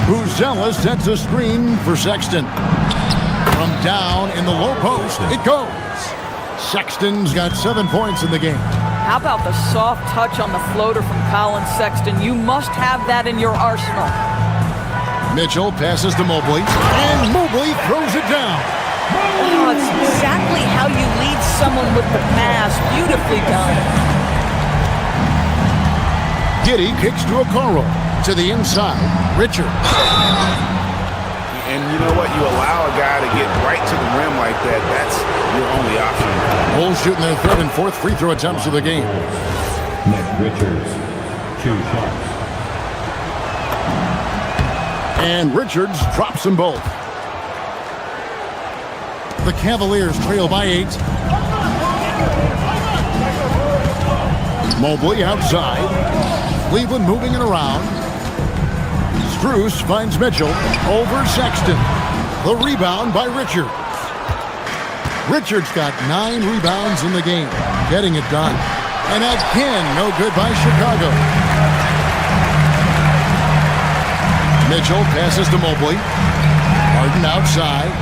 Buzelis sets a screen for Sexton. From down in the low post, it goes. Sexton's got 7 points in the game. How about the soft touch on the floater from Colin Sexton? You must have that in your arsenal. Mitchell passes to Mobley, and Mobley throws it down. Oh, it's exactly how you lead someone with the pass. Beautifully done. Giddey kicks to Okoro. To the inside, Richards. And you know what? You allow a guy to get right to the rim like that. That's your only option. Bulls shooting their third and fourth free throw attempts of the game. Nick Richards, 2 shots. And Richards drops them both. The Cavaliers trail by 8. Mobley outside. Cleveland moving it around. Strus finds Mitchell over Sexton. The rebound by Richards. Richards got 9 rebounds in the game, getting it done. And again, no good by Chicago. Mitchell passes to Mobley. Harden outside.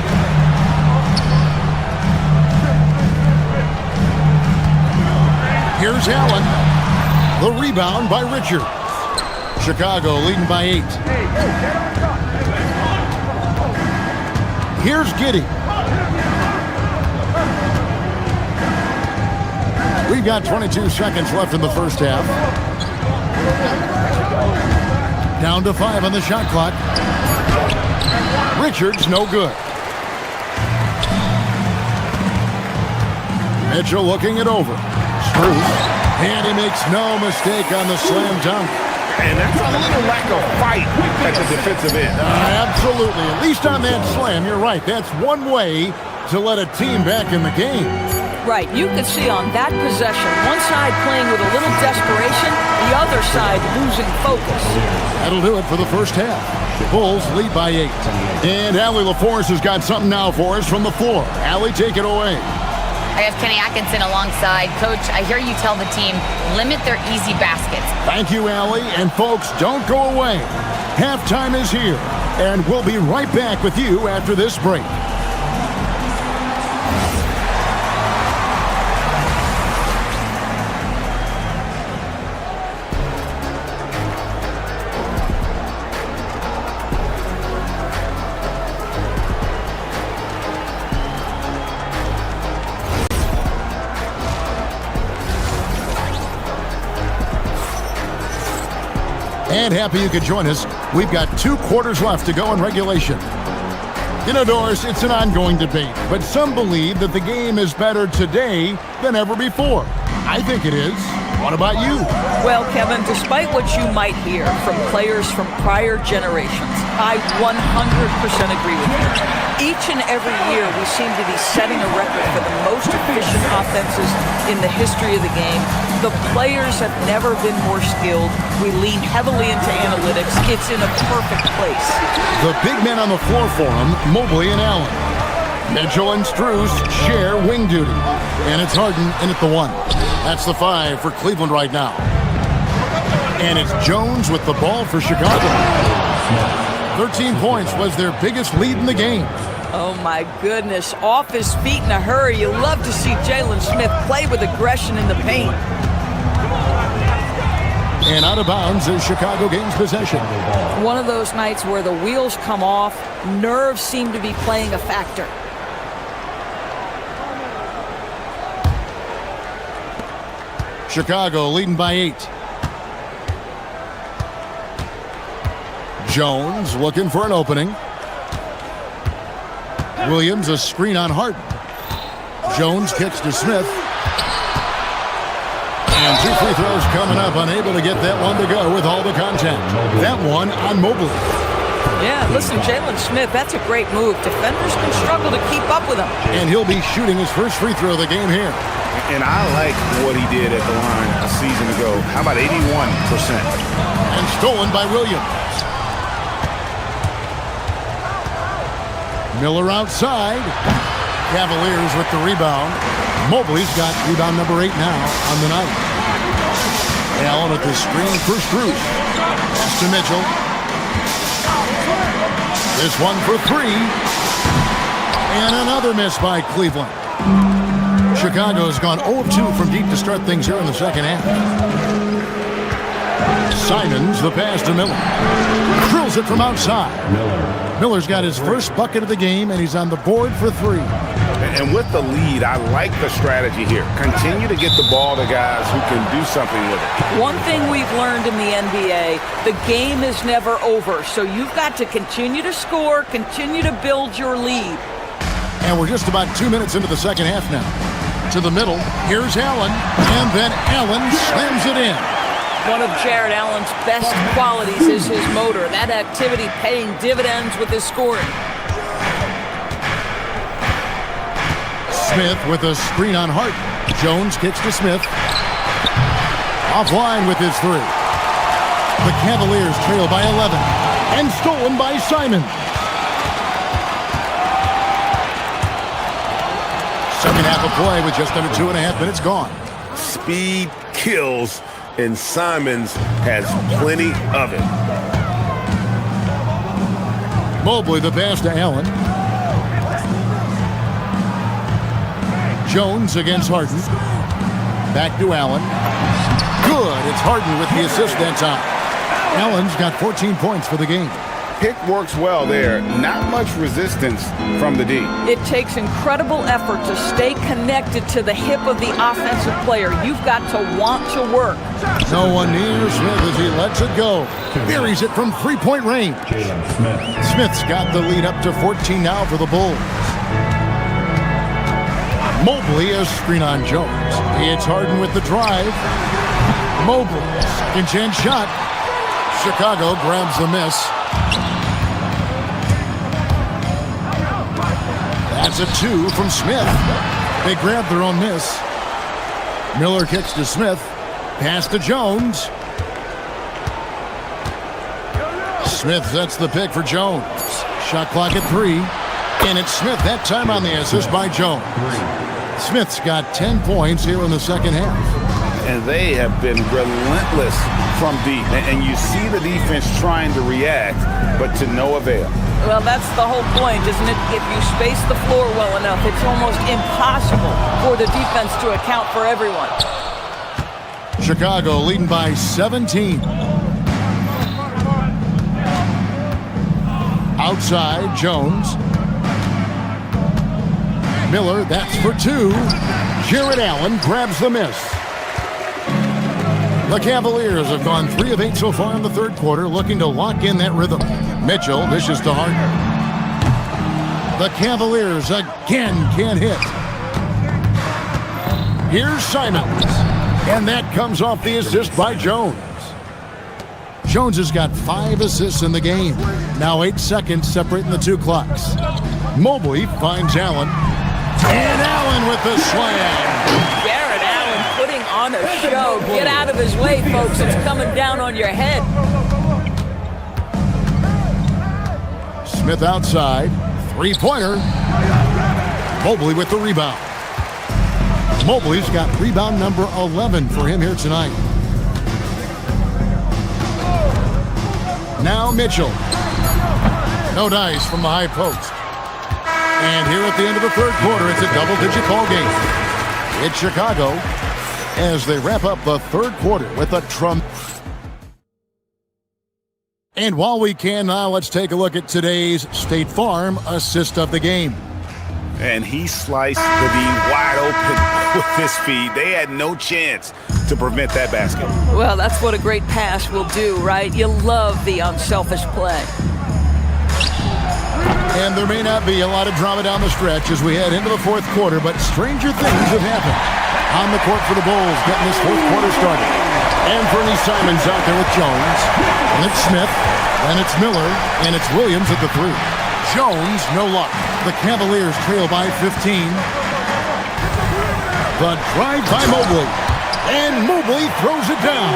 Here's Allen. The rebound by Richards. Chicago leading by 8. Here's Giddey. We've got 22 seconds left in the first half. Down to 5 on the shot clock. Richards, no good. Mitchell looking it over. Strus, and he makes no mistake on the slam dunk. And that's a little lack of fight at the defensive end. Absolutely. At least on that slam, you're right. That's one way to let a team back in the game. Right. You could see on that possession, one side playing with a little desperation, the other side losing focus. That'll do it for the first half. Bulls lead by 8. And Allie LaForce has got something now for us from the floor. Allie, take it away. I have Kenny Atkinson alongside. Coach, I hear you tell the team, limit their easy baskets. Thank you, Allie. And folks, don't go away. Halftime is here, and we'll be right back with you after this break. And happy you could join us. We've got 2 quarters left to go in regulation. You know, Doris, it's an ongoing debate, but some believe that the game is better today than ever before. I think it is. What about you? Well, Kevin, despite what you might hear from players from prior generations, I 100% agree with you. Each and every year, we seem to be setting a record for the most efficient offenses in the history of the game. The players have never been more skilled. We lean heavily into analytics. It's in a perfect place. The big men on the floor for them, Mobley and Allen. Mitchell and Strus share wing duty. And it's Harden in at the 1. That's the 5 for Cleveland right now. And it's Jones with the ball for Chicago. 13 points was their biggest lead in the game. Oh, my goodness. Off his feet in a hurry. You love to see Jalen Smith play with aggression in the paint. And out of bounds as Chicago gains possession. One of those nights where the wheels come off, nerves seem to be playing a factor. Chicago leading by 8. Jones looking for an opening. Williams a screen on Harden. Jones kicks to Smith. And 2 free throws coming up, unable to get that one to go with all the contact. That one on Mobley. Yeah, listen, Jalen Smith, that's a great move. Defenders can struggle to keep up with him. And he'll be shooting his first free throw of the game here. And I like what he did at the line a season ago. How about 81%? And stolen by Williams. Miller outside. Cavaliers with the rebound. Mobley's got rebound number 8 now on the night. Allen at the screen for Strus. Pass to Mitchell. This one for 3. And another miss by Cleveland. Chicago's gone 0-2 from deep to start things here in the second half. Simons, the pass to Miller. Drills it from outside. Miller's got his first bucket of the game, and he's on the board for 3. And with the lead, I like the strategy here. Continue to get the ball to guys who can do something with it. One thing we've learned in the NBA, the game is never over. So you've got to continue to score, continue to build your lead. And we're just about 2 minutes into the second half now. To the middle, here's Allen, and then Allen slams it in. One of Jared Allen's best qualities is his motor. That activity paying dividends with his scoring. Smith with a screen on Hart. Jones kicks to Smith. Offline with his 3. The Cavaliers trail by 11. And stolen by Simon. Second half of play with just under 2.5 minutes gone. Speed kills, and Simons has plenty of it. Mobley the pass to Allen. Jones against Harden. Back to Allen. Good. It's Harden with the assist that time. Allen's got 14 points for the game. Pick works well there. Not much resistance from the D. It takes incredible effort to stay connected to the hip of the offensive player. You've got to want to work. No one near Smith as he lets it go. Buries it from 3-point range. Smith's got the lead up to 14 now for the Bulls. Mobley a screen on Jones. It's Harden with the drive. Mobley, second chance shot. Chicago grabs the miss. That's a 2 from Smith. They grab their own miss. Miller kicks to Smith. Pass to Jones. Smith sets the pick for Jones. Shot clock at 3. And it's Smith that time on the assist by Jones. Smith's got 10 points here in the second half. And they have been relentless from deep. And you see the defense trying to react, but to no avail. Well, that's the whole point, isn't it? If you space the floor well enough, it's almost impossible for the defense to account for everyone. Chicago leading by 17. Outside, Jones. Miller, that's for 2. Jared Allen grabs the miss. The Cavaliers have gone 3 of 8 so far in the third quarter, looking to lock in that rhythm. Mitchell dishes to Harden. The Cavaliers again can't hit. Here's Simons. And that comes off the assist by Jones. Jones has got 5 assists in the game. Now 8 seconds separating the 2 clocks. Mobley finds Allen. And Allen with the slam. Jared Allen putting on a show. Get out of his way, folks. It's coming down on your head. Smith outside. 3-pointer. Mobley with the rebound. Mobley's got rebound number 11 for him here tonight. Now Mitchell. No dice from the high post. And here at the end of the third quarter, it's a double-digit ball game. It's Chicago as they wrap up the third quarter with a trump. And while we can now, let's take a look at today's State Farm assist of the game. And he sliced the D wide open with his feet. They had no chance to prevent that basket. Well, that's what a great pass will do, right? You love the unselfish play. And there may not be a lot of drama down the stretch as we head into the fourth quarter, but stranger things have happened. On the court for the Bulls, getting this fourth quarter started. And Fernie Simons out there with Jones. And it's Smith. And it's Miller. And it's Williams at the 3. Jones, no luck. The Cavaliers trail by 15. The drive by Mobley. And Mobley throws it down.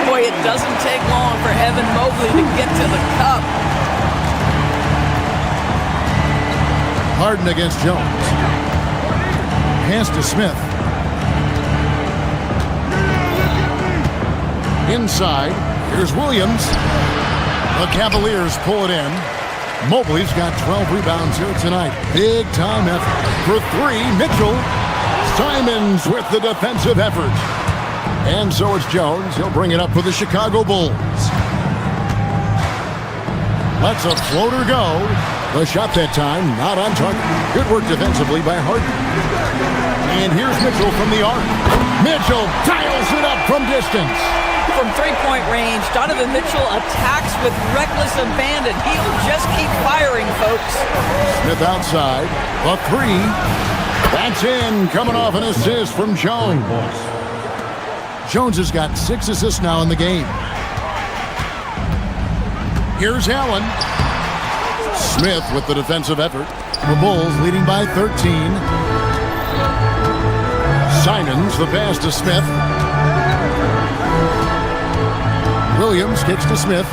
Boy, it doesn't take long for Evan Mobley to get to the cup. Harden against Jones. Pass to Smith. Inside, here's Williams. The Cavaliers pull it in. Mobley's got 12 rebounds here tonight. Big time effort. For 3, Mitchell. Simons with the defensive effort. And so it's Jones. He'll bring it up for the Chicago Bulls. Lets a floater go. The shot that time, not on target. Good work defensively by Harden. And here's Mitchell from the arc. Mitchell dials it up from distance. From three-point range, Donovan Mitchell attacks with reckless abandon. He'll just keep firing, folks. Smith outside. A three. That's in. Coming off an assist from Jones. Jones has got 6 assists now in the game. Here's Allen. Smith with the defensive effort. The Bulls leading by 13. Simons, the pass to Smith. Williams kicks to Smith.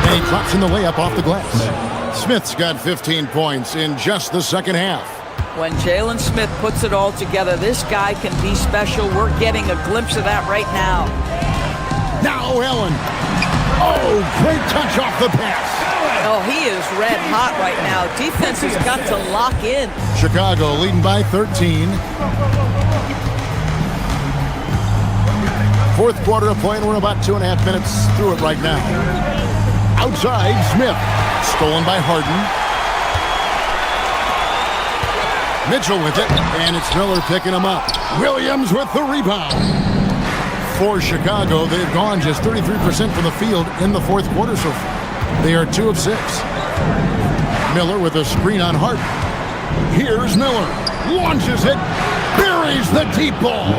And he drops in the layup off the glass. Smith's got 15 points in just the second half. When Jalen Smith puts it all together, this guy can be special. We're getting a glimpse of that right now. Now Allen. Oh, great touch off the pass. Oh, he is red hot right now. Defense has got to lock in. Chicago leading by 13. Fourth quarter of play, and we're about 2.5 minutes through it right now. Outside, Smith. Stolen by Harden. Mitchell with it, and it's Miller picking him up. Williams with the rebound. For Chicago, they've gone just 33% from the field in the fourth quarter so far. They are 2 of 6. Miller with a screen on Harden. Here's Miller. Launches it. Buries the deep ball.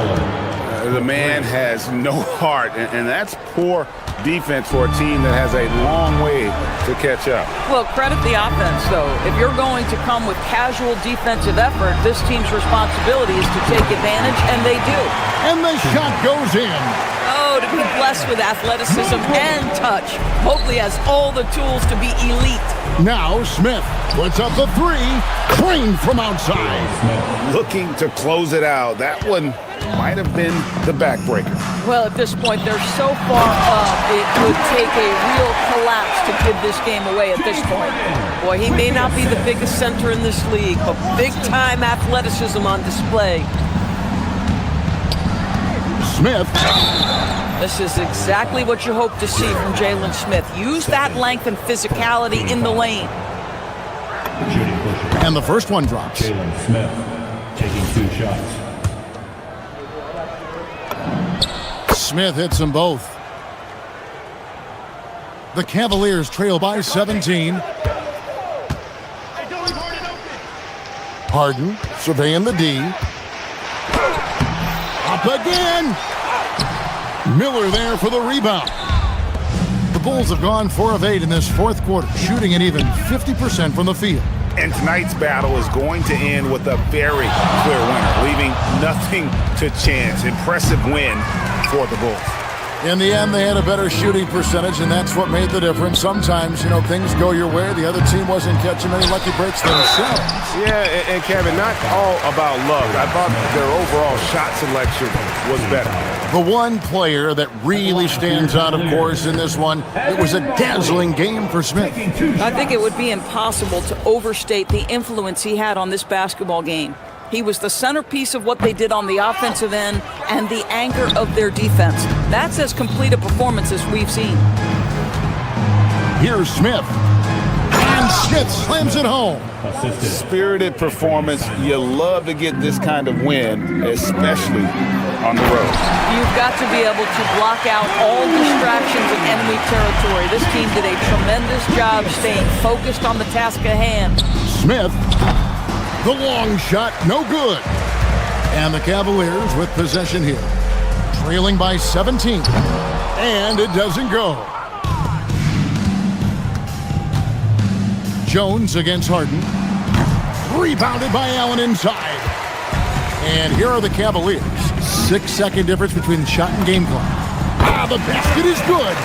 The man has no heart, and that's poor defense for a team that has a long way to catch up. Well, credit the offense, though. If you're going to come with casual defensive effort, this team's responsibility is to take advantage, and they do. And the shot goes in. Oh, to be blessed with athleticism and touch. Mobley has all the tools to be elite. Now Smith puts up the three. Clean from outside. Looking to close it out. That one might have been the backbreaker. Well, at this point, they're so far up, it would take a real collapse to give this game away at this point. Boy, he may not be the biggest center in this league, but big-time athleticism on display. Smith. This is exactly what you hope to see from Jalen Smith. Use that length and physicality in the lane. And the first one drops. Jalen Smith taking 2 shots. Smith hits them both. The Cavaliers trail by 17. Harden surveying the D. Up again. Miller there for the rebound. The Bulls have gone 4 of 8 in this fourth quarter, shooting at even 50% from the field. And tonight's battle is going to end with a very clear winner, leaving nothing to chance. Impressive win for the Bulls. In the end, they had a better shooting percentage, and that's what made the difference. Sometimes, things go your way. The other team wasn't catching many lucky breaks themselves. Yeah, and Kevin, not all about luck. I thought their overall shot selection was better. The one player that really stands out, of course, in this one, it was a dazzling game for Smith. I think it would be impossible to overstate the influence he had on this basketball game. He was the centerpiece of what they did on the offensive end and the anchor of their defense. That's as complete a performance as we've seen. Here's Smith. And Smith slams it home. Spirited performance. You love to get this kind of win, especially on the road. You've got to be able to block out all distractions in enemy territory. This team did a tremendous job staying focused on the task at hand. Smith. The long shot, no good. And the Cavaliers with possession here. Trailing by 17. And it doesn't go. Jones against Harden. Rebounded by Allen inside. And here are the Cavaliers. 6-second difference between the shot and game clock. The basket is good.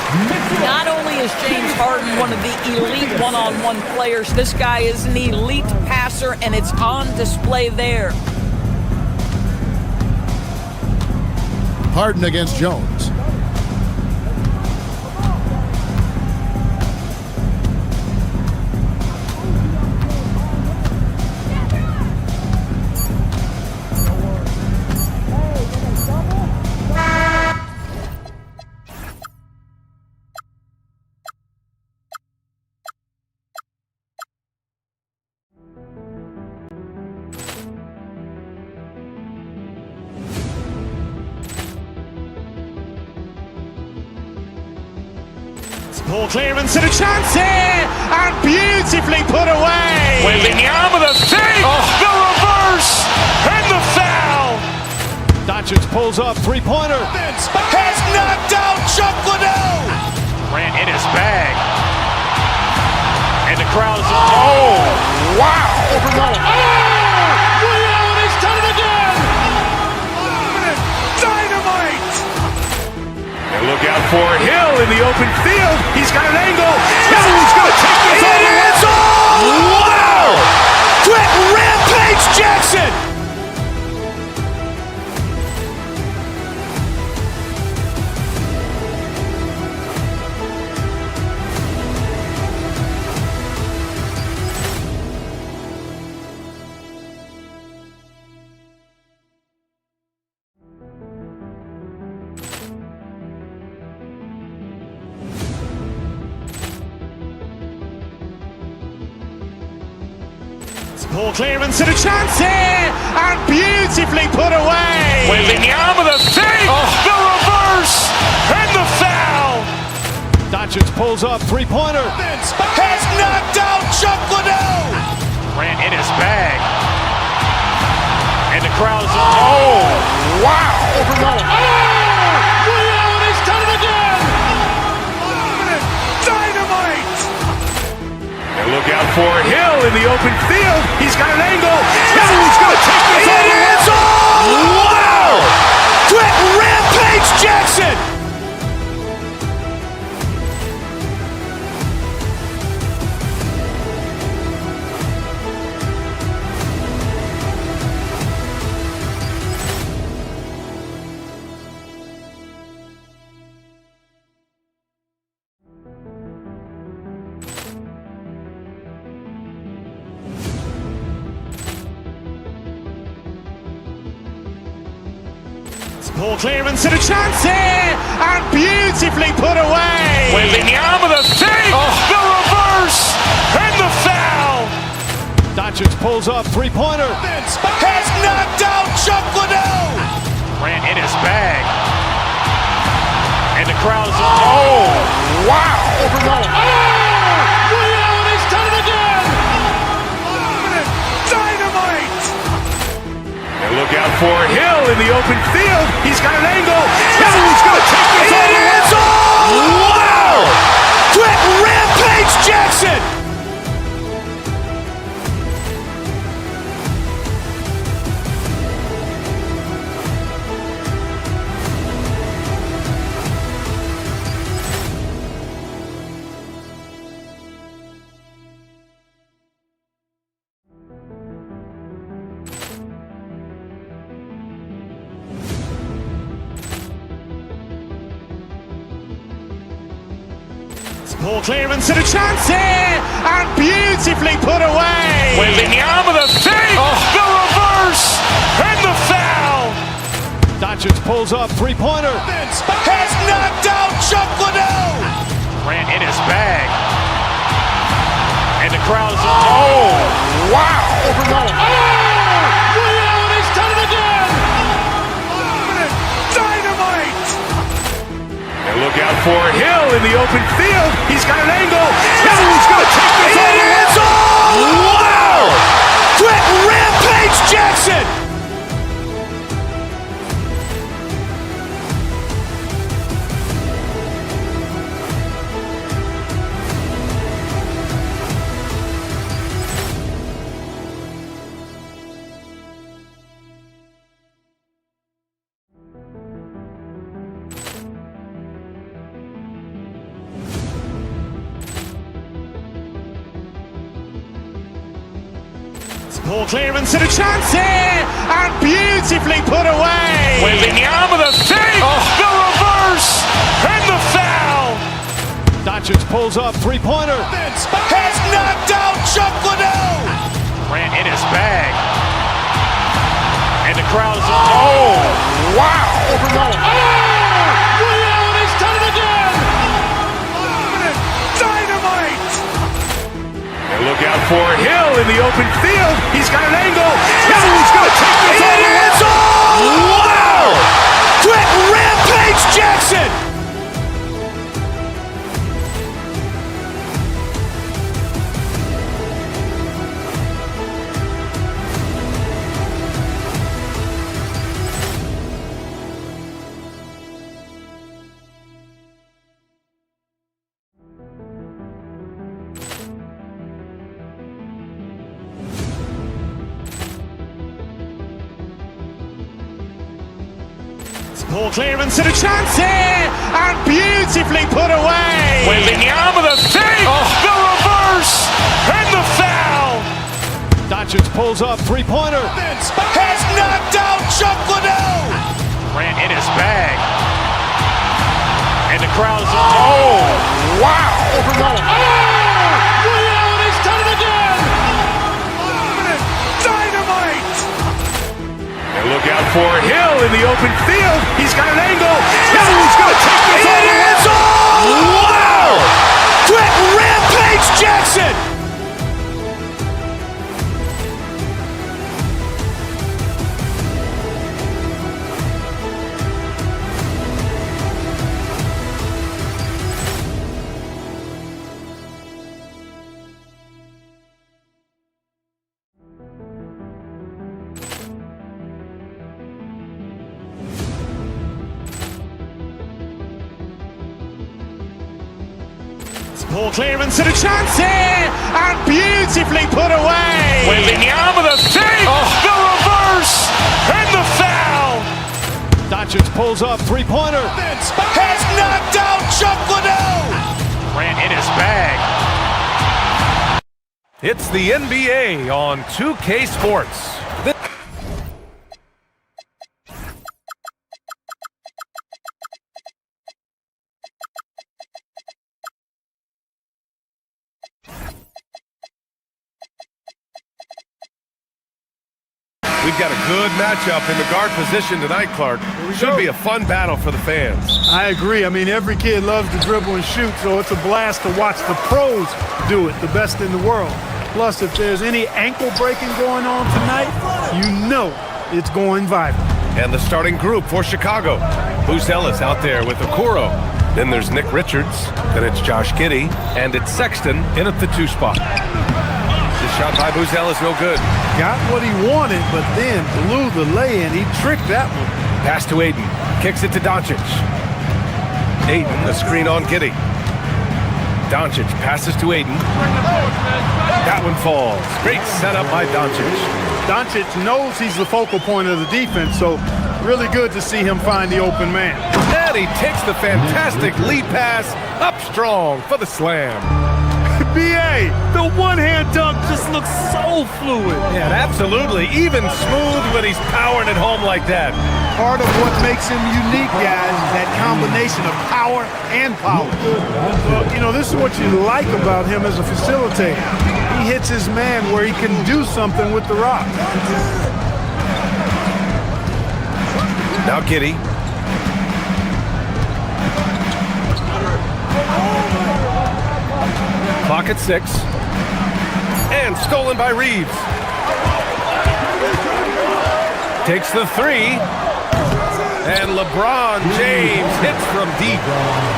Not only is James Harden one of the elite one-on-one players, this guy is an elite passer, and it's on display there. Harden against Jones. Ball clearance and a chance here, and beautifully put away. Wembanyama with a save, the reverse, and the foul. Doncic pulls up, three-pointer. Has knocked out Chuck Liddell. Grant in his bag. And the crowd is, wow. He's done it again. Dynamite. And look out for Hill in the open field. He's got an angle. Hill's going to take this all the way. Wow! Quick Rampage Jackson. Ball clearance and a chance here, and beautifully put away. Wembanyama with a save, the reverse, and the foul. Doncic pulls up, three-pointer. Has knocked out Chuck Liddell. Grant in his bag. And the crowd is, wow. He's done it again. Dynamite. And look out for Hill in the open field. He's got an angle. Hill's going to take this all the way. Wow! Quick Rampage Jackson. Ball clearance and a chance here, and beautifully put away. Wembanyama with a save, the reverse, and the foul. Doncic pulls up, three-pointer. Has knocked out Chuck Liddell. Grant in his bag. And the crowd is, wow. He's done it again. Dynamite. And look out for Hill in the open field. He's got an angle. Hill's going to take this all the way. Wow! Quick Rampage Jackson. Ball clearance and a chance here, and beautifully put away. Wembanyama with a save, the reverse, and the foul. Doncic pulls up, three-pointer. Has knocked out Chuck Liddell. Grant in his bag. And the crowd is, wow. He's done it again. Dynamite. And look out for Hill in the open field. He's got an angle. Hill's going to take this all the way. Wow! Quick Rampage Jackson. Ball clearance and a chance here, and beautifully put away. Wembanyama with a save, the reverse, and the foul. Doncic pulls up, three-pointer. Has knocked out Chuck Liddell. Grant in his bag. And the crowd is, wow. He's done it again. Dynamite. And look out for Hill in the open field. He's got an angle. Hill's going to take this all the way. Wow! Quick Rampage Jackson. Ball clearance and a chance here, and beautifully put away. Wembanyama the fake, the reverse, and the foul. Doncic pulls up, three-pointer. Has knocked out Chuck Liddell. Ran in his bag. And the crowd is... Oh, wow. He's done it again. Dynamite. And look out for Hill in the open field. He's got an angle. Hill's going to take this all the way. Wow. Quick rampage Jackson. Ball clearance and a chance here, and beautifully put away. Wembanyama the fake, the reverse, and the foul. Doncic pulls up, three-pointer. Has knocked out Chuck Liddell. Ran in his bag. It's the NBA on 2K Sports. We've got a good matchup in the guard position tonight, Clark. Should be a fun battle for the fans. I agree. I mean, every kid loves to dribble and shoot, so it's a blast to watch the pros do it, the best in the world. Plus, if there's any ankle breaking going on tonight, you know it's going viral. And the starting group for Chicago. Booz Ellis out there with Okoro. Then there's Nick Richards. Then it's Josh Giddey. And it's Sexton in at the 2 spot. This shot by Booz Ellis, no good. Got what he wanted, but then blew the lay-in. He tricked that one. Pass to Aiden. Kicks it to Doncic. Aiden, the screen on Giddey. Doncic passes to Aiden. That one falls. Great setup by Doncic. Doncic knows he's the focal point of the defense, so really good to see him find the open man. And he takes the fantastic lead pass up strong for the slam. B.A., the one-hand dunk just looks so fluid. Yeah, absolutely. Even smooth when he's powering it home like that. Part of what makes him unique, guys, is that combination of power and power. Well, you know, this is what you like about him as a facilitator. He hits his man where he can do something with the rock. Now Giddey. Clock at 6. And stolen by Reeves. Takes the 3. And LeBron James hits from deep.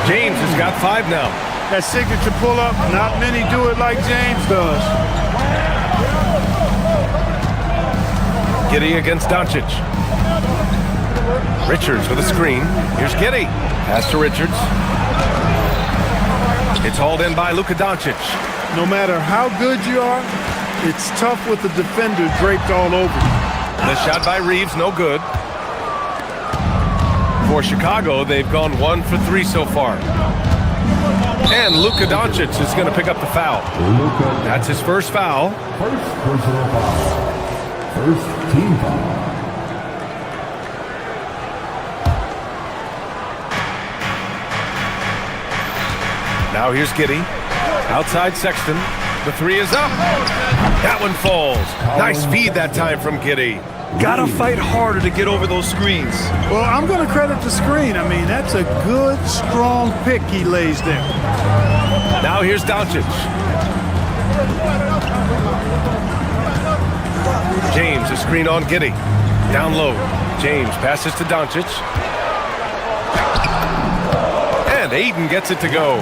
James has got 5 now. That signature pull-up, not many do it like James does. Giddey against Doncic. Richards with a screen. Here's Giddey. Pass to Richards. It's hauled in by Luka Doncic. No matter how good you are, it's tough with the defender draped all over you. The shot by Reeves, no good. For Chicago, they've gone 1 for 3 so far. And Luka Doncic is going to pick up the foul. That's his first foul. First personal foul. First team foul. Now here's Giddey. Outside Sexton. The 3 is up. That one falls. Nice feed that time from Giddey. Gotta fight harder to get over those screens. Well, I'm going to credit the screen. I mean, that's a good, strong pick he lays there. Now here's Doncic. James, a screen on Giddey. Down low. James passes to Doncic. And Aiden gets it to go.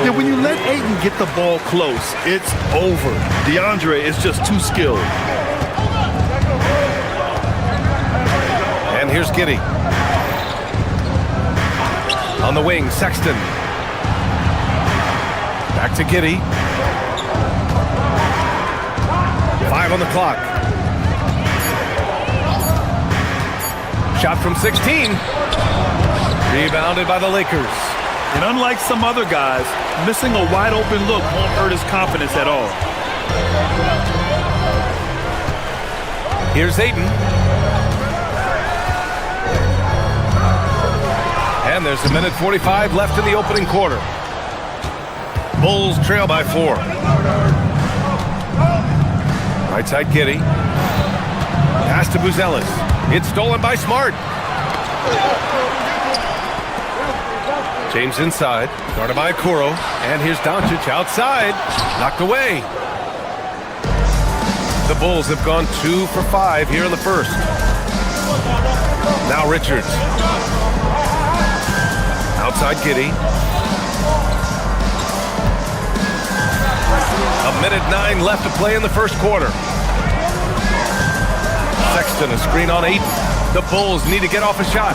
Yeah, when you let Aiden get the ball close, it's over. DeAndre is just too skilled. And here's Giddey. On the wing, Sexton. Back to Giddey. 5 on the clock. Shot from 16. Rebounded by the Lakers. And unlike some other guys, missing a wide open look won't hurt his confidence at all. Here's Ayton. And there's a minute 45 left in the opening quarter. Bulls trail by 4. Right side Giddey. Pass to Buzelis. It's stolen by Smart. James inside. Guarded by Okoro. And here's Doncic outside. Knocked away. The Bulls have gone 2 for 5 here in the first. Now Richards. Outside Giddey. A minute 9 left to play in the first quarter. Sexton, a screen on 8. The Bulls need to get off a shot.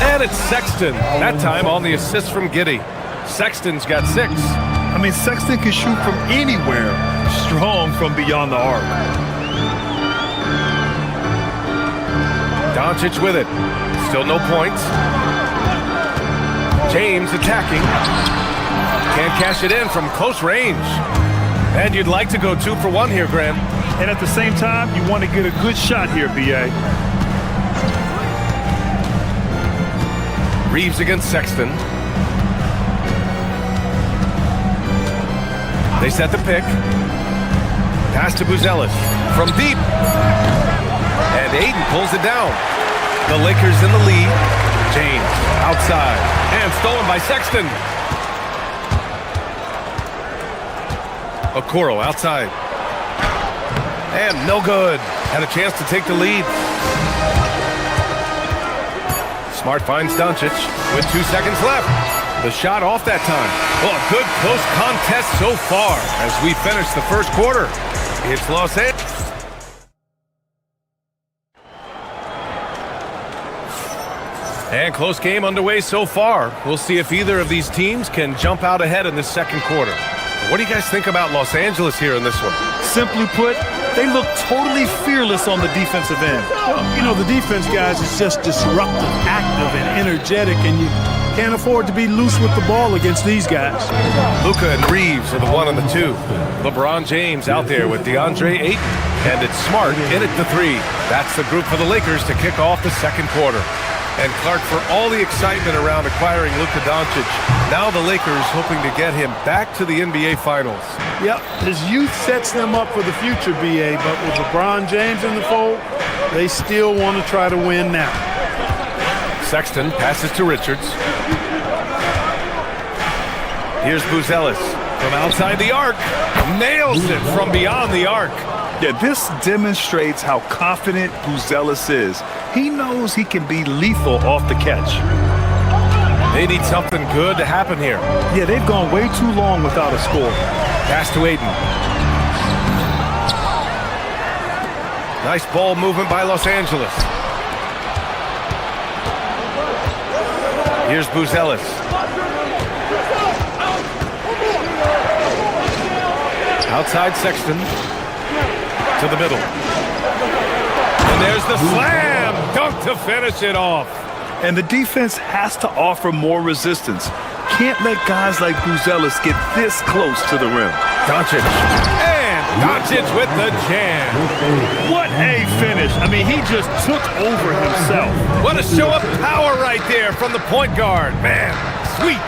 And it's Sexton. That time on the assist from Giddey. Sexton's got 6. I mean, Sexton can shoot from anywhere. Strong from beyond the arc. Doncic with it. Still no points. James attacking. Can't cash it in from close range. And you'd like to go 2 for 1 here, Grant. And at the same time, you want to get a good shot here, B.A. Reeves against Sexton. They set the pick. Pass to Buzelis from deep. And Ayton pulls it down. The Lakers in the lead. James outside. And stolen by Sexton. Okoro outside. And no good. Had a chance to take the lead. Smart finds Doncic with 2 seconds left. The shot off that time. Oh, a good close contest so far as we finish the first quarter. It's Los Angeles. And close game underway so far. We'll see if either of these teams can jump out ahead in the second quarter. What do you guys think about Los Angeles here in this one? Simply put, they look totally fearless on the defensive end. Well, you know, the defense, guys, is just disruptive, active, and energetic, and you can't afford to be loose with the ball against these guys. Luka and Reeves are the 1 and the 2. LeBron James out there with DeAndre Ayton. And it's Smart in at the 3. That's the group for the Lakers to kick off the second quarter. And Clark, for all the excitement around acquiring Luka Doncic, now the Lakers hoping to get him back to the NBA Finals. Yep, his youth sets them up for the future, B.A., but with LeBron James in the fold, they still want to try to win now. Sexton passes to Richards. Here's Buzelis from outside the arc. Nails it from beyond the arc. Yeah, this demonstrates how confident Buzelis is. He knows he can be lethal off the catch. They need something good to happen here. Yeah, they've gone way too long without a score. Pass to Ayton. Nice ball movement by Los Angeles. Here's Buzelis. Outside Sexton. To the middle. And there's the slam dunk to finish it off. And the defense has to offer more resistance. Can't let guys like Buzelis get this close to the rim. Doncic. And Doncic with the jam. What a finish. I mean, he just took over himself. What a show of power right there from the point guard. Man, sweet.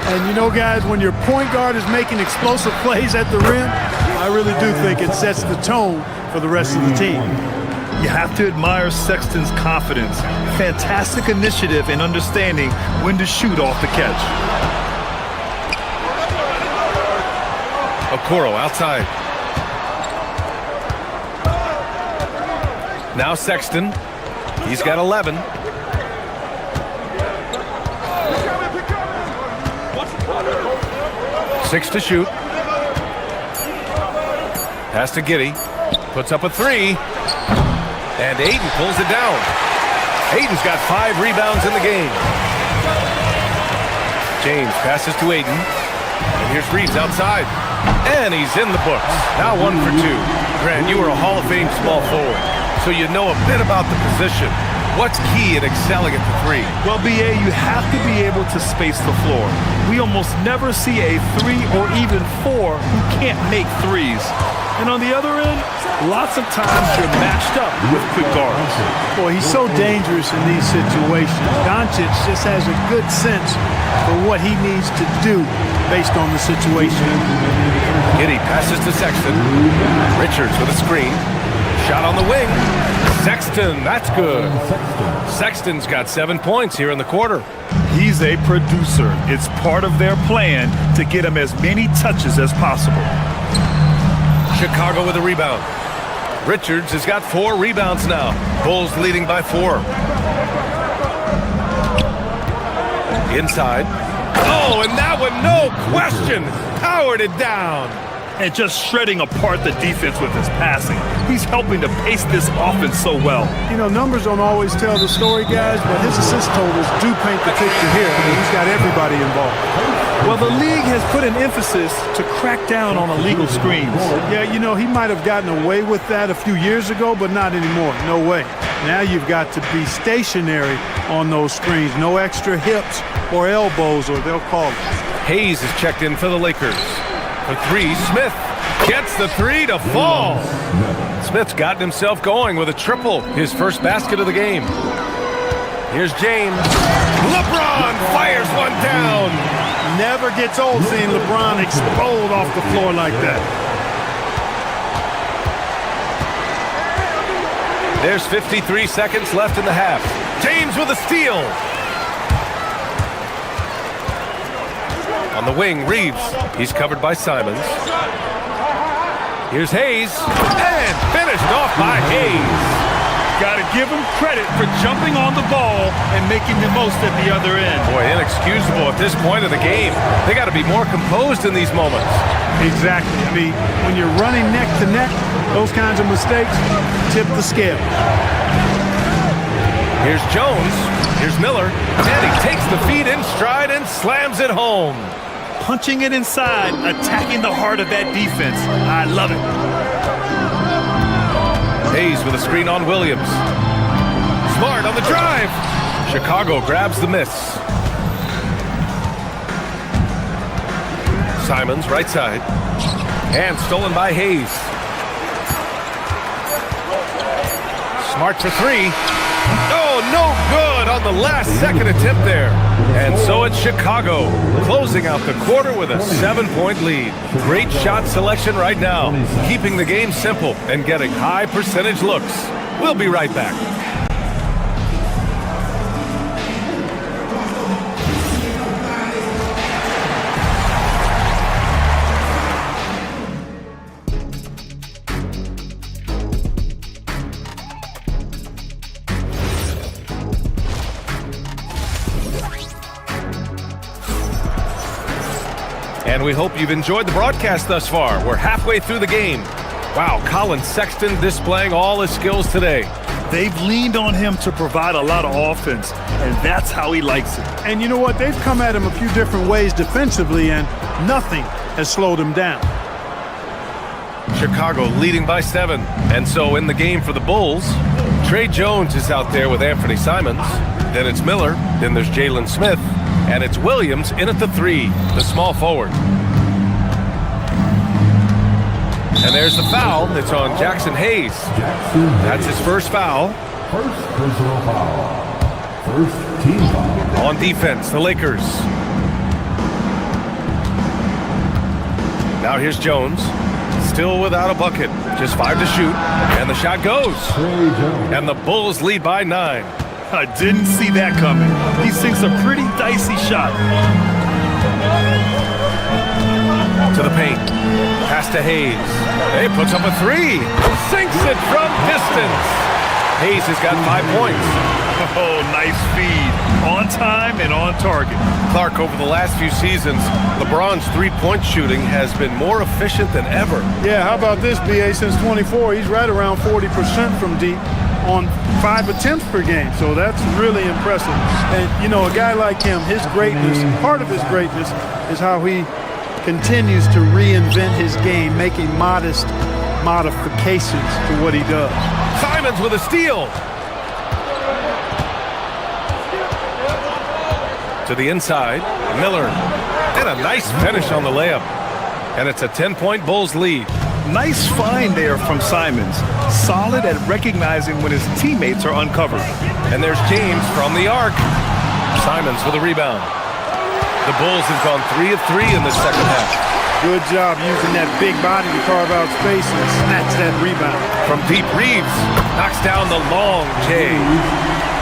And you know, guys, when your point guard is making explosive plays at the rim, I really do think it sets the tone for the rest of the team. You have to admire Sexton's confidence. Fantastic initiative in understanding when to shoot off the catch. Okoro outside. Now Sexton. He's got 11. Six to shoot. Pass to Giddey. Puts up a 3. And Ayton pulls it down. Ayton's got 5 rebounds in the game. James passes to Ayton. And here's Reeves outside. And he's in the books. Now 1 for 2. Grant, you were a Hall of Fame small forward, so you know a bit about the position. What's key in excelling at the three? Well, BA, you have to be able to space the floor. We almost never see a 3 or even 4 who can't make threes. And on the other end, lots of times you're matched up with quick guards. Boy, he's so dangerous in these situations. Doncic just has a good sense for what he needs to do based on the situation. Giddey passes to Sexton. Richards with a screen. Shot on the wing. Sexton, that's good. Sexton's got 7 points here in the quarter. He's a producer. It's part of their plan to get him as many touches as possible. Chicago with a rebound. Richards has got 4 rebounds now. Bulls leading by 4. Inside. Oh, and that one, no question, powered it down. And just shredding apart the defense with his passing. He's helping to pace this offense so well. You know, numbers don't always tell the story, guys, but his assist totals do paint the picture here. I mean, he's got everybody involved. Well, the league has put an emphasis to crack down on illegal screens. Yeah, you know, he might have gotten away with that a few years ago, but not anymore. No way. Now you've got to be stationary on those screens. No extra hips or elbows, or they'll call it. Hayes is checked in for the Lakers. For 3, Smith gets the 3 to fall. Smith's gotten himself going with a triple, his first basket of the game. Here's James. LeBron fires one down. Never gets old seeing LeBron explode off the floor like that. There's 53 seconds left in the half. James with a steal. On the wing, Reeves. He's covered by Simons. Here's Hayes. And finished off by Hayes. Got to give him credit for jumping on the ball and making the most at the other end. Boy, inexcusable at this point of the game. They got to be more composed in these moments. Exactly. I mean, when you're running neck to neck, those kinds of mistakes tip the scale. Here's Jones. Here's Miller. And he takes the feed in stride and slams it home. Punching it inside, attacking the heart of that defense. I love it. Hayes with a screen on Williams. Smart on the drive. Chicago grabs the miss. Simons right side. And stolen by Hayes. Smart for 3. Oh, no good on the last second attempt there. And so it's Chicago closing out the quarter with a 7-point lead. Great shot selection right now, keeping the game simple and getting high percentage looks. We'll be right back. And we hope you've enjoyed the broadcast thus far. We're halfway through the game. Wow, Colin Sexton displaying all his skills today. They've leaned on him to provide a lot of offense, and that's how he likes it. And you know what? They've come at him a few different ways defensively, and nothing has slowed him down. Chicago leading by 7. And so in the game for the Bulls, Trey Jones is out there with Anthony Simons. Then it's Miller. Then there's Jalen Smith. And it's Williams in at the 3, the small forward. And there's the foul. It's on Jackson Hayes. That's his first foul. First personal foul. First team foul. On defense, the Lakers. Now here's Jones. Still without a bucket. Just 5 to shoot. And the shot goes. And the Bulls lead by 9. I didn't see that coming. He sinks a pretty dicey shot. To the paint. Pass to Hayes. He puts up a 3. Sinks it from distance. Hayes has got 5 points. Oh, nice feed. On time and on target. Clark, over the last few seasons, LeBron's three-point shooting has been more efficient than ever. Yeah, how about this, BA? Since 24, he's right around 40% from deep on 5 attempts per game. So that's really impressive. And, you know, a guy like him, his greatness, part of his greatness is how he continues to reinvent his game, making modest modifications to what he does. Simons with a steal. To the inside, Miller. And a nice finish on the layup. And it's a 10-point Bulls lead. Nice find there from Simons. Solid at recognizing when his teammates are uncovered. And there's James from the arc. Simons with a rebound. The Bulls have gone 3 of 3 in the second half. Good job using that big body to carve out space and snatch that rebound. From deep, Reeves knocks down the long J.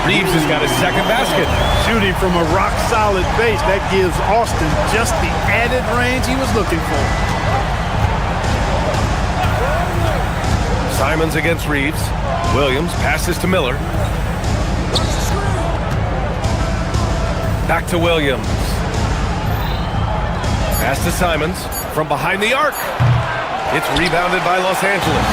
Reeves has got his second basket. Shooting from a rock-solid base, that gives Austin just the added range he was looking for. Simons against Reeves. Williams passes to Miller. Back to Williams. Pass to Simons from behind the arc. It's rebounded by Los Angeles.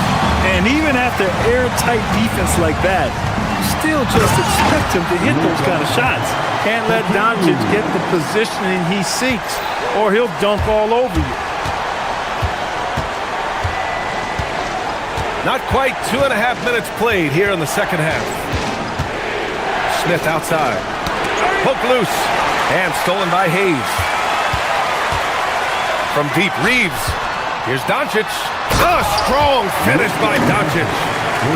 And even after airtight defense like that, you still just expect him to hit those kind of shots. Can't let Doncic get the positioning he seeks, or he'll dunk all over you. Not quite 2.5 minutes played here in the second half. Smith outside. Hook loose. And stolen by Hayes. From deep, Reeves. Here's Doncic. A strong finish by Doncic.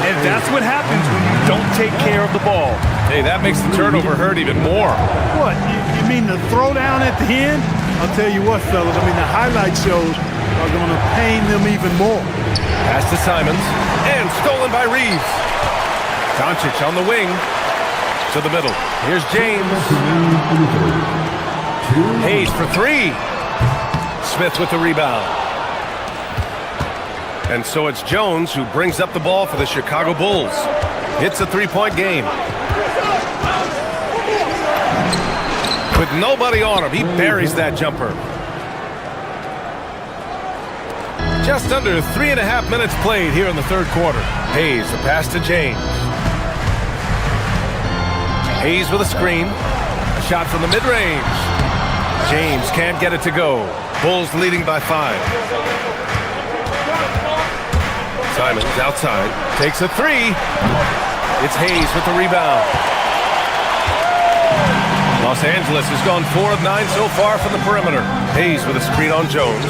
And that's what happens when you don't take care of the ball. Hey, that makes the turnover hurt even more. What, you mean the throwdown at the end? I'll tell you what, fellas, I mean the highlight shows are going to pain them even more. Pass to Simons. And stolen by Reeves. Doncic on the wing. To the middle. Here's James. Hayes for 3. Smith with the rebound. And so it's Jones who brings up the ball for the Chicago Bulls. It's a 3-point game. With nobody on him, he buries that jumper. Just under 3.5 minutes played here in the third quarter. Hayes, the pass to James. Hayes with a screen. A shot from the mid-range. James can't get it to go. Bulls leading by 5. Simons outside. Takes a 3. It's Hayes with the rebound. Los Angeles has gone 4 of 9 so far from the perimeter. Hayes with a screen on Jones.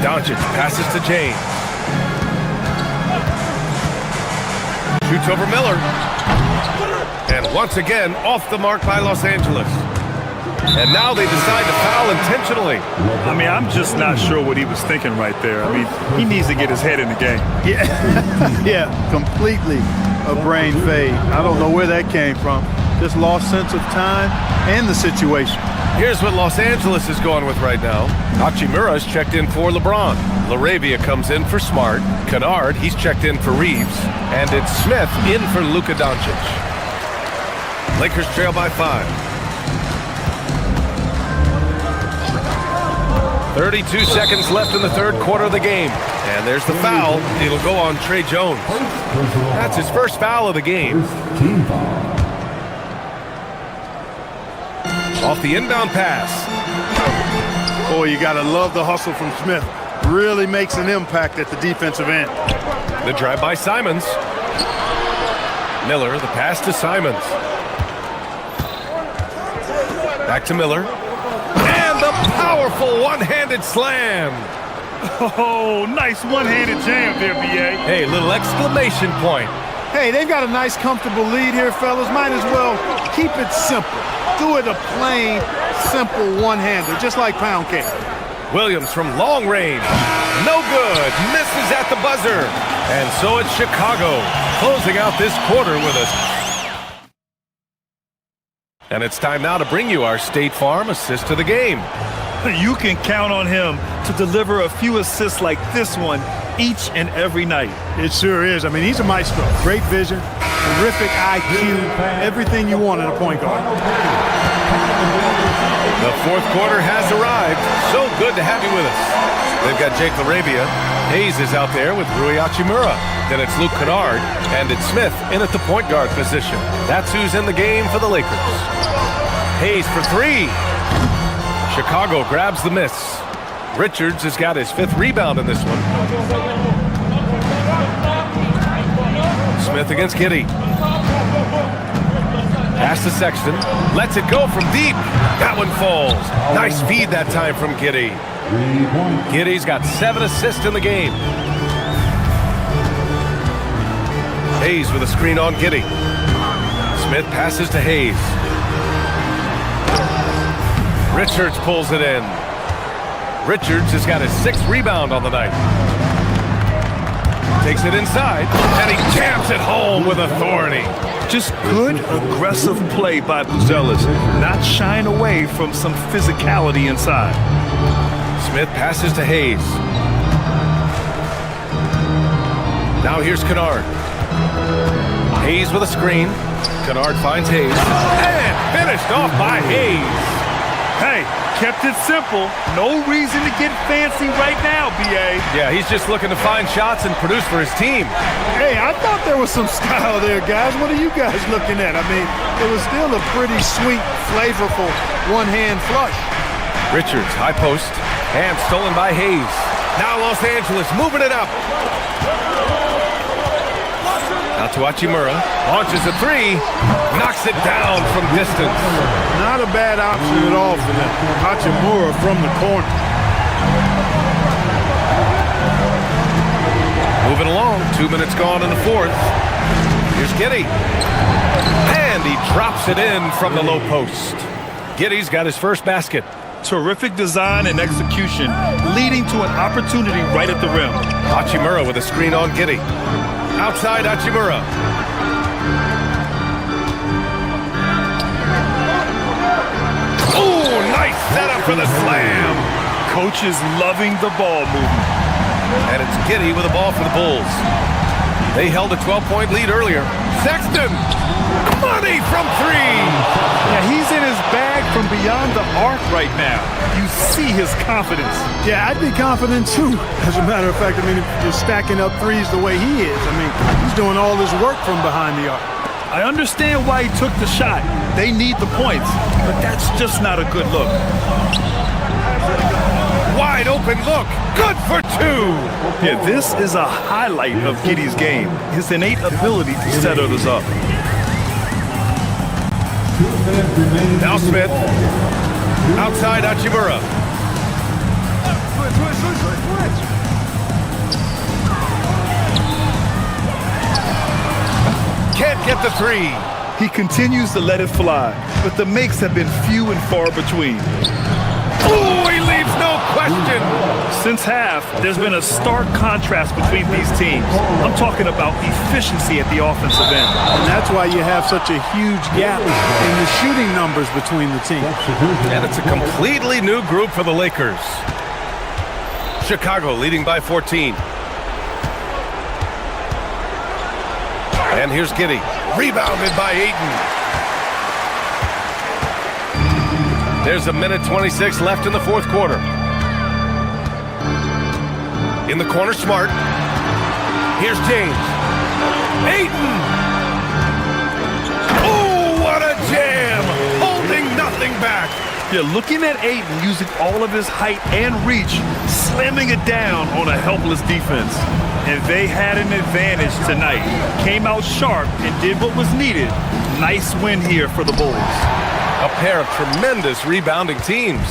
Doncic passes to James. Shoots over Miller. And once again, off the mark by Los Angeles. And now they decide to foul intentionally. I mean, I'm just not sure what he was thinking right there. I mean, he needs to get his head in the game. Yeah, completely a brain fade. I don't know where that came from. Just lost sense of time and the situation. Here's what Los Angeles is going with right now. Hachimura's checked in for LeBron. LaRavia comes in for Smart. Kennard, he's checked in for Reeves. And it's Smith in for Luka Doncic. Lakers trail by 5. 32 seconds left in the third quarter of the game. And there's the foul. It'll go on Trey Jones. That's his first foul of the game. Off the inbound pass. Boy, you got to love the hustle from Smith. Really makes an impact at the defensive end. The drive by Simons. Miller, the pass to Simons. Back to Miller. And the powerful one-handed slam. Oh, nice one-handed jam there, B.A. Hey, little exclamation point. Hey, they've got a nice, comfortable lead here, fellas. Might as well keep it simple. Do it a plain, simple one-hander, just like pound cake. Williams from long range. No good. Misses at the buzzer. And so it's Chicago closing out this quarter with us. And it's time now to bring you our State Farm assist of the game. You can count on him to deliver a few assists like this one each and every night. It sure is. I mean, he's a maestro. Great vision, terrific IQ, everything you want in a point guard. The fourth quarter has arrived. So good to have you with us. They've got Jake LaRavia. Hayes is out there with Rui Hachimura. Then it's Luke Kennard, and it's Smith in at the point guard position. That's who's in the game for the Lakers. Hayes for 3. Chicago grabs the miss. Richards has got his 5th rebound in this one. Smith against Giddey. Pass to to Sexton. Lets it go from deep. That one falls. Nice feed that time from Giddey. Giddey's got 7 assists in the game. Hayes with a screen on Giddey. Smith passes to Hayes. Richards pulls it in. Richards has got his 6th rebound on the night. Takes it inside, and he jams it home with authority. Just good, aggressive play by Buzelis, not shying away from some physicality inside. Smith passes to Hayes. Now here's Kennard. Hayes with a screen. Kennard finds Hayes. And finished off by Hayes. Hey, kept it simple. No reason to get fancy right now, B.A. Yeah, he's just looking to find shots and produce for his team. Hey, I thought there was some style there, guys. What are you guys looking at? I mean, it was still a pretty sweet, flavorful one-hand flush. Richards, high post. And stolen by Hayes. Now Los Angeles moving it up. Out to Hachimura. Launches a 3. Knocks it down from distance. Not a bad option at all for them. Hachimura from the corner. Moving along. 2 minutes gone in the 4th. Here's Giddey. And he drops it in from the low post. Giddey's got his first basket. Terrific design and execution, leading to an opportunity right at the rim. Hachimura with a screen on Giddey. Outside Hachimura. Oh, nice setup for the slam. Coach is loving the ball movement. And it's Giddey with the ball for the Bulls. They held a 12-point lead earlier. Sexton! Money from 3! Yeah, he's in his bag from beyond the arc right now. You see his confidence. Yeah, I'd be confident too. As a matter of fact, I mean, just stacking up threes the way he is. I mean, he's doing all his work from behind the arc. I understand why he took the shot. They need the points, but that's just not a good look. Wide open look. Good for 2. Yeah, this is a highlight of Giddey's game. His innate ability to set others up. Now Smith. Outside Hachimura. Can't get the 3. He continues to let it fly, but the makes have been few and far between. Oh, he leaves no question. Since half, there's been a stark contrast between these teams. I'm talking about efficiency at the offensive end. And that's why you have such a huge gap in the shooting numbers between the teams. And it's a completely new group for the Lakers. Chicago leading by 14. And here's Giddey. Rebounded by Ayton. There's a minute 26 left in the 4th quarter. In the corner, Smart. Here's James. Ayton! Oh, what a jam! Holding nothing back. Yeah, looking at Ayton using all of his height and reach, slamming it down on a helpless defense. And they had an advantage tonight. Came out sharp and did what was needed. Nice win here for the Bulls. A pair of tremendous rebounding teams.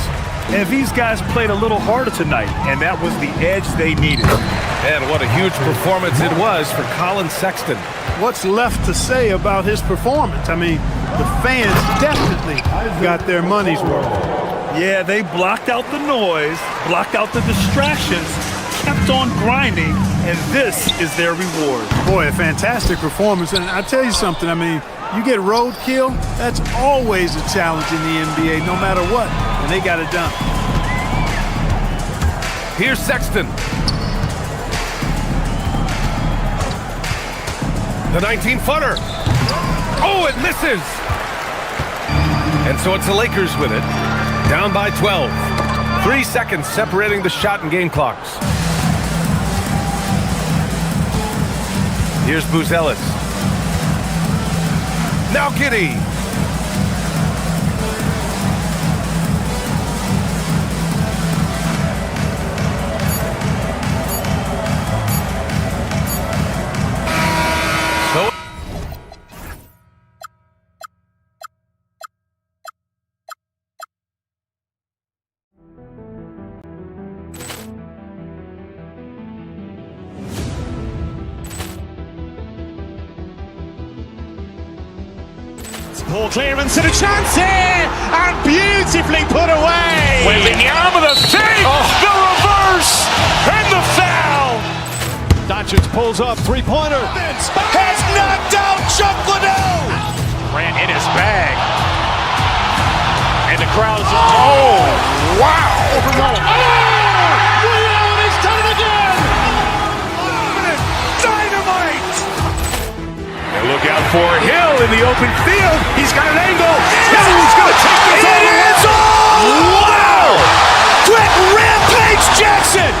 And these guys played a little harder tonight, and that was the edge they needed. And what a huge performance it was for Colin Sexton. What's left to say about his performance? I mean, the fans definitely got their money's worth. Yeah, they blocked out the noise, blocked out the distractions, kept on grinding, and this is their reward. Boy, a fantastic performance. And I tell you something, I mean, you get roadkill, that's always a challenge in the NBA, no matter what. And they got it done. Here's Sexton. The 19-footer. Oh, it misses. And so it's the Lakers with it. Down by 12. 3 seconds separating the shot and game clocks. Here's Buzelis. Now Giddey. Ball clearance and a chance here, and beautifully put away. Wembanyama the fake, the reverse, and the foul. Doncic pulls up, three-pointer. Has knocked out Chuck Liddell. Ran in his bag. And the crowd is, oh, wow. Liddell has done it again. Dynamite. And look out for Hill in the open field. He's got an angle. Hill's going to take this all the way. Wow. Quick rampage Jackson.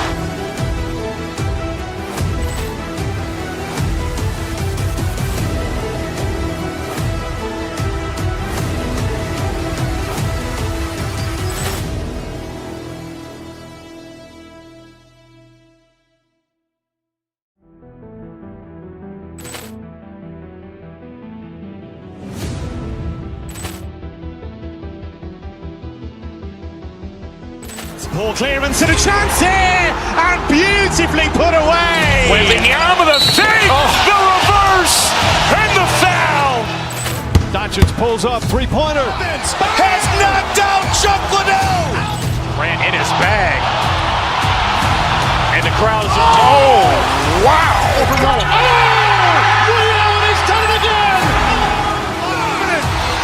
Ball clearance and a chance here, and beautifully put away. Wembanyama the fake, the reverse, and the foul. Doncic pulls up, three-pointer. Has knocked out Chuck Liddell. Ran in his bag. And the crowd is, oh, wow. Liddell has done it again.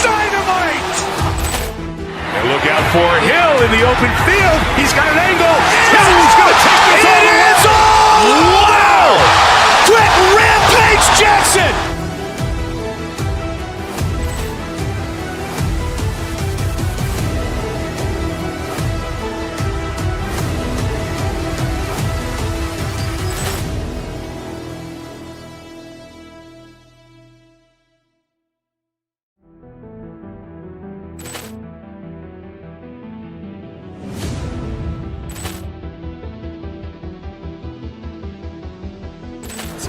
Dynamite. And look out for Hill in the open field. He's got an angle. Hill's going to take this all the way. Wow. Quick rampage Jackson.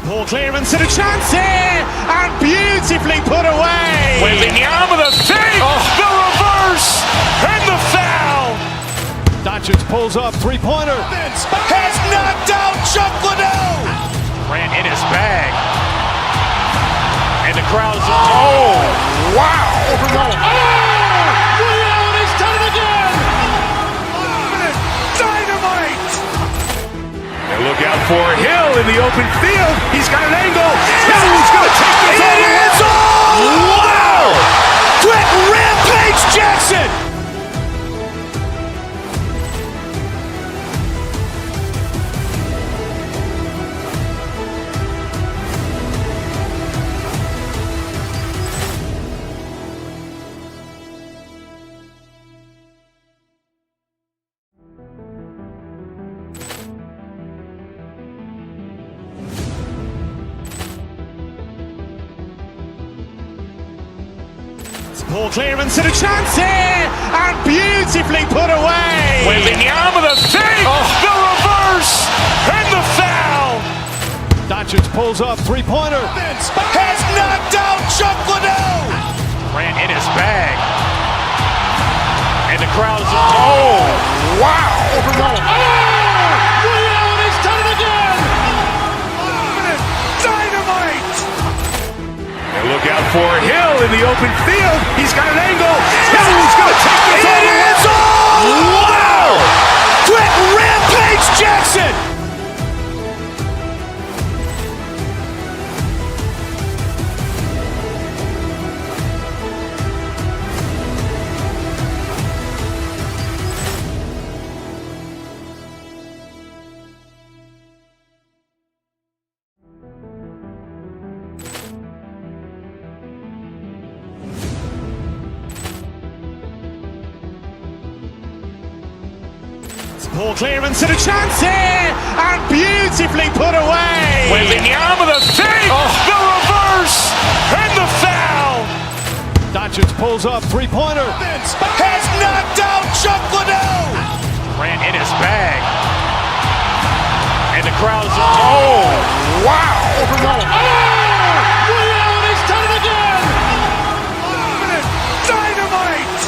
Ball clearance and a chance here, and beautifully put away. Wembanyama the fake, the reverse, and the foul. Doncic pulls up, three-pointer. Has knocked out Chuck Liddell. Ran in his bag. And the crowd is, oh, wow. Liddell has done it again. Dynamite. And look out for Hill in the open field. He's got an angle. Hill's going to take this all the way. Wow. Quick rampage Jackson. Ball clearance and a chance here, and beautifully put away. Wembanyama the fake, the reverse, and the foul. Doncic pulls up, three-pointer. Has knocked out Chuck Liddell. Ran in his bag. And the crowd is, oh, wow. Liddell has done it again. Dynamite. And look out for Hill in the open field. He's got an angle. Hill's going to take this all the way. Wow. Quick rampage Jackson. Ball clearance and a chance here, and beautifully put away. Wembanyama the fake, the reverse, and the foul. Doncic pulls up, three-pointer. Has knocked out Chuck Liddell. Ran in his bag. And the crowd is, oh, wow. Liddell has done it again. Dynamite.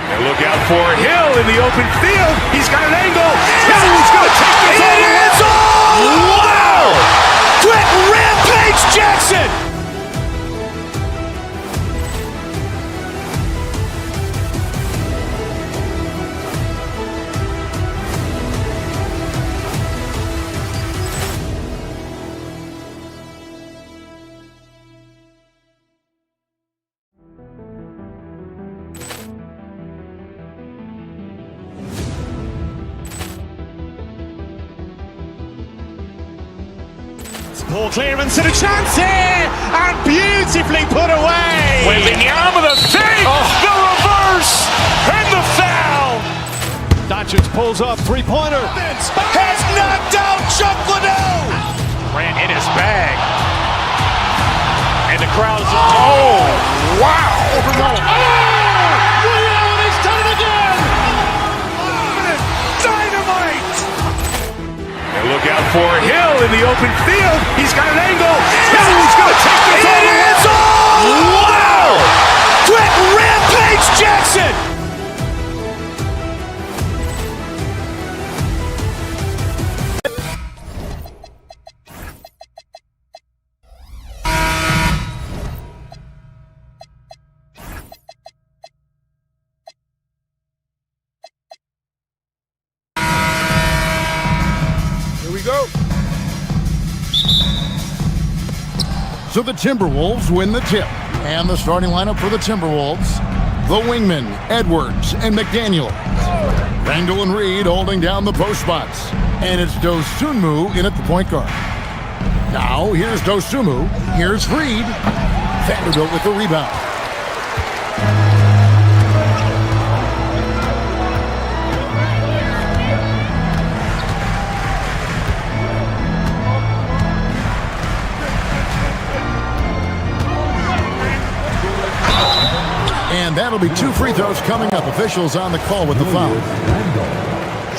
And look out for Hill in the open field. He's got an angle. Hill's going to take this all the way. Wow. Quick rampage Jackson. Poor clearance and a chance here, and beautifully put away. Wembanyama the fake, the reverse, and the foul. Doncic pulls up, three-pointer. Has knocked out Chuck Liddell. Ran in his bag. And the crowd is... Oh, wow. He's done it again. Dynamite. And look out for Hill in the open field. He's got an angle. Hill's going to take this all the way. It's all. Wow. Quick Rampage Jackson. So the Timberwolves win the tip. And the starting lineup for the Timberwolves, the wingmen, Edwards and McDaniel. Randall and Reed holding down the post spots. And it's Dosunmu in at the point guard. Now here's Dosunmu. Here's Reed. Vanderbilt with the rebound. And that'll be 2 free throws coming up. Officials on the call with the foul.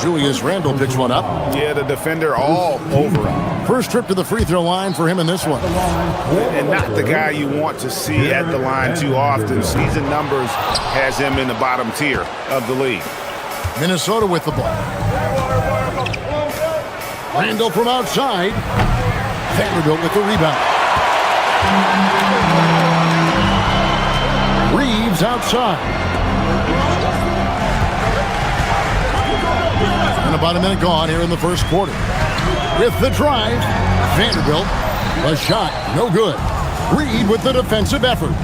Julius Randle picks one up. Yeah, the defender all over him. First trip to the free throw line for him in this one. And not the guy you want to see at the line too often. Season numbers has him in the bottom tier of the league. Minnesota with the ball. Randle from outside. Vanderbilt with the rebound. Reeves outside. And about a minute gone here in the first quarter. With the drive, Vanderbilt. A shot, no good. Reed with the defensive effort.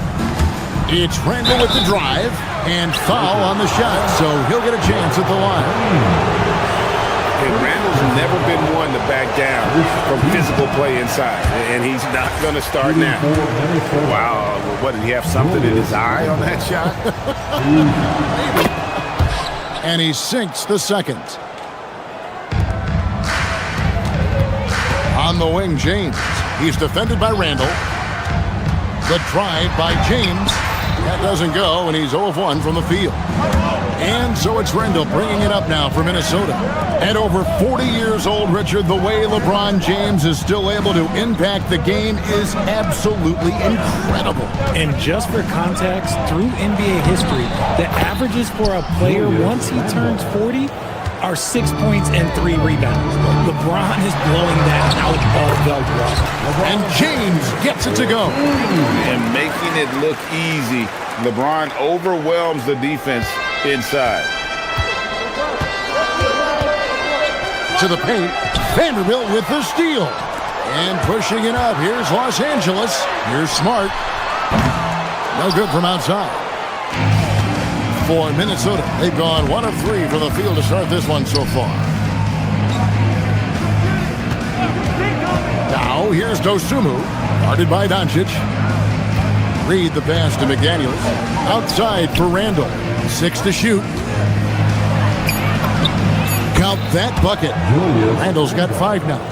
It's Randle with the drive and foul on the shot, so he'll get a chance at the line. And Randall's never been one to back down from physical play inside, and he's not going to start now. Wow, what, did he have something in his eye on that shot? And he sinks the second. On the wing, James. He's defended by Randle. The drive by James. That doesn't go, and he's 0 of 1 from the field. And so it's Randle bringing it up now for Minnesota. At over 40 years old, Richard, the way LeBron James is still able to impact the game is absolutely incredible. And just for context, through NBA history, the averages for a player once he turns 40 are 6 points and 3 rebounds. LeBron is blowing that out of the water. And James gets it to go. And making it look easy. LeBron overwhelms the defense inside. To the paint, Vanderbilt with the steal. And pushing it up, here's Los Angeles. Here's Smart. No good from outside. For Minnesota, they've gone 1 of 3 from the field to start this one so far. Now, here's Dosunmu, guarded by Doncic. Reed the pass to McDaniels. Outside for Randle. 6 to shoot. Count that bucket. Randle's got 5 now.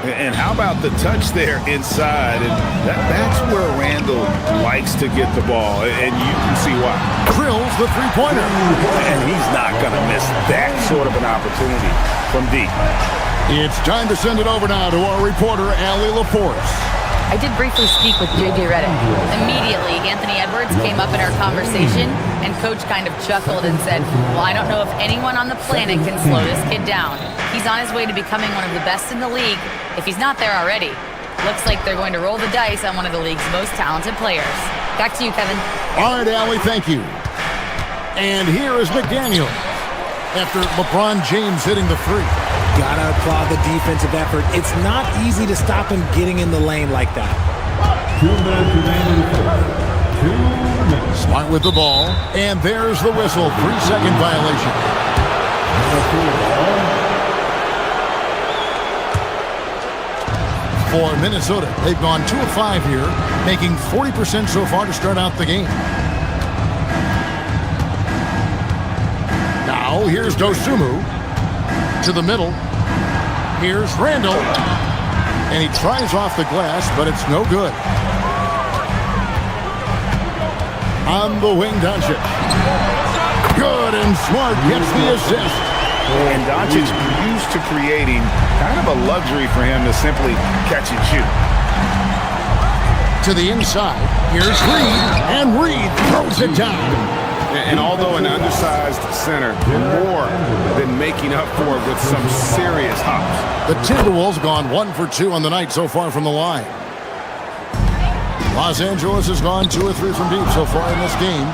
And how about the touch there inside? And that's where Randle likes to get the ball, and you can see why. Drills the three-pointer. And he's not going to miss that sort of an opportunity from deep. It's time to send it over now to our reporter, Allie LaForce. I did briefly speak with J.J. Redick. Immediately, Anthony Edwards came up in our conversation, and Coach kind of chuckled and said, well, I don't know if anyone on the planet can slow this kid down. He's on his way to becoming one of the best in the league, if he's not there already. Looks like they're going to roll the dice on one of the league's most talented players. Back to you, Kevin. All right, Allie, thank you. And here is McDaniel after LeBron James hitting the three. Gotta applaud the defensive effort. It's not easy to stop him getting in the lane like that. Smart with the ball, and there's the whistle. 3-second violation. for Minnesota. They've gone 2 of 5 here, making 40% so far to start out the game. Now, here's Dosunmu to the middle. Here's Randall. And he tries off the glass, but it's no good. On the wing, Doncic. Good, and Smart gets the assist. And Doncic used to creating kind of a luxury for him to simply catch and shoot. To the inside, here's Reed, and Reed throws it down. And although an undersized center, more than making up for it with some serious hops. The Timberwolves gone 1 for 2 on the night so far from the line. Los Angeles has gone 2 or 3 from deep so far in this game.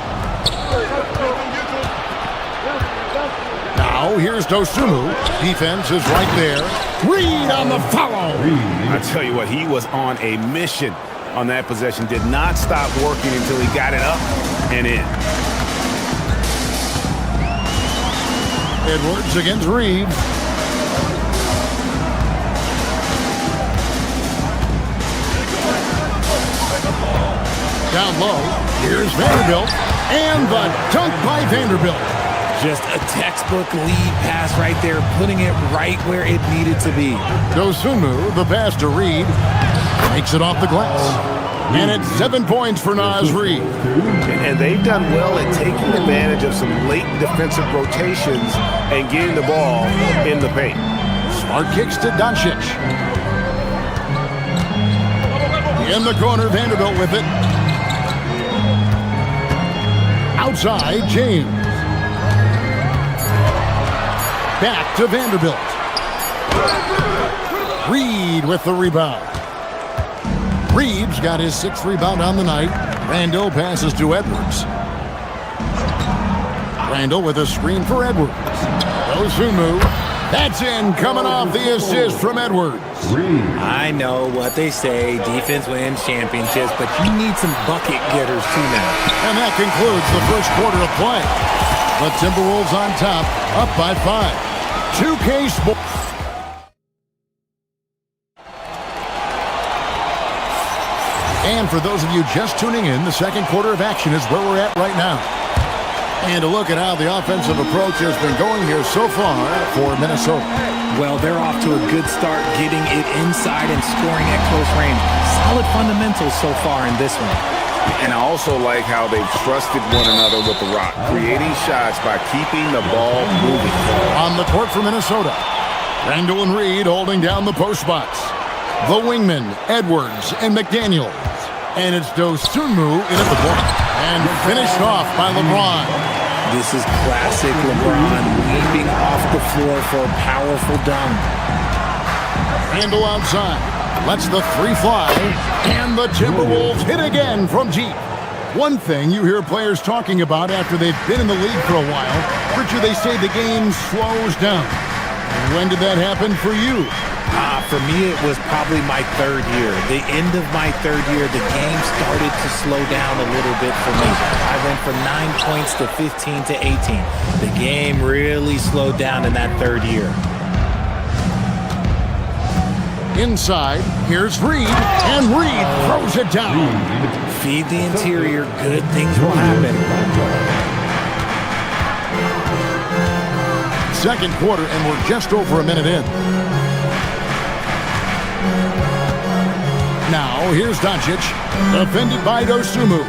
Now, here's Dosunmu. Defense is right there. Reed on the follow. I tell you what, he was on a mission on that possession. Did not stop working until he got it up and in. Edwards against Reed. Down low, here's Vanderbilt, and the dunk by Vanderbilt. Just a textbook lead pass right there, putting it right where it needed to be. Dosunmu, the pass to Reed, makes it off the glass. And it's 7 points for Naz Reid. And they've done well at taking advantage of some late defensive rotations and getting the ball in the paint. Smart kicks to Doncic. In the corner, Vanderbilt with it. Outside, James. Back to Vanderbilt. Reed with the rebound. Reed's got his 6th rebound on the night. Randall passes to Edwards. Randall with a screen for Edwards. Dosunmu. That's in, coming off the assist from Edwards. I know what they say, defense wins championships, but you need some bucket getters too now. And that concludes the first quarter of play. The Timberwolves on top, up by 5. 2K Sports. And for those of you just tuning in, the second quarter of action is where we're at right now. And a look at how the offensive approach has been going here so far for Minnesota. Well, they're off to a good start getting it inside and scoring at close range. Solid fundamentals so far in this one. And I also like how they've trusted one another with the rock, creating shots by keeping the ball moving. On the court for Minnesota, Randall and Reed holding down the post spots. The wingmen, Edwards and McDaniels. And it's Dosunmu in at the block. And finished off by LeBron. This is classic LeBron leaping off the floor for a powerful dunk. Randall outside. Lets the 3 fly. And the Timberwolves hit again from deep. One thing you hear players talking about after they've been in the league for a while, Richard, they say the game slows down. When did that happen for you? For me, it was probably my 3rd year. The end of my 3rd year, the game started to slow down a little bit for me. I went from 9 points to 15 to 18. The game really slowed down in that 3rd year. Inside, here's Reed, and Reed throws it down. Feed the interior, good things will happen. Second quarter, and we're just over a minute in. Now, here's Doncic, defended by Dosunmu.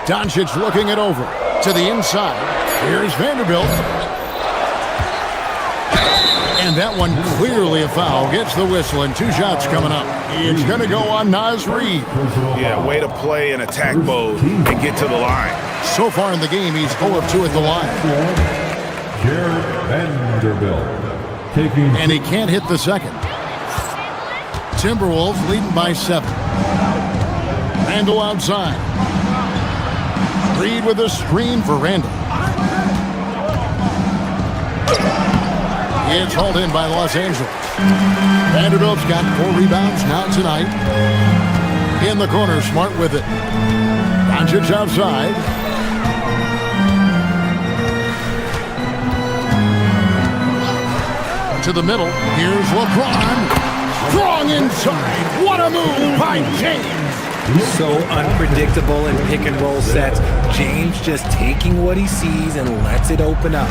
Doncic looking it over. To the inside, here's Vanderbilt. And that one clearly a foul. Gets the whistle, and 2 shots coming up. It's going to go on Naz Reid. Yeah, way to play in attack mode and get to the line. So far in the game, he's 0 of 2 at the line. Vanderbilt. And he can't hit the second. Timberwolves leading by 7. Randall outside. Reed with a screen for Randall. It's hauled in by Los Angeles. Vanderbilt's got 4 rebounds now tonight. In the corner, Smart with it. Doncic outside. To the middle. Here's LeBron. Strong inside. What a move by James. So unpredictable in pick and roll sets. James just taking what he sees and lets it open up.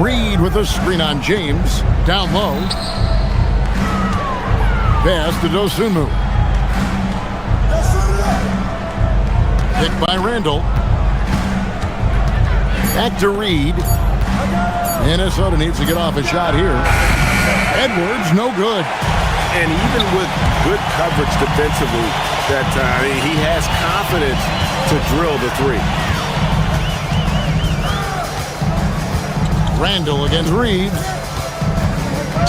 Reed with a screen on James. Down low. Pass to Dosunmu. Picked by Randall. Back to Reed. Minnesota needs to get off a shot here. Edwards, no good. And even with good coverage defensively that time, he has confidence to drill the three. Randall against Reeves.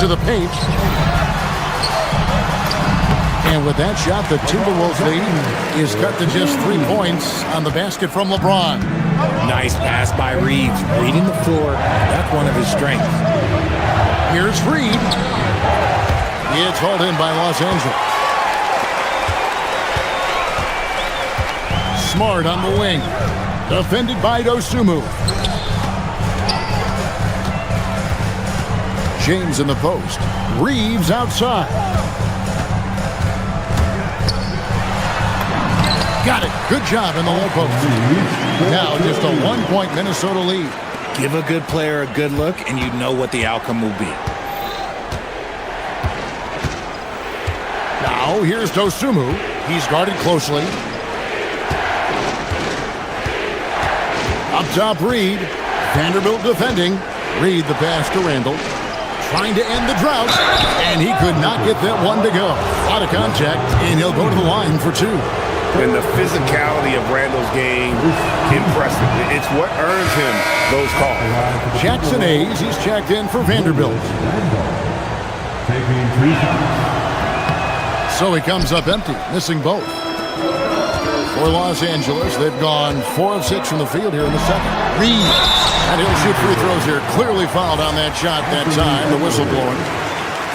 To the paint. And with that shot, the Timberwolves lead is cut to just 3 points on the basket from LeBron. Nice pass by Reeves, reading the floor. That's one of his strengths. Here's Reed. It's hauled in by Los Angeles. Smart on the wing. Defended by Dosunmu. James in the post. Reeves outside. Got it. Good job in the low post. Now just a 1-point Minnesota lead. Give a good player a good look, and you know what the outcome will be. Now here's Dosunmu. He's guarded closely. Up top, Reed. Vanderbilt defending. Reed the pass to Randall. Trying to end the drought, and he could not get that one to go. Out of contact, and he'll go to the line for 2. And the physicality of Randall's game, impressive. It's what earns him those calls. Jackson Hayes, he's checked in for Vanderbilt. So he comes up empty, missing both. For Los Angeles, they've gone 4 of 6 from the field here in the second. Reed, and he'll shoot free throws here. Clearly fouled on that shot that time, the whistle blowing.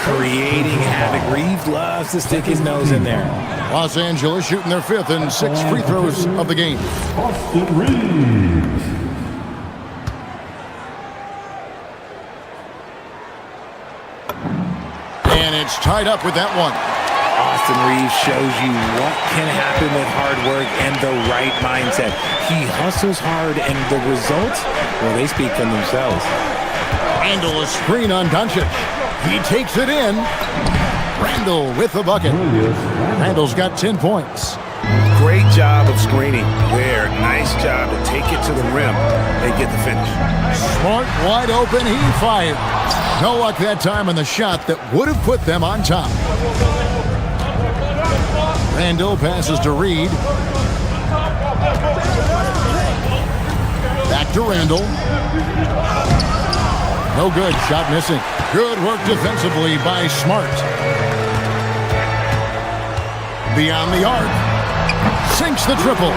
Creating havoc. Reeves loves to stick his nose in there. Los Angeles shooting their 5th and 6th free throws of the game. Austin Reeves. And it's tied up with that one. Austin Reeves shows you what can happen with hard work and the right mindset. He hustles hard, and the results, well, they speak for themselves. Randall a screen on Doncic. He takes it in. Randall with the bucket. Randall's got 10 points. Great job of screening there. Nice job to take it to the rim and get the finish. Smart, wide open, he fired. No luck that time on the shot that would have put them on top. Randall passes to Reed. Back to Randall. No good, shot missing. Good work defensively by Smart. Beyond the arc. Sinks the triple.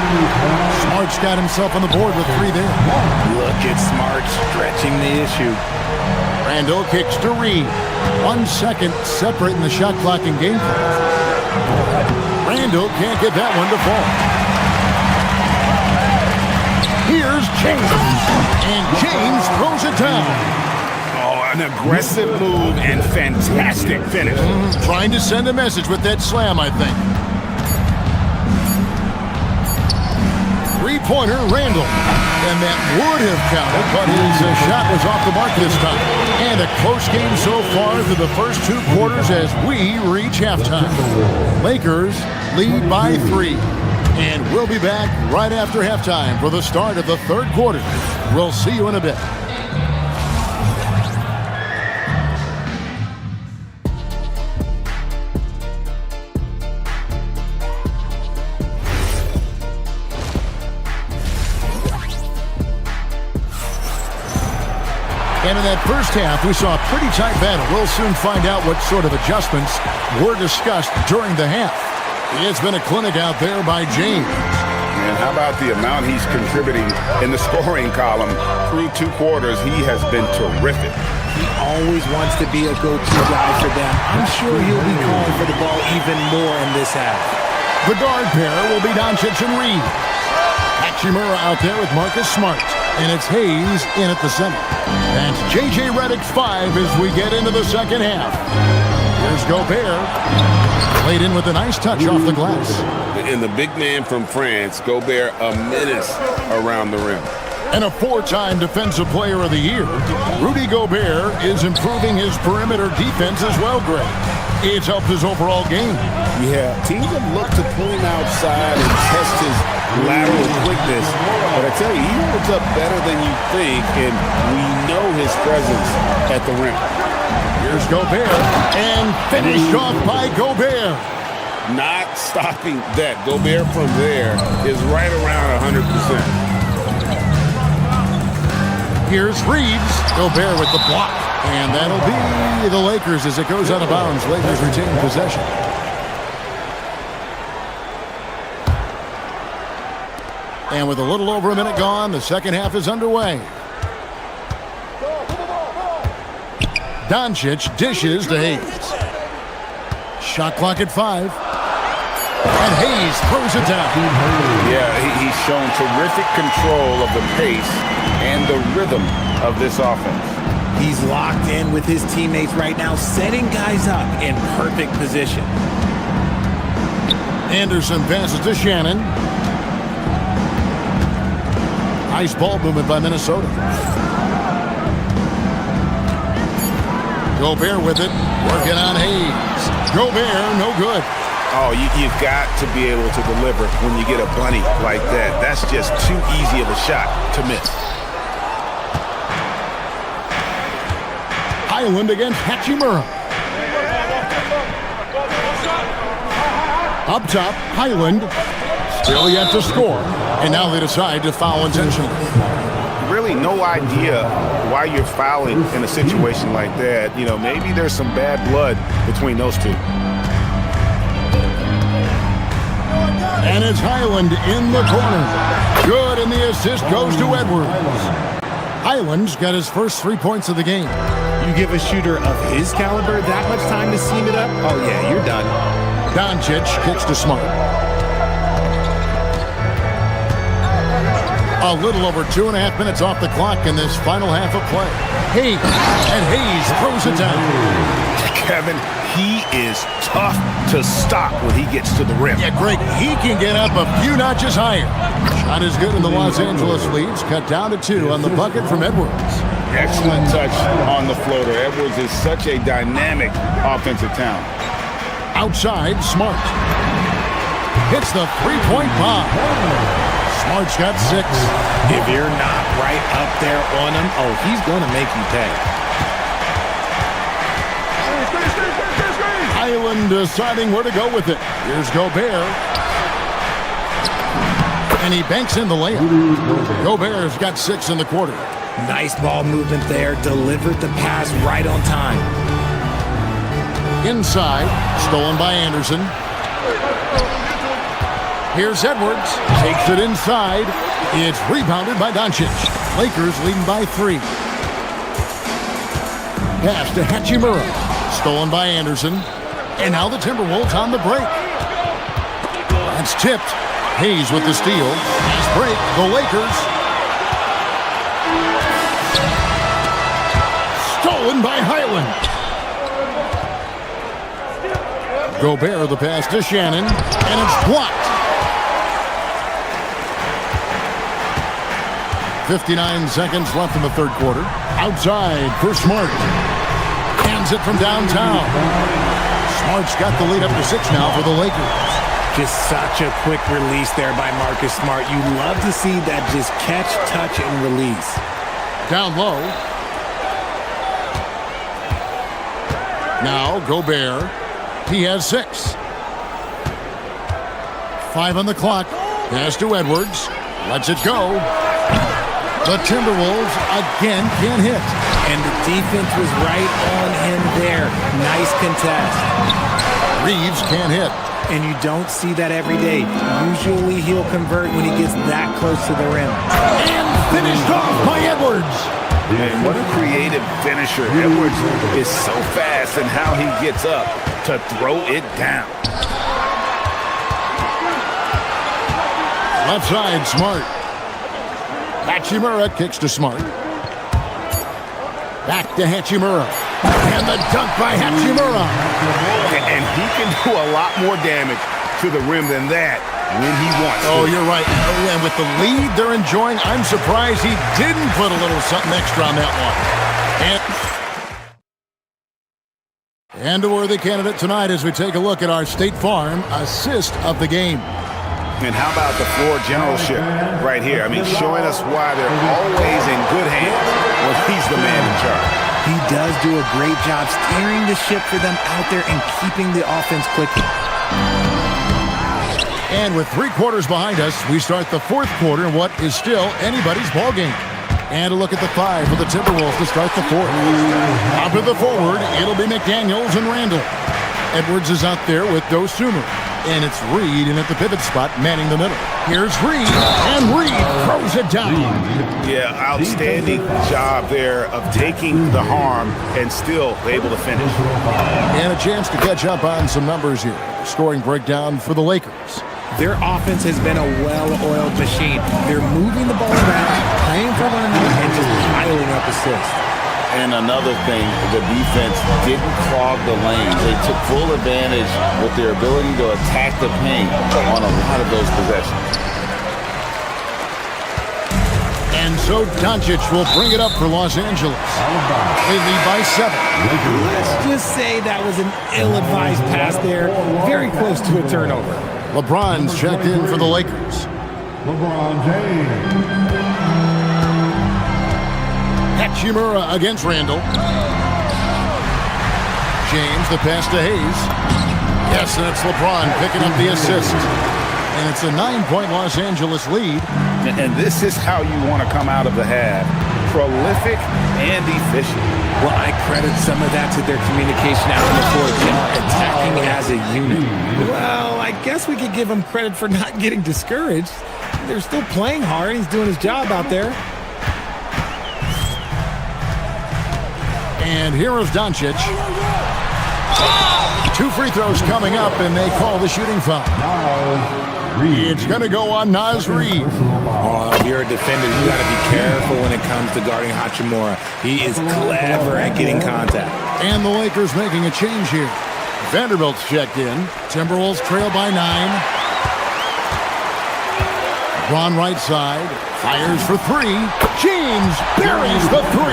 Smart's got himself on the board with 3 there. Look at Smart stretching the issue. Randall kicks to Reed. 1 second separating the shot clock and game clock. Randall can't get that one to fall. Here's James. And James throws it down. An aggressive move and fantastic finish. Trying to send a message with that slam, I think. 3-pointer, Randall. And that would have counted, but his shot was off the mark this time. And a close game so far through the first 2 quarters as we reach halftime. Lakers lead by 3. And we'll be back right after halftime for the start of the 3rd quarter. We'll see you in a bit. And in that first half, we saw a pretty tight battle. We'll soon find out what sort of adjustments were discussed during the half. It's been a clinic out there by James. And how about the amount he's contributing in the scoring column? Through 2 quarters, he has been terrific. He always wants to be a go-to guy for them. I'm sure he'll be calling for the ball even more in this half. The guard pair will be Doncic and Reed. Hachimura out there with Marcus Smart. And it's Hayes in at the center. That's J.J. Redick's 5 as we get into the second half. Here's Gobert. Played in with a nice touch off the glass. And the big man from France, Gobert, a menace around the rim. And a 4-time Defensive Player of the Year, Rudy Gobert is improving his perimeter defense as well, Greg. It's helped his overall game. Yeah, teams have looked to pull him outside and test his lateral quickness. But I tell you, he holds up better than you think, and we know his presence at the rim. Here's Gobert, and finished off by Gobert. Not stopping that. Gobert from there is right around 100%. Here's Reeves. Gobert with the block. And that'll be the Lakers as it goes out of bounds. Lakers retain possession. And with a little over a minute gone, the second half is underway. Doncic dishes to Hayes. Shot clock at 5. And Hayes throws it down. Yeah, he's shown terrific control of the pace and the rhythm of this offense. He's locked in with his teammates right now, setting guys up in perfect position. Anderson passes to Shannon. Nice ball movement by Minnesota. Gobert with it, working on Hayes. Gobert, no good. Oh, you've got to be able to deliver when you get a bunny like that. That's just too easy of a shot to miss. Highland against Hachimura. Up top, Highland still yet to score. And now they decide to foul intentionally. Really no idea why you're fouling in a situation like that. You know, maybe there's some bad blood between those two. And it's Highland in the corner. Good, and the assist goes to Edwards. Highland's got his first 3 points of the game. You give a shooter of his caliber that much time to seam it up? Oh, yeah, you're done. Doncic kicks to Smart. A little over 2.5 minutes off the clock in this final half of play. Hayes, and Hayes throws it down. Kevin, he is tough to stop when he gets to the rim. Yeah, Greg, he can get up a few notches higher. Shot is good, and the Los Angeles leads cut down to 2 on the bucket from Edwards. Excellent touch on the floater. Edwards is such a dynamic offensive talent. Outside, Smart. Hits the three-point bomb. Smart's got 6. If you're not right up there on him, oh, he's going to make you pay. Highland deciding where to go with it. Here's Gobert. And he banks in the layup. Gobert's got 6 in the quarter. Nice ball movement there. Delivered the pass right on time. Inside. Stolen by Anderson. Here's Edwards. Takes it inside. It's rebounded by Doncic. Lakers leading by 3. Pass to Hachimura. Stolen by Anderson. And now the Timberwolves on the break. That's tipped. Hayes with the steal. Fast break. The Lakers. Stolen by Highland. Gobert the pass to Shannon. And it's blocked. 59 seconds left in the third quarter. Outside for Smart. Hands it from downtown. Smart's got the lead up to 6 now for the Lakers. Just such a quick release there by Marcus Smart. You love to see that just catch, touch, and release. Down low. Now Gobert. He has 6. 5 on the clock. Pass to Edwards. Lets it go. The Timberwolves again can't hit. And the defense was right on him there. Nice contest. Reeves can't hit. And you don't see that every day. Usually he'll convert when he gets that close to the rim. And finished off by Edwards. Man, what a creative finisher. Edwards is so fast in how he gets up to throw it down. Left side, Smart. Hachimura kicks to Smart. Back to Hachimura. And the dunk by Hachimura. And he can do a lot more damage to the rim than that when he wants to. Oh, you're right. And with the lead they're enjoying, I'm surprised he didn't put a little something extra on that one. And a worthy candidate tonight as we take a look at our State Farm assist of the game. And how about the floor generalship right here? I mean, showing us why they're always in good hands when he's the man in charge. He does do a great job steering the ship for them out there and keeping the offense clicking. And with 3 quarters behind us, we start the 4th quarter in what is still anybody's ball game. And a look at the 5 for the Timberwolves to start the 4th. Out to the forward, it'll be McDaniels and Randall. Edwards is out there with Dosumu. And it's Reed in at the pivot spot, manning the middle. Here's Reed, and Reed throws it down. Yeah, outstanding job there of taking the harm and still able to finish. And a chance to catch up on some numbers here. Scoring breakdown for the Lakers. Their offense has been a well-oiled machine. They're moving the ball around, playing for one another, and just piling up assists. And another thing, the defense didn't clog the lanes. They took full advantage with their ability to attack the paint on a lot of those possessions. And so Doncic will bring it up for Los Angeles. They lead by 7. Let's just say that was an ill-advised pass there. Very close to a turnover. LeBron's checked in for the Lakers. LeBron James. Hachimura against Randall. James, the pass to Hayes. Yes, and it's LeBron picking up the assist. And it's a 9-point Los Angeles lead. And this is how you want to come out of the half. Prolific and efficient. Well, I credit some of that to their communication out on the floor. They are attacking as a unit. Well, I guess we could give him credit for not getting discouraged. They're still playing hard. He's doing his job out there. And here is Doncic. 2 free throws coming up, and they call the shooting foul. It's going to go on Naz Reid. Oh, if you're a defender, you got to be careful when it comes to guarding Hachimura. He is clever at getting contact. And the Lakers making a change here. Vanderbilt's checked in. Timberwolves trail by 9. Ron right side. Fires for 3. James buries the 3.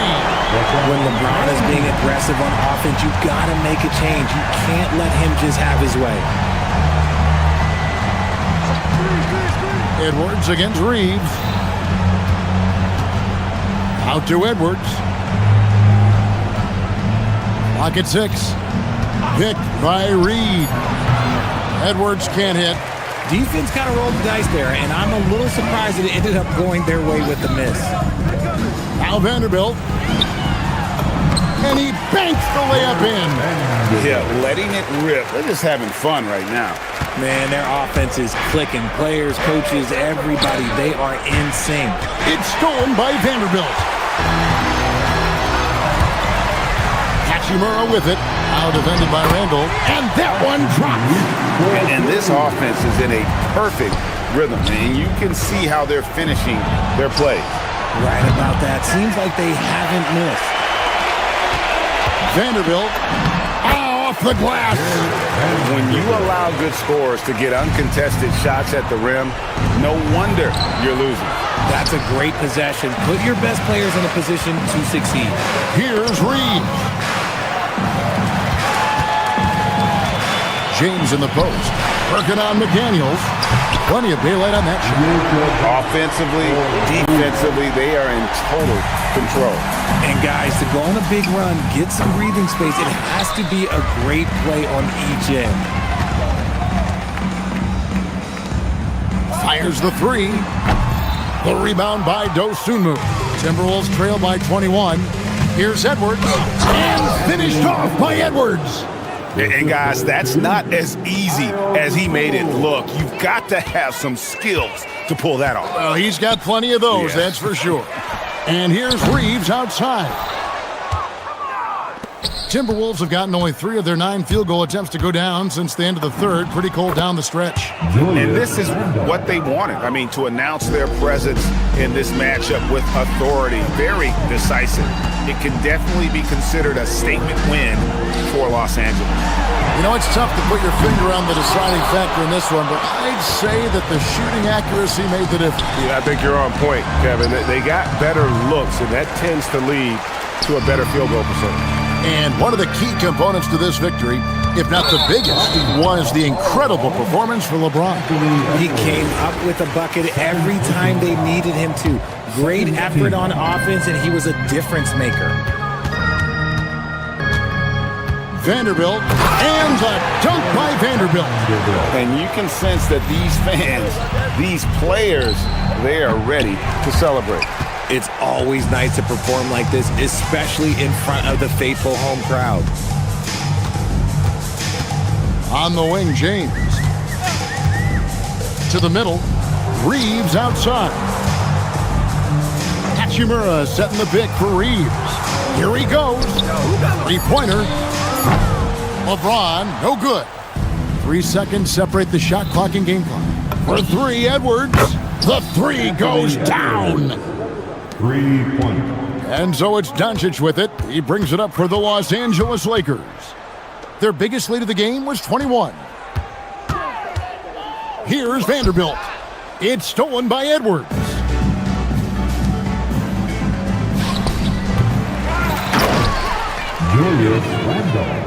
When LeBron is being aggressive on offense, you got to make a change. You can't let him just have his way. Edwards against Reeves. Out to Edwards. Clock at 6. Picked by Reed. Edwards can't hit. Defense kind of rolled the dice there, and I'm a little surprised that it ended up going their way with the miss. Now Vanderbilt. And he banks the layup in. Yeah, letting it rip. They're just having fun right now. Man, their offense is clicking. Players, coaches, everybody, they are in sync. It's stolen by Vanderbilt. Hachimura with it. Out defended by Randall. And that one drops. And this offense is in a perfect rhythm. And you can see how they're finishing their play. Right about that. Seems like they haven't missed. Vanderbilt off the glass. When you allow good scorers to get uncontested shots at the rim, no wonder you're losing. That's a great possession. Put your best players in a position to succeed. Here's Reed. James in the post. Working on McDaniels. Plenty of daylight on that shot. Offensively, defensively, they are in total control. And guys, to go on a big run, get some breathing space, it has to be a great play on each end. Fires the 3. The rebound by Dosunmu. Timberwolves trail by 21. Here's Edwards. And finished off by Edwards. And guys, that's not as easy as he made it look. You've got to have some skills to pull that off. Well, he's got plenty of those, that's for sure. And here's Reeves outside. Timberwolves have gotten only 3 of their 9 field goal attempts to go down since the end of the third. Pretty cold down the stretch. And this is what they wanted. I mean, to announce their presence in this matchup with authority, very decisive. It can definitely be considered a statement win for Los Angeles. You know, it's tough to put your finger on the deciding factor in this one, but I'd say that the shooting accuracy made the difference. Yeah, I think you're on point, Kevin. They got better looks, and that tends to lead to a better field goal percentage. And one of the key components to this victory, if not the biggest, was the incredible performance for LeBron. He came up with a bucket every time they needed him to. Great effort on offense, and he was a difference maker. Vanderbilt, and a dunk by Vanderbilt. And you can sense that these fans, these players, they are ready to celebrate. It's always nice to perform like this, especially in front of the faithful home crowd. On the wing, James. To the middle, Reeves outside. Hachimura setting the pick for Reeves. Here he goes. Three-pointer. LeBron, no good. 3 seconds separate the shot clock and game clock. For 3, Edwards. The 3 goes down. 3-point. And so it's Doncic with it. He brings it up for the Los Angeles Lakers. Their biggest lead of the game was 21. Here's Vanderbilt. It's stolen by Edwards. Julius Randle.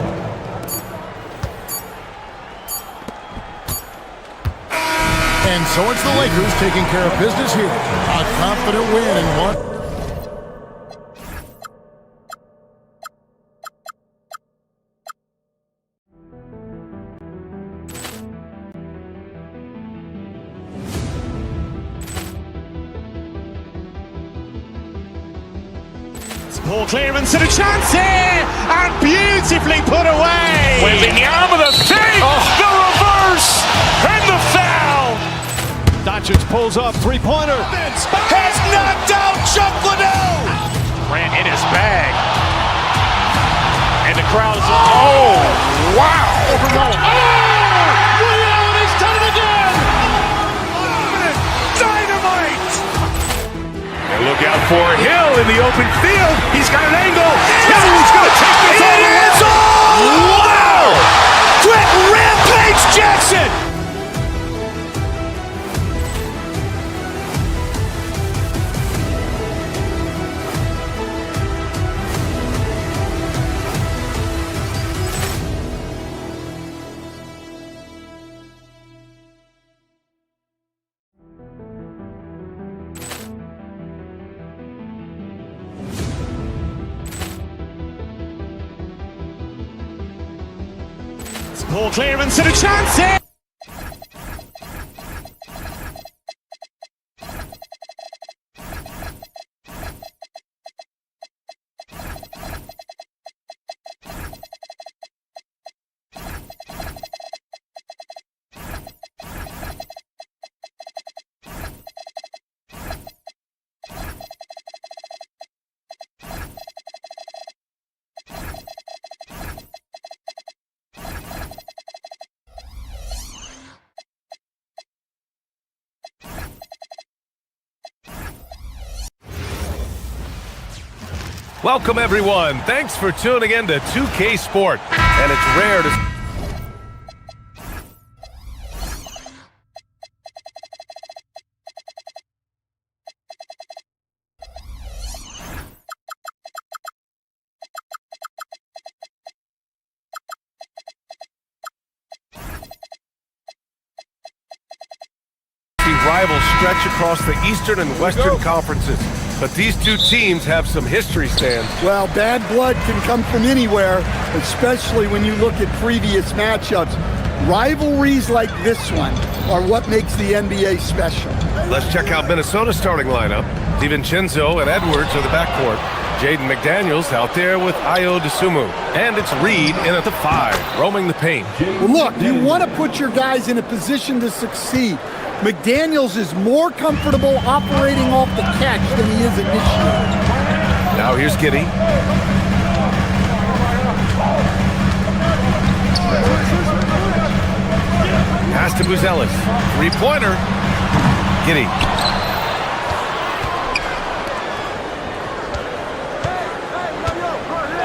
And so it's the Lakers taking care of business here. A confident win in one. Ball clearance and a chance here, and beautifully put away. Wembanyama the fake, the reverse, and the foul. Doncic pulls up, three-pointer. Has knocked out Chuck Liddell. Ran in his bag. And the crowd is... Oh, wow. Liddell, and he's done it again. Dynamite. And look out for Hill in the open field. He's got an angle. Hill's going to take this all the way. Wow. Quick rampage Jackson. Ball clearance and a chance here. Welcome, everyone. Thanks for tuning in to 2K Sport. And it's rare to... rivals stretch across the Eastern and Western conferences. But these two teams have some history, Stan. Well, bad blood can come from anywhere, especially when you look at previous matchups. Rivalries like this one are what makes the NBA special. Let's check out Minnesota's starting lineup. DiVincenzo and Edwards are the backcourt. Jaden McDaniels out there with Ayo Dosunmu. And it's Reed in at the 5, roaming the paint. Well, look, you want to put your guys in a position to succeed. McDaniels is more comfortable operating off the catch than he is initiating. Now here's Giddey. Pass to Buzelis. Three-pointer. Giddey.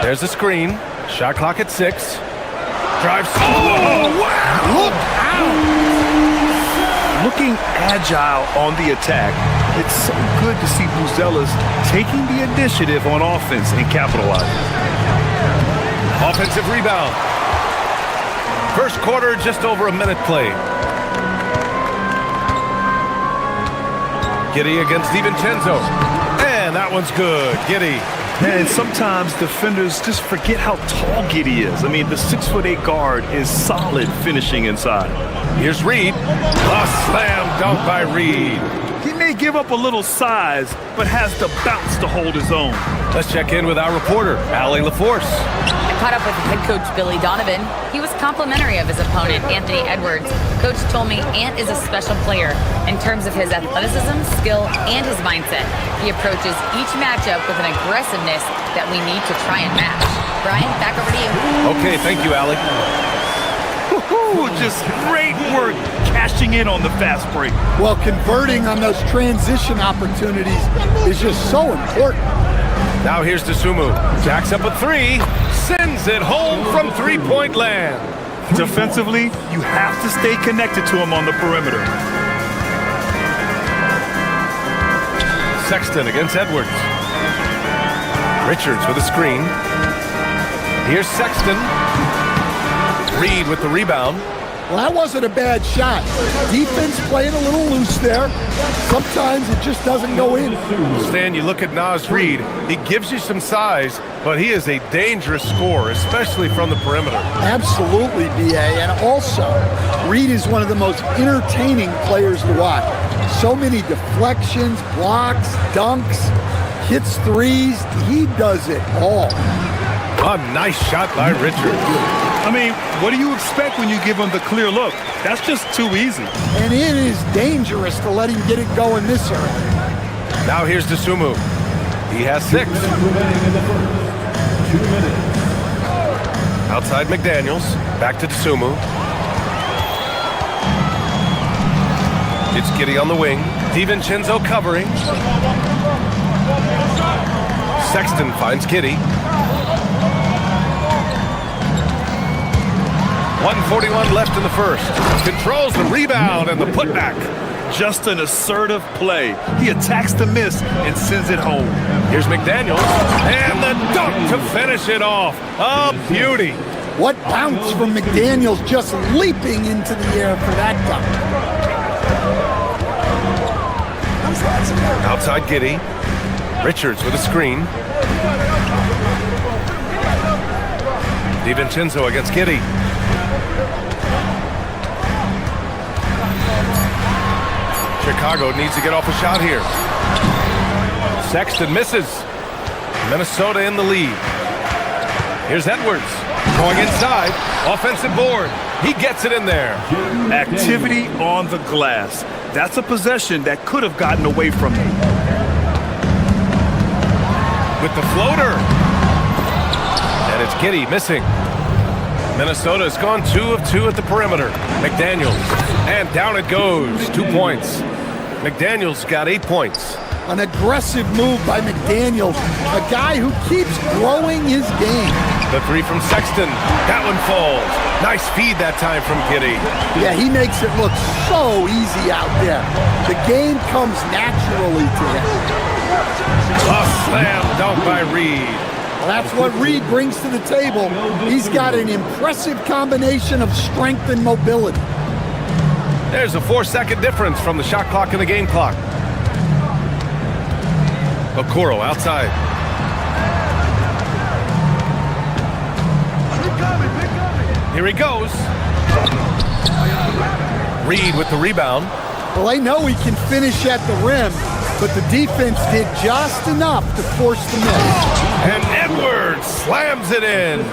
There's the screen. Shot clock at 6. Drives. Oh, wow! Look out! Looking agile on the attack. It's so good to see Buzelis taking the initiative on offense and capitalizing. Offensive rebound. First quarter, just over a minute played. Giddey against DiVincenzo. And that one's good. Giddey. And sometimes defenders just forget how tall Giddey is. I mean, the 6'8" guard is solid finishing inside. Here's Reed. A slam dunk by Reed. He may give up a little size, but has the bounce to hold his own. Let's check in with our reporter, Allie LaForce. I caught up with head coach Billy Donovan. He was complimentary of his opponent, Anthony Edwards. Coach told me Ant is a special player in terms of his athleticism, skill, and his mindset. He approaches each matchup with an aggressiveness that we need to try and match. Brian, back over to you. Okay, thank you, Allie. Just great work cashing in on the fast break. Well, converting on those transition opportunities is just so important. Now here's Dosunmu. Jacks up a 3. Sends it home from three-point land. Defensively, you have to stay connected to him on the perimeter. Sexton against Edwards. Richards with a screen. Here's Sexton. Reed with the rebound. Well, that wasn't a bad shot. Defense playing a little loose there. Sometimes it just doesn't go in. Stan, you look at Naz Reid. He gives you some size, but he is a dangerous scorer, especially from the perimeter. Absolutely, B.A. And also, Reed is one of the most entertaining players to watch. So many deflections, blocks, dunks, hits threes. He does it all. A nice shot by Richards. I mean, what do you expect when you give him the clear look? That's just too easy. And it is dangerous to let him get it going this early. Now here's Dosunmu. He has 6. 2 minutes. Outside McDaniels. Back to Dosunmu. It's Giddey on the wing. DiVincenzo covering. Sexton finds Giddey. 1:41 left in the first. Controls the rebound and the putback. Just an assertive play. He attacks the miss and sends it home. Here's McDaniels. And the dunk to finish it off. A beauty. What bounce from McDaniels, just leaping into the air for that dunk. Outside Giddey. Richards with a screen. DiVincenzo against Giddey. Chicago needs to get off a shot here. Sexton misses. Minnesota in the lead. Here's Edwards. Going inside. Offensive board. He gets it in there. Activity on the glass. That's a possession that could have gotten away from him. With the floater. And it's Giddey missing. Minnesota has gone 2 of 2 at the perimeter. McDaniels. And down it goes. 2 points. McDaniels got 8 points. An aggressive move by McDaniels. A guy who keeps growing his game. The 3 from Sexton. That one falls. Nice feed that time from Giddey. Yeah, he makes it look so easy out there. The game comes naturally to him. A slam dunk by Reed. Well, that's what Reed brings to the table. He's got an impressive combination of strength and mobility. There's a 4-second difference from the shot clock and the game clock. Okoro outside. Here he goes. Reed with the rebound. Well, they know he can finish at the rim, but the defense did just enough to force the miss. And Edwards slams it in.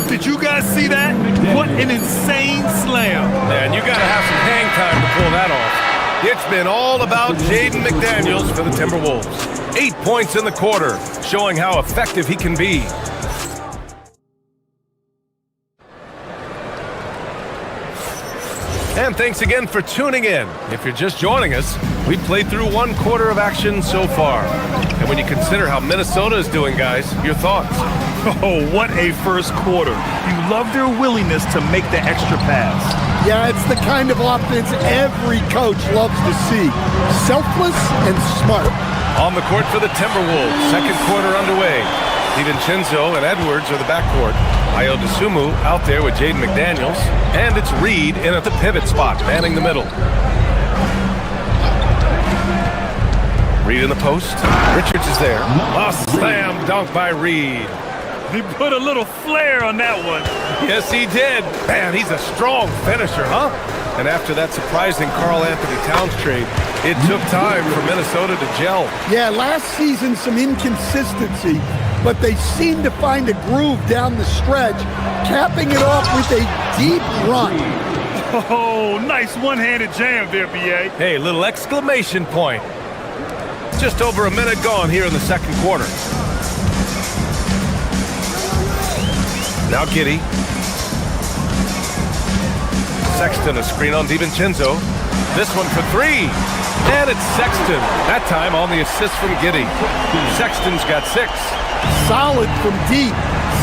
Did you guys see that? What an insane slam. Man, you got to have some hang time to pull that off. It's been all about Jaden McDaniels for the Timberwolves. 8 points in the quarter, showing how effective he can be. And thanks again for tuning in. If you're just joining us, we've played through 1 quarter of action so far. And when you consider how Minnesota is doing, guys, your thoughts? Oh, what a first quarter. You love their willingness to make the extra pass. Yeah, it's the kind of offense every coach loves to see. Selfless and smart. On the court for the Timberwolves, second quarter underway. DiVincenzo and Edwards are the backcourt. Ayo Dosunmu out there with Jaden McDaniels. And it's Reed in at the pivot spot, manning the middle. Reed in the post. Richards is there. A slam dunk by Reed. He put a little flair on that one. Yes, he did. Man, he's a strong finisher, huh? And after that surprising Karl Anthony Towns trade, it took time for Minnesota to gel. Yeah, last season some inconsistency, but they seem to find a groove down the stretch, capping it off with a deep run. Oh, nice one-handed jam there, B.A. Hey, little exclamation point. Just over a minute gone here in the second quarter. Now Giddey. Sexton, a screen on DiVincenzo. This one for 3. And it's Sexton. That time on the assist from Giddey. Sexton's got 6. Solid from deep.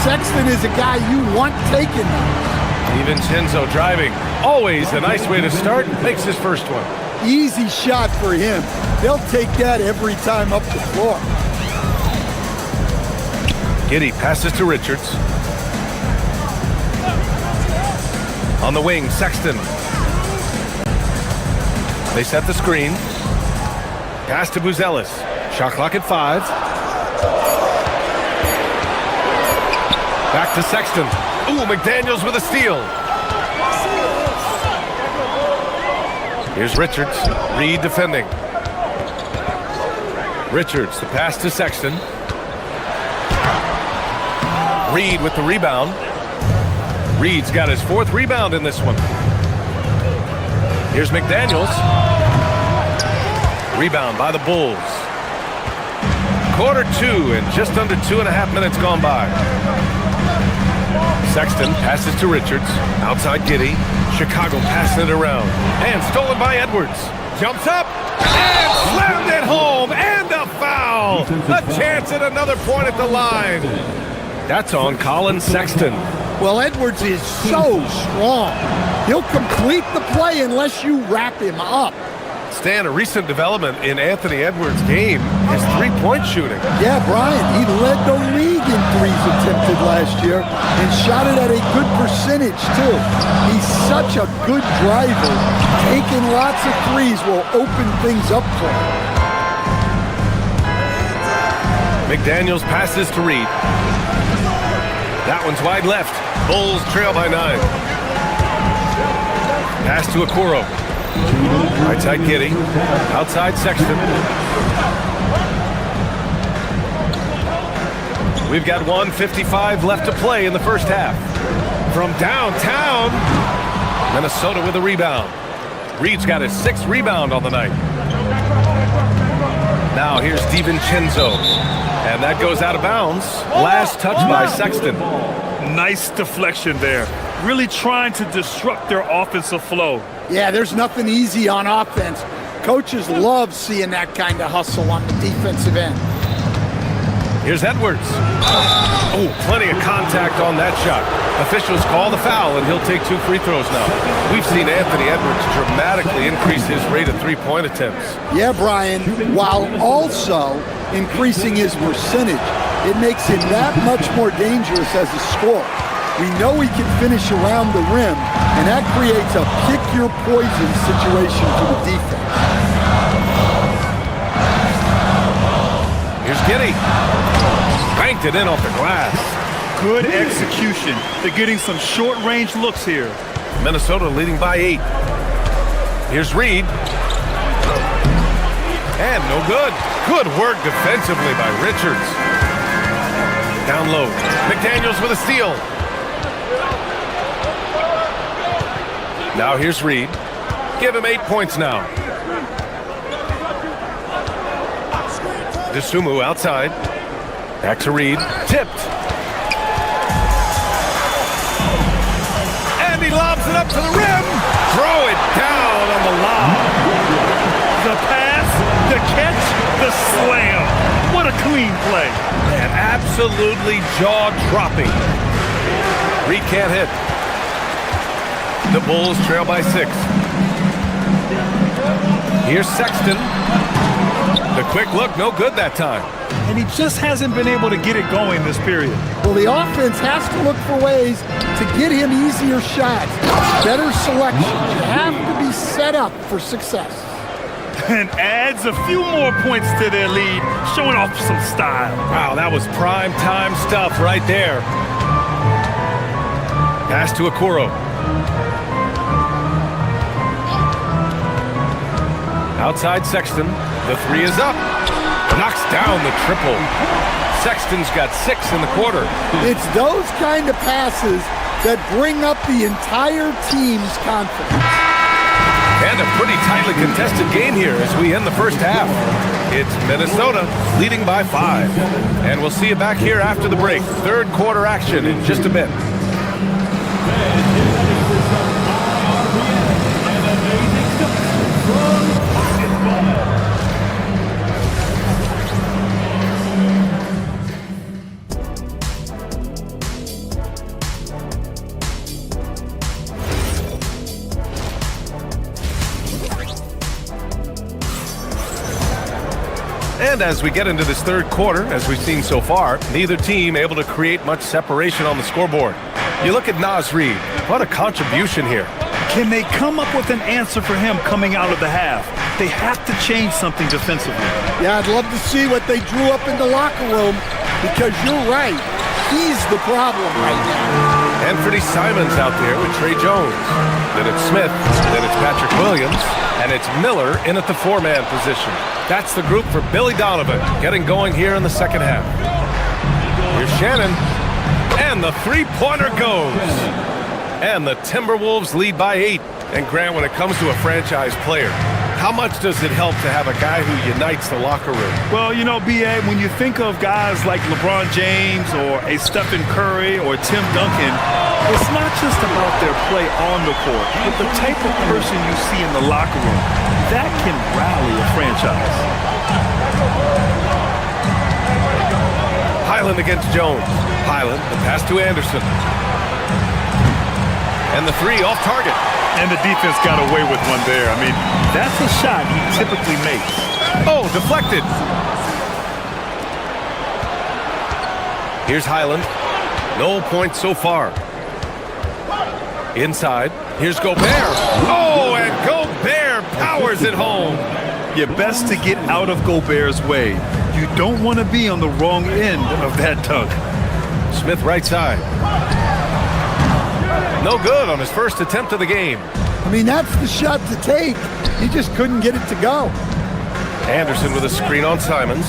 Sexton is a guy you want taken. DiVincenzo driving. Always a nice way to start. Makes his first one. Easy shot for him. They'll take that every time up the floor. Giddey passes to Richards. On the wing, Sexton. They set the screen. Pass to Buzelis. Shot clock at 5. Back to Sexton. Ooh, McDaniels with a steal. Here's Richards. Reed defending. Richards, the pass to Sexton. Reed with the rebound. Reed's got his 4th rebound in this one. Here's McDaniels. Rebound by the Bulls. Quarter 2 and just under 2.5 minutes gone by. Sexton passes to Richards. Outside Giddey. Chicago passing it around. And stolen by Edwards. Jumps up and slammed it home. And a foul. A chance at another point at the line. That's on Colin Sexton. Well, Edwards is so strong. He'll complete the play unless you wrap him up. Stan, a recent development in Anthony Edwards' game is 3-point shooting. Yeah, Brian, he led the league in threes attempted last year and shot it at a good percentage, too. He's such a good driver. Taking lots of threes will open things up for him. McDaniels passes to Reed. That one's wide left. Bulls trail by 9. Pass to Okoro. Right side Giddey. Outside Sexton. We've got 1:55 left to play in the first half. From downtown, Minnesota with a rebound. Reed's got his 6th rebound on the night. Now here's DiVincenzo. And that goes out of bounds. Last touch by Sexton. Nice deflection there. Really trying to disrupt their offensive flow. Yeah, there's nothing easy on offense. Coaches love seeing that kind of hustle on the defensive end. Here's Edwards. Oh, plenty of contact on that shot. Officials call the foul, and he'll take 2 free throws now. We've seen Anthony Edwards dramatically increase his rate of 3-point attempts. Yeah, Brian, while also increasing his percentage. It makes him that much more dangerous as a scorer. We know he can finish around the rim, and that creates a pick-your-poison situation for the defense. Here's Giddey. Banked it in off the glass. Good execution. They're getting some short-range looks here. Minnesota leading by 8. Here's Reed. And no good. Good work defensively by Richards. Down low. McDaniels with a steal. Now here's Reed. Give him 8 points now. Dosunmu outside. Back to Reed. Tipped. And he lobs it up to the rim. throw it down on the lob. The pass, the catch, the slam. What a clean play. And absolutely jaw-dropping. Reed can't hit. The Bulls trail by 6. Here's Sexton. The quick look, no good that time. And he just hasn't been able to get it going this period. Well, the offense has to look for ways to get him easier shots, better selection. You have to be set up for success. And adds a few more points to their lead, showing off some style. Wow, that was prime time stuff right there. Pass to Okoro. Outside Sexton. The 3 is up. Knocks down the triple. Sexton's got 6 in the quarter. It's those kind of passes that bring up the entire team's confidence. And a pretty tightly contested game here as we end the first half. It's Minnesota leading by 5. And we'll see you back here after the break. Third quarter action in just a bit. And as we get into this third quarter, as we've seen so far, neither team able to create much separation on the scoreboard. You look at Naz Reid. What a contribution here. Can they come up with an answer for him coming out of the half? They have to change something defensively. Yeah, I'd love to see what they drew up in the locker room, because you're right. He's the problem right now. Anthony Simons out there with Trey Jones. Then it's Smith. Then it's Patrick Williams. And it's Miller in at the 4-man position. That's the group for Billy Donovan getting going here in the second half. Here's Shannon. And the three-pointer goes. And the Timberwolves lead by 8. And Grant, when it comes to a franchise player, how much does it help to have a guy who unites the locker room? Well, you know, B.A., when you think of guys like LeBron James or a Stephen Curry or Tim Duncan, it's not just about their play on the court, but the type of person you see in the locker room. That can rally a franchise. Highland against Jones. Highland, the pass to Anderson. And the 3 off target. And the defense got away with one there. I mean, that's a shot he typically makes. Oh, deflected. Here's Highland. No points so far. Inside. Here's Gobert. Oh, and Gobert powers it home. You're best to get out of Gobert's way. You don't want to be on the wrong end of that dunk. Smith right side. No good on his first attempt of the game. I mean, that's the shot to take. He just couldn't get it to go. Anderson with a screen on Simons.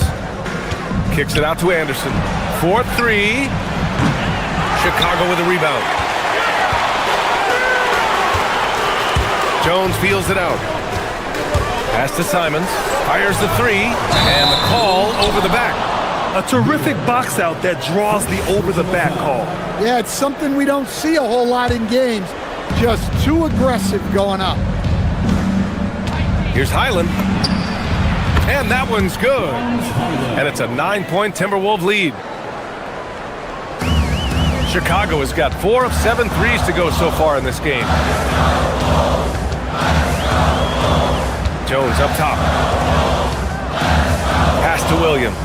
Kicks it out to Anderson. 4-3. Chicago with a rebound. Jones feels it out. Pass to Simons. Fires the 3. And the call over the back. A terrific box out that draws the over-the-back call. Yeah, it's something we don't see a whole lot in games. Just too aggressive going up. Here's Highland. And that one's good. And it's a 9-point Timberwolves lead. Chicago has got 4 of 7 threes to go so far in this game. Jones up top. Pass to Williams.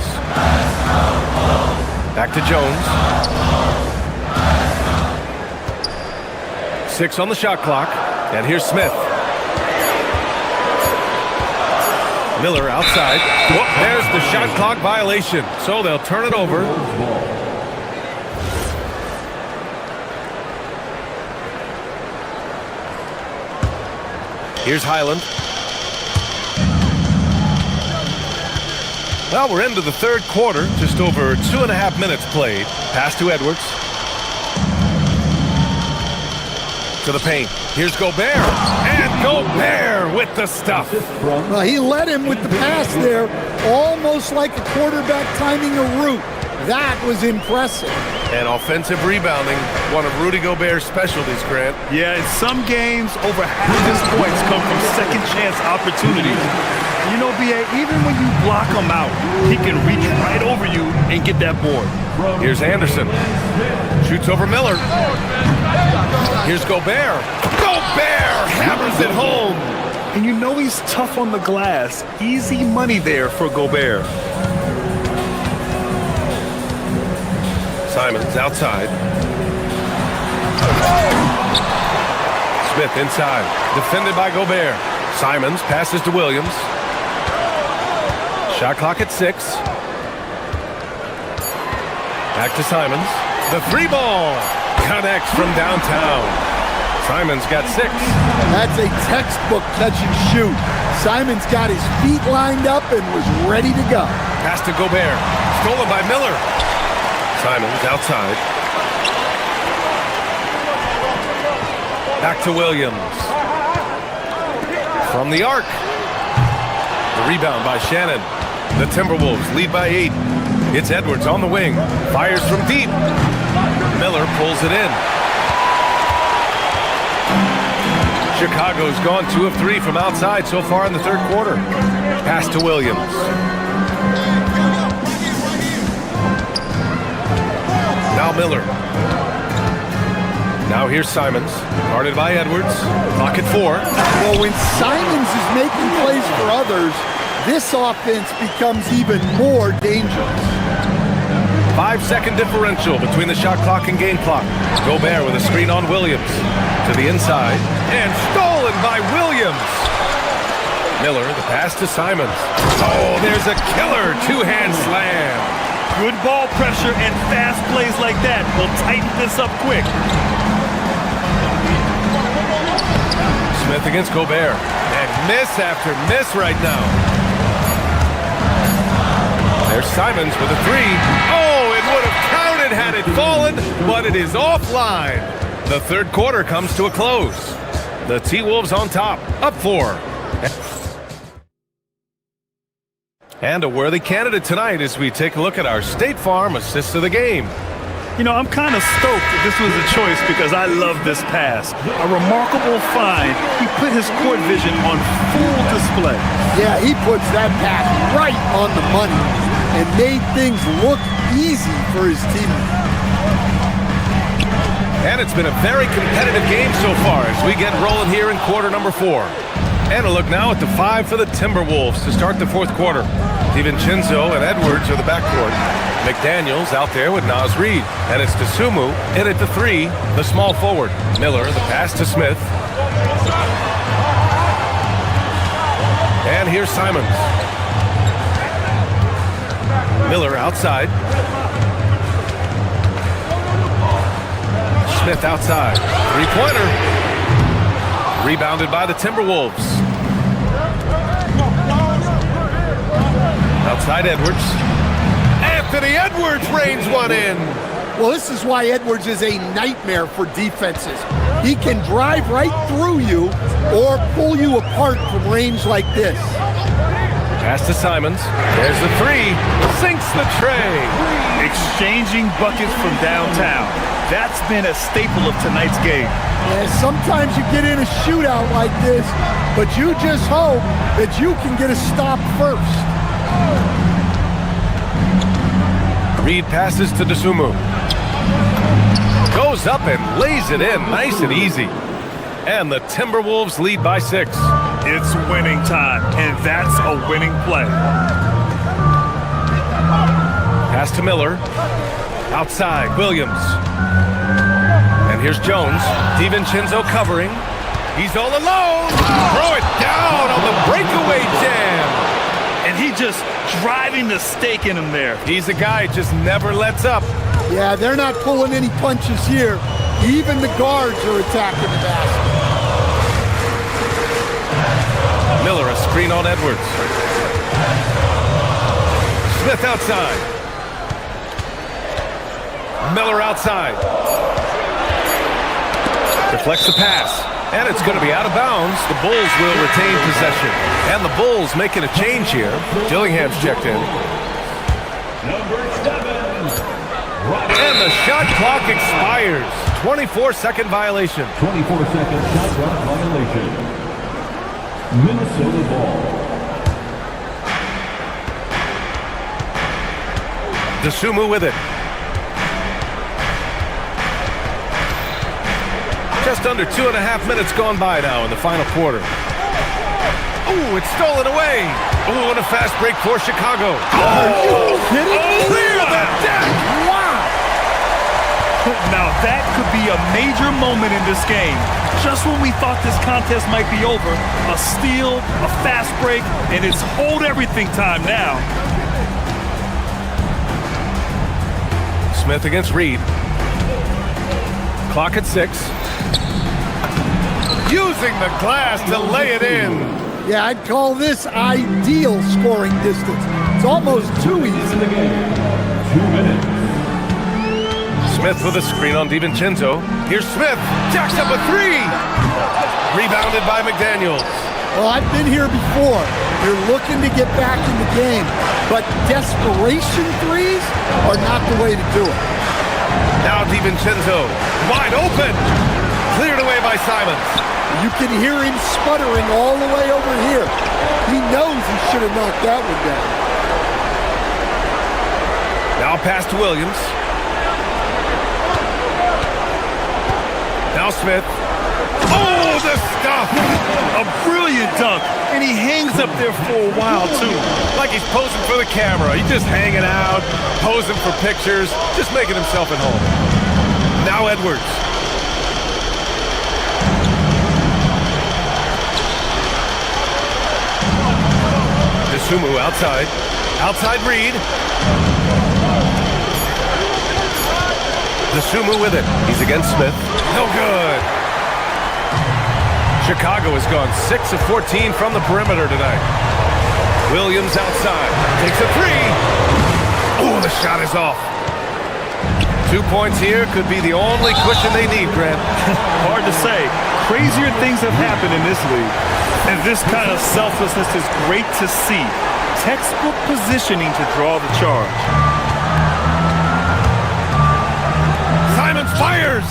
Back to Jones. 6 on the shot clock. And here's Smith. Miller outside. Whoop, there's the shot clock violation. So they'll turn it over. Here's Highland. Well, we're into the third quarter. Just over 2.5 minutes played. Pass to Edwards. To the paint. Here's Gobert. And Gobert with the stuff. Well, he led him with the pass there, almost like a quarterback timing a route. That was impressive. And offensive rebounding, one of Rudy Gobert's specialties, Grant. Yeah, in some games, over half his points come from second chance opportunities. You know, B.A., even when you block him out, he can reach right over you and get that board. Here's Anderson. Shoots over Miller. Here's Gobert. Gobert hammers it home. And you know he's tough on the glass. Easy money there for Gobert. Simons outside. Smith inside. Defended by Gobert. Simons passes to Williams. Shot clock at 6. Back to Simons. The 3-ball connects from downtown. Simons got 6. That's a textbook catch and shoot. Simons got his feet lined up and was ready to go. Pass to Gobert. Stolen by Miller. Simons outside. Back to Williams. From the arc. The rebound by Shannon. The Timberwolves lead by 8. It's Edwards on the wing. Fires from deep. Miller pulls it in. Chicago's gone 2 of 3 from outside so far in the third quarter. Pass to Williams. Now Miller. Now here's Simons. Guarded by Edwards. Clock at 4. Well, when Simons is making plays for others, this offense becomes even more dangerous. 5-second differential between the shot clock and game clock. Gobert with a screen on Williams. To the inside. And stolen by Williams. Miller, the pass to Simons. Oh, there's a killer two-hand slam. Good ball pressure and fast plays like that will tighten this up quick. Smith against Gobert. And miss after miss right now. There's Simons with a 3. Oh, it would have counted had it fallen, but it is offline. The third quarter comes to a close. The T-Wolves on top, up 4. And a worthy candidate tonight as we take a look at our State Farm assist of the game. You know, I'm kind of stoked that this was a choice because I love this pass. A remarkable find. He put his court vision on full display. Yeah, he puts that pass right on the money and made things look easy for his teammates. And it's been a very competitive game so far as we get rolling here in quarter number 4. And a look now at the 5 for the Timberwolves to start the fourth quarter. DiVincenzo and Edwards are the backcourt. McDaniels out there with Naz Reid. And it's Dosunmu in at the 3, the small forward. Miller, the pass to Smith. And here's Simons. Miller outside. Smith outside. 3-pointer. Rebounded by the Timberwolves. Outside Edwards. Anthony Edwards rains one in. Well, this is why Edwards is a nightmare for defenses. He can drive right through you or pull you apart from range like this. Pass to Simons. There's the 3. Sinks the tray. Exchanging buckets from downtown. That's been a staple of tonight's game. Yeah, sometimes you get in a shootout like this, but you just hope that you can get a stop first. Reid passes to Dosunmu. Goes up and lays it in nice and easy. And the Timberwolves lead by 6. It's winning time, and that's a winning play. Pass to Miller. Outside, Williams. And here's Jones. DiVincenzo covering. He's all alone. Throw it down on the breakaway jam. And he just driving the stake in him there. He's a guy just never lets up. Yeah, they're not pulling any punches here. Even the guards are attacking the basket. Miller, a screen on Edwards. Smith outside. Miller outside. Deflects the pass. And it's going to be out of bounds. The Bulls will retain possession. And the Bulls making a change here. Dillingham's checked in. Number 7, And the shot clock expires. 24-second violation. 24-second shot clock violation. Minnesota ball. DeSumo with it. Just under 2.5 minutes gone by now in the final quarter. Ooh, it's stolen away. Ooh, and a fast break for Chicago. Are you kidding me? Clear the deck. Wow. Now that could be a major moment in this game. Just when we thought this contest might be over, a steal, a fast break, and it's hold everything time now. Smith against Reed. Clock at 6. Using the glass to lay it in. Yeah, I'd call this ideal scoring distance. It's almost too easy. 2 minutes. Smith with a screen on DiVincenzo. Here's Smith. Jacks up a 3. Rebounded by McDaniels. Well, I've been here before. You're looking to get back in the game, but desperation threes are not the way to do it. Now DiVincenzo. Wide open. Cleared away by Simons. You can hear him sputtering all the way over here. He knows he should have knocked that one down. Now pass to Williams. Now Smith. Oh, the stuff! A brilliant dunk, and he hangs up there for a while, too. Like he's posing for the camera. He's just hanging out, posing for pictures, just making himself at home. Now Edwards. DeSumo outside. Outside Reed. DeSumo with it. He's against Smith. No good. Chicago has gone 6 of 14 from the perimeter tonight. Williams outside. Takes a 3. Oh, the shot is off. 2 points here could be the only cushion they need, Grant. Hard to say. Crazier things have happened in this league. And this kind of selflessness is great to see. Textbook positioning to draw the charge. Simons fires!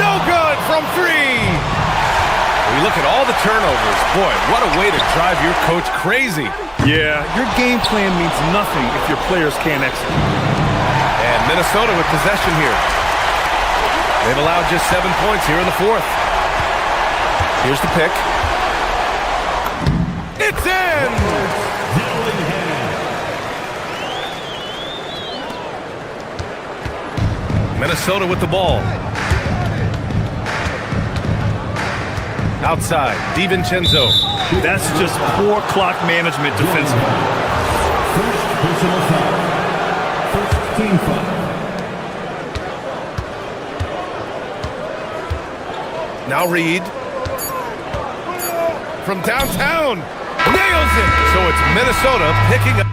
No good from 3! We look at all the turnovers. Boy, what a way to drive your coach crazy. Yeah, your game plan means nothing if your players can't execute. And Minnesota with possession here. They've allowed just 7 points here in the 4th. Here's the pick. It's in! Minnesota with the ball. Outside, DiVincenzo. That's just poor clock management defensively. First personal foul. First team foul. Now Reed. From downtown. Nails it! So it's Minnesota picking up.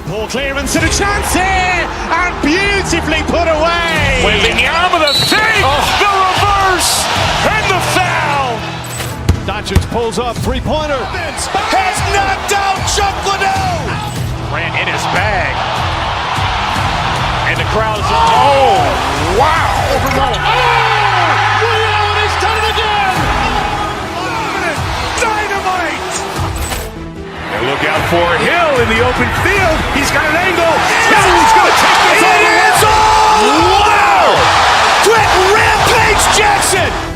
Ball clearance and a chance here, and beautifully put away. Wembanyama the fake, the reverse, and the foul. Doncic pulls up, three-pointer. Has knocked out Chuck Liddell. Grant in his bag. And the crowd is oh, wow. Allen has done it again. Dynamite. And look out for Hill in the open field. He's got an angle. Hill's going to take this all the way. Wow! Quick rampage Jackson.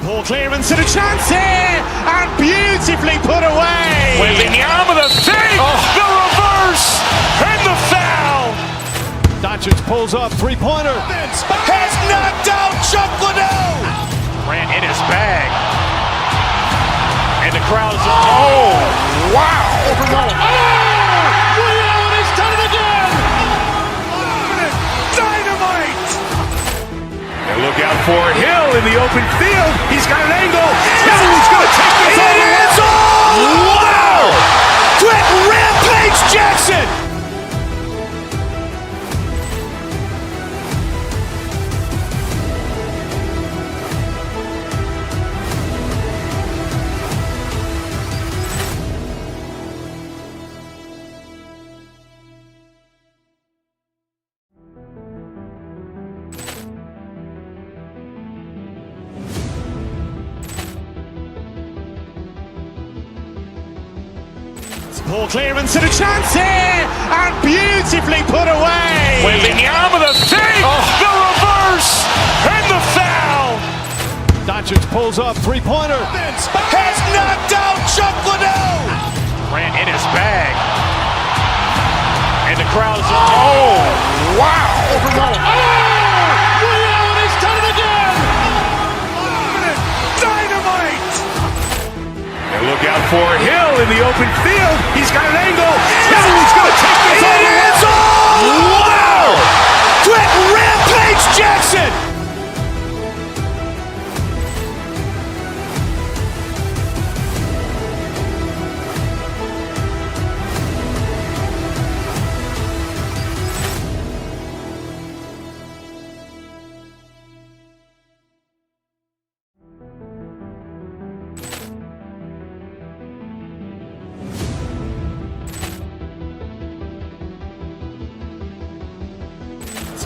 Ball clearance and a chance here, and beautifully put away. Wembanyama the fake, the reverse, and the foul. Doncic pulls pulls up, three-pointer. Vince has knocked out Chuck Liddell. Grant in his bag. And the crowd is... Oh, wow. Ray Allen has done it again. Dynamite. And look out for Hill in the open field. He's got an angle. Hill's going to take this all the way. Wow. Quick Rampage Jackson. Ball clearance and a chance here, and beautifully put away. Wembanyama the fake, the reverse, and the foul. Doncic pulls up, three-pointer. Vince has knocked out Chuck Liddell. Grant in his bag. And the crowd is... Oh, wow. Ray Allen has done it again. Dynamite. And look out for Hill in the open field. He's got an angle. Hill's going to take this all the way. Wow. Quick Rampage Jackson.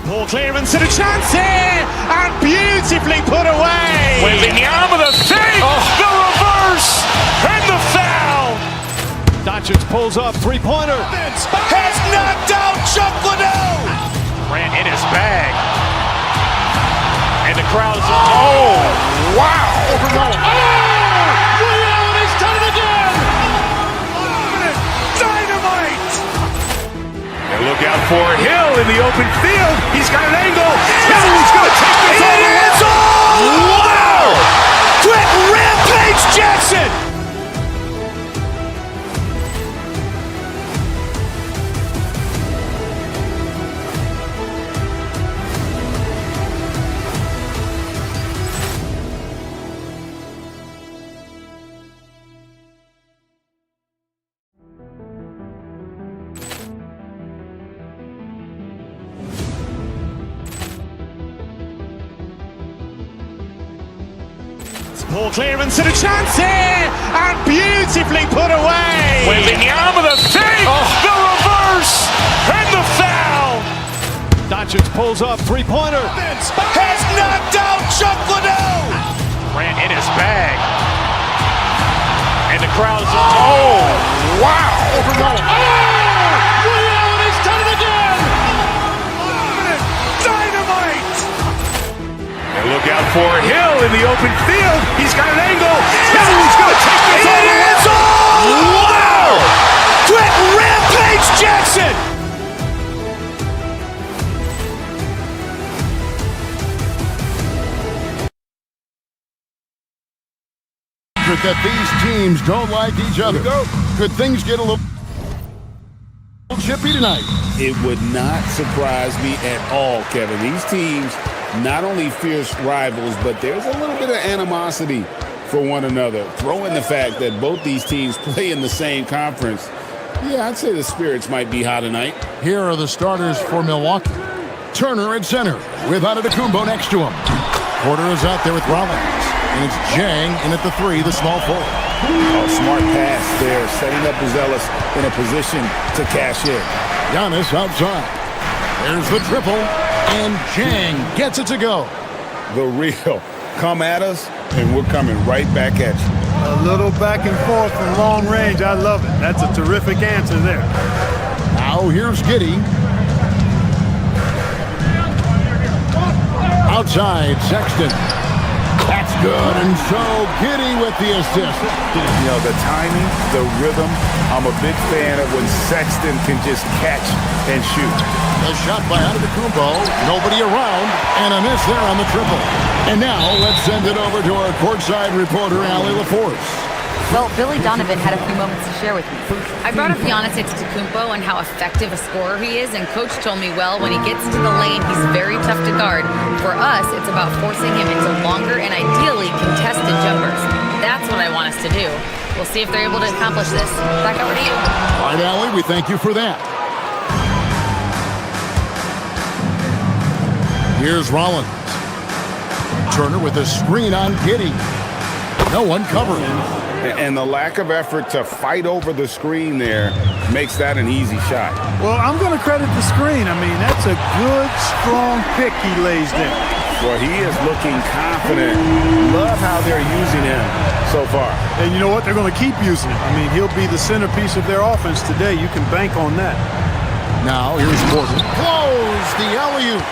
Ball clearance and a chance here, and beautifully put away. Wembanyama the fake, the reverse, and the foul. Doncic pulls up, three-pointer. Vince has knocked out Chuck Liddell. Grant in his bag. And the crowd is... Oh, wow. Ray Allen has done it again. Dynamite. And look out for Hill in the open field. He's got an angle. Hill's going to take this all the way. Wow. Quick Rampage Jackson. Ball clearance and a chance here, and beautifully put away. Wembanyama the fake, the reverse, and the foul. Doncic pulls up, three-pointer. Vince has knocked out Chuck Liddell. Grant in his bag. And the crowd is... Oh, wow. Ray Allen has done it again. Dynamite. And look out for Hill in the open field. He's got an angle. Hill's going to take this all the way. Wow. Quick Rampage Jackson. That these teams don't like each other. Could things get a little chippy tonight? It would not surprise me at all, Kevin. These teams, not only fierce rivals, but there's a little bit of animosity for one another. Throw in the fact that both these teams play in the same conference. Yeah, I'd say the spirits might be high tonight. Here are the starters for Milwaukee. Turner at center with Antetokounmpo next to him. Porter is out there with Rollins. And it's Jang in at the three, the small forward. Oh, smart pass there, setting up Zealous in a position to cash in. Giannis outside. There's the triple, and Jang gets it to go. The real. Come at us, and we're coming right back at you. A little back and forth from long range. I love it. That's a terrific answer there. Now here's Giddey. Outside, Sexton. That's good, and so Giddey with the assist. You know, the timing, the rhythm. I'm a big fan of when Sexton can just catch and shoot. A shot by Antetokounmpo, nobody around, and a miss there on the triple. And now let's send it over to our courtside reporter, Allie LaForce. Well, Billy Donovan had a few moments to share with me. I brought up Giannis Antetokounmpo and how effective a scorer he is, and Coach told me, well, when he gets into the lane, he's very tough to guard. For us, it's about forcing him into longer and ideally contested jumpers. That's what I want us to do. We'll see if they're able to accomplish this. Back over to you. All right, Allie, we thank you for that. Here's Rollins. Turner with a screen on Giddey. No one covering. And the lack of effort to fight over the screen there makes that an easy shot. Well, I'm going to credit the screen. I mean, that's a good, strong pick he lays there. Well, he is looking confident. Love how they're using him so far. And you know what? They're going to keep using him. I mean, he'll be the centerpiece of their offense today. You can bank on that. Now, here's Porter. Close the alley-oop.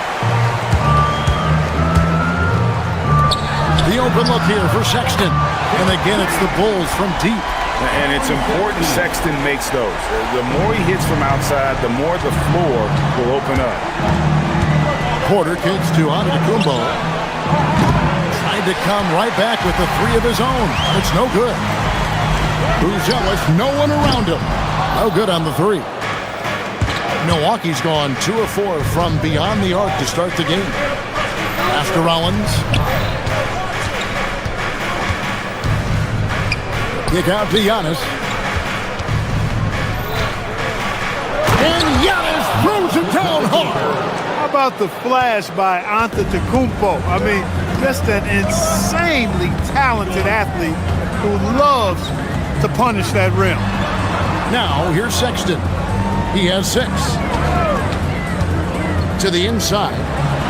The open look here for Sexton. And again, it's the Bulls from deep. And it's important Sexton makes those. The more he hits from outside, the more the floor will open up. Porter kicks to Antetokounmpo. Tried to come right back with the three of his own. It's no good. Buzelis, no one around him. No good on the three. Milwaukee's gone 2 of 4 from beyond the arc to start the game. After Rollins. Kick out to Giannis. And Giannis throws it down hard. How about the flash by Antetokounmpo? I mean, just an insanely talented athlete who loves to punish that rim. Now, here's Sexton. He has 6. To the inside.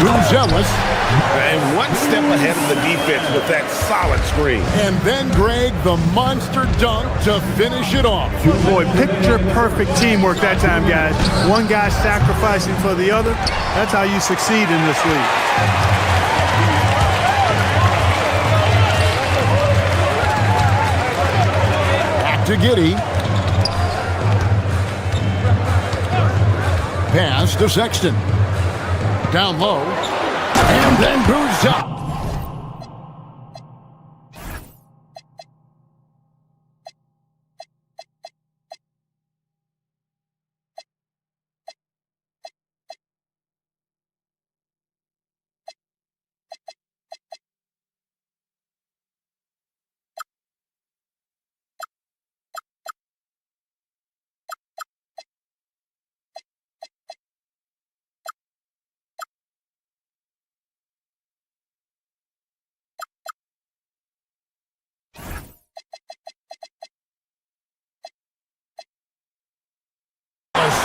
Buzelis. And one step ahead of the defense with that solid screen. And then, Greg, the monster dunk to finish it off. Boy, picture-perfect teamwork that time, guys. One guy sacrificing for the other. That's how you succeed in this league. Back to Giddey. Pass to Sexton. Down low. And then moves up.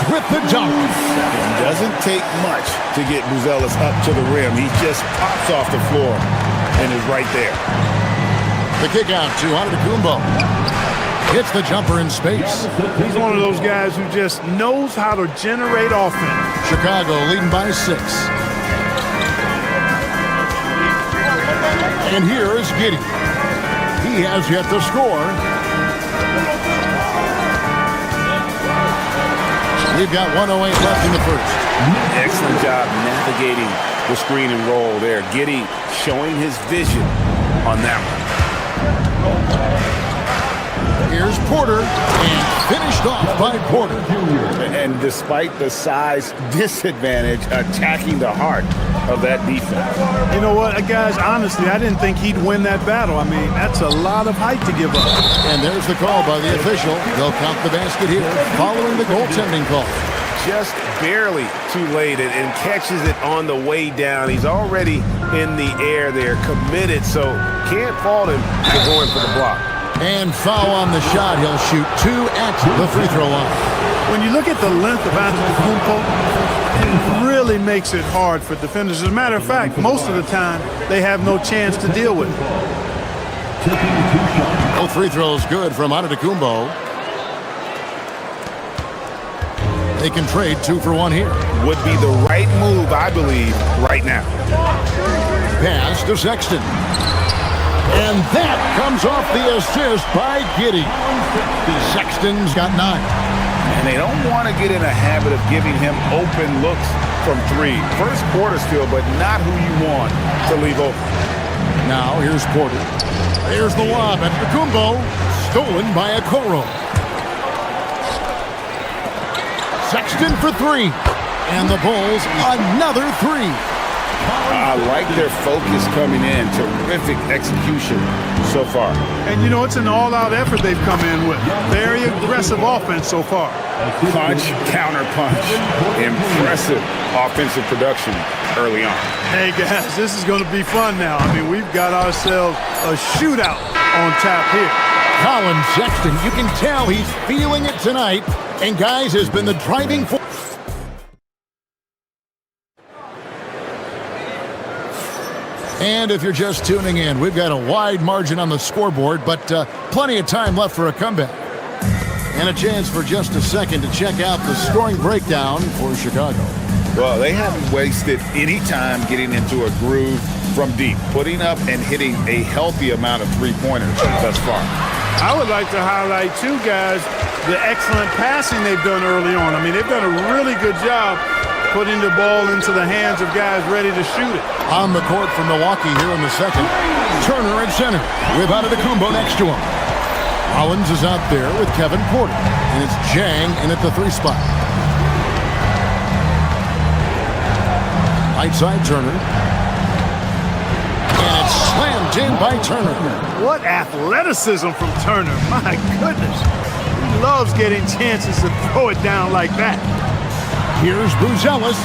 With the dunk. It doesn't take much to get Buzelis up to the rim. He just pops off the floor and is right there. The kick out to Antetokounmpo. Hits the jumper in space. He's one of those guys who just knows how to generate offense. Chicago leading by 6. And here is Giddey. He has yet to score. We've got 1:08 left in the first. Excellent job navigating the screen and roll there. Giddey showing his vision on that one. Here's Porter, and finished off by Porter. And despite the size disadvantage, attacking the heart of that defense. You know what, guys, honestly, I didn't think he'd win that battle. I mean, that's a lot of height to give up. And there's the call by the official. They'll count the basket here following the goaltending call. Just barely too late and catches it on the way down. He's already in the air there, committed, so can't fault him for going for the block. And foul on the shot. He'll shoot 2 at the free throw line. When you look at the length of Antetokounmpo, it really makes it hard for defenders. As a matter of fact, most of the time, they have no chance to deal with it. Both free throws good from Antetokounmpo. They can trade 2 for 1 here. Would be the right move, I believe, right now. Pass to Sexton. And that comes off the assist by Giddey. Sexton's got 9. And they don't want to get in a habit of giving him open looks from 3. First quarter still, but not who you want to leave open. Now here's Porter. There's the lob at Kumbo. Stolen by Okoro. Sexton for 3. And the Bulls another 3. I like their focus coming in. Terrific execution so far. And, you know, it's an all-out effort they've come in with. Very aggressive offense so far. Punch, counter punch. Impressive offensive production early on. Hey, guys, this is going to be fun now. I mean, we've got ourselves a shootout on tap here. Colin Sexton, you can tell he's feeling it tonight. And, guys, has been the driving force. And if you're just tuning in, we've got a wide margin on the scoreboard, but plenty of time left for a comeback. And a chance for just a second to check out the scoring breakdown for Chicago. Well, they haven't wasted any time getting into a groove from deep, putting up and hitting a healthy amount of three-pointers thus far. I would like to highlight, too, guys, the excellent passing they've done early on. I mean, they've done a really good job putting the ball into the hands of guys ready to shoot it. On the court for Milwaukee here in the second. Turner at center with Antetokounmpo next to him. Rollins is out there with Kevin Porter. And it's Jang in at the 3 spot. Right side Turner. And it's slammed in by Turner. What athleticism from Turner. My goodness. He loves getting chances to throw it down like that. Here's Buzelis.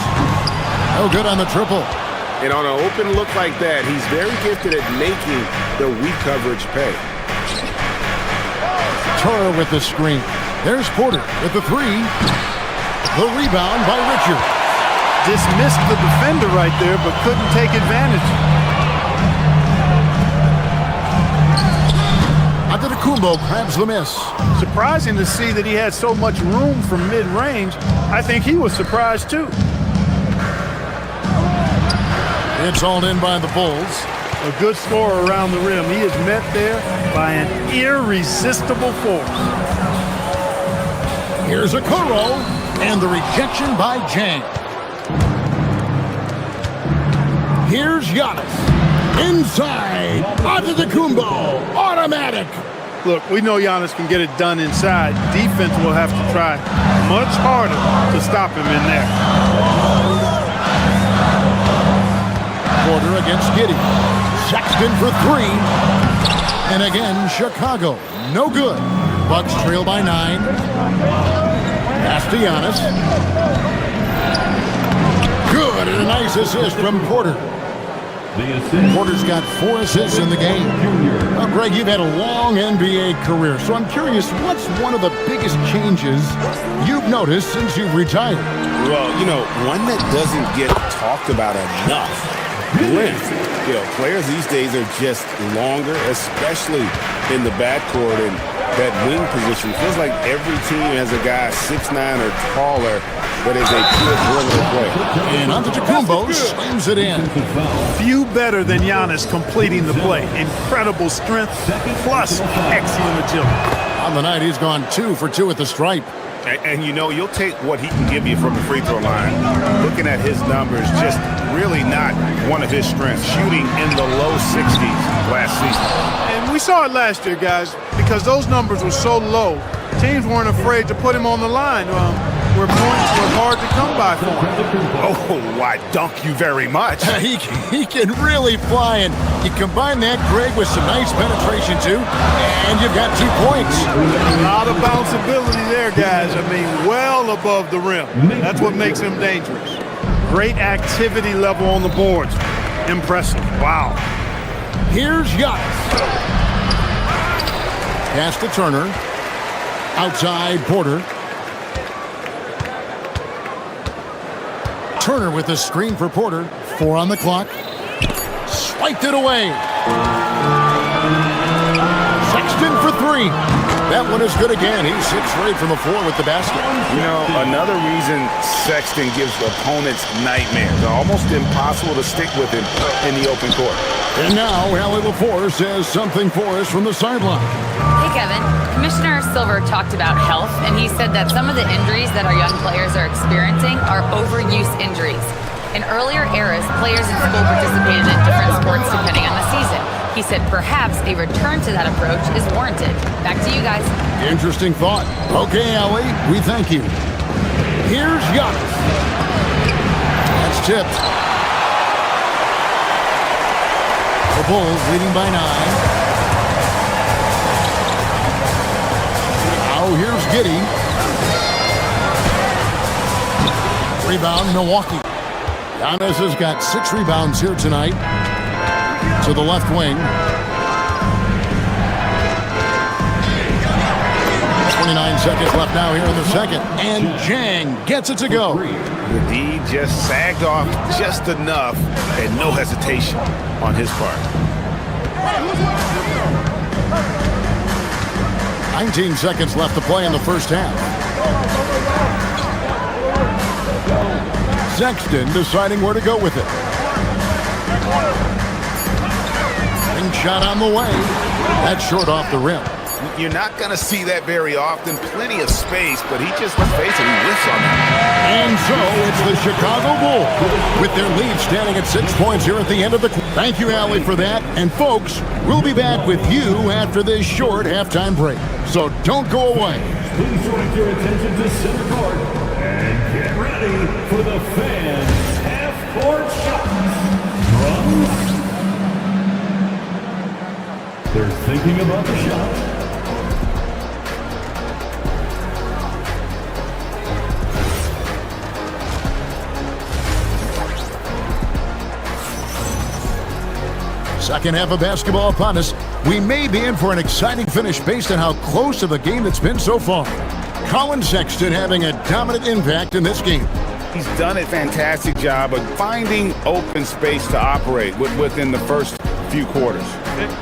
No good on the triple. And on an open look like that, he's very gifted at making the weak coverage pay. Turner with the screen. There's Porter with the 3. The rebound by Richard. Dismissed the defender right there, but couldn't take advantage. Antetokounmpo grabs the miss. Surprising to see that he had so much room from mid-range. I think he was surprised too. It's all in by the Bulls. A good scorer around the rim. He is met there by an irresistible force. Here's Okoro, and the rejection by Jang. Here's Giannis. Inside, Antetokounmpo, automatic. Look, we know Giannis can get it done inside. Defense will have to try much harder to stop him in there. Porter against Giddey. Sexton for 3. And again, Chicago. No good. Bucks trail by 9. Pass to Giannis. Good, and a nice assist from Porter. Porter's got 4 assists in the game. Well, Greg, you've had a long NBA career, so I'm curious, what's one of the biggest changes you've noticed since you've retired? Well, you know, one that doesn't get talked about enough. Length. You know, players these days are just longer, especially in the backcourt, and that wing position. Feels like every team has a guy 6'9" or taller that is a good perimeter player. And Antetokounmpo slams it in. Few better than Giannis completing the play. Incredible strength plus excellent agility. On the night, he's gone 2 for 2 at the stripe. And you know, you'll take what he can give you from the free throw line. Looking at his numbers, just really not one of his strengths. Shooting in the low 60s last season. And we saw it last year, guys, because those numbers were so low. Teams weren't afraid to put him on the line where points were hard to come by for him. Oh, I dunk you very much. He can really fly, and you combine that, Greg, with some nice penetration, too, and you've got 2 points. A lot of bounceability there, guys. I mean, well above the rim. That's what makes him dangerous. Great activity level on the boards. Impressive. Wow. Here's Giannis. Pass to Turner. Outside Porter. Turner with the screen for Porter. 4 on the clock. Swiped it away. Sexton for 3. That one is good again. He's 6 straight from the floor with the basket. You know, another reason Sexton gives opponents nightmares. Almost impossible to stick with him in the open court. And now, Allie LaForce says something for us from the sideline. Hey, Kevin. Commissioner Silver talked about health, and he said that some of the injuries that our young players are experiencing are overuse injuries. In earlier eras, players in school participated in different sports depending on the season. He said perhaps a return to that approach is warranted. Back to you guys. Interesting thought. Okay, Allie, we thank you. Here's Giannis. That's tipped. The Bulls leading by 9. Now here's Giddey. Rebound, Milwaukee. Giannis has got 6 rebounds here tonight. To the left wing. 29 seconds left now here in the second. And Jang gets it to go. The D just sagged off just enough and no hesitation on his part. 19 seconds left to play in the first half. Sexton deciding where to go with it. And shot on the way. That's short off the rim. You're not going to see that very often. Plenty of space, but he just, let's face it, he whiffs on that. And so it's the Chicago Bulls with their lead standing at 6 points here at the end of the quarter. Thank you, Allie, for that. And folks, we'll be back with you after this short halftime break. So don't go away. Please direct your attention to center court and get ready for the fans' half-court shots. They're thinking about the shot. Second half of basketball upon us. We may be in for an exciting finish based on how close of a game it's been so far. Colin Sexton having a dominant impact in this game. He's done a fantastic job of finding open space to operate within the first few quarters.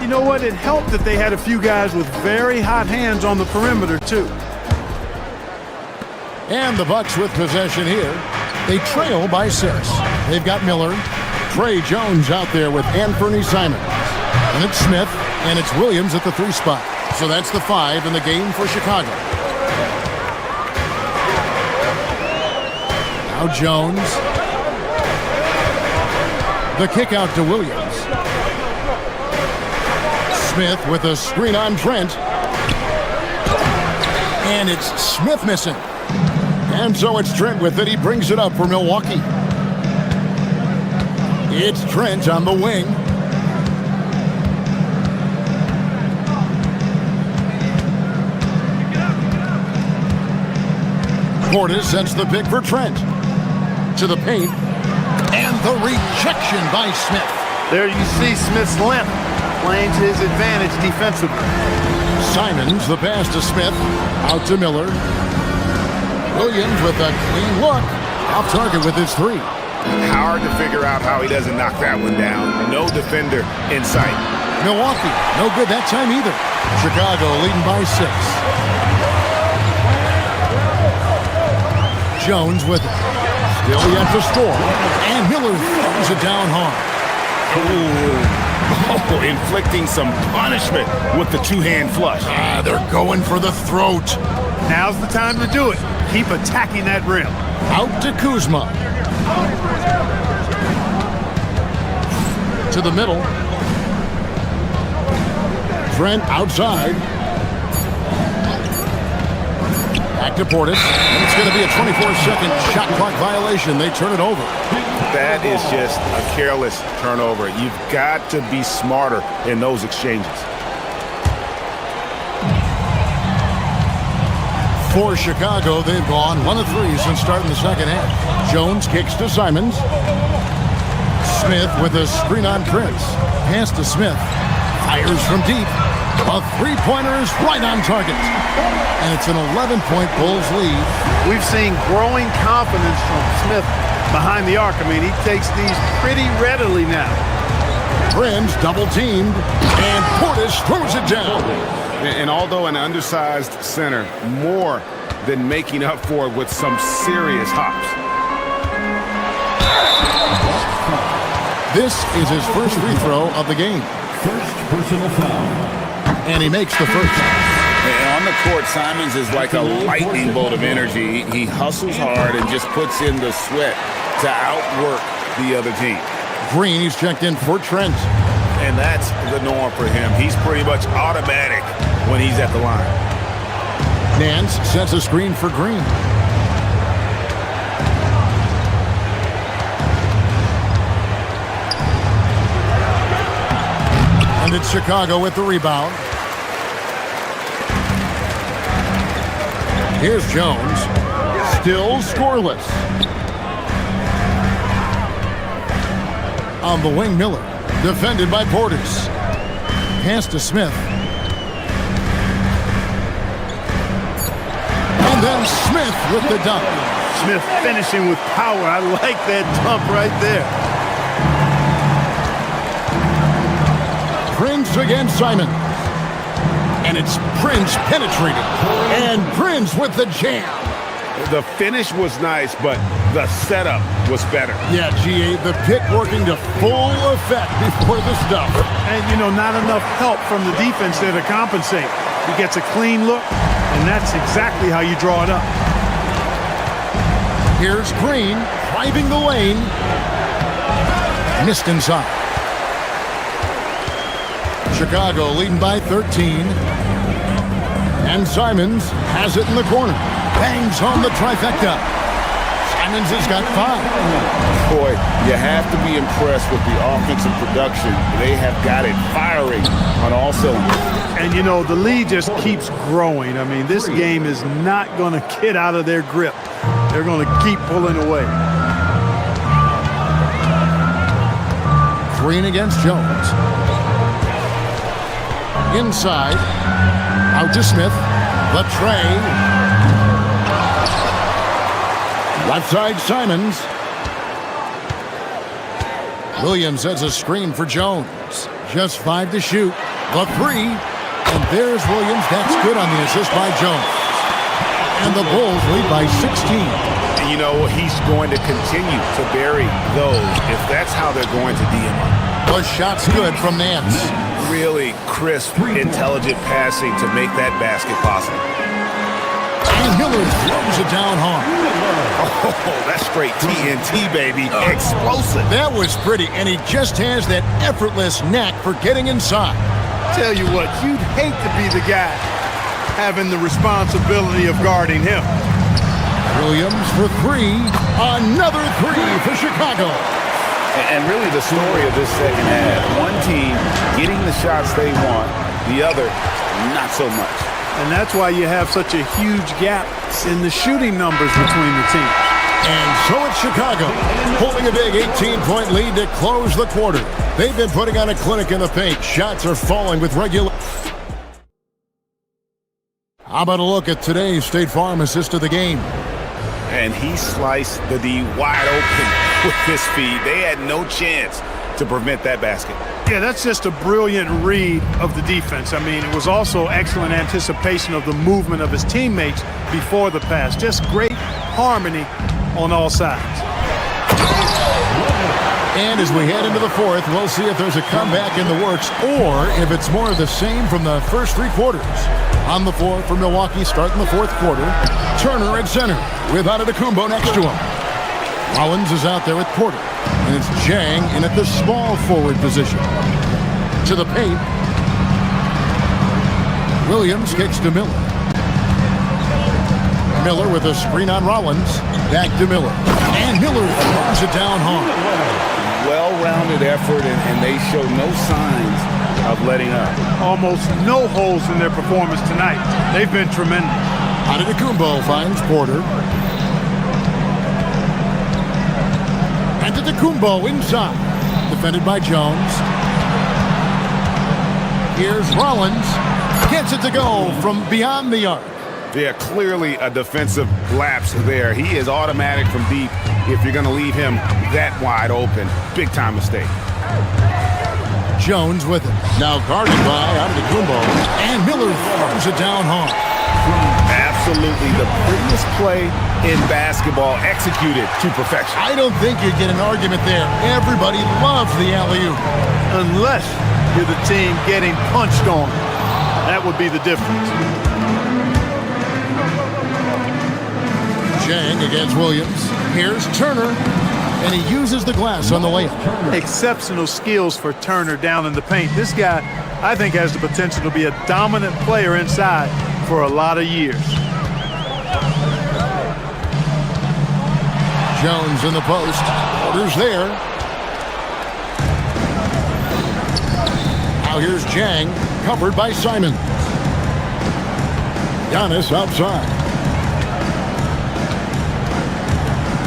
You know what? It helped that they had a few guys with very hot hands on the perimeter, too. And the Bucks with possession here. They trail by 6. They've got Miller. Trey Jones out there with Anthony Simons. And it's Smith, and it's Williams at the 3 spot. So that's the 5 in the game for Chicago. Now Jones. The kick out to Williams. Smith with a screen on Trent. And it's Smith missing. And so it's Trent with it. He brings it up for Milwaukee. It's Trent on the wing. Portis sets the pick for Trent. To the paint. And the rejection by Smith. There you see Smith's limp playing to his advantage defensively. Simons, the pass to Smith. Out to Miller. Williams with a clean look. Off target with his 3. Hard to figure out how he doesn't knock that one down. No defender in sight. Milwaukee, no good that time either. Chicago leading by 6. Jones with it. Still yet to score. And Miller throws it down hard. Oh, inflicting some punishment with the 2-hand flush. They're going for the throat. Now's the time to do it. Keep attacking that rim. Out to Kuzma. To the middle. Trent outside. Back to Portis. And it's going to be a 24-second shot clock violation. They turn it over. That is just a careless turnover. You've got to be smarter in those exchanges. For Chicago, they've gone 1 of 3 since starting the second half. Jones kicks to Simons. Smith with a screen on Prince. Pass to Smith. Fires from deep. A 3-pointer is right on target. And it's an 11-point Bulls lead. We've seen growing confidence from Smith behind the arc. I mean, he takes these pretty readily now. Prince double-teamed. And Portis throws it down. And although an undersized center, more than making up for it with some serious hops. This is his first free throw of the game. First personal foul. And he makes the first. And on the court, Simons is like a lightning bolt of energy. He hustles hard and just puts in the sweat to outwork the other team. Green, he's checked in for Trent. And that's the norm for him. He's pretty much automatic when he's at the line. Nance sets a screen for Green. And it's Chicago with the rebound. Here's Jones. Still scoreless. On the wing, Miller. Defended by Portis. Pass to Smith. And then Smith with the dunk. Smith finishing with power. I like that dunk right there. Prince against Simon. And it's Prince penetrating. And Prince with the jam. The finish was nice, but the setup was better. Yeah, GA, the pick working to full effect before the stuff. And, you know, not enough help from the defense there to compensate. He gets a clean look, and that's exactly how you draw it up. Here's Green driving the lane. Missed inside. Chicago leading by 13. And Simons has it in the corner. Bangs home the trifecta. Simons has got 5. Boy, you have to be impressed with the offensive production. They have got it firing on all cylinders. And, you know, the lead just keeps growing. I mean, this game is not going to get out of their grip. They're going to keep pulling away. Green against Jones. Inside. Out to Smith. The tray. Left side, Simons. Williams sets a screen for Jones. Just 5 to shoot. The 3. And there's Williams. That's good on the assist by Jones. And the Bulls lead by 16. And you know, he's going to continue to bury those if that's how they're going to DM him. The shot's good from Nance. Really crisp, intelligent passing to make that basket possible. And Miller throws it down hard. Oh, that's straight TNT, baby. Explosive. That was pretty, and he just has that effortless knack for getting inside. Tell you what, you'd hate to be the guy having the responsibility of guarding him. Williams for 3. Another 3 for Chicago. And really the story of this second half, one team getting the shots they want, the other not so much. And that's why you have such a huge gap in the shooting numbers between the teams. And so it's Chicago, holding a big 18-point lead to close the quarter. They've been putting on a clinic in the paint. Shots are falling with regular. How about a look at today's State Farm assist of the game? And he sliced the D wide open with his feed. They had no chance to prevent that basket. Yeah, that's just a brilliant read of the defense. I mean, it was also excellent anticipation of the movement of his teammates before the pass. Just great harmony on all sides. And as we head into the fourth, we'll see if there's a comeback in the works or if it's more of the same from the first 3 quarters. On the floor for Milwaukee starting the fourth quarter. Turner at center with Antetokounmpo next to him. Rollins is out there with Porter. And it's Jang in at the small forward position. To the paint. Williams kicks to Miller. Miller with a screen on Rollins. Back to Miller. And Miller throws it down hard. Well-rounded effort, and they show no signs of letting up. Almost no holes in their performance tonight. They've been tremendous. Antetokounmpo finds Porter. Antetokounmpo inside. Defended by Jones. Here's Rollins. Gets it to go from beyond the arc. Yeah, clearly a defensive lapse there. He is automatic from deep if you're going to leave him that wide open. Big time mistake. Jones with it. Now guarded by Antetokounmpo. And Miller throws it down hard. Absolutely the prettiest play in basketball, executed to perfection. I don't think you get an argument there. Everybody loves the alley-oop. Unless you're the team getting punched on. That would be the difference. Chang against Williams. Here's Turner, and he uses the glass on the layup. Exceptional skills for Turner down in the paint. This guy, I think, has the potential to be a dominant player inside for a lot of years. Jones in the post. Porter's there. Now here's Chang, covered by Simon. Giannis outside.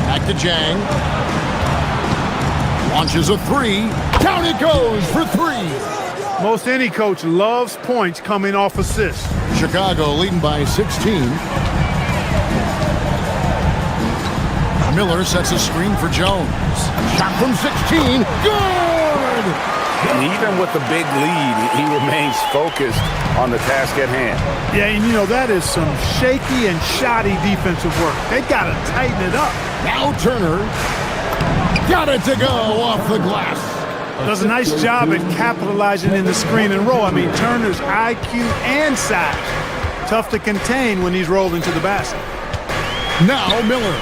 Back to Chang. Launches a three. Down it goes for three. Most any coach loves points coming off assists. Chicago leading by 16. Miller sets a screen for Jones. Shot from 16. Good! And even with the big lead, he remains focused on the task at hand. Yeah, and you know, that is some shaky and shoddy defensive work. They got to tighten it up. Now Turner. Got it to go off the glass. Does a nice job at capitalizing in the screen and roll. I mean, Turner's IQ and size. Tough to contain when he's rolled into the basket. Now Miller.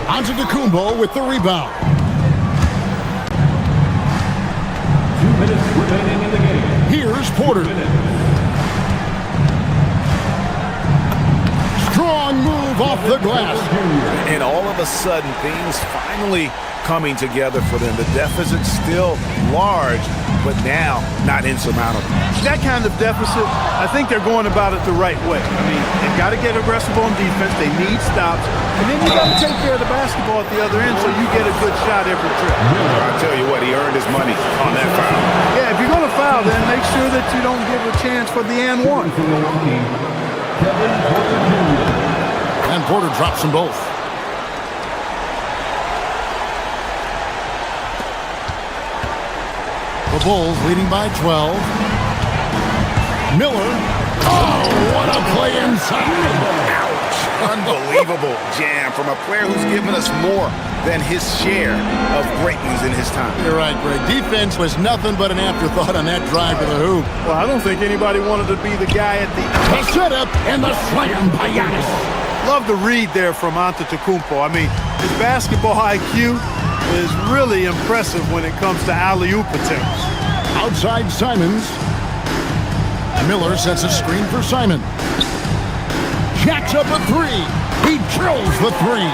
Onto Kumbo with the rebound. 2 minutes remaining in the game. Here's Porter. Strong move off the glass. And all of a sudden, things finally coming together for them. The deficit still large, but now not insurmountable. That kind of deficit, I think they're going about it the right way. I mean, they've got to get aggressive on defense. They need stops. And then you got to take care of the basketball at the other end so you get a good shot every trip. I'll tell you what, he earned his money on that foul. Yeah, if you're going to foul, then make sure that you don't give a chance for the and one. And Porter drops them both. The Bulls leading by 12. Miller. Oh, what a play inside. Ouch. Unbelievable jam from a player who's given us more than his share of greatness in his time. You're right, Greg. Defense was nothing but an afterthought on that drive to the hoop. Well, I don't think anybody wanted to be the guy at the setup and the slam by Giannis. Love the read there from Antetokounmpo. I mean, his basketball IQ is really impressive when it comes to alley-oop attempts. Outside Simons. Miller sets a screen for Simon. Jacks up a three. He drills the three.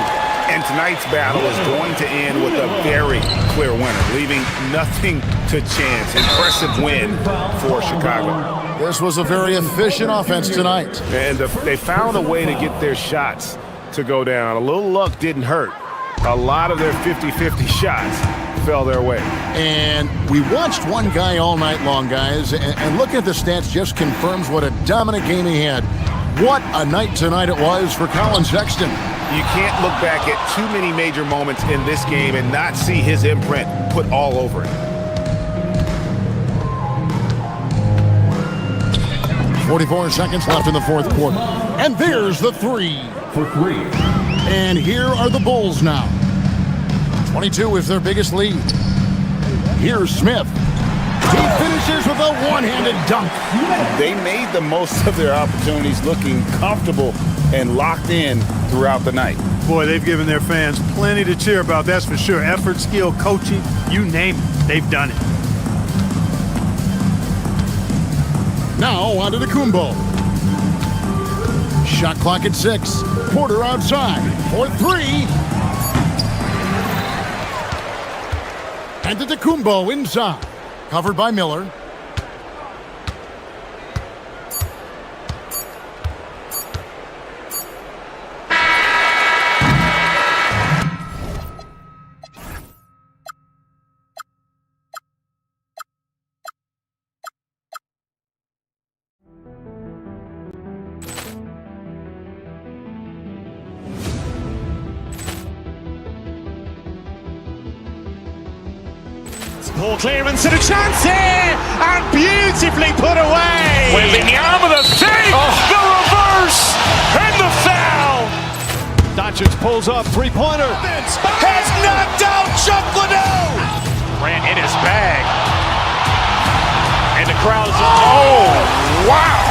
And tonight's battle is going to end with a very clear winner, leaving nothing to chance. Impressive win for Chicago. This was a very efficient offense tonight. And they found a way to get their shots to go down. A little luck didn't hurt. A lot of their 50-50 shots fell their way. And we watched one guy all night long, guys, and looking at the stats just confirms what a dominant game he had. What a night tonight it was for Colin Sexton. You can't look back at too many major moments in this game and not see his imprint put all over it. 44 seconds left in the fourth quarter. And there's the three. For three. And here are the Bulls now. 22 is their biggest lead. Here's Smith. He finishes with a one-handed dunk. They made the most of their opportunities, looking comfortable and locked in throughout the night. Boy, they've given their fans plenty to cheer about, that's for sure. Effort, skill, coaching, you name it, they've done it. Now on to Kumbo. Shot clock at 6. Porter outside for three. And to Kumbo inside. Covered by Miller. Ball clearance and a chance here, and beautifully put away. Wembanyama the fake, the reverse, and the foul. Doncic pulls up, three-pointer. Has knocked out Chuck Liddell. Ran in his bag. And the crowd is, oh, wow.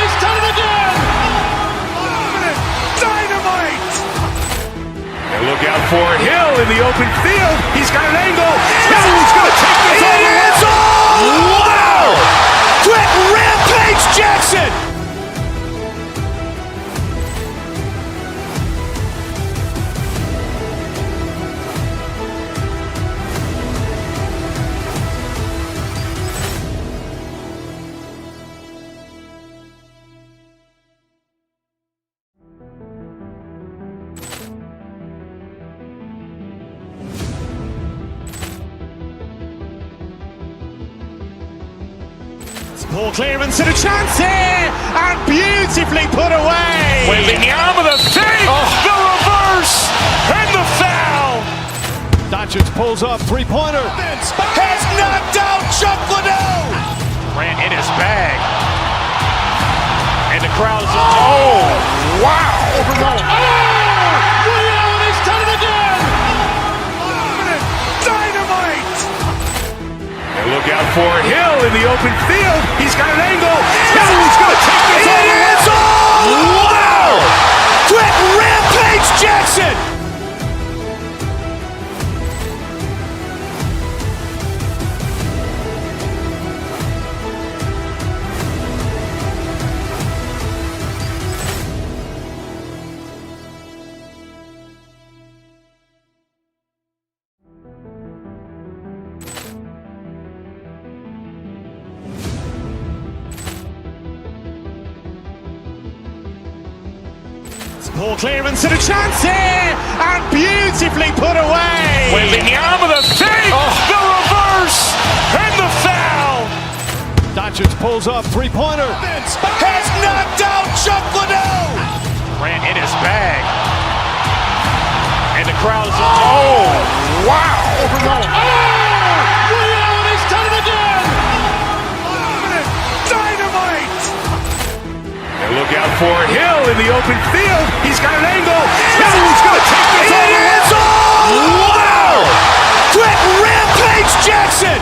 He's done it again. Dynamite. And look out for Hill in the open field. He's got an angle. He's going to take this all the way. Wow. Quick rampage Jackson. Ball clearance and a chance here, and beautifully put away. Wembanyama the fake, the reverse, and the foul. Doncic pulls up, three-pointer. Has knocked out Chuck Liddell. Ran in his bag. And the crowd is, oh, wow. He's done it again. Dynamite. And look out for Hill in the open field. He's got an angle. He's going to take this all the way. Wow. Quick rampage Jackson. Ball clearance and a chance here, and beautifully put away. Wembanyama the fake, the reverse, and the foul. Doncic pulls up, three-pointer. Has knocked out Chuck Liddell. Ran in his bag. And the crowd is, oh, wow. He's done it again. Dynamite. And look out for Hill in the open field. He's got an angle. He's going to take this all the way. Wow. Quick rampage Jackson.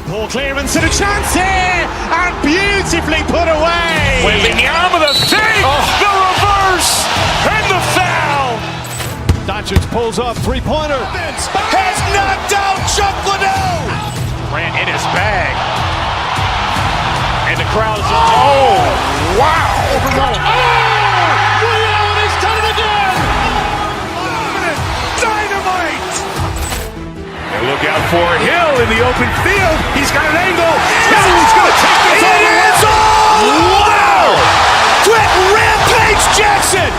Ball clearance and a chance here, and beautifully put away. Wembanyama the fake, the reverse, and the foul. Doncic pulls up, three-pointer. Has knocked out Chuck Liddell. Ran in his bag. And the crowd is, oh, wow. He's done it again. Dynamite. And look out for Hill in the open field. He's got an angle. He's going to take this all the way. Wow. Quick rampage Jackson.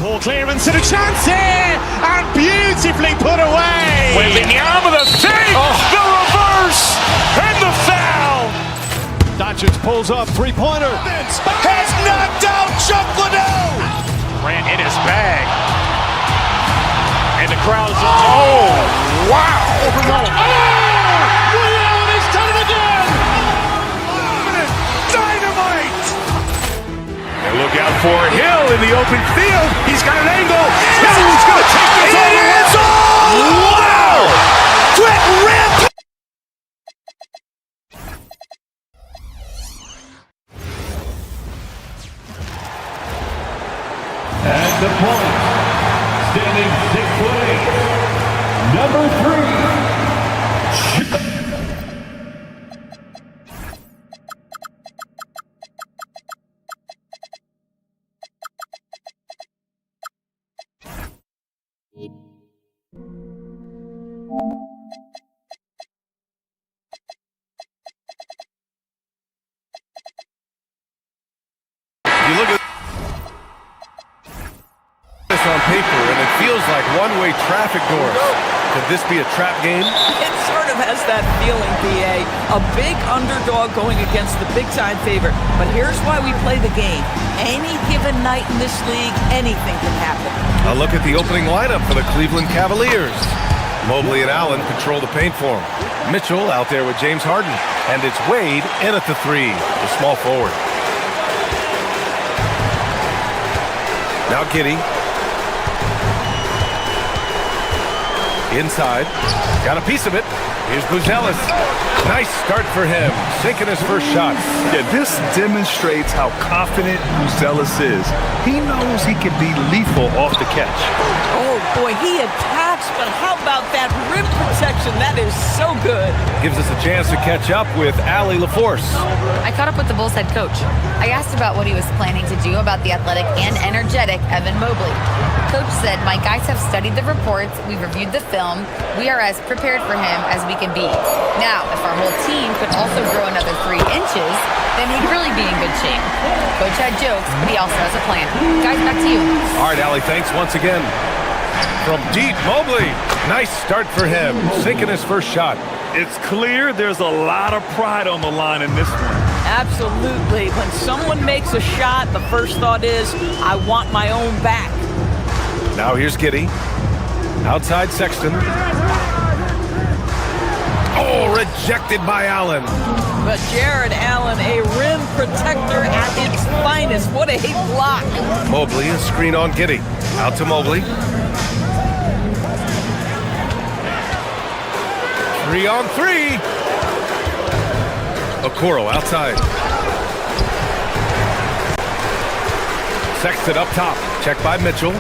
Ball clearance and a chance here, and beautifully put away. Wembanyama the fake, the reverse, and the foul. Doncic pulls up, three-pointer. Has knocked out Chuck Liddell. Ran in his bag. And the crowd is, oh, wow. He's done it again. Dynamite. And look out for Hill in the open field. He's got an angle. He's going to take this all the way. Wow. Quick rampage. traffic doors. Could this be a trap game? It sort of has that feeling, B.A. A big underdog going against the big-time favorite. But here's why we play the game. Any given night in this league, anything can happen. A look at the opening lineup for the Cleveland Cavaliers. Mobley and Allen control the paint for him. Mitchell out there with James Harden. And it's Wade in at the 3, the small forward. Now Giddey. Inside. Got a piece of it. Here's Buzelis. Nice start for him. Sinking his first shot. Yeah, this demonstrates how confident Buzelis is. He knows he can be lethal off the catch. Oh, boy, he attacks, but how about that rim protection? That is so good. Gives us a chance to catch up with Allie LaForce. I caught up with the Bulls head coach. I asked about what he was planning to do about the athletic and energetic Evan Mobley. Coach said, my guys have studied the reports, we've reviewed the film, we are as prepared for him as we can be. Now, if our whole team could also grow another 3 inches, then he'd really be in good shape. Coach had jokes, but he also has a plan. Guys, back to you. All right, Allie, thanks once again. From deep, Mobley. Nice start for him, sinking his first shot. It's clear there's a lot of pride on the line in this one. Absolutely. When someone makes a shot, the first thought is, I want my own back. Now here's Giddey. Outside Sexton. Oh, rejected by Allen. But Jared Allen, a rim protector at its finest. What a block. Mobley, a screen on Giddey. Out to Mobley. 3 on 3. Okoro outside. Sexton up top. Checked by Mitchell.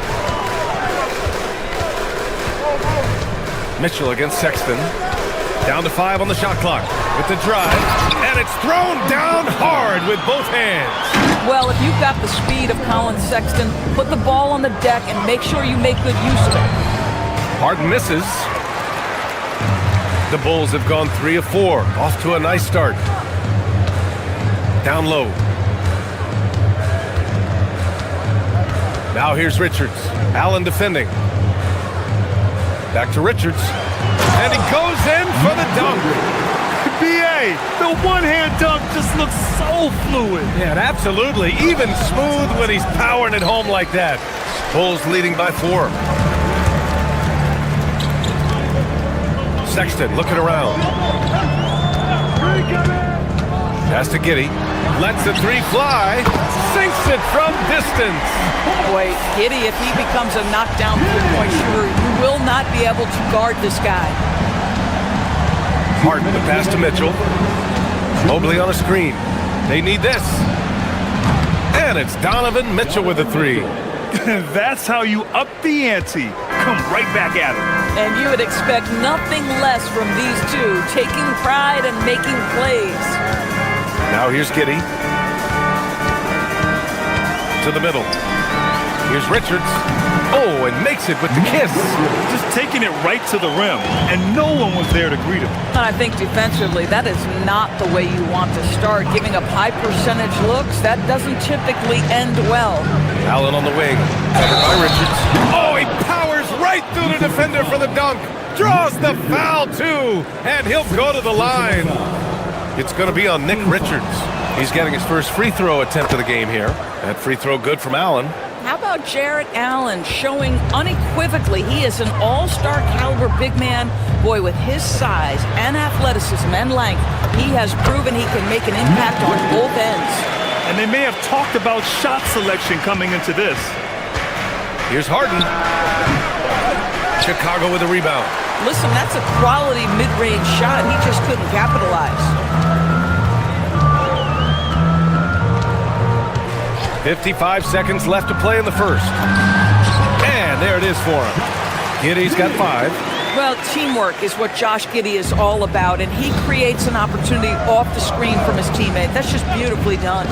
Mitchell against Sexton. Down to 5 on the shot clock with the drive. And it's thrown down hard with both hands. Well, if you've got the speed of Colin Sexton, put the ball on the deck and make sure you make good use of it. Harden misses. The Bulls have gone 3 of 4. Off to a nice start. Down low. Now here's Richards. Allen defending. Back to Richards. And he goes in for the dunk. B.A., the one-hand dunk just looks so fluid. Yeah, absolutely. Even smooth when he's powering it home like that. Bulls leading by 4. Sexton looking around. Pass to Giddey. Lets the 3 fly. Sinks it from distance. Boy, Giddey, if he becomes a knockdown three-point shooter, you will not be able to guard this guy. Harden, the pass to Mitchell. Mobley on a screen. They need this. And it's Donovan Mitchell with a 3. That's how you up the ante. Come right back at him. And you would expect nothing less from these two, taking pride and making plays. Now here's Giddey. To the middle. Here's Richards. Oh, and makes it with the kiss. Just taking it right to the rim, and no one was there to greet him. And I think defensively, that is not the way you want to start. Giving up high percentage looks, that doesn't typically end well. Allen on the wing, covered by Richards. Oh, he powers right through the defender for the dunk. Draws the foul, too, and he'll go to the line. It's going to be on Nick Richards. He's getting his first free throw attempt of the game here. That free throw good from Allen. How about Jarrett Allen showing unequivocally he is an all-star caliber big man? Boy, with his size and athleticism and length, he has proven he can make an impact on both ends. And they may have talked about shot selection coming into this. Here's Harden. Chicago with a rebound. Listen, that's a quality mid-range shot. He just couldn't capitalize. 55 seconds left to play in the first. And there it is for him. Giddey's got 5. Well, teamwork is what Josh Giddey is all about, and he creates an opportunity off the screen from his teammate. That's just beautifully done.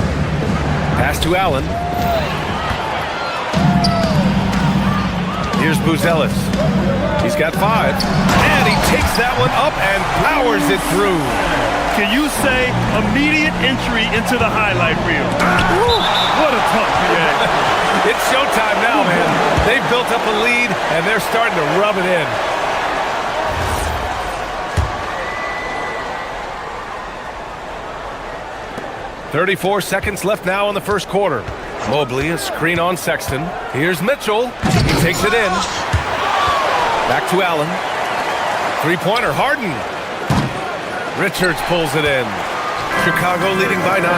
Pass to Allen. Here's Buzelis. He's got 5. And he takes that one up and powers it through. Can you say immediate entry into the highlight reel? What a punt, BA. It's showtime now, man. They've built up a lead, and they're starting to rub it in. "34 seconds left now in the first quarter. Mobley, a screen on Sexton. Here's Mitchell. He takes it in. Back to Allen. Three-pointer, Harden. Richards pulls it in. Chicago leading by 9.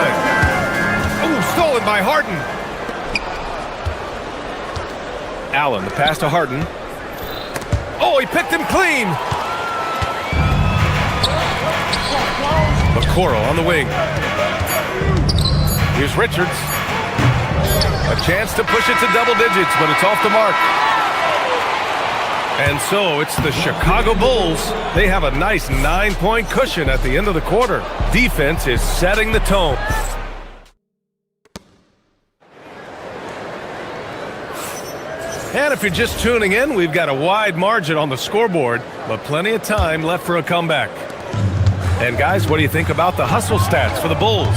Oh, stolen by Harden. Allen, the pass to Harden. Oh, he picked him clean. Okoro on the wing. Here's Richards. A chance to push it to double digits, but it's off the mark. And so it's the Chicago Bulls. They have a nice 9-point cushion at the end of the quarter. Defense is setting the tone. And if you're just tuning in, we've got a wide margin on the scoreboard, but plenty of time left for a comeback. And guys, what do you think about the hustle stats for the Bulls?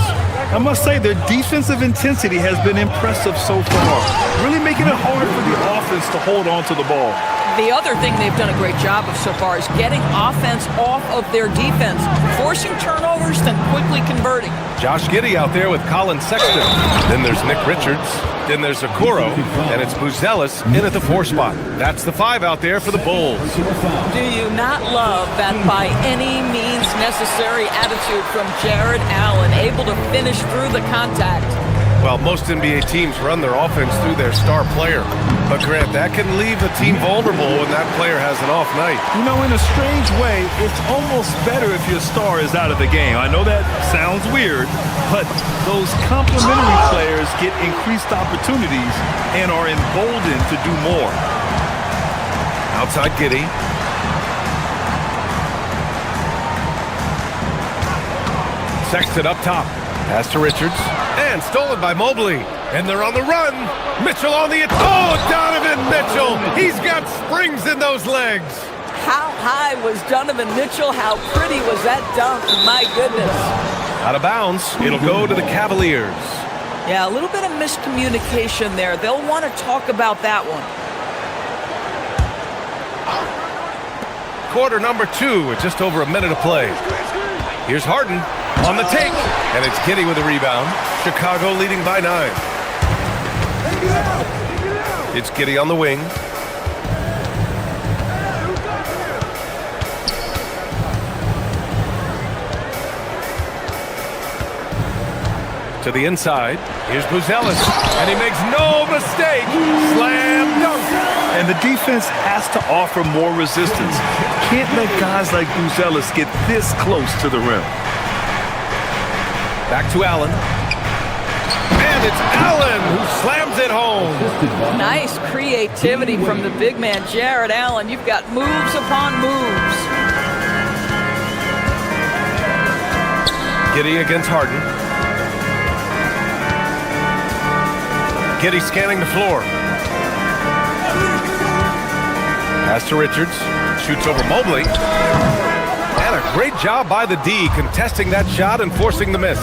I must say their defensive intensity has been impressive so far, really making it hard for the offense to hold on to the ball. The other thing they've done a great job of so far is getting offense off of their defense, forcing turnovers, then quickly converting. Josh Giddey out there with Colin Sexton. Then there's Nick Richards. Then there's Okoro. And it's Buzelis in at the 4 spot. That's the 5 out there for the Bulls. Do you not love that by any means necessary attitude from Jared Allen, able to finish through the contact? Well, most NBA teams run their offense through their star player. But, Grant, that can leave the team vulnerable when that player has an off night. You know, in a strange way, it's almost better if your star is out of the game. I know that sounds weird, but those complementary players get increased opportunities and are emboldened to do more. Outside Giddey. Sexton up top. Pass to Richards. And stolen by Mobley. And they're on the run. Mitchell on the... Oh, Donovan Mitchell. He's got springs in those legs. How high was Donovan Mitchell? How pretty was that dunk? My goodness. Out of bounds. It'll go to the Cavaliers. Yeah, a little bit of miscommunication there. They'll want to talk about that one. Quarter number 2 with just over a minute of play. Here's Harden on the take. And it's Giddey with a rebound. Chicago leading by 9. It's Giddey on the wing. To the inside. Here's Buzelis. And he makes no mistake. Slam dunk. And the defense has to offer more resistance. Can't let guys like Buzelis get this close to the rim. Back to Allen. And it's Allen who slams it home. Nice creativity from the big man, Jared Allen. You've got moves upon moves. Giddey against Harden. Giddey scanning the floor. Pass to Richards. Shoots over Mobley. And a great job by the D contesting that shot and forcing the miss.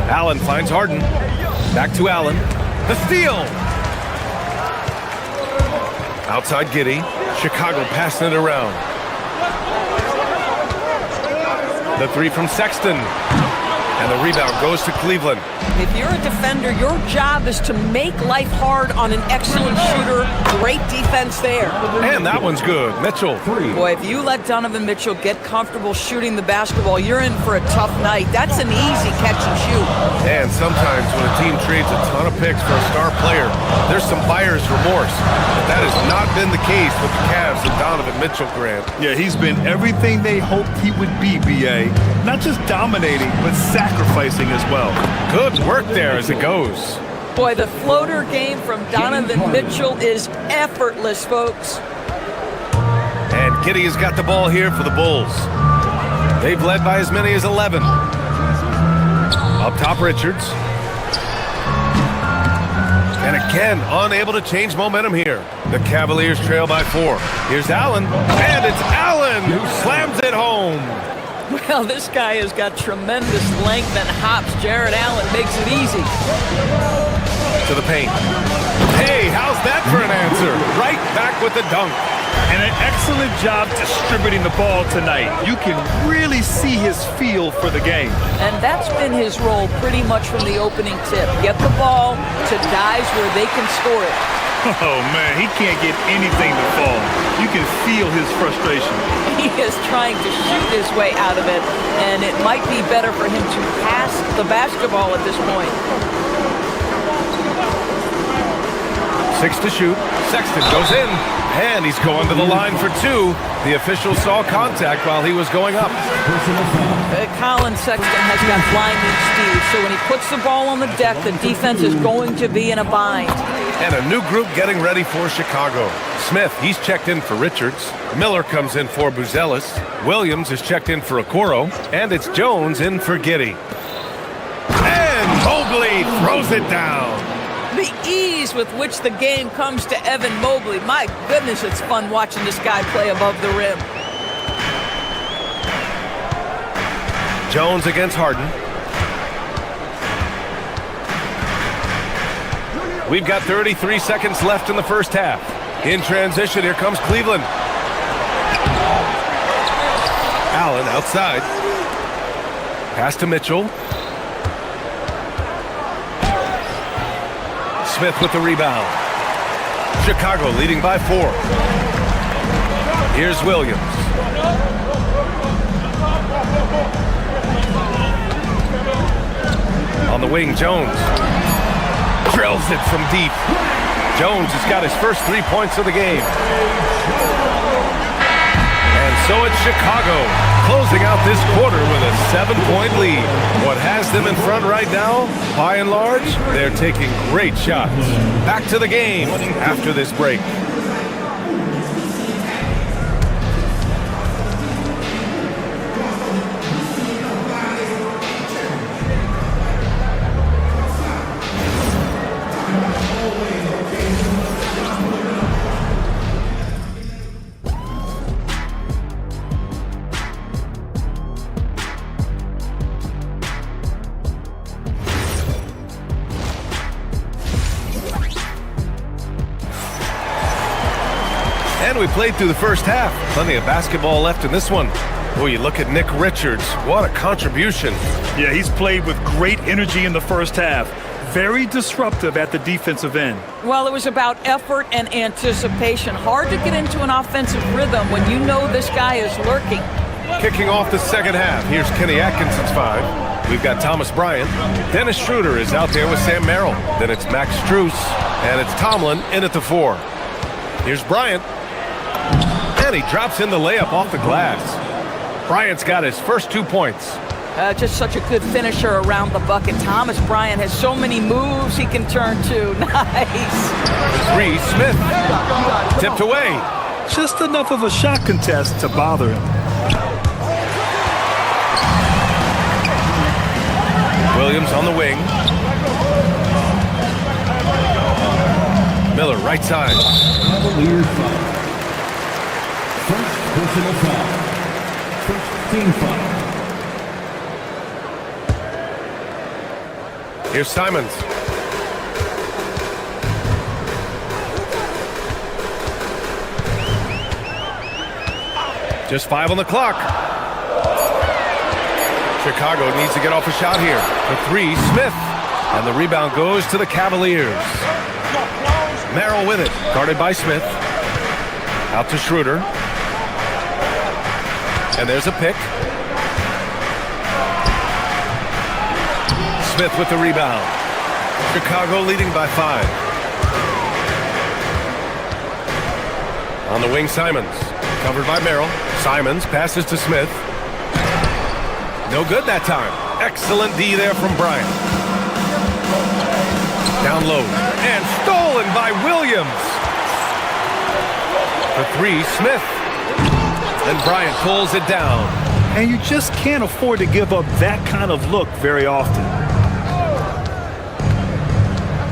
Allen finds Harden. Back to Allen. The steal. Outside Giddey. Chicago passing it around. The 3 from Sexton. And the rebound goes to Cleveland. If you're a defender, your job is to make life hard on an excellent shooter. Great defense there. And that one's good. Mitchell. Boy, if you let Donovan Mitchell get comfortable shooting the basketball, you're in for a tough night. That's an easy catch and shoot. And sometimes when a team trades a ton of picks for a star player, there's some buyer's remorse. But that has not been the case with the Cavs and Donovan Mitchell, Grant. Yeah, he's been everything they hoped he would be, BA. Not just dominating, but sacrificing as well. Good work there as it goes. Boy, the floater game from Donovan Mitchell is effortless, folks. And Giddey has got the ball here for the Bulls. They've led by as many as 11. Up top, Richards. And again, unable to change momentum here. The Cavaliers trail by 4. Here's Allen. And it's Allen who slams it home. Look Well, this guy has got tremendous length and hops. Jared Allen makes it easy. To the paint. Hey, how's that for an answer? Right back with the dunk. And an excellent job distributing the ball tonight. You can really see his feel for the game. And that's been his role pretty much from the opening tip. Get the ball to guys where they can score it. Oh, man, he can't get anything to fall. You can feel his frustration. He is trying to shoot his way out of it, and it might be better for him to pass the basketball at this point. 6 to shoot. Sexton goes in, and he's going to the line for 2. The official saw contact while he was going up. Colin Sexton has got blinding speed, so when he puts the ball on the deck, the defense is going to be in a bind. And a new group getting ready for Chicago. Smith, he's checked in for Richards. Miller comes in for Buzelis. Williams is checked in for Okoro. And it's Jones in for Giddey. And Mobley throws it down. The ease with which the game comes to Evan Mobley. My goodness, it's fun watching this guy play above the rim. Jones against Harden. We've got 33 seconds left in the first half. In transition, here comes Cleveland. Allen outside. Pass to Mitchell. Smith with the rebound. Chicago leading by 4. Here's Williams. On the wing, Jones. Drills it from deep. Jones has got his first 3 points of the game. And so it's Chicago closing out this quarter with a 7-point lead. What has them in front right now, by and large, they're taking great shots. Back to the game after this break. And we played through the first half. Plenty of basketball left in this one. Oh, you look at Nick Richards. What a contribution. Yeah, he's played with great energy in the first half. Very disruptive at the defensive end. Well, it was about effort and anticipation. Hard to get into an offensive rhythm when you know this guy is lurking. Kicking off the second half. Here's Kenny Atkinson's 5. We've got Thomas Bryant. Dennis Schroeder is out there with Sam Merrill. Then it's Max Strus. And it's Tomlin in at the 4. Here's Bryant. And he drops in the layup off the glass. Bryant's got his first 2 points. Just such a good finisher around the bucket. Thomas Bryant has so many moves he can turn to. Nice. 3, Smith. Tipped away. Just enough of a shot contest to bother him. Williams on the wing. Miller right side. Cavaliers foul. First personal foul. First team foul. Here's Simons. Just 5 on the clock. Chicago needs to get off a shot here. The 3, Smith. And the rebound goes to the Cavaliers. Merrill with it. Guarded by Smith. Out to Schroeder. And there's a pick. Smith with the rebound. Chicago leading by 5. On the wing, Simons. Covered by Merrill. Simons passes to Smith. No good that time. Excellent D there from Bryant. Down low. And stolen by Williams. The 3, Smith. And Bryant pulls it down. And you just can't afford to give up that kind of look very often.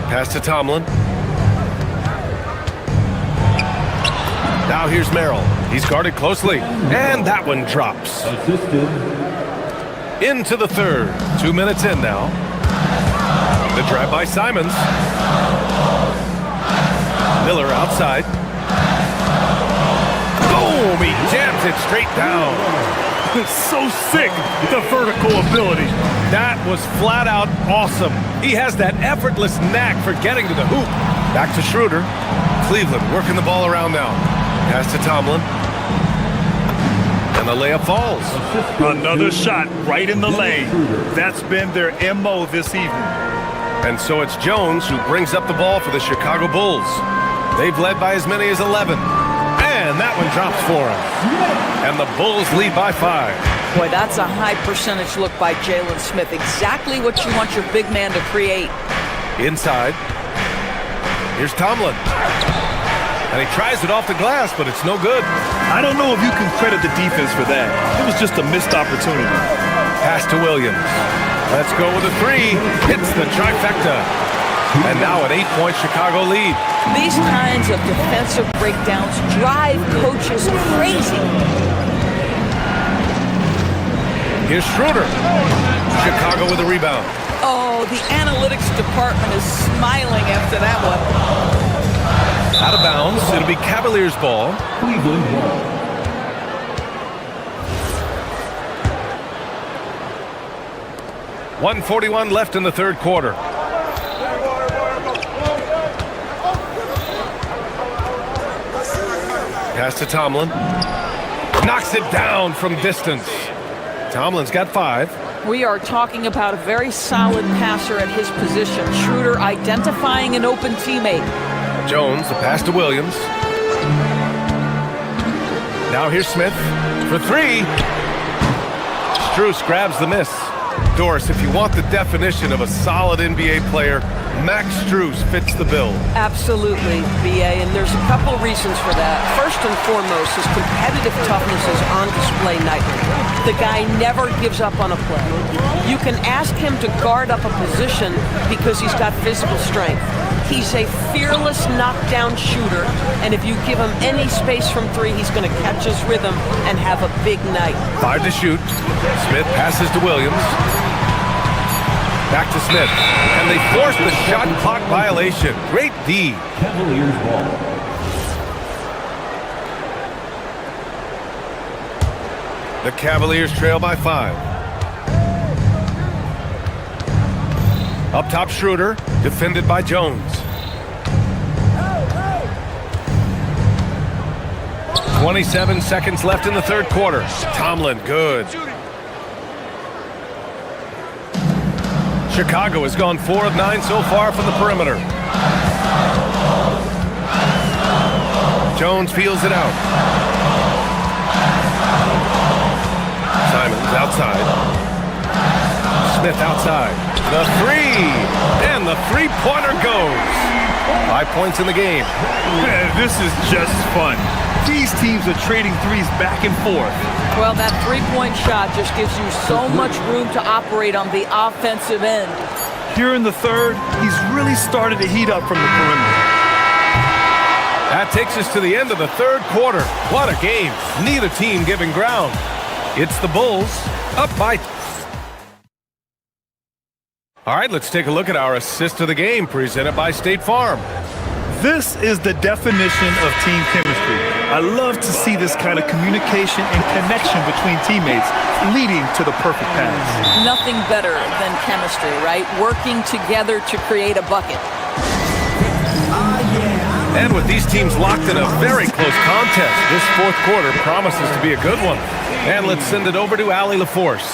Pass to Tomlin. Now here's Merrill. He's guarded closely. And that one drops. Assisted Into the third. 2 minutes in now. The drive by Simons. Miller outside. Boom! He jams it straight down. So sick, the vertical ability. That was flat out awesome. He has that effortless knack for getting to the hoop. Back to Schroeder. Cleveland working the ball around now. Pass to Tomlin. And the layup falls. Another shot right in the lane. That's been their MO this evening. And so it's Jones who brings up the ball for the Chicago Bulls. They've led by as many as 11. And that one drops for him. And the Bulls lead by 5. Boy, that's a high percentage look by Jalen Smith. Exactly what you want your big man to create. Inside. Here's Tomlin. And he tries it off the glass, but it's no good. I don't know if you can credit the defense for that. It was just a missed opportunity. Pass to Williams. Let's go with a 3. Hits the trifecta. And now an 8-point Chicago lead. These kinds of defensive breakdowns drive coaches crazy. Here's Schroeder. Chicago with a rebound. Oh, the analytics department is smiling after that one. Out of bounds. It'll be Cavaliers ball. Cleveland ball. .141 left in the third quarter. Pass to Tomlin. Knocks it down from distance. Tomlin's got 5. We are talking about a very solid passer at his position. Schroeder identifying an open teammate. Jones, the pass to Williams. Now here's Smith for 3. Strus grabs the miss. Doris, if you want the definition of a solid NBA player, Max Strus fits the bill. Absolutely, B.A., and there's a couple reasons for that. First and foremost, his competitive toughness is on display nightly. The guy never gives up on a play. You can ask him to guard up a position because he's got physical strength. He's a fearless knockdown shooter, and if you give him any space from 3, he's going to catch his rhythm and have a big night. 5 to shoot. Smith passes to Williams. Back to Smith. And they force the shot clock violation. Great D. Cavaliers ball. The Cavaliers trail by 5. Up top, Schroeder, defended by Jones. 27 seconds left in the third quarter. Tomlin, good. Chicago has gone 4 of 9 so far from the perimeter. Jones feels it out. Simons outside. Smith outside. The 3! And the three-pointer goes. 5 points in the game. This is just fun. These teams are trading threes back and forth. Well, that three-point shot just gives you so much room to operate on the offensive end. Here in the third, he's really started to heat up from the perimeter. That takes us to the end of the third quarter. What a game. Neither team giving ground. It's the Bulls up by... All right, let's take a look at our assist of the game presented by State Farm. This is the definition of team chemistry. I love to see this kind of communication and connection between teammates leading to the perfect pass. Nothing better than chemistry, right? Working together to create a bucket. And with these teams locked in a very close contest, this fourth quarter promises to be a good one. And let's send it over to Allie LaForce.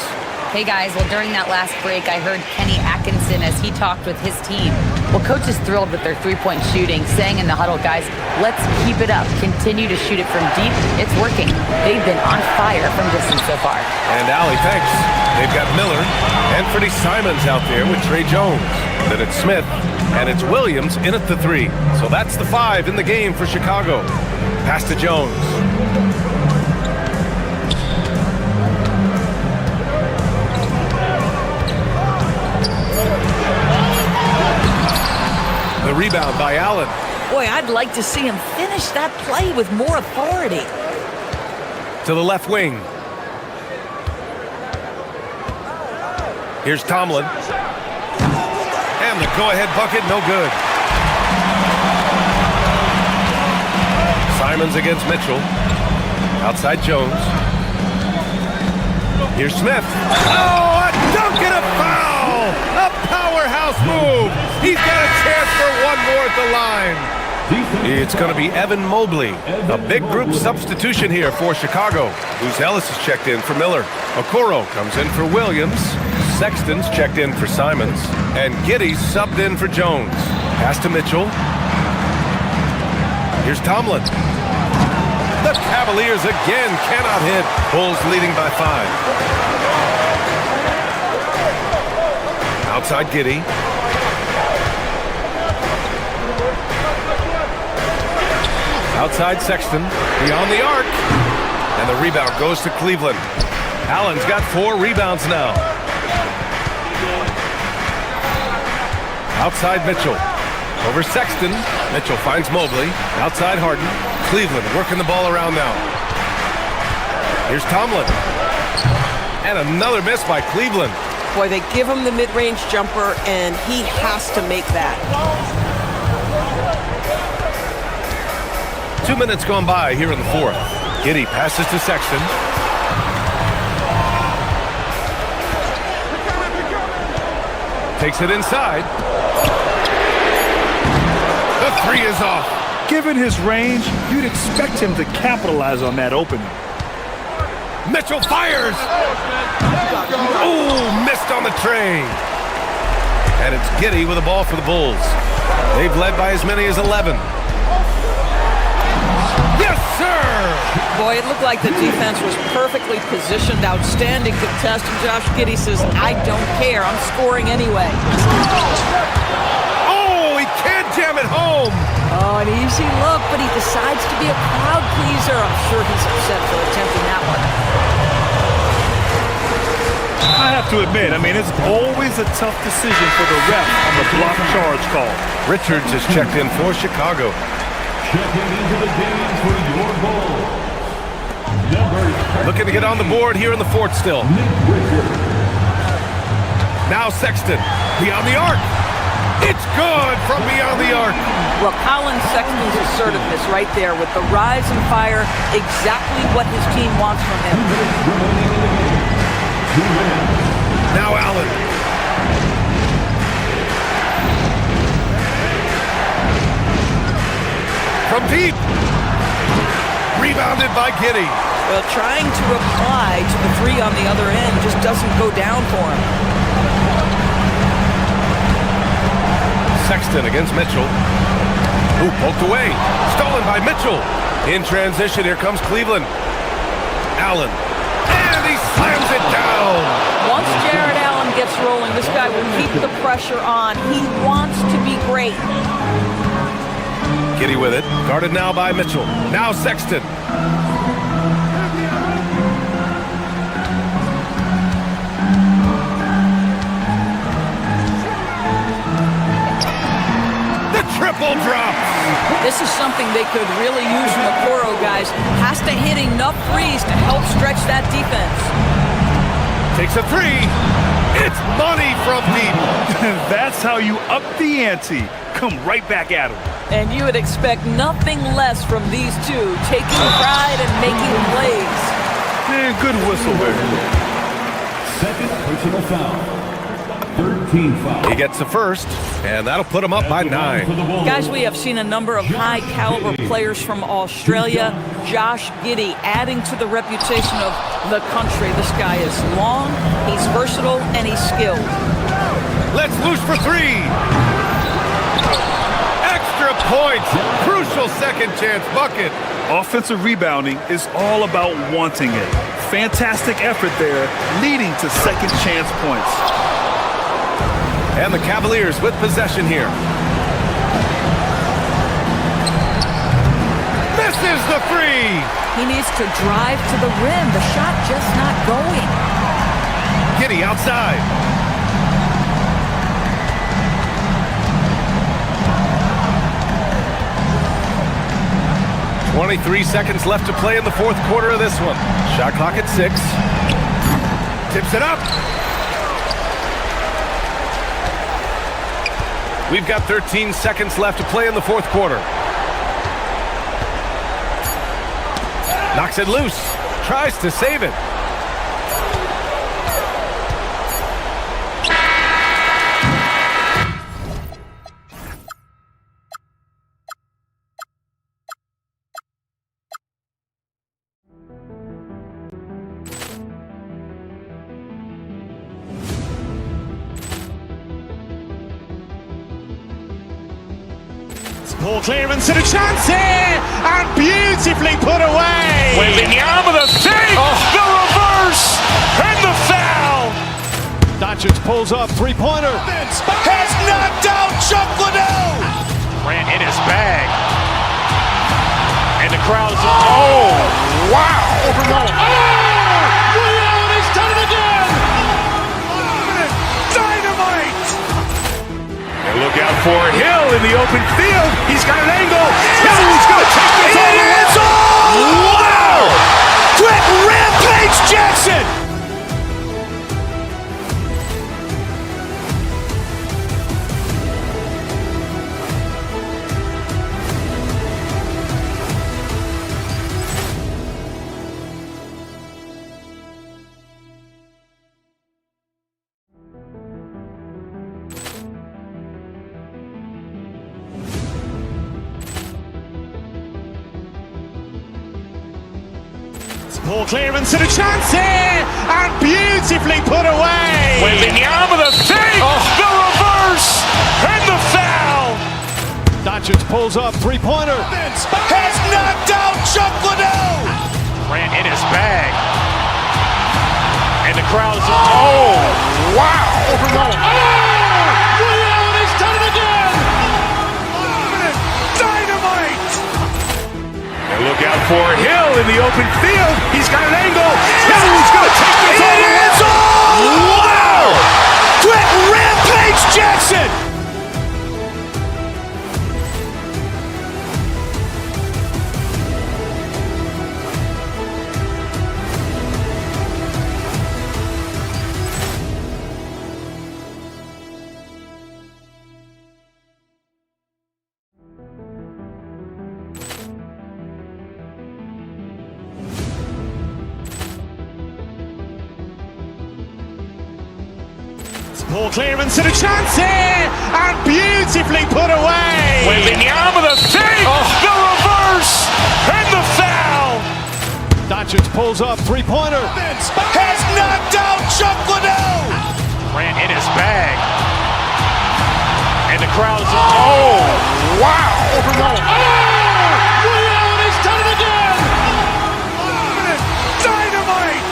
Hey guys, well during that last break, I heard Kenny Atkinson as he talked with his team. Well, coach is thrilled with their three-point shooting, saying in the huddle, guys, let's keep it up. Continue to shoot it from deep. It's working. They've been on fire from distance so far. And Allie, thanks. They've got Miller and Freddie Simons out there with Trey Jones. Then it's Smith, and it's Williams in at the 3. So that's the 5 in the game for Chicago. Pass to Jones. The rebound by Allen. Boy, I'd like to see him finish that play with more authority. To the left wing. Here's Tomlin. And the go-ahead bucket, no good. Simons against Mitchell. Outside Jones. Here's Smith. Oh, a dunk and a foul! A powerhouse move! He's got a chance for one more at the line. It's going to be Evan Mobley. A big group substitution here for Chicago. Luz Ellis is checked in for Miller. Okoro comes in for Williams. Sexton's checked in for Simons. And Giddey's subbed in for Jones. Pass to Mitchell. Here's Tomlin. The Cavaliers again cannot hit. Bulls leading by 5. Outside Giddey. Outside Sexton. Beyond the arc. And the rebound goes to Cleveland. Allen's got 4 rebounds now. Outside Mitchell. Over Sexton. Mitchell finds Mobley. Outside Harden. Cleveland working the ball around now. Here's Tomlin. And another miss by Cleveland. Boy, they give him the mid-range jumper, and he has to make that. 2 minutes gone by here in the 4th. Giddey passes to Sexton. Takes it inside. The 3 is off. Given his range, you'd expect him to capitalize on that opening. Mitchell fires! Oh, missed on the tray. And it's Giddey with the ball for the Bulls. They've led by as many as 11. Yes, sir! Boy, it looked like the defense was perfectly positioned. Outstanding contest. And Josh Giddey says, I don't care. I'm scoring anyway. Oh, he can't jam it home. Oh, an easy look, but he decides to be a crowd pleaser. I'm sure he's upset for attempting that one. I have to admit, it's always a tough decision for the ref on the block charge call. Richards is checked in for Chicago. Checking into the game for your Bulls. Looking to get on the board here in the 4th still. Now Sexton, beyond the arc. It's good from beyond the arc. Well, Colin Sexton's assertiveness right there with the rise and fire, exactly what his team wants from him. Now Allen. From deep. Rebounded by Giddey. Well, trying to reply to the 3 on the other end just doesn't go down for him. Sexton against Mitchell. Ooh, poked away. Stolen by Mitchell. In transition, here comes Cleveland. Allen. And he slams it down. Once Jared Allen gets rolling, this guy will keep the pressure on. He wants to be great. Giddey with it. Guarded now by Mitchell. Now Sexton. Triple drops. This is something they could really use from the Okoro guys. Has to hit enough threes to help stretch that defense. Takes a 3. It's money from deep. That's how you up the ante. Come right back at him. And you would expect nothing less from these two, taking pride and making plays. Man, good whistle there. Second personal foul. 13 foul. He gets the first, and that'll put him up by 9. Guys, we have seen a number of high-caliber players from Australia. Josh Giddey adding to the reputation of the country. This guy is long, he's versatile, and he's skilled. Let's loose for 3. Extra points. Crucial second chance bucket. Offensive rebounding is all about wanting it. Fantastic effort there, leading to second chance points. And the Cavaliers with possession here. Misses the 3. He needs to drive to the rim. The shot just not going. Giddey outside. .23 seconds left to play in the 4th quarter of this one. Shot clock at 6. Tips it up. We've got 13 seconds left to play in the fourth quarter. Knocks it loose. Tries to save it. Ball clearance and a chance here, and beautifully put away. Wembanyama the fake, the reverse, and the foul. Doncic pulls up, three-pointer. Has knocked out Chuck Liddell. Ran in his bag, and the crowd's wow! Liddell, and he's done it again. Dynamite. And look out for Hill in the open field. He's got an angle. Hill's going to take this all the way. Wow! Quick rampage Jackson. Ball clearance and a chance here, and beautifully put away. Wembanyama the fake, the reverse, and the foul. Doncic pulls up, three-pointer. Has knocked out Chuck Liddell. Ran in his bag, and the crowd's wow! Liddell, and he's done it again. Dynamite. And look out for Hill in the open field. He's got an angle. Hill's going to take this all the way. Wow! Quick rampage Jackson. Ball clearance and a chance here, and beautifully put away. Wembanyama the fake, the reverse, and the foul. Doncic pulls up, three-pointer. Has knocked out Chuck Liddell. Ran in his bag, and the crowd's wow! Liddell, and he's done it again. Dynamite.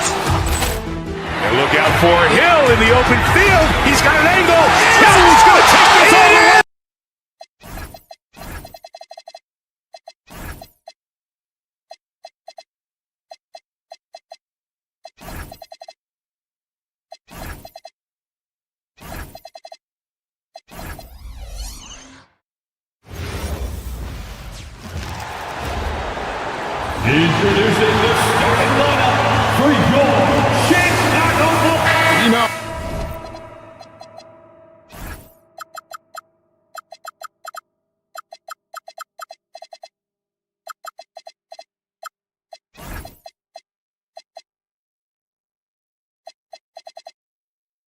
And look out for Hill in the open field. He's got an angle. Hill's going to take this all the way. Introducing the starting lineup for your Chicago Bulls.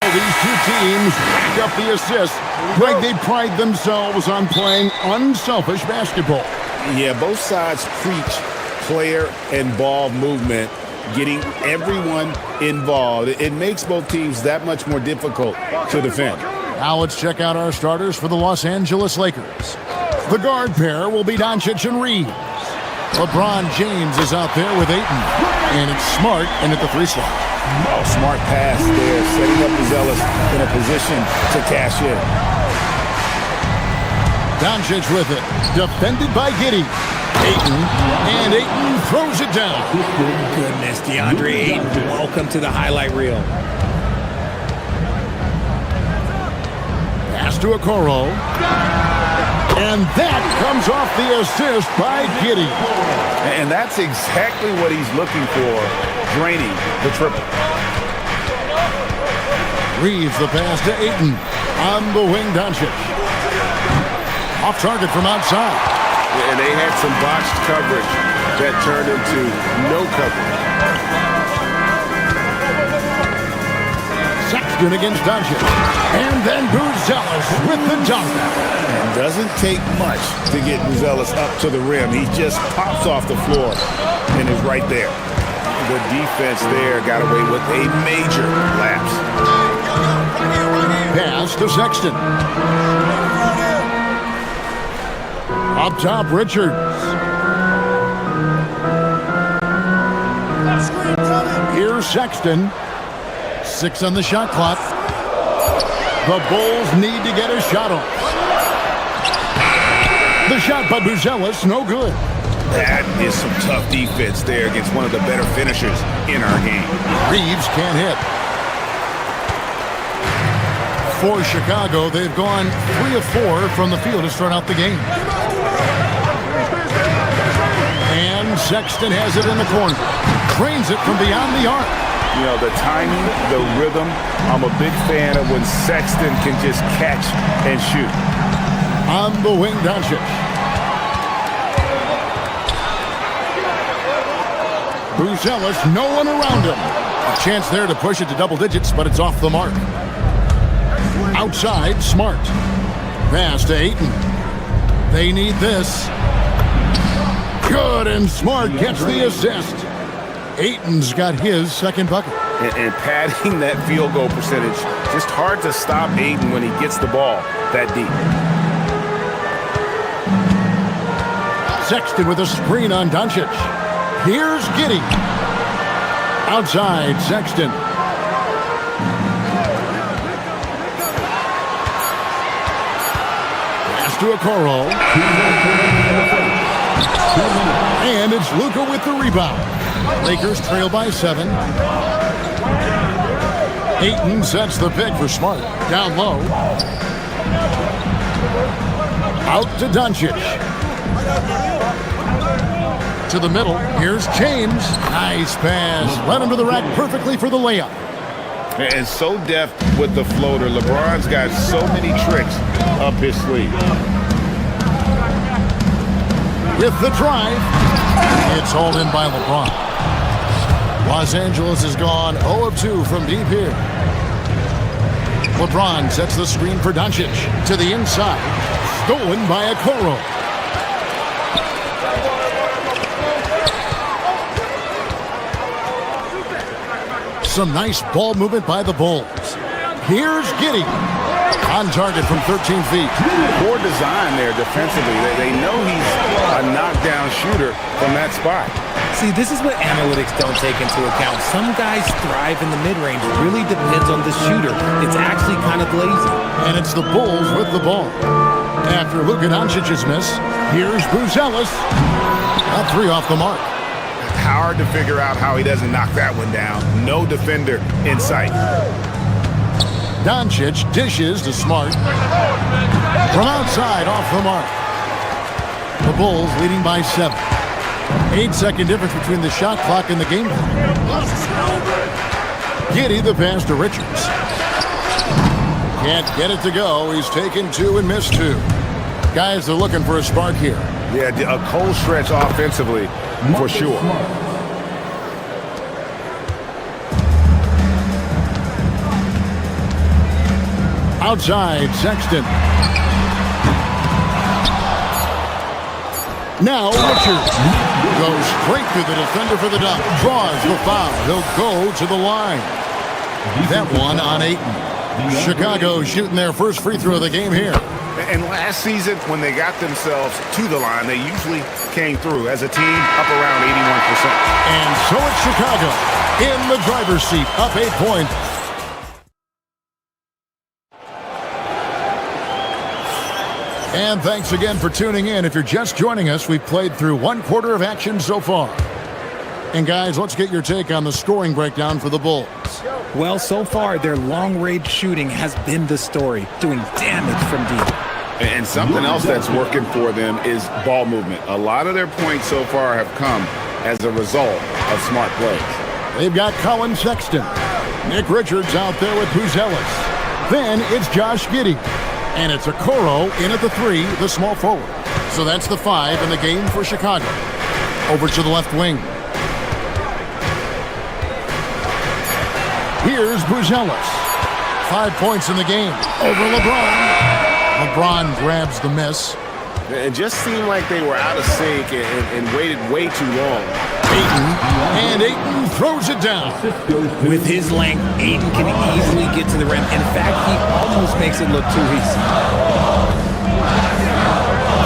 These two teams rack up the assists. Greg, they pride themselves on playing unselfish basketball. Yeah, both sides preach player and ball movement, getting everyone involved. It makes both teams that much more difficult to defend. Now let's check out our starters for the Los Angeles Lakers. The guard pair will be Doncic and Reeves. LeBron James is out there with Ayton. And it's Smart in at the three slot. Oh, smart pass there, setting up Zealous in a position to cash in. Doncic with it, defended by Giddey. And Ayton throws it down. Goodness, DeAndre Ayton, welcome to the highlight reel. Pass to Okoro. And that comes off the assist by Giddey. And that's exactly what he's looking for, draining the triple. Reeves the pass to Ayton. On the wing, Doncic. Off target from outside. And they had some botched coverage that turned into no coverage. Sexton against Doncic. And then Buzelis with the dunk. And doesn't take much to get Buzelis up to the rim. He just pops off the floor and is right there. The defense there got away with a major lapse. Pass to Sexton. Up top, Richards. Here's Sexton. 6 on the shot clock. The Bulls need to get a shot off. The shot by Buzelis, no good. That is some tough defense there against one of the better finishers in our game. Reeves can't hit. For Chicago, they've gone 3 of 4 from the field to start out the game. And Sexton has it in the corner. Trains it from beyond the arc. You know, the timing, the rhythm, I'm a big fan of when Sexton can just catch and shoot. On the wing, Doncic. Buzelis, no one around him. A chance there to push it to double digits, but it's off the mark. Outside, Smart. Pass to Ayton. They need this. Good, and Smart gets the assist. Ayton's got his second bucket. And padding that field goal percentage, just hard to stop Ayton when he gets the ball that deep. Sexton with a screen on Doncic. Here's Giddey. Outside, Sexton. Pass to Okoro. And it's Luka with the rebound. Lakers trail by 7. Ayton sets the pick for Smart. Down low. Out to Doncic. To the middle. Here's James. Nice pass. Led him to the rack perfectly for the layup. And so deft with the floater. LeBron's got so many tricks up his sleeve. With the drive. It's hauled in by LeBron. Los Angeles has gone 0 of 2 from deep here. LeBron sets the screen for Doncic. To the inside. Stolen by Okoro. Some nice ball movement by the Bulls. Here's Giddey. On target from 13 feet. Poor design there defensively. They know he's a knockdown shooter from that spot. See, this is what analytics don't take into account. Some guys thrive in the mid-range. It really depends on the shooter. It's actually kind of lazy. And it's the Bulls with the ball. After Luka Doncic's miss, here's Buzelis. A 3 off the mark. Hard to figure out how he doesn't knock that one down. No defender in sight. Doncic dishes to Smart. From outside, off the mark. The Bulls leading by 7. 8-second difference between the shot clock and the game clock. Giddey the pass to Richards. Can't get it to go. He's taken 2 and missed 2. Guys are looking for a spark here. Yeah, a cold stretch offensively for sure. Outside, Sexton. Now Richards goes straight through the defender for the dunk. Draws the foul. He'll go to the line. That one on Ayton. Chicago shooting their first free throw of the game here. And last season, when they got themselves to the line, they usually came through as a team up around 81%. And so it's Chicago in the driver's seat, up 8 points. And thanks again for tuning in. If you're just joining us, we've played through 1 quarter of action so far. And guys, let's get your take on the scoring breakdown for the Bulls. Well, so far, their long-range shooting has been the story, doing damage from deep. And something else that's working for them is ball movement. A lot of their points so far have come as a result of smart plays. They've got Colin Sexton. Nick Richards out there with Buzelis. Then it's Josh Giddey. And it's Okoro in at the 3, the small forward. So that's the 5 in the game for Chicago. Over to the left wing. Here's Buzelis. 5 points in the game. Over LeBron. LeBron grabs the miss. It just seemed like they were out of sync and waited way too long. Ayton throws it down. With his length, Ayton can easily get to the rim. In fact, he almost makes it look too easy.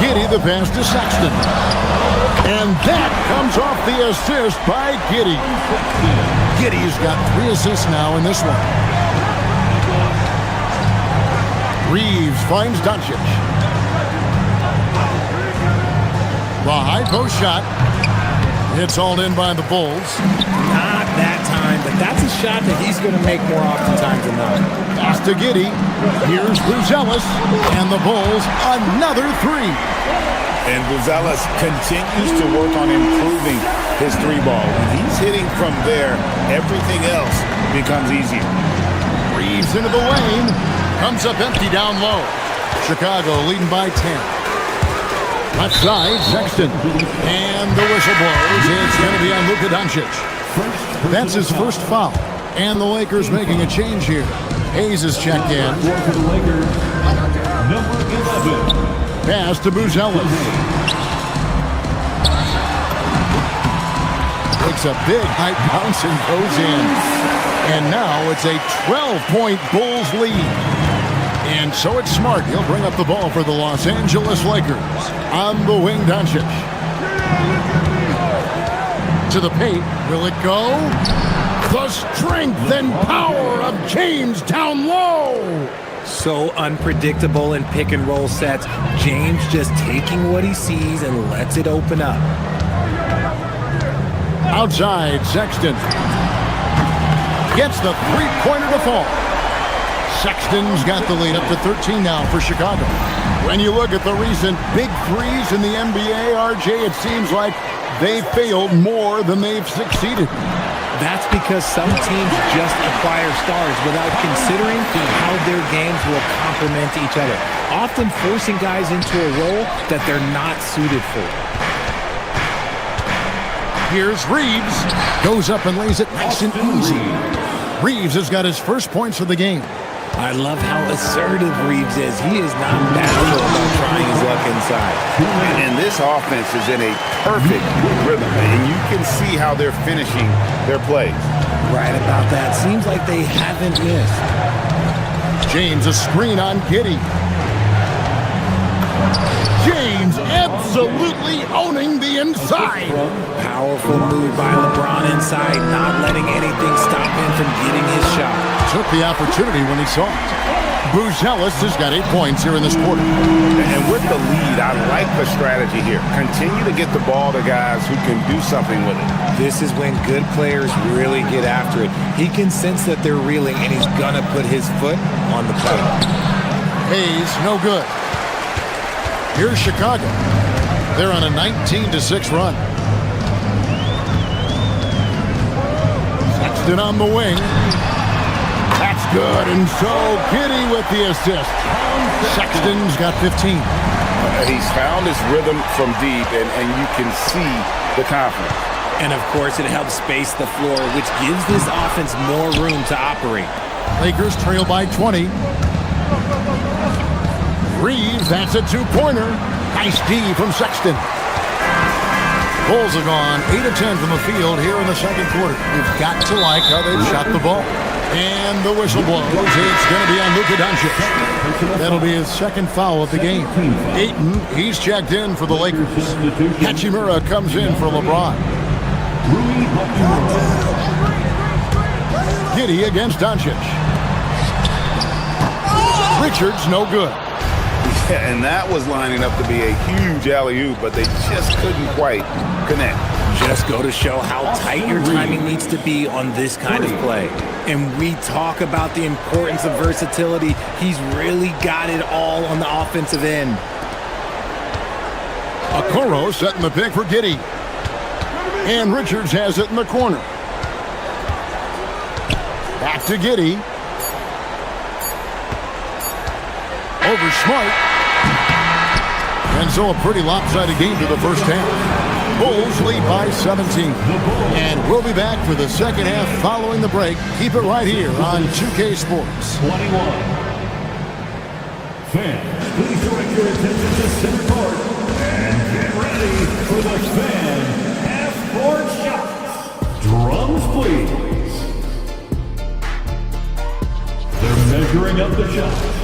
Giddey the pass to Sexton. And that comes off the assist by Giddey. Giddey's got 3 assists now in this one. Reeves finds Doncic. The high post shot. It's hauled in by the Bulls. Not that time, but that's a shot that he's going to make more oftentimes than not. Pass to Giddey. Here's Buzelis. And the Bulls, another 3. And Buzelis continues to work on improving his 3-ball. When he's hitting from there, everything else becomes easier. Reeves into the lane. Comes up empty down low. Chicago leading by 10. Left side, Sexton. And the whistle blows. It's going to be on Luka Doncic. That's his first foul. And the Lakers making a change here. Hayes is checked in. Pass to Buzelis. Takes a big high bounce and goes in. And now it's a 12-point Bulls lead. And so it's Smart. He'll bring up the ball for the Los Angeles Lakers. On the wing, Doncic. To the paint. Will it go? The strength and power of James down low. So unpredictable in pick and roll sets. James just taking what he sees and lets it open up. Outside, Sexton. Gets the three-pointer to fall. Sexton's got the lead up to 13 now for Chicago. When you look at the recent big threes in the NBA, RJ, it seems like they failed more than they've succeeded. That's because some teams just acquire stars without considering how their games will complement each other, often forcing guys into a role that they're not suited for. Here's Reeves. Goes up and lays it nice and easy. Reeves has got his first points of the game. I love how assertive Reeves is. He is not bashful about trying his luck inside. And this offense is in a perfect rhythm, and you can see how they're finishing their plays. Right about that. Seems like they haven't missed. James, a screen on Giddey. James absolutely owning the inside. Powerful move by LeBron inside, not letting anything stop him from getting his shot. Took the opportunity when he saw it. Buzelis has got 8 points here in this quarter. And with the lead, I like the strategy here. Continue to get the ball to guys who can do something with it. This is when good players really get after it. He can sense that they're reeling, and he's going to put his foot on the pedal. Hayes, no good. Here's Chicago. They're on a 19-6 run. Sexton on the wing. That's good, and so Giddey with the assist. Sexton's got 15. He's found his rhythm from deep, and you can see the confidence. And, of course, it helps space the floor, which gives this offense more room to operate. Lakers trail by 20. Reeves, that's a two-pointer. Nice D from Sexton. Bulls have gone 8 of 10 from the field here in the second quarter. You've got to like how they've shot the ball. And the whistle blows. It's going to be on Luka Doncic. That'll be his second foul of the game. Ayton, he's checked in for the Lakers. Hachimura comes in for LeBron. Giddey against Doncic. Richards, no good. Yeah, and that was lining up to be a huge alley-oop, but they just couldn't quite connect. Just go to show how tight your timing needs to be on this kind of play. And we talk about the importance of versatility. He's really got it all on the offensive end. Okoro setting the pick for Giddey. And Richards has it in the corner. Back to Giddey. over Smart. And so a pretty lopsided game to the first half. Bulls lead by 17. And we'll be back for the second half following the break. Keep it right here on 2K Sports. 21. Fans, please direct your attention to center court and get ready for the fan half-court shots. Drums, please. They're measuring up the shots.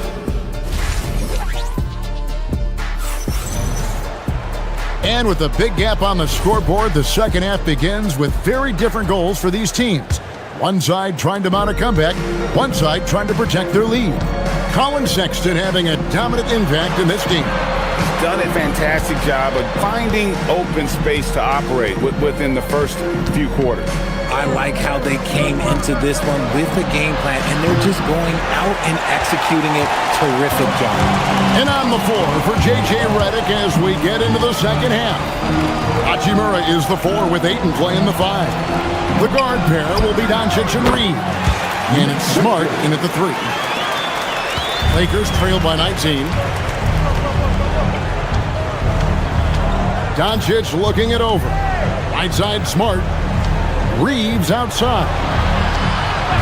And with a big gap on the scoreboard, the second half begins with very different goals for these teams. One side trying to mount a comeback, one side trying to protect their lead. Colin Sexton having a dominant impact in this game. He's done a fantastic job of finding open space to operate within the first few quarters. I like how they came into this one with the game plan, and they're just going out and executing it. Terrific job. And on the floor for J.J. Redick as we get into the second half. Hachimura is the 4 with Ayton playing the 5. The guard pair will be Doncic and Reed. And it's Smart in at the 3. Lakers trail by 19. Doncic looking it over. Right side Smart. Reeves outside.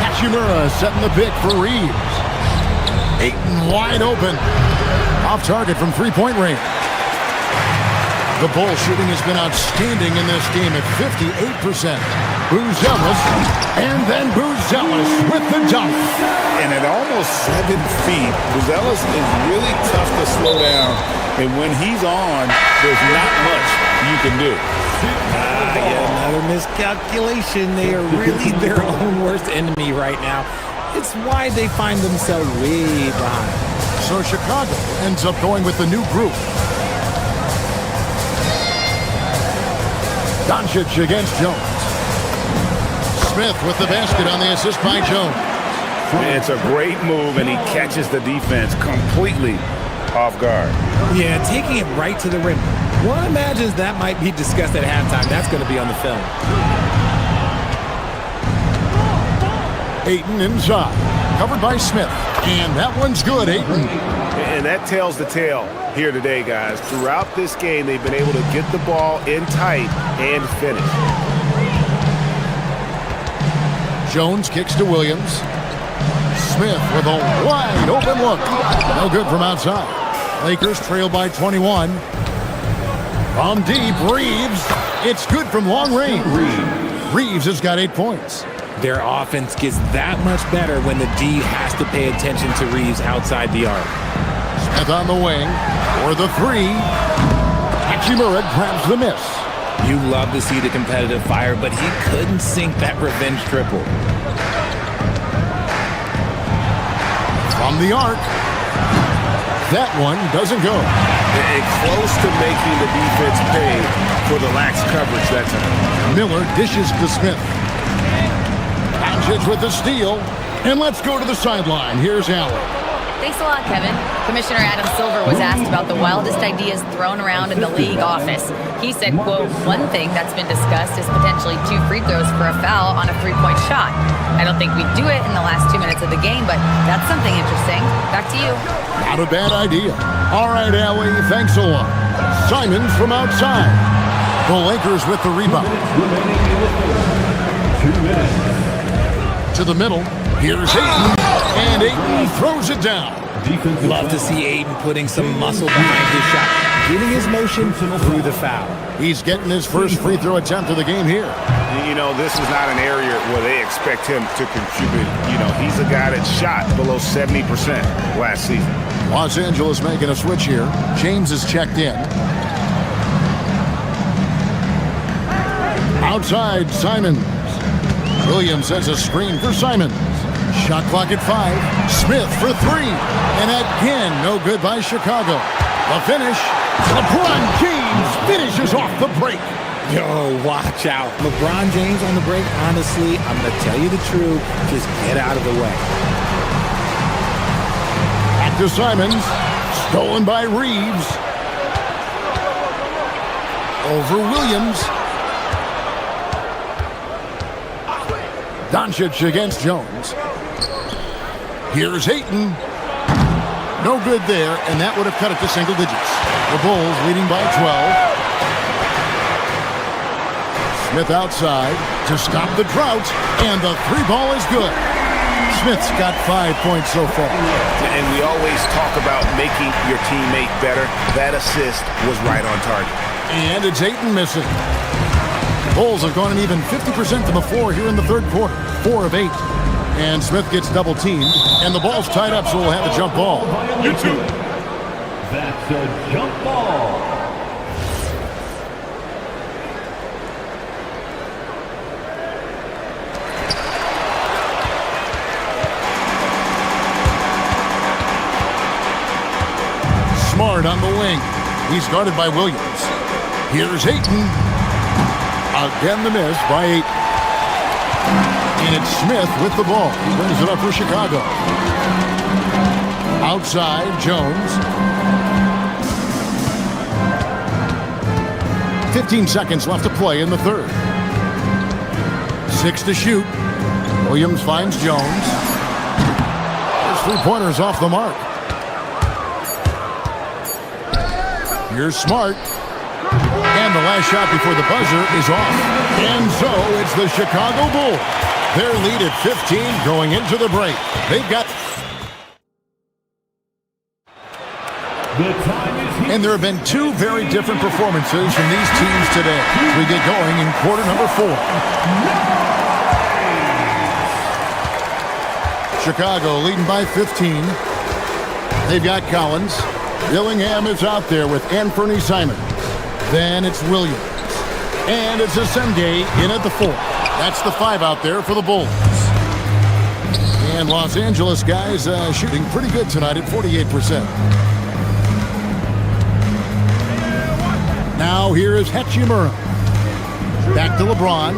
Hachimura setting the pick for Reeves. Ayton wide open. Off target from three-point range. The Bull shooting has been outstanding in this game at 58%. Buzelis, and then Buzelis with the dunk. And at almost 7 feet, Buzelis is really tough to slow down. And when he's on, there's not much you can do. Another miscalculation. They are really their own worst enemy right now. It's why they find themselves way behind. So Chicago ends up going with the new group. Doncic against Jones. Smith with the basket on the assist by Jones. It's a great move, and he catches the defense completely off guard. Yeah, taking it right to the rim. One imagines that might be discussed at halftime. That's going to be on the film. Ayton inside, covered by Smith. And that one's good, Ayton. And that tells the tale here today, guys. Throughout this game, they've been able to get the ball in tight and finish. Jones kicks to Williams. Smith with a wide open look. No good from outside. Lakers trail by 21. From deep, Reeves. It's good from long range. Reeves has got 8 points. Their offense gets that much better when the D has to pay attention to Reeves outside the arc. Smith on the wing for the 3. Hachimura grabs the miss. You love to see the competitive fire, but he couldn't sink that revenge triple. From the arc. That one doesn't go. Close to making the defense pay for the lax coverage that time. Miller dishes to Smith. Doncic with the steal. And let's go to the sideline. Here's Allen. Thanks a lot, Kevin. Commissioner Adam Silver was asked about the wildest ideas thrown around in the league office. He said, quote, one thing that's been discussed is potentially 2 free throws for a foul on a 3-point shot. I don't think we'd do it in the last 2 minutes of the game, but that's something interesting. Back to you. Not a bad idea. All right, Allie, thanks a lot. Simons from outside. The Lakers with the rebound. 2 minutes. To the middle. Here's Ayton. And Ayton throws it down. Love to see Ayton putting some muscle behind his shot, getting his motion through the foul. He's getting his first free throw attempt of the game here. You know, this is not an area where they expect him to contribute. You know, he's a guy that shot below 70% last season. Los Angeles making a switch here. James is checked in. Outside, Simons. Williams has a screen for Simons. Shot clock at 5. Smith for 3. And again, no good by Chicago. The finish. LeBron James finishes off the break. Yo, watch out. LeBron James on the break, honestly, I'm going to tell you the truth. Just get out of the way. Back to Simons. Stolen by Reeves. Over Williams. Doncic against Jones. Here's Ayton. No good there, and that would have cut it to single digits. The Bulls leading by 12. Smith outside to stop the drought, and the three ball is good. Smith's got 5 points so far. And we always talk about making your teammate better. That assist was right on target. And it's Ayton missing. Bulls have gone an even 50% from the floor here in the third quarter. 4 of 8. And Smith gets double teamed, and the ball's tied up, so we'll have a jump ball. That's a jump ball. Smart on the wing. He's guarded by Williams. Here's Ayton. Again the miss by Ayton. And it's Smith with the ball. He brings it up for Chicago. Outside, Jones. 15 seconds left to play in the third. 6 to shoot. Williams finds Jones. His three-pointer's off the mark. Here's Smart. And the last shot before the buzzer is off. And so it's the Chicago Bulls. Their lead at 15 going into the break. They've got... And there have been two very different performances from these teams today. We get going in quarter number 4. Chicago leading by 15. They've got Collins. Dillingham is out there with Anthony Simons. Then it's Williams. And it's Asenge in at the 4. That's the 5 out there for the Bulls. And Los Angeles guys shooting pretty good tonight at 48%. Now here is Hachimura. Back to LeBron.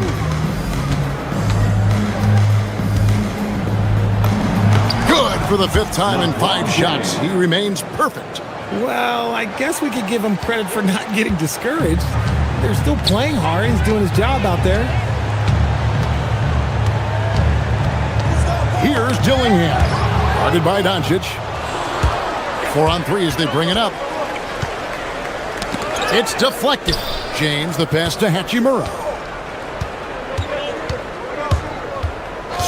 Good for the 5th time in 5 shots. He remains perfect. Well, I guess we could give him credit for not getting discouraged. They're still playing hard. He's doing his job out there. Here's Dillingham. Guarded by Doncic. 4 on 3 as they bring it up. It's deflected. James, the pass to Hachimura.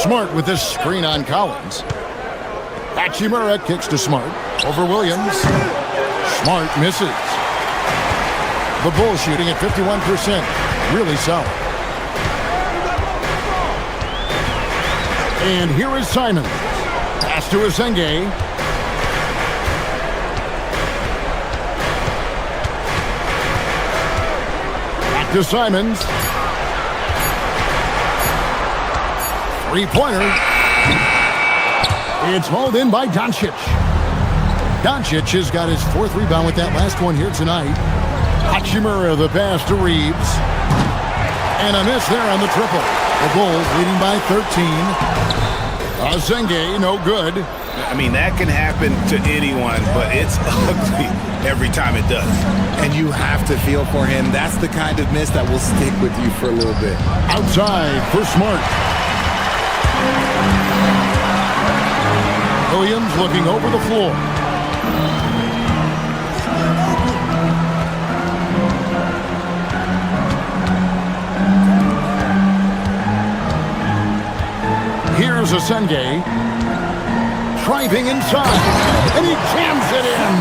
Smart with this screen on Collins. Hachimura kicks to Smart. Over Williams. Smart misses. The Bulls shooting at 51%. Really solid. And here is Simons. Pass to Asenge. Back to Simons. Three-pointer. It's hauled in by Doncic. Doncic has got his 4th rebound with that last one here tonight. Hachimura the pass to Reeves. And a miss there on the triple. The Bulls leading by 13. Asenge, no good. I mean, that can happen to anyone, but it's ugly every time it does. And you have to feel for him. That's the kind of miss that will stick with you for a little bit. Outside for Smart. Williams looking over the floor. Here's Asenge. Driving inside. And he jams it in.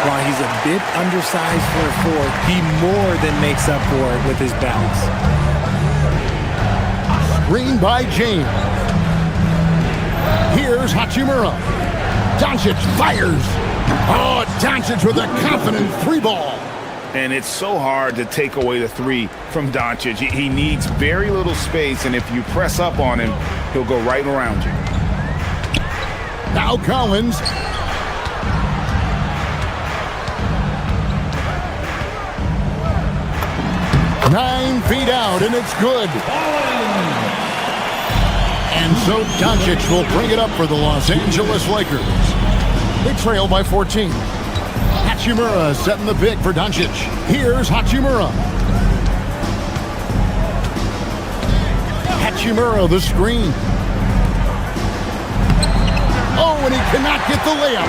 While he's a bit undersized for a 4, he more than makes up for it with his bounce. Screen by James. Here's Hachimura. Doncic fires. Oh, Doncic with a confident 3-ball. And it's so hard to take away the 3 from Doncic. He needs very little space, and if you press up on him, he'll go right around you. Now Collins. Nine feet out, and it's good. And so Doncic will bring it up for the Los Angeles Lakers. They trail by 14. Hachimura setting the pick for Doncic. Here's Hachimura. Hachimura the screen. Oh, and he cannot get the layup.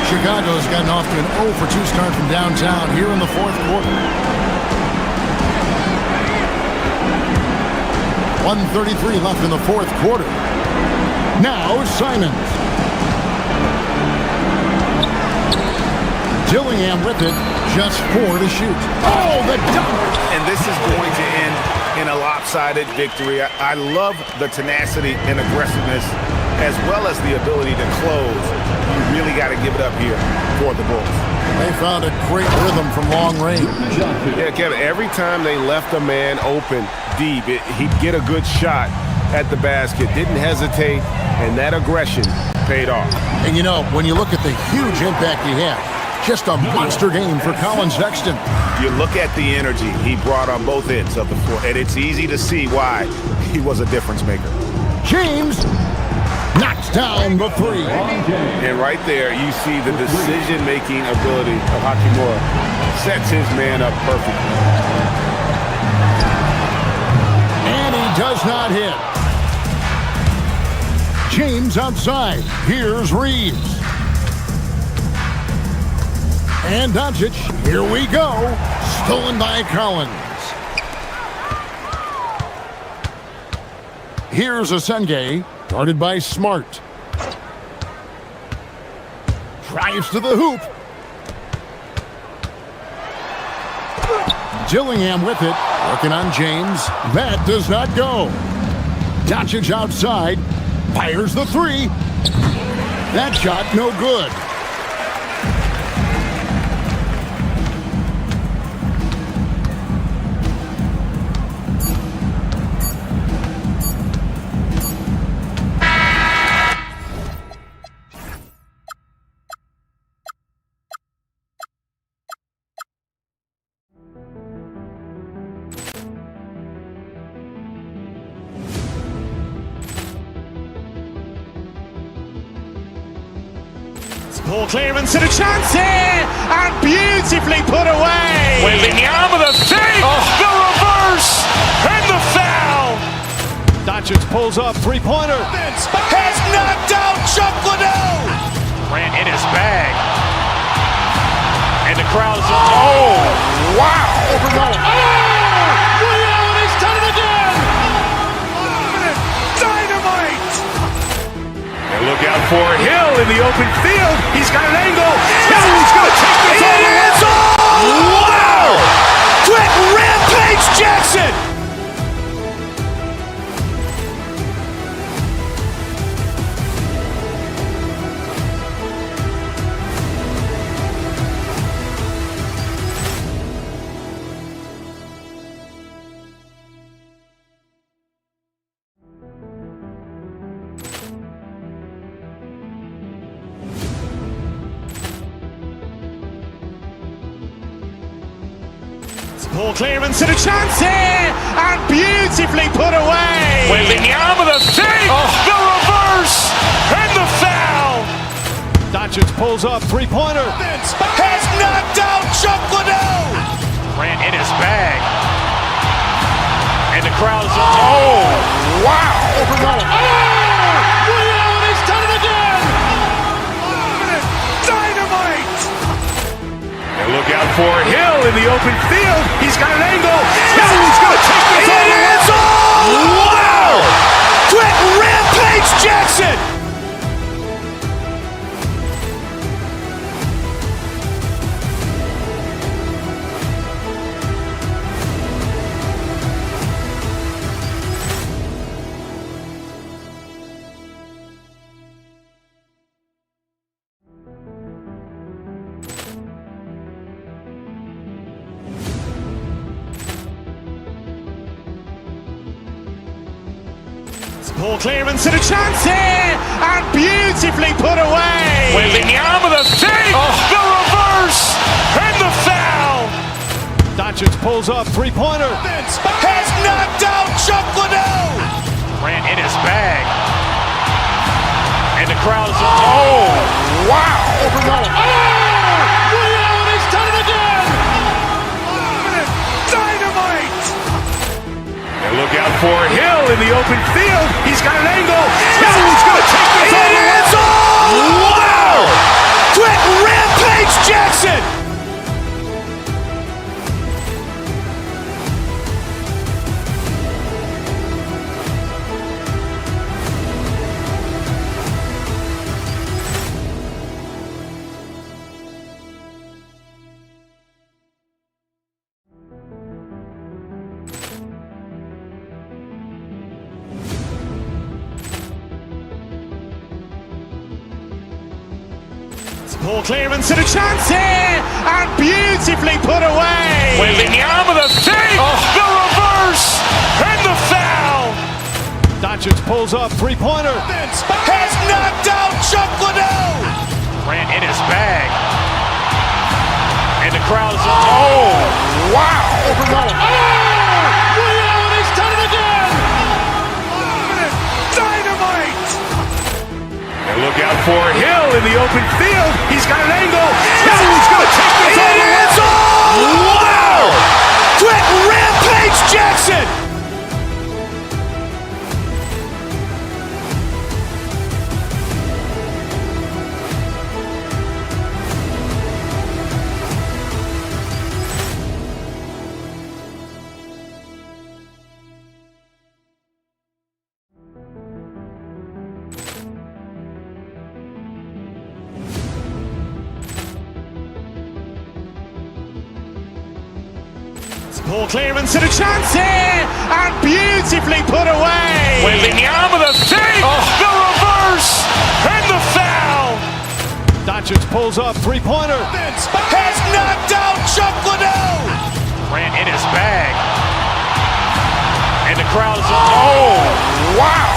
Chicago's gotten off to an 0 for 2 start from downtown here in the fourth quarter. 1:33 left in the fourth quarter. Now Simons. Dillingham with it. Just 4 to shoot. Oh, the dunk! And this is going to end in a lopsided victory. I love the tenacity and aggressiveness as well as the ability to close. You really got to give it up here for the Bulls. They found a great rhythm from long range. Yeah, Kevin, every time they left a man open deep, he'd get a good shot at the basket. Didn't hesitate, and that aggression paid off. And you know, when you look at the huge impact he had, just a monster game for Colin Sexton. You look at the energy he brought on both ends of the floor, and it's easy to see why he was a difference maker. James knocks down the 3. And right there, you see the decision-making ability of Hachimura. Sets his man up perfectly. And he does not hit. James outside. Here's Reeves. And Doncic. Here we go. Stolen by Collins. Here's Asenge. Guarded by Smart. Drives to the hoop. Dillingham with it. Working on James. That does not go. Doncic outside. Fires the 3. That shot no good. Ball clearance and a chance here, and beautifully put away. Wembanyama the fake, the reverse, and the foul. Doncic pulls up, three-pointer. Has knocked out Chuck Liddell. Ran in his bag, and the crowd is. Oh, wow! Liddell, and he's done it again. Dynamite. And look out for Hill in the open field. He's got an angle. Hill's going to take this all the way. Wow! Quick Rampage Jackson. Ball clearance and a chance here, and beautifully put away. Wembanyama the fake, the reverse, and the foul. Doncic pulls up, three-pointer. Has knocked out Chuck Liddell. Ran in his bag, and the crowd is. Oh, wow! Liddell, and he's done it again. Dynamite. And look out for Hill in the open field. He's got an angle. Hill's going to take this all the way. Wow! Quick Rampage Jackson. Ball clearance and a chance here, and beautifully put away. Wembanyama the fake, the reverse, and the foul. Doncic pulls up, three-pointer. Has knocked out Chuck Liddell. Ran in his bag, and the crowd is. Oh, wow! Liddell, and he's done it again. Dynamite. And look out for Hill in the open field. He's got an angle. Hill's going to take this all the way. Wow! Quick Ball clearance and a chance here, and beautifully put away. Wembanyama the fake, the reverse, and the foul. Doncic pulls up, three-pointer. Has knocked out Chuck Liddell. Grant in his bag. And the crowd is, oh, wow. He's done it again. Dynamite. And look out for Hill in the open field. He's got an angle. Hill's going to take this all the way. Wow! Quick rampage Jackson. Ball clearance and a chance here, and beautifully put away. Wembanyama the fake, the reverse, and the foul. Doncic pulls up, three-pointer. Has knocked out Chuck Liddell. Grant in his bag. And the crowd is, oh, wow.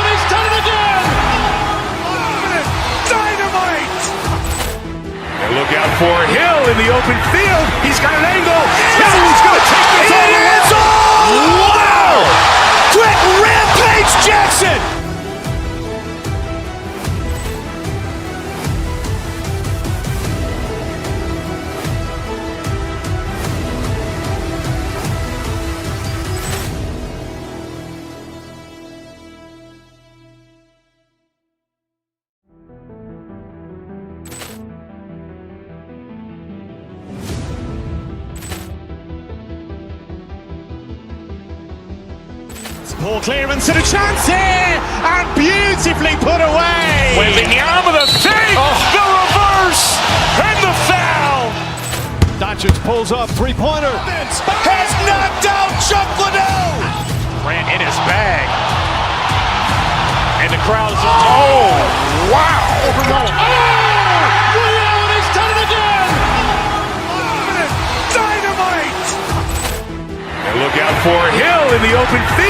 He's done it again. Dynamite. And look out for Hill in the open field. He's got an angle. Hill's going to take this all the way. Wow! Quick rampage Jackson. Ball clearance and a chance here, and beautifully put away. Wembanyama the fake, the reverse, and the foul. Doncic pulls up, three-pointer. Has knocked out Chuck Liddell. Grant in his bag. And the crowd is, oh, wow. He's done it again. Dynamite. And look out for Hill in the open field.